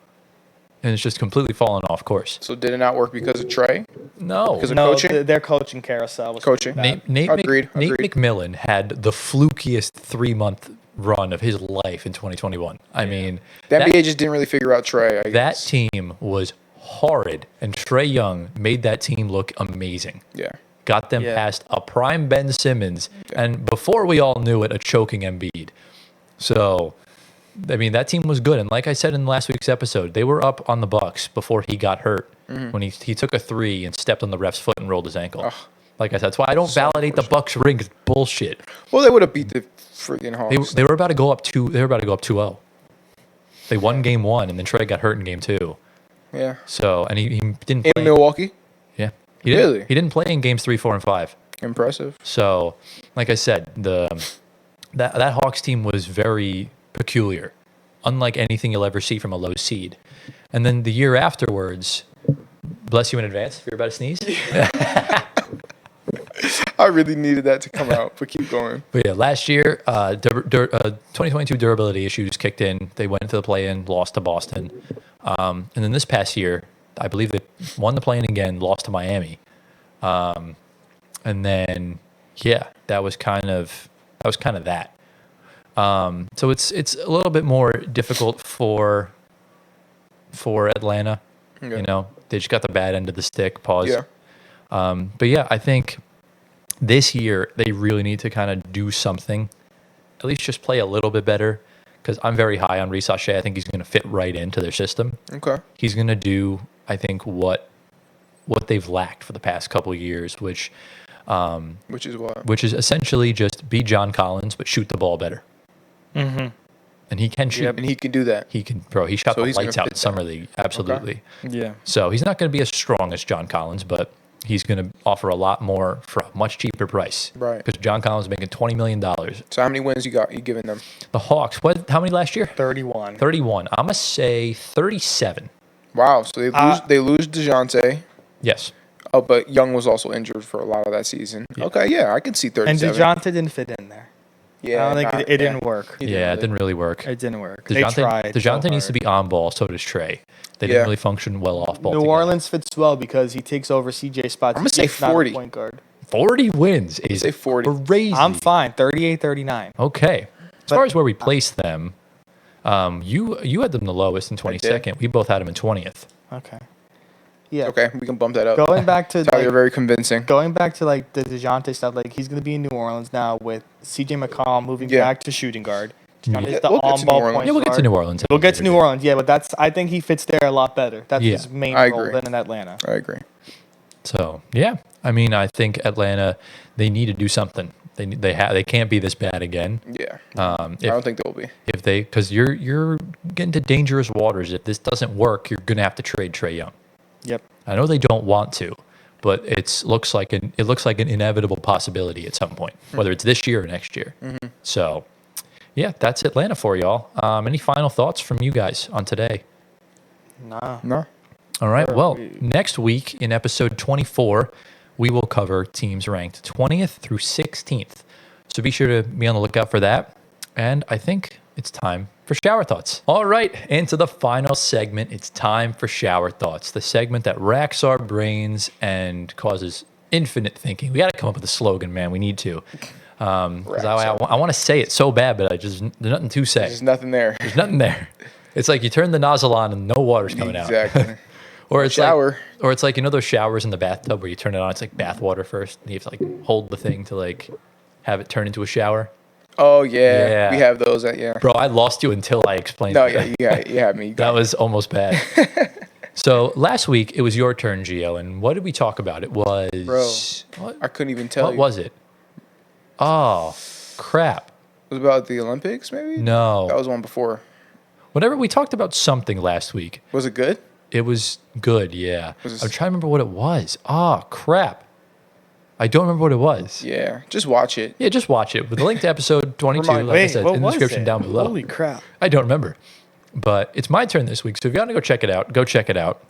Speaker 1: and it's just completely fallen off course.
Speaker 2: So did it not work because of Trey?
Speaker 1: No,
Speaker 2: Because of
Speaker 3: no,
Speaker 2: coaching?
Speaker 3: their coaching carousel was
Speaker 2: Coaching.
Speaker 3: pretty bad.
Speaker 1: Nate
Speaker 2: Agreed.
Speaker 1: McMillan had the flukiest 3-month run of his life in 2021. I mean,
Speaker 2: The NBA just didn't really figure out Trey. I
Speaker 1: that
Speaker 2: guess.
Speaker 1: team was horrid, and Trae Young made that team look amazing.
Speaker 2: Yeah.
Speaker 1: Got them past a prime Ben Simmons, and before we all knew it, a choking Embiid. So, I mean, that team was good. And like I said in last week's episode, they were up on the Bucks before he got hurt when he took a three and stepped on the ref's foot and rolled his ankle. Like I said, that's why I don't validate the Bucks ring. It's bullshit.
Speaker 2: Well, they would have beat the freaking Hawks.
Speaker 1: They were about to go up 2-0. They won game 1, and then Trae got hurt in game 2.
Speaker 2: Yeah.
Speaker 1: So, and he didn't
Speaker 2: In
Speaker 1: play.
Speaker 2: Milwaukee?
Speaker 1: Yeah.
Speaker 2: Really?
Speaker 1: He didn't play in games 3, 4, and 5.
Speaker 2: Impressive.
Speaker 1: So, like I said, that Hawks team was very peculiar, unlike anything you'll ever see from a low seed. And then the year afterwards, bless you in advance if you're about to sneeze.
Speaker 2: I really needed that to come out, but keep going.
Speaker 1: But yeah, last year, 2022 durability issues kicked in. They went into the play-in, lost to Boston. And then this past year, I believe they won the play-in again, lost to Miami. And then, yeah, that was kind of that. So it's a little bit more difficult for Atlanta.
Speaker 2: Yeah.
Speaker 1: You know, they just got the bad end of the stick. Pause.
Speaker 2: Yeah.
Speaker 1: But yeah, I think this year they really need to kind of do something, at least just play a little bit better. Because I'm very high on Reece Shea. I think he's going to fit right into their system.
Speaker 2: Okay.
Speaker 1: He's going to do, I think, what they've lacked for the past couple of years, which
Speaker 2: is what?
Speaker 1: which is essentially just be John Collins but shoot the ball better.
Speaker 3: Mm-hmm.
Speaker 1: And he can shoot.
Speaker 2: Yep, and he can do that.
Speaker 1: He can, bro. He shot
Speaker 2: So
Speaker 1: the
Speaker 2: he's gonna
Speaker 1: lights out in
Speaker 2: fit
Speaker 1: summer
Speaker 2: that.
Speaker 1: league. Absolutely.
Speaker 3: Yeah.
Speaker 1: So he's not going to be as strong as John Collins, but he's going to offer a lot more for a much cheaper price.
Speaker 2: Right.
Speaker 1: Because John Collins is making $20 million.
Speaker 2: So how many wins you giving them?
Speaker 1: The Hawks, how many last year?
Speaker 3: 31.
Speaker 1: 31. I'm going to say 37.
Speaker 2: Wow. So they lose DeJounte.
Speaker 1: Yes.
Speaker 2: Oh, but Young was also injured for a lot of that season.
Speaker 1: Yeah.
Speaker 2: Okay, yeah, I can see 37.
Speaker 3: And DeJounte didn't fit in there.
Speaker 2: Yeah,
Speaker 3: I don't think it didn't work.
Speaker 2: He
Speaker 1: Yeah, it didn't really work.
Speaker 3: It didn't work. They
Speaker 1: DeJounte,
Speaker 3: tried.
Speaker 1: DeJounte needs to
Speaker 3: hard.
Speaker 1: be on ball, so does Trae. They
Speaker 2: Yeah.
Speaker 1: didn't really function well off ball
Speaker 3: New
Speaker 1: together.
Speaker 3: Orleans fits well because he takes over CJ's spot.
Speaker 2: I'm gonna say
Speaker 3: CJ's not a
Speaker 2: 40.
Speaker 3: point guard.
Speaker 1: 40 wins is
Speaker 2: say 40.
Speaker 1: crazy.
Speaker 3: I'm fine. 38-39.
Speaker 1: Okay. As
Speaker 3: But-
Speaker 1: far as where we placed them, you had them the lowest in 22nd. We both had them in 20th.
Speaker 3: Okay. Yeah.
Speaker 2: Okay, we can bump that up.
Speaker 3: Going back to
Speaker 2: Tyler,
Speaker 3: like,
Speaker 2: very convincing.
Speaker 3: going back to like the DeJounte stuff, like he's gonna be in New Orleans now with CJ McCollum moving
Speaker 2: Yeah.
Speaker 3: back to shooting guard. DeJounte's
Speaker 2: Yeah,
Speaker 3: the
Speaker 2: we'll get to
Speaker 3: on-ball
Speaker 2: New Orleans.
Speaker 3: point
Speaker 1: Yeah, we'll get to
Speaker 3: guard.
Speaker 1: New Orleans.
Speaker 3: We'll get to New Orleans, yeah, but I think he fits there a lot better. That's
Speaker 1: Yeah.
Speaker 3: his main
Speaker 2: I
Speaker 3: role
Speaker 2: agree.
Speaker 3: than in Atlanta.
Speaker 2: I agree.
Speaker 1: So, yeah. I mean, I think Atlanta, they need to do something. They can't be this bad again.
Speaker 2: Yeah. I don't think they'll be.
Speaker 1: Because you're getting to dangerous waters. If this doesn't work, you're going to have to trade Trae Young.
Speaker 3: Yep.
Speaker 1: I know they don't want to, but it looks like an inevitable possibility at some point, whether it's this year or next year.
Speaker 2: Mm-hmm.
Speaker 1: So, yeah, that's Atlanta for y'all. Any final thoughts from you guys on today?
Speaker 3: Nah.
Speaker 2: No.
Speaker 1: All right. Well, next week in episode 24, we will cover teams ranked 20th through 16th. So be sure to be on the lookout for that. And I think it's time for shower thoughts. All right, into the final segment. It's time for shower thoughts, the segment that racks our brains and causes infinite thinking. We got to come up with a slogan, man. We need to. 'Cause I want to say it so bad, but there's nothing to say.
Speaker 2: There's nothing there.
Speaker 1: There's nothing there. It's like you turn the nozzle on and no water's coming out.
Speaker 2: Exactly.
Speaker 1: Or it's
Speaker 2: Shower.
Speaker 1: or it's like, you know, those showers in the bathtub where you turn it on. It's like bath water first, and you have to like hold the thing to like have it turn into a shower.
Speaker 2: Oh yeah.
Speaker 1: Yeah.
Speaker 2: We have those. Yeah.
Speaker 1: Bro, I lost you until I explained.
Speaker 2: No,
Speaker 1: that.
Speaker 2: yeah, you had me. You
Speaker 1: That
Speaker 2: got me.
Speaker 1: was almost bad. So last week it was your turn, Gio, and what did we talk about? It was what,
Speaker 2: I couldn't even tell
Speaker 1: what
Speaker 2: you.
Speaker 1: was it? Oh, crap!
Speaker 2: It was about the Olympics, maybe.
Speaker 1: No,
Speaker 2: That was one before.
Speaker 1: whatever. We talked about something last week.
Speaker 2: Was it good?
Speaker 1: It was good, yeah.
Speaker 2: Was it-
Speaker 1: I'm trying to remember what it was. Oh, crap! I don't remember what it was.
Speaker 2: Yeah. Just watch it.
Speaker 1: Yeah, just watch it with the link to episode 22,
Speaker 2: Remind-
Speaker 1: like I said, in the description down below.
Speaker 3: Holy crap.
Speaker 1: I don't remember. But it's my turn this week. So if you want to go check it out, go check it out.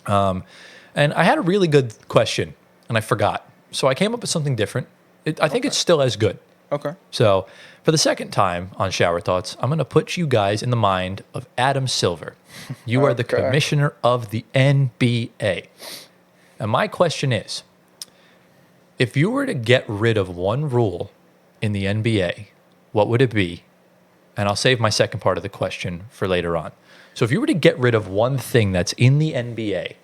Speaker 1: And I had a really good question, and I forgot. So I came up with something different. I think it's still as good.
Speaker 2: Okay.
Speaker 1: So for the second time on Shower Thoughts, I'm going to put you guys in the mind of Adam Silver. You are the
Speaker 2: Okay.
Speaker 1: commissioner of the NBA. And my question is, if you were to get rid of one rule in the NBA, what would it be and I'll save my second part of the question for later on. So if you were to get rid of one thing that's in the NBA,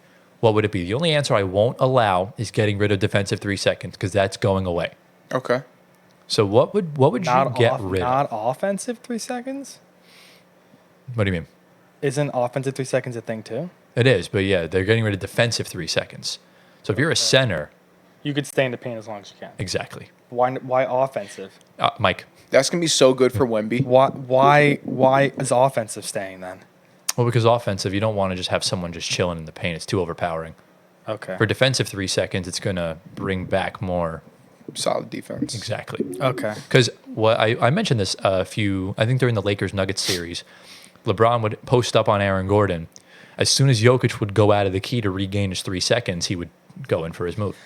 Speaker 1: what would it be? The only answer I won't allow is getting rid of defensive 3 seconds because that's going away.
Speaker 2: Okay.
Speaker 1: So what would you get rid of?
Speaker 3: Not offensive 3 seconds?
Speaker 1: What do you mean?
Speaker 3: Isn't offensive 3 seconds a thing too?
Speaker 1: It is, but yeah, they're getting rid of defensive 3 seconds. So if you're a center,
Speaker 3: You could stay in the paint as long as you can.
Speaker 1: exactly.
Speaker 3: Why offensive?
Speaker 1: Mike.
Speaker 2: That's going to be so good for Wemby.
Speaker 3: Why is offensive staying then?
Speaker 1: Well, because offensive, you don't want to just have someone just chilling in the paint. It's too overpowering.
Speaker 3: Okay.
Speaker 1: For defensive 3 seconds, it's going to bring back more.
Speaker 2: Solid defense.
Speaker 1: Exactly.
Speaker 3: Okay.
Speaker 1: Because what I mentioned this I think during the Lakers Nuggets series, LeBron would post up on Aaron Gordon. As soon as Jokic would go out of the key to regain his 3 seconds, he would go in for his move.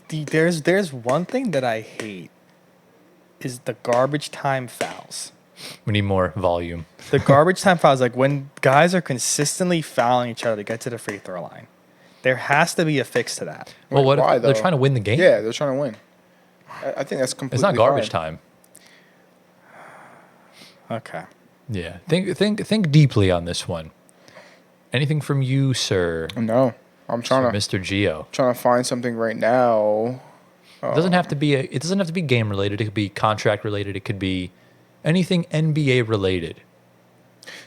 Speaker 3: There's one thing that I hate is the garbage time fouls.
Speaker 1: We need more volume.
Speaker 3: The garbage time fouls, like when guys are consistently fouling each other to get to the free throw line. There has to be a fix to that.
Speaker 1: Well, what
Speaker 2: why,
Speaker 1: if they're
Speaker 2: though?
Speaker 1: trying to win the game?
Speaker 2: Yeah, they're trying to win. I think that's completely
Speaker 1: It's not garbage
Speaker 2: fine.
Speaker 1: time.
Speaker 3: Okay.
Speaker 1: Yeah. Think deeply on this one. Anything from you, sir?
Speaker 2: No, I'm trying to
Speaker 1: Mr. Geo.
Speaker 2: find something right now.
Speaker 1: It doesn't have to be game related. It could be contract related. It could be anything NBA related.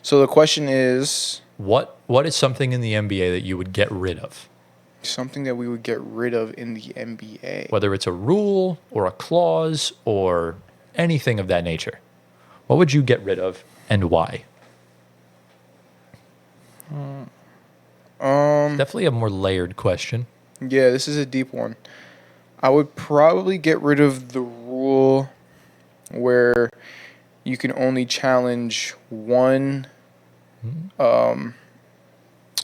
Speaker 2: So the question is
Speaker 1: What is something in the NBA that you would get rid of?
Speaker 2: something that we would get rid of in the NBA.
Speaker 1: Whether it's a rule or a clause or anything of that nature. What would you get rid of and why? Definitely a more layered question.
Speaker 2: Yeah, this is a deep one. I would probably get rid of the rule where you can only challenge one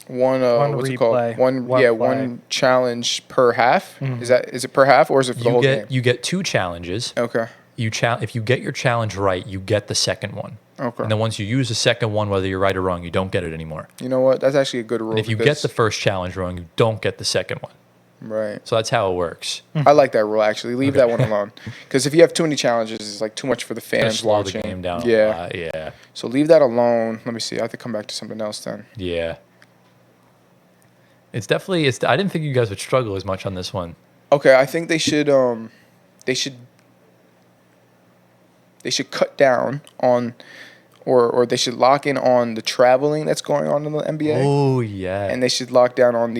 Speaker 2: what's it called?
Speaker 3: replay.
Speaker 2: One
Speaker 3: One
Speaker 2: one challenge per half. Is it per half or is it for the whole game?
Speaker 1: You get 2 challenges.
Speaker 2: Okay.
Speaker 1: If you get your challenge right, you get the second one.
Speaker 2: Okay.
Speaker 1: And then once you use the second one, whether you're right or wrong, you don't get it anymore.
Speaker 2: You know what? That's actually a good rule.
Speaker 1: And if you get
Speaker 2: because-
Speaker 1: the first challenge wrong, you don't get the second one.
Speaker 2: right.
Speaker 1: So that's how it works.
Speaker 2: I like that rule actually. Leave that one alone. Because if you have too many challenges, it's like too much for the
Speaker 1: Gonna
Speaker 2: fans
Speaker 1: slow
Speaker 2: watching.
Speaker 1: the game down.
Speaker 2: Yeah.
Speaker 1: A lot. Yeah.
Speaker 2: So leave that alone. Let me see. I have to come back to something else then.
Speaker 1: Yeah. It's definitely. I didn't think you guys would struggle as much on this one.
Speaker 2: Okay, I think they should cut down on or they should lock in on the traveling that's going on in the NBA.
Speaker 1: Oh yeah.
Speaker 2: And they should lock down on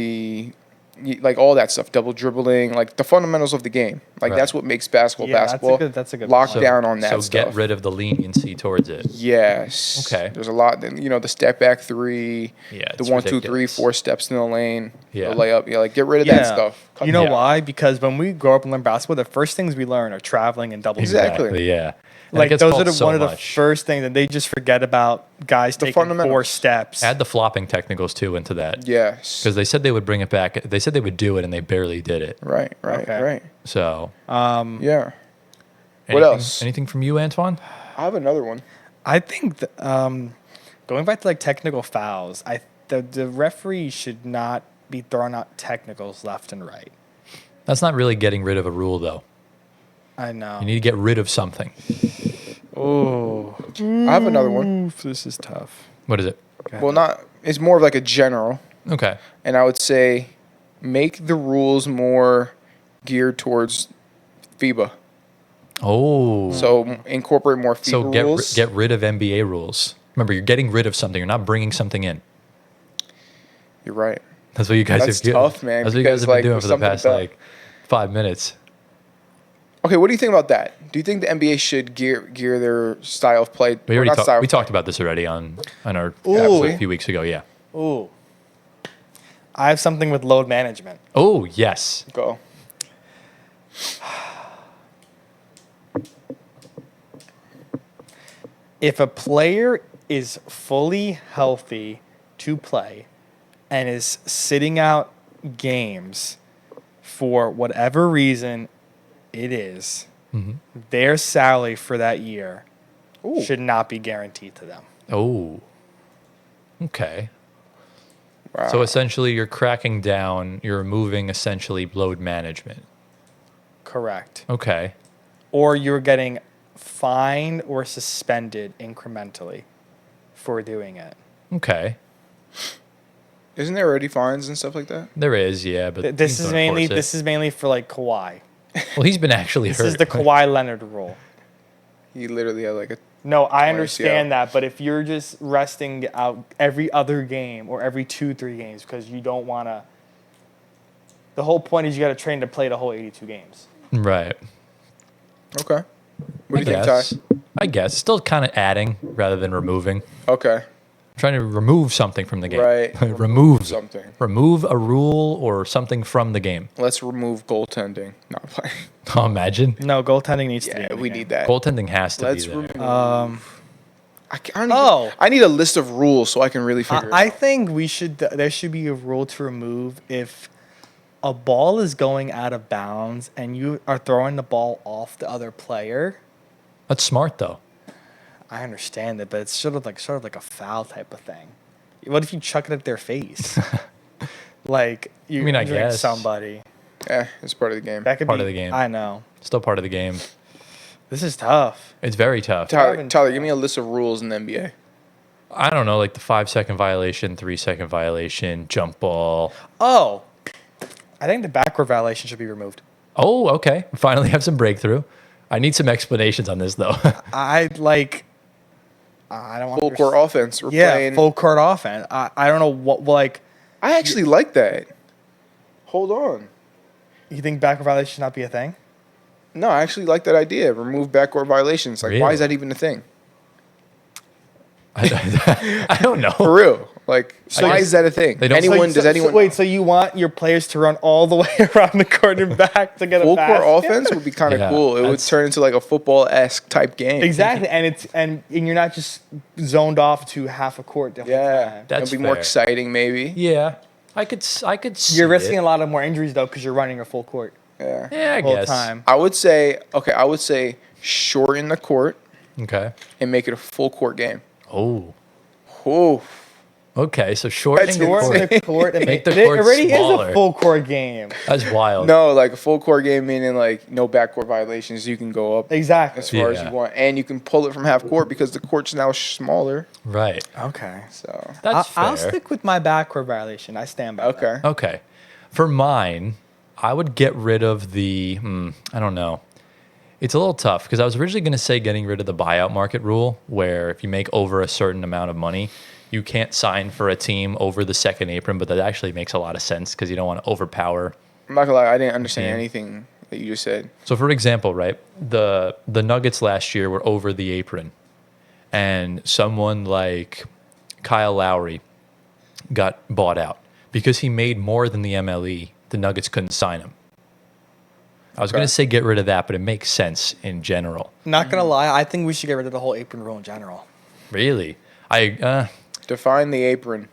Speaker 2: like all that stuff, double dribbling, like the fundamentals of the game. Like
Speaker 1: Right.
Speaker 2: that's what makes basketball
Speaker 3: Yeah,
Speaker 2: basketball.
Speaker 3: that's a good
Speaker 2: Lock
Speaker 3: point.
Speaker 2: down on that
Speaker 1: so
Speaker 2: stuff.
Speaker 1: get rid of the leniency towards it.
Speaker 2: Yes.
Speaker 1: Okay.
Speaker 2: There's a lot. The step back 3.
Speaker 1: Yeah,
Speaker 2: The
Speaker 1: it's
Speaker 2: 1, 2, 3,
Speaker 1: ridiculous.
Speaker 2: 4 steps in the lane.
Speaker 1: Yeah.
Speaker 2: The layup. Yeah. Like get rid of that stuff. Cut
Speaker 3: You know
Speaker 1: Yeah.
Speaker 3: why? Because when we grow up and learn basketball, the first things we learn are traveling and double
Speaker 2: Exactly.
Speaker 3: stepping.
Speaker 1: Yeah. And it
Speaker 3: Like
Speaker 1: gets
Speaker 3: those
Speaker 1: called
Speaker 3: are
Speaker 1: so
Speaker 3: one of the
Speaker 1: much.
Speaker 3: first things that they just forget about guys taking 4
Speaker 2: fundamentals.
Speaker 3: steps.
Speaker 1: Add the flopping technicals too into that.
Speaker 2: Yes.
Speaker 1: Because they said they would bring it back. They said they would do it, and they barely did it.
Speaker 2: Right.
Speaker 3: Okay.
Speaker 2: Right.
Speaker 1: So,
Speaker 2: Yeah. What
Speaker 1: anything-
Speaker 2: else?
Speaker 1: Anything from you, Antoine?
Speaker 2: I have another one.
Speaker 3: I think going back to like technical fouls, the referee should not be throwing out technicals left and right.
Speaker 1: That's not really getting rid of a rule, though.
Speaker 3: I know.
Speaker 1: You need to get rid of something.
Speaker 3: Oh,
Speaker 2: I have another one.
Speaker 3: this is tough.
Speaker 1: What is it?
Speaker 2: Well, not. It's more of like a general,
Speaker 1: Okay.
Speaker 2: and I would say make the rules more geared towards FIBA.
Speaker 1: Oh.
Speaker 2: So incorporate more FIBA
Speaker 1: So
Speaker 2: rules.
Speaker 1: get rid of NBA rules. Remember, you're getting rid of something. You're not bringing something in.
Speaker 2: You're right.
Speaker 1: That's what you guys
Speaker 2: That's
Speaker 1: have
Speaker 2: tough, man,
Speaker 1: That's what you guys
Speaker 2: because,
Speaker 1: have been
Speaker 2: like,
Speaker 1: doing
Speaker 2: with
Speaker 1: for the
Speaker 2: something
Speaker 1: past
Speaker 2: about-
Speaker 1: like 5 minutes.
Speaker 2: Okay, what do you think about that? Do you think the NBA should gear their style of play?
Speaker 1: We
Speaker 2: or
Speaker 1: already
Speaker 2: not
Speaker 1: talked.
Speaker 2: style
Speaker 1: We
Speaker 2: of play.
Speaker 1: talked about this already on our
Speaker 3: Ooh.
Speaker 1: episode a few weeks ago. Yeah.
Speaker 3: Ooh. I have something with load management.
Speaker 1: Oh yes.
Speaker 2: Go.
Speaker 3: If a player is fully healthy to play and is sitting out games for whatever reason it is, their salary for that year
Speaker 2: Ooh.
Speaker 3: should not be guaranteed to them.
Speaker 1: Oh. Okay.
Speaker 2: Wow.
Speaker 1: So essentially, you're cracking down. You're removing essentially load management.
Speaker 3: Correct.
Speaker 1: Okay.
Speaker 3: Or you're getting fined or suspended incrementally for doing it.
Speaker 1: Okay.
Speaker 2: Isn't there already fines and stuff like that?
Speaker 1: There is, yeah, but
Speaker 3: This
Speaker 1: teams
Speaker 3: is
Speaker 1: don't
Speaker 3: mainly
Speaker 1: enforce it.
Speaker 3: for like Kawhi.
Speaker 1: Well, he's been actually
Speaker 3: This
Speaker 1: hurt.
Speaker 3: is the Kawhi Leonard rule.
Speaker 2: He literally had like a.
Speaker 3: No, I
Speaker 2: Twice,
Speaker 3: understand
Speaker 2: yeah.
Speaker 3: that, but if you're just resting out every other game or every 2-3 games because you don't want to, the whole point is you got to train to play the whole 82 games.
Speaker 1: Right.
Speaker 2: Okay. What do you think, Ty?
Speaker 1: I guess. Still kind of adding rather than removing.
Speaker 2: Okay.
Speaker 1: Trying to remove something from the game.
Speaker 2: Right.
Speaker 1: remove
Speaker 2: something.
Speaker 1: Remove a rule or something from the game.
Speaker 2: Let's remove goaltending. Not playing.
Speaker 1: Oh, imagine.
Speaker 3: No, goaltending needs to be.
Speaker 2: Yeah,
Speaker 3: in the
Speaker 2: we
Speaker 3: game.
Speaker 2: need that.
Speaker 1: Goaltending has to
Speaker 2: Let's
Speaker 1: be there.
Speaker 2: remove. I need,
Speaker 3: Oh.
Speaker 2: I need a list of rules so I can really figure it
Speaker 3: I
Speaker 2: out.
Speaker 3: think there should be a rule to remove if a ball is going out of bounds and you are throwing the ball off the other player.
Speaker 1: That's smart, though.
Speaker 3: I understand it, but it's sort of like a foul type of thing. What if you chuck it at their face? Like you're
Speaker 1: I
Speaker 3: injuring
Speaker 1: guess.
Speaker 3: somebody.
Speaker 2: Yeah, it's part of the game.
Speaker 3: That could
Speaker 1: Part
Speaker 3: be
Speaker 1: of the game.
Speaker 3: I know.
Speaker 1: Still part of the game.
Speaker 3: This is tough.
Speaker 1: It's very tough.
Speaker 2: Tyler, give me a list of rules in the NBA.
Speaker 1: I don't know, like the 5-second violation, 3-second violation, jump ball.
Speaker 3: Oh, I think the backward violation should be removed.
Speaker 1: Oh, okay. Finally have some breakthrough. I need some explanations on this, though.
Speaker 3: I don't want
Speaker 2: Full court offense. We're
Speaker 3: Yeah,
Speaker 2: playing.
Speaker 3: full court offense. I don't know what like.
Speaker 2: I actually like that. Hold on.
Speaker 3: You think backward violation should not be a thing?
Speaker 2: No, I actually like that idea. Remove backcourt violations. Like, why
Speaker 1: Really?
Speaker 2: is that even a thing?
Speaker 1: I don't know.
Speaker 2: For real. Like,
Speaker 1: I
Speaker 2: why
Speaker 1: guess
Speaker 2: is that a thing?
Speaker 1: they don't-
Speaker 2: Does anyone?
Speaker 3: wait, so you want your players to run all the way around the court and back to get a
Speaker 2: Full court
Speaker 3: basket?
Speaker 2: offense would be kind of
Speaker 1: Yeah,
Speaker 2: cool. It would
Speaker 1: that's-
Speaker 2: turn into like a football-esque type game.
Speaker 3: Exactly, and you're not just zoned off to half a court. the whole
Speaker 2: Yeah.
Speaker 3: time.
Speaker 1: That's
Speaker 2: It'd be more
Speaker 1: fair.
Speaker 2: exciting, maybe.
Speaker 1: Yeah. I could see
Speaker 3: You're risking
Speaker 1: it.
Speaker 3: a lot of more injuries though because you're running a full court
Speaker 2: Yeah.
Speaker 1: Yeah, I
Speaker 3: the whole
Speaker 1: guess.
Speaker 3: time.
Speaker 2: I would say shorten the court
Speaker 1: Okay.
Speaker 2: and make it a full court game.
Speaker 1: Oh.
Speaker 2: Ooh.
Speaker 1: Okay, so shortening
Speaker 2: That's
Speaker 1: the
Speaker 2: insane.
Speaker 1: court.
Speaker 3: The court and
Speaker 1: Make the
Speaker 3: it
Speaker 1: court
Speaker 3: already
Speaker 1: smaller.
Speaker 3: is a full court game.
Speaker 1: That's wild.
Speaker 2: No, like a full court game meaning like no backcourt violations. You can go up
Speaker 3: Exactly.
Speaker 2: as far as
Speaker 1: Yeah.
Speaker 2: you want, and you can pull it from half court because the court's now smaller.
Speaker 1: Right.
Speaker 3: Okay.
Speaker 2: So
Speaker 1: That's
Speaker 3: I'll
Speaker 1: fair.
Speaker 3: stick with my backward violation. I stand by that.
Speaker 2: okay.
Speaker 1: Okay. For mine, I would get rid of the, I don't know. It's a little tough because I was originally going to say getting rid of the buyout market rule where if you make over a certain amount of money, you can't sign for a team over the second apron, but that actually makes a lot of sense because you don't want to overpower.
Speaker 2: I'm not gonna lie, I didn't understand
Speaker 1: Yeah.
Speaker 2: anything that you just said.
Speaker 1: So for example, right, the Nuggets last year were over the apron and someone like Kyle Lowry got bought out because he made more than the MLE. The Nuggets couldn't sign him. I was going
Speaker 2: Okay.
Speaker 1: to say get rid of that, but it makes sense in general.
Speaker 3: Not gonna lie, I think we should get rid of the whole apron rule in general.
Speaker 1: Really,
Speaker 2: Define the apron.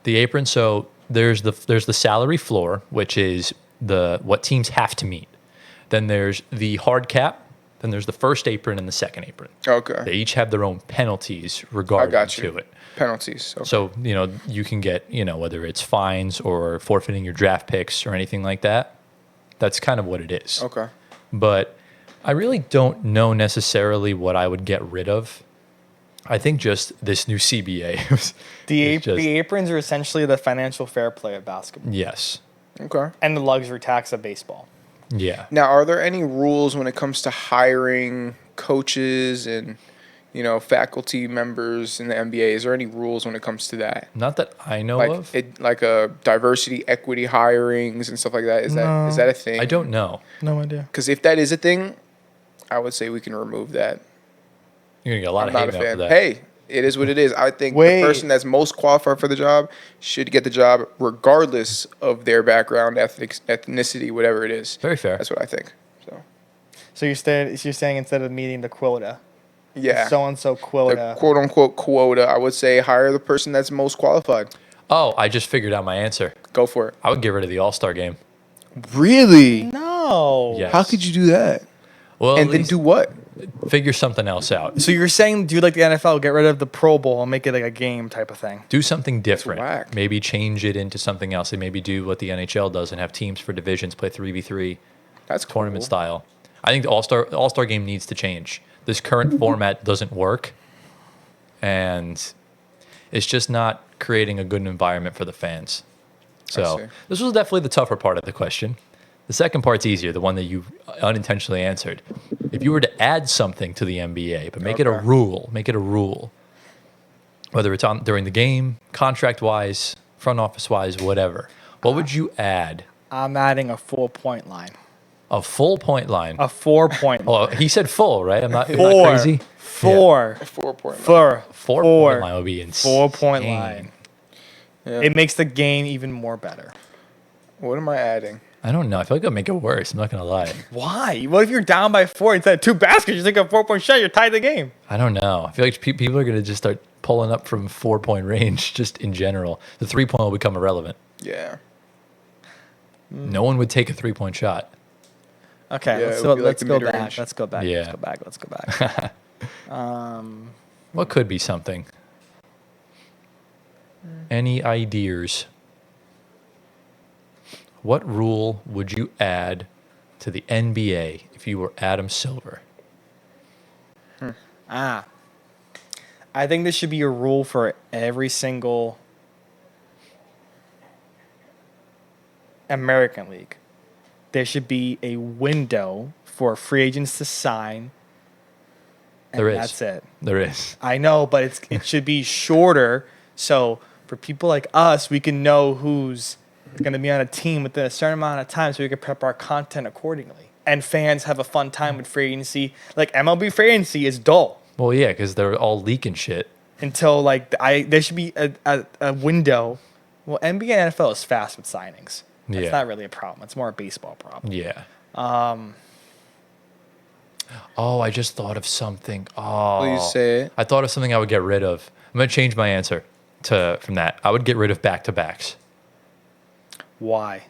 Speaker 1: the apron. So there's the salary floor, which is what teams have to meet. Then there's the hard cap. Then there's the first apron and the second apron. They
Speaker 2: Okay.
Speaker 1: each have their own penalties
Speaker 2: I
Speaker 1: regarding
Speaker 2: got you.
Speaker 1: to it.
Speaker 2: Penalties. Okay.
Speaker 1: So, you can get, whether it's fines or forfeiting your draft picks or anything like that. That's kind of what it is.
Speaker 2: Okay.
Speaker 1: But I really don't know necessarily what I would get rid of. I think just this new CBA. It's just-
Speaker 3: The aprons are essentially the financial fair play of basketball
Speaker 1: Yes.
Speaker 2: Okay.
Speaker 3: and the luxury tax of baseball.
Speaker 1: Yeah.
Speaker 2: Now, are there any rules when it comes to hiring coaches and faculty members in the NBA? Is there any rules when it comes to that?
Speaker 1: Not that I know
Speaker 2: Like
Speaker 1: of.
Speaker 2: like a diversity, equity hirings and stuff like that. Is that a thing?
Speaker 1: I don't know.
Speaker 3: No idea.
Speaker 2: Because if that is a thing, I would say we can remove that.
Speaker 1: You're going to get a lot
Speaker 2: I'm
Speaker 1: of
Speaker 2: not
Speaker 1: hate
Speaker 2: a
Speaker 1: mail for
Speaker 2: fan.
Speaker 1: that.
Speaker 2: Hey, it is what it is. I think
Speaker 3: Wait.
Speaker 2: the person that's most qualified for the job should get the job regardless of their background, ethnicity, whatever it is.
Speaker 1: Very fair.
Speaker 2: That's what I think. So,
Speaker 3: So you're saying instead of meeting the quota,
Speaker 2: yeah.
Speaker 3: so and so
Speaker 2: The
Speaker 3: quota.
Speaker 2: quote unquote quota, I would say hire the person that's most qualified.
Speaker 1: Oh, I just figured out my answer.
Speaker 2: Go for it.
Speaker 1: I would get rid of the All-Star game.
Speaker 2: Really?
Speaker 3: No.
Speaker 1: Yes.
Speaker 2: How could you do that?
Speaker 1: Well,
Speaker 2: And
Speaker 1: at
Speaker 2: then
Speaker 1: least
Speaker 2: do what?
Speaker 1: figure something else out.
Speaker 3: So you're saying do like the NFL, get rid of the Pro Bowl and make it like a game type of thing.
Speaker 1: Do something different.
Speaker 2: whack.
Speaker 1: Maybe change it into something else. And maybe do what the NHL does and have teams for divisions play 3v3
Speaker 2: That's cool.
Speaker 1: tournament style. I think the All-Star game needs to change. this current format doesn't work, and it's just not creating a good environment for the fans. So this was definitely the tougher part of the question. The second part's easier, the one that you unintentionally answered. If you were to add something to the NBA, but make it a rule, whether it's on during the game, contract-wise, front office-wise, whatever, what would you add?
Speaker 3: I'm adding a 4-point line.
Speaker 1: A full point line.
Speaker 3: A 4-point line.
Speaker 1: Oh, he said full, right? I'm not
Speaker 3: Four.
Speaker 1: crazy.
Speaker 3: Four.
Speaker 2: A 4-point line.
Speaker 3: Four.
Speaker 1: 4-point line would be insane.
Speaker 3: 4-point line.
Speaker 2: Yeah.
Speaker 3: It makes the game even more better.
Speaker 2: What am I adding?
Speaker 1: I don't know. I feel like it'll make it worse. I'm not going to lie.
Speaker 3: Why? What if you're down by 4 instead of 2 baskets? You take a 4-point shot, you're tied the game.
Speaker 1: I don't know. I feel like people are going to just start pulling up from 4-point range just in general. The 3-point will become irrelevant.
Speaker 2: Yeah.
Speaker 1: No one would take a 3-point shot.
Speaker 3: Okay,
Speaker 2: Yeah,
Speaker 3: let's
Speaker 2: it
Speaker 3: go,
Speaker 2: would be like
Speaker 3: let's
Speaker 2: the
Speaker 3: go
Speaker 2: mid-range.
Speaker 3: back. Let's go back.
Speaker 1: Yeah.
Speaker 3: Let's go back.
Speaker 1: What could be something? Any ideas? What rule would you add to the NBA if you were Adam Silver?
Speaker 3: I think this should be a rule for every single American league. There should be a window for free agents to sign. And
Speaker 1: There is.
Speaker 3: That's it.
Speaker 1: There is.
Speaker 3: I know, but it should be shorter. So for people like us, we can know who's going to be on a team within a certain amount of time so we can prep our content accordingly. And fans have a fun time with free agency. Like MLB free agency is dull.
Speaker 1: Well, yeah, because they're all leaking shit.
Speaker 3: Until like there should be a window. Well, NBA and NFL is fast with signings. It's
Speaker 1: Yeah.
Speaker 3: not really a problem. It's more a baseball problem.
Speaker 1: Yeah. Oh, I just thought of something. Oh,
Speaker 2: Please say it.
Speaker 1: I thought of something I would get rid of. I'm gonna change my answer from that. I would get rid of back-to-backs.
Speaker 3: Why?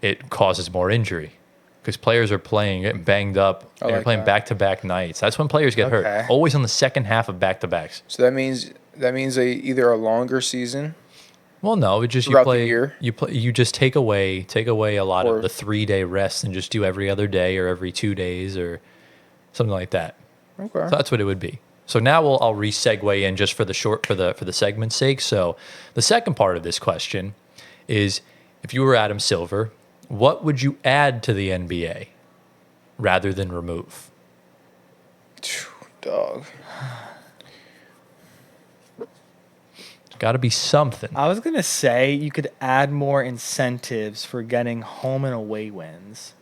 Speaker 1: It causes more injury because players are getting banged up. They're
Speaker 2: like
Speaker 1: playing
Speaker 2: that.
Speaker 1: back-to-back nights. That's when players get
Speaker 3: Okay.
Speaker 1: hurt. Always on the second half of back-to-backs.
Speaker 2: So that means either a longer season.
Speaker 1: Well, no, it just
Speaker 2: Throughout the year?
Speaker 1: You just take away a lot
Speaker 2: Or-
Speaker 1: of the 3-day rest and just do every other day or every 2 days or something like that.
Speaker 2: Okay.
Speaker 1: So that's what it would be. So now I'll re-segue in just for the segment's sake. So the second part of this question is, if you were Adam Silver, what would you add to the NBA rather than remove?
Speaker 2: Dog.
Speaker 1: Got to be something.
Speaker 3: I was gonna say you could add more incentives for getting home and away wins.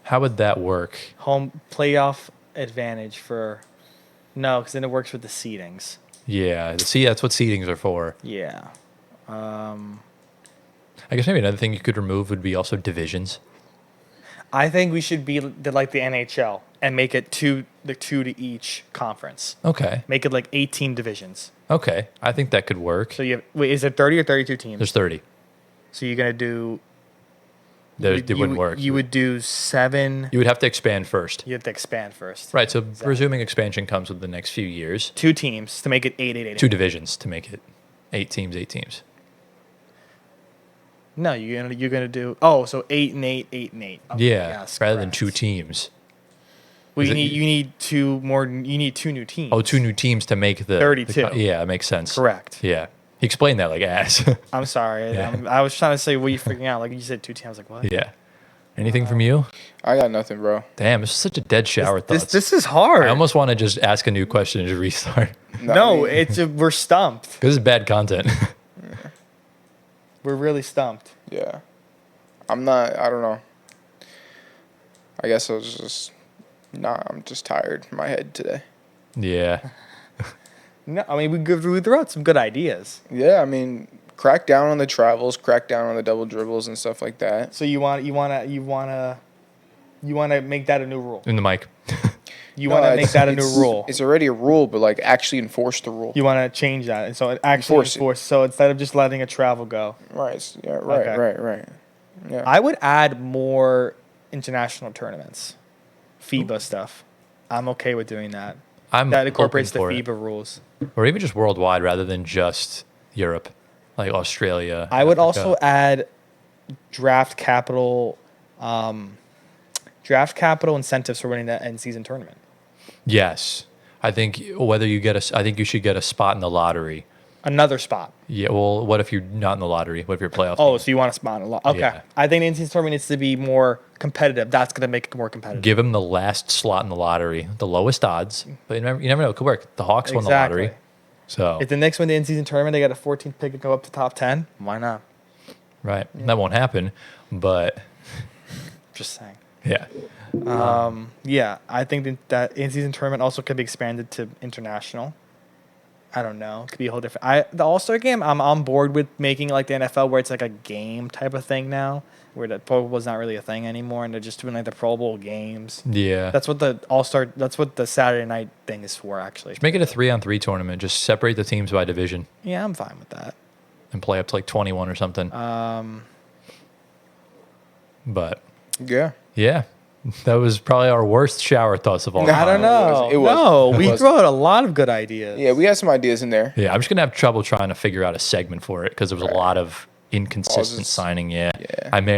Speaker 1: How would that work?
Speaker 3: Home playoff advantage for no, because then it works with the seedings.
Speaker 1: Yeah, see, that's what seedings are for.
Speaker 3: Yeah.
Speaker 1: I guess maybe another thing you could remove would be also divisions.
Speaker 3: I think we should be like the NHL and make it two to each conference.
Speaker 1: Okay.
Speaker 3: Make it like 18 divisions.
Speaker 1: Okay. I think that could work.
Speaker 3: So is it 30 or 32 teams?
Speaker 1: There's 30.
Speaker 3: So you're gonna do.
Speaker 1: It wouldn't work.
Speaker 3: You would do 7.
Speaker 1: You would have to expand first.
Speaker 3: You have to expand first.
Speaker 1: Right. So presuming expansion comes with the next few years.
Speaker 3: 2 teams to make it 8.
Speaker 1: 2 divisions to make it 8 teams.
Speaker 3: No, you're gonna do so 8 and 8, 8 and 8. Okay,
Speaker 1: Yeah.
Speaker 3: yes,
Speaker 1: Rather than
Speaker 3: correct.
Speaker 1: 2 teams.
Speaker 3: Well,
Speaker 1: Is it-
Speaker 3: you need 2 more. You need 2 new teams.
Speaker 1: Oh, 2 new teams to make the
Speaker 3: 32.
Speaker 1: Yeah, it makes sense.
Speaker 3: Correct.
Speaker 1: Yeah. He explained that like ass.
Speaker 3: I'm sorry.
Speaker 1: Yeah.
Speaker 3: I was trying to say what you freaking out. Like you said 2 teams. I was like, what?
Speaker 1: Yeah. Anything from you?
Speaker 2: I got nothing, bro.
Speaker 1: Damn, this is such a dead shower thoughts.
Speaker 3: This is hard.
Speaker 1: I almost want to just ask a new question and just restart.
Speaker 3: No, we're stumped.
Speaker 1: This is bad content.
Speaker 3: We're really stumped.
Speaker 2: Yeah. I don't know. I guess I'm just tired in my head today.
Speaker 1: Yeah.
Speaker 3: No, I mean we threw out some good ideas.
Speaker 2: Yeah, I mean, crack down on the travels, crack down on the double dribbles and stuff like that.
Speaker 3: So you want to make that a new rule.
Speaker 1: In the mic.
Speaker 3: You want to make that a new rule.
Speaker 2: It's already a rule, but like actually enforce the rule.
Speaker 3: You want to change that, and so it actually
Speaker 2: Enforce it.
Speaker 3: So instead of just letting a travel go,
Speaker 2: Right. Yeah. Right.
Speaker 3: Okay.
Speaker 2: Right. Yeah.
Speaker 3: I would add more international tournaments, FIBA stuff. I'm okay with doing that.
Speaker 1: I'm
Speaker 3: That incorporates the
Speaker 1: open for
Speaker 3: FIBA rules.
Speaker 1: it. Or even just worldwide rather than just Europe, like Australia.
Speaker 3: I would
Speaker 1: Africa.
Speaker 3: also add draft capital incentives for winning the end season tournament.
Speaker 1: Yes. I think I think you should get a spot in the lottery.
Speaker 3: Another spot.
Speaker 1: Yeah, well, what if you're not in the lottery? What if you're a playoff
Speaker 3: Oh,
Speaker 1: team?
Speaker 3: so you want a spot in a lot? Okay.
Speaker 1: Yeah.
Speaker 3: I think the NCAA tournament needs to be more competitive. That's going to make it more competitive.
Speaker 1: Give him the last slot in the lottery, the lowest odds. But you never know. It could work. The Hawks won the lottery.
Speaker 3: Exactly.
Speaker 1: So,
Speaker 3: If the Knicks win the in-season tournament, they got a 14th pick and go up to top 10. Why not?
Speaker 1: right. That won't happen. But,
Speaker 3: Just saying.
Speaker 1: yeah.
Speaker 3: Yeah, I think that in-season tournament also could be expanded to international. I don't know. It could be a whole different. The All-Star game, I'm on board with making it like the NFL, where it's like a game type of thing now, where the Pro Bowl is not really a thing anymore, and they're just doing like the Pro Bowl games.
Speaker 1: Yeah.
Speaker 3: That's what the All-Star. That's what the Saturday night thing is for, actually.
Speaker 1: Just make it a 3-on-3 tournament. Just separate the teams by division
Speaker 3: Yeah, I'm fine with that.
Speaker 1: and play up to like 21 or something. But,
Speaker 2: Yeah.
Speaker 1: yeah. That was probably our worst shower thoughts of all
Speaker 2: No,
Speaker 1: time.
Speaker 3: I don't know.
Speaker 2: It was.
Speaker 3: No,
Speaker 2: It
Speaker 3: we
Speaker 2: was.
Speaker 3: throw out a lot of good ideas.
Speaker 2: Yeah, we had some ideas in there.
Speaker 1: Yeah, I'm just gonna have trouble trying to figure out a segment for it because there was a lot of inconsistent
Speaker 2: Pauses.
Speaker 1: signing. Yeah.
Speaker 2: Yeah.
Speaker 1: We may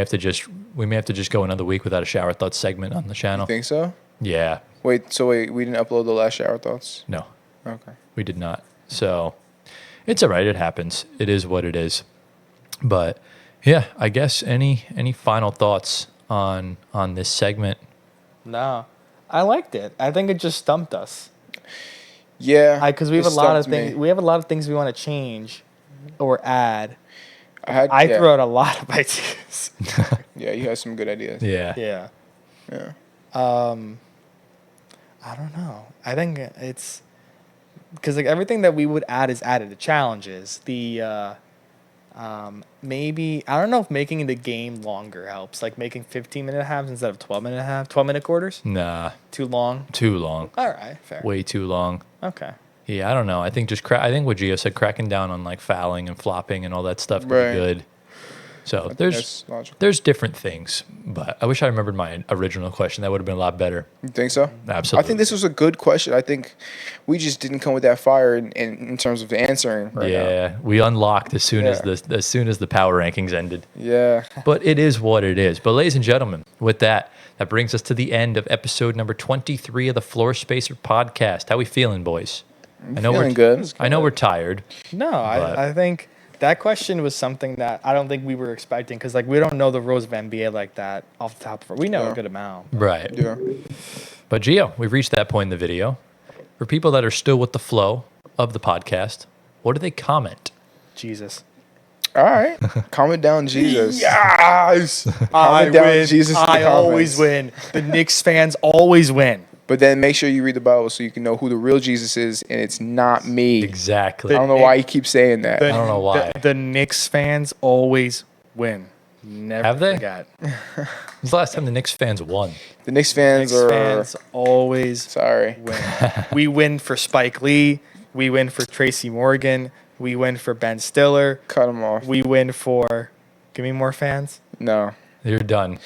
Speaker 1: have to just go another week without a shower thoughts segment on the channel.
Speaker 2: Think so?
Speaker 1: Yeah,
Speaker 2: Wait, we didn't upload the last shower thoughts?
Speaker 1: no,
Speaker 2: Okay.
Speaker 1: we did not. So it's all right. It happens. It is what it is. But yeah, I guess any final thoughts on this segment?
Speaker 3: No, I liked it. I think it just stumped us.
Speaker 2: Yeah.
Speaker 3: Because we have
Speaker 2: it
Speaker 3: a lot of
Speaker 2: stumped me.
Speaker 3: things. We have a lot of things we want to change or add.
Speaker 2: I
Speaker 3: Threw out a lot of ideas.
Speaker 2: Yeah, you had some good ideas.
Speaker 1: Yeah.
Speaker 3: Yeah.
Speaker 2: Yeah.
Speaker 3: I don't know. I think it's because like everything that we would add is added. The challenges, the maybe I don't know if making the game longer helps. Like making 15-minute halves instead of 12-minute half, 12-minute quarters.
Speaker 1: Nah,
Speaker 3: Too long.
Speaker 1: too long.
Speaker 3: All right, fair.
Speaker 1: Way too long.
Speaker 3: Okay.
Speaker 1: Yeah, I don't know. I think I think what Gio said, cracking down on like fouling and flopping and all that stuff could
Speaker 2: Right.
Speaker 1: be good. So
Speaker 2: That's logical.
Speaker 1: there's different things, but I wish I remembered my original question. That would have been a lot better.
Speaker 2: You think so?
Speaker 1: Absolutely.
Speaker 2: I think this was a good question. I think we just didn't come with that fire in terms of answering right now.
Speaker 1: Yeah, we unlocked as soon as
Speaker 2: Yeah.
Speaker 1: as soon as the power rankings ended.
Speaker 2: Yeah.
Speaker 1: But it is what it is. But ladies and gentlemen, with that brings us to the end of episode number 23 of the Floor Spacer podcast. How we feeling, boys? I know
Speaker 2: feeling good.
Speaker 1: I know we're tired.
Speaker 3: No,
Speaker 1: But-
Speaker 3: I think that question was something that I don't think we were expecting because like we don't know the rules of NBA like that off the top of it. We know
Speaker 2: Yeah.
Speaker 3: a good amount.
Speaker 1: Right.
Speaker 2: Yeah.
Speaker 1: But Gio, we've reached that point in the video. For people that are still with the flow of the podcast, what do they comment?
Speaker 3: Jesus.
Speaker 2: All right. Comment down Jesus.
Speaker 3: Yes. I
Speaker 2: Comment down
Speaker 3: win.
Speaker 2: Jesus in the
Speaker 3: I always
Speaker 2: comments.
Speaker 3: win. The Knicks fans always win.
Speaker 2: But then make sure you read the Bible so you can know who the real Jesus is, and it's not me.
Speaker 1: Exactly.
Speaker 2: I don't know why you keep saying that.
Speaker 1: I don't know why.
Speaker 3: The Knicks fans always win. Never
Speaker 1: Have they?
Speaker 3: forget.
Speaker 1: When's the last time the Knicks fans won?
Speaker 2: The Knicks fans
Speaker 3: Knicks
Speaker 2: are
Speaker 3: fans always
Speaker 2: sorry.
Speaker 3: win. We win for Spike Lee. We win for Tracy Morgan. We win for Ben Stiller.
Speaker 2: Cut them off.
Speaker 3: We win for. Give me more fans.
Speaker 2: No.
Speaker 1: You're done.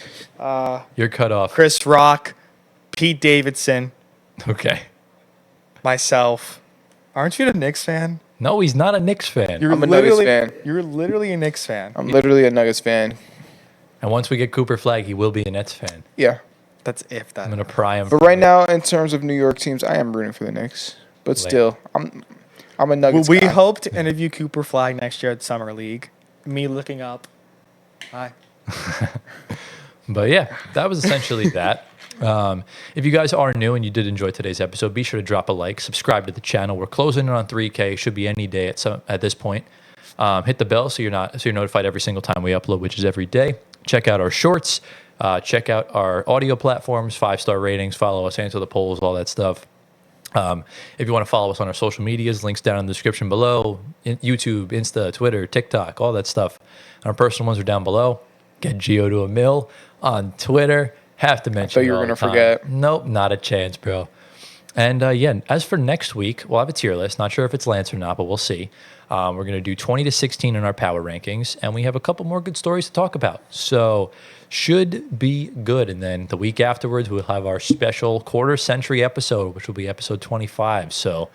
Speaker 1: You're cut off.
Speaker 3: Chris Rock, Pete Davidson,
Speaker 1: Okay.
Speaker 3: myself. Aren't you a Knicks fan?
Speaker 1: No, he's not a Knicks fan.
Speaker 2: I'm a Nuggets fan.
Speaker 3: You're literally a Knicks fan.
Speaker 2: I'm literally a Nuggets fan.
Speaker 1: And once we get Cooper Flag, he will be a Nets fan.
Speaker 2: Yeah.
Speaker 3: That's if that.
Speaker 1: I'm gonna pry him.
Speaker 2: But right now, in terms of New York teams, I am rooting for the Knicks. But
Speaker 1: Lame.
Speaker 2: still, I'm a Nuggets
Speaker 3: We
Speaker 2: guy.
Speaker 3: hope to interview Cooper Flag next year at Summer League. Me looking up. Hi.
Speaker 1: But yeah, that was essentially that. If you guys are new and you did enjoy today's episode, be sure to drop a like, subscribe to the channel. We're closing in on 3K. Should be any day at this point. Hit the bell so you're notified every single time we upload, which is every day. Check out our shorts. Check out our audio platforms, 5-star ratings. Follow us, answer the polls, all that stuff. If you want to follow us on our social medias, links down in the description below. YouTube, Insta, Twitter, TikTok, all that stuff. And our personal ones are down below. Get Gio to a mill on Twitter. Have to mention.
Speaker 2: thought you were
Speaker 1: going
Speaker 2: gonna
Speaker 1: to
Speaker 2: forget.
Speaker 1: Nope, not a chance, bro. And yeah, as for next week, we'll have a tier list. Not sure if it's Lance or not, but we'll see. We're going to do 20 to 16 in our power rankings, and we have a couple more good stories to talk about. So should be good. And then the week afterwards, we'll have our special quarter century episode, which will be episode 25. So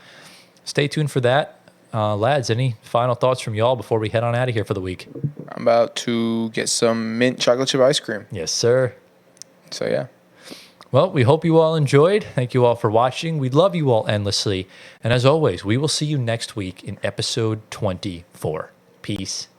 Speaker 1: stay tuned for that. Lads, any final thoughts from y'all before we head on out of here for the week?
Speaker 2: I'm about to get some mint chocolate chip ice cream.
Speaker 1: Yes, sir.
Speaker 2: So yeah.
Speaker 1: Well, we hope you all enjoyed. Thank you all for watching. We love you all endlessly. And as always, we will see you next week in episode 24. Peace.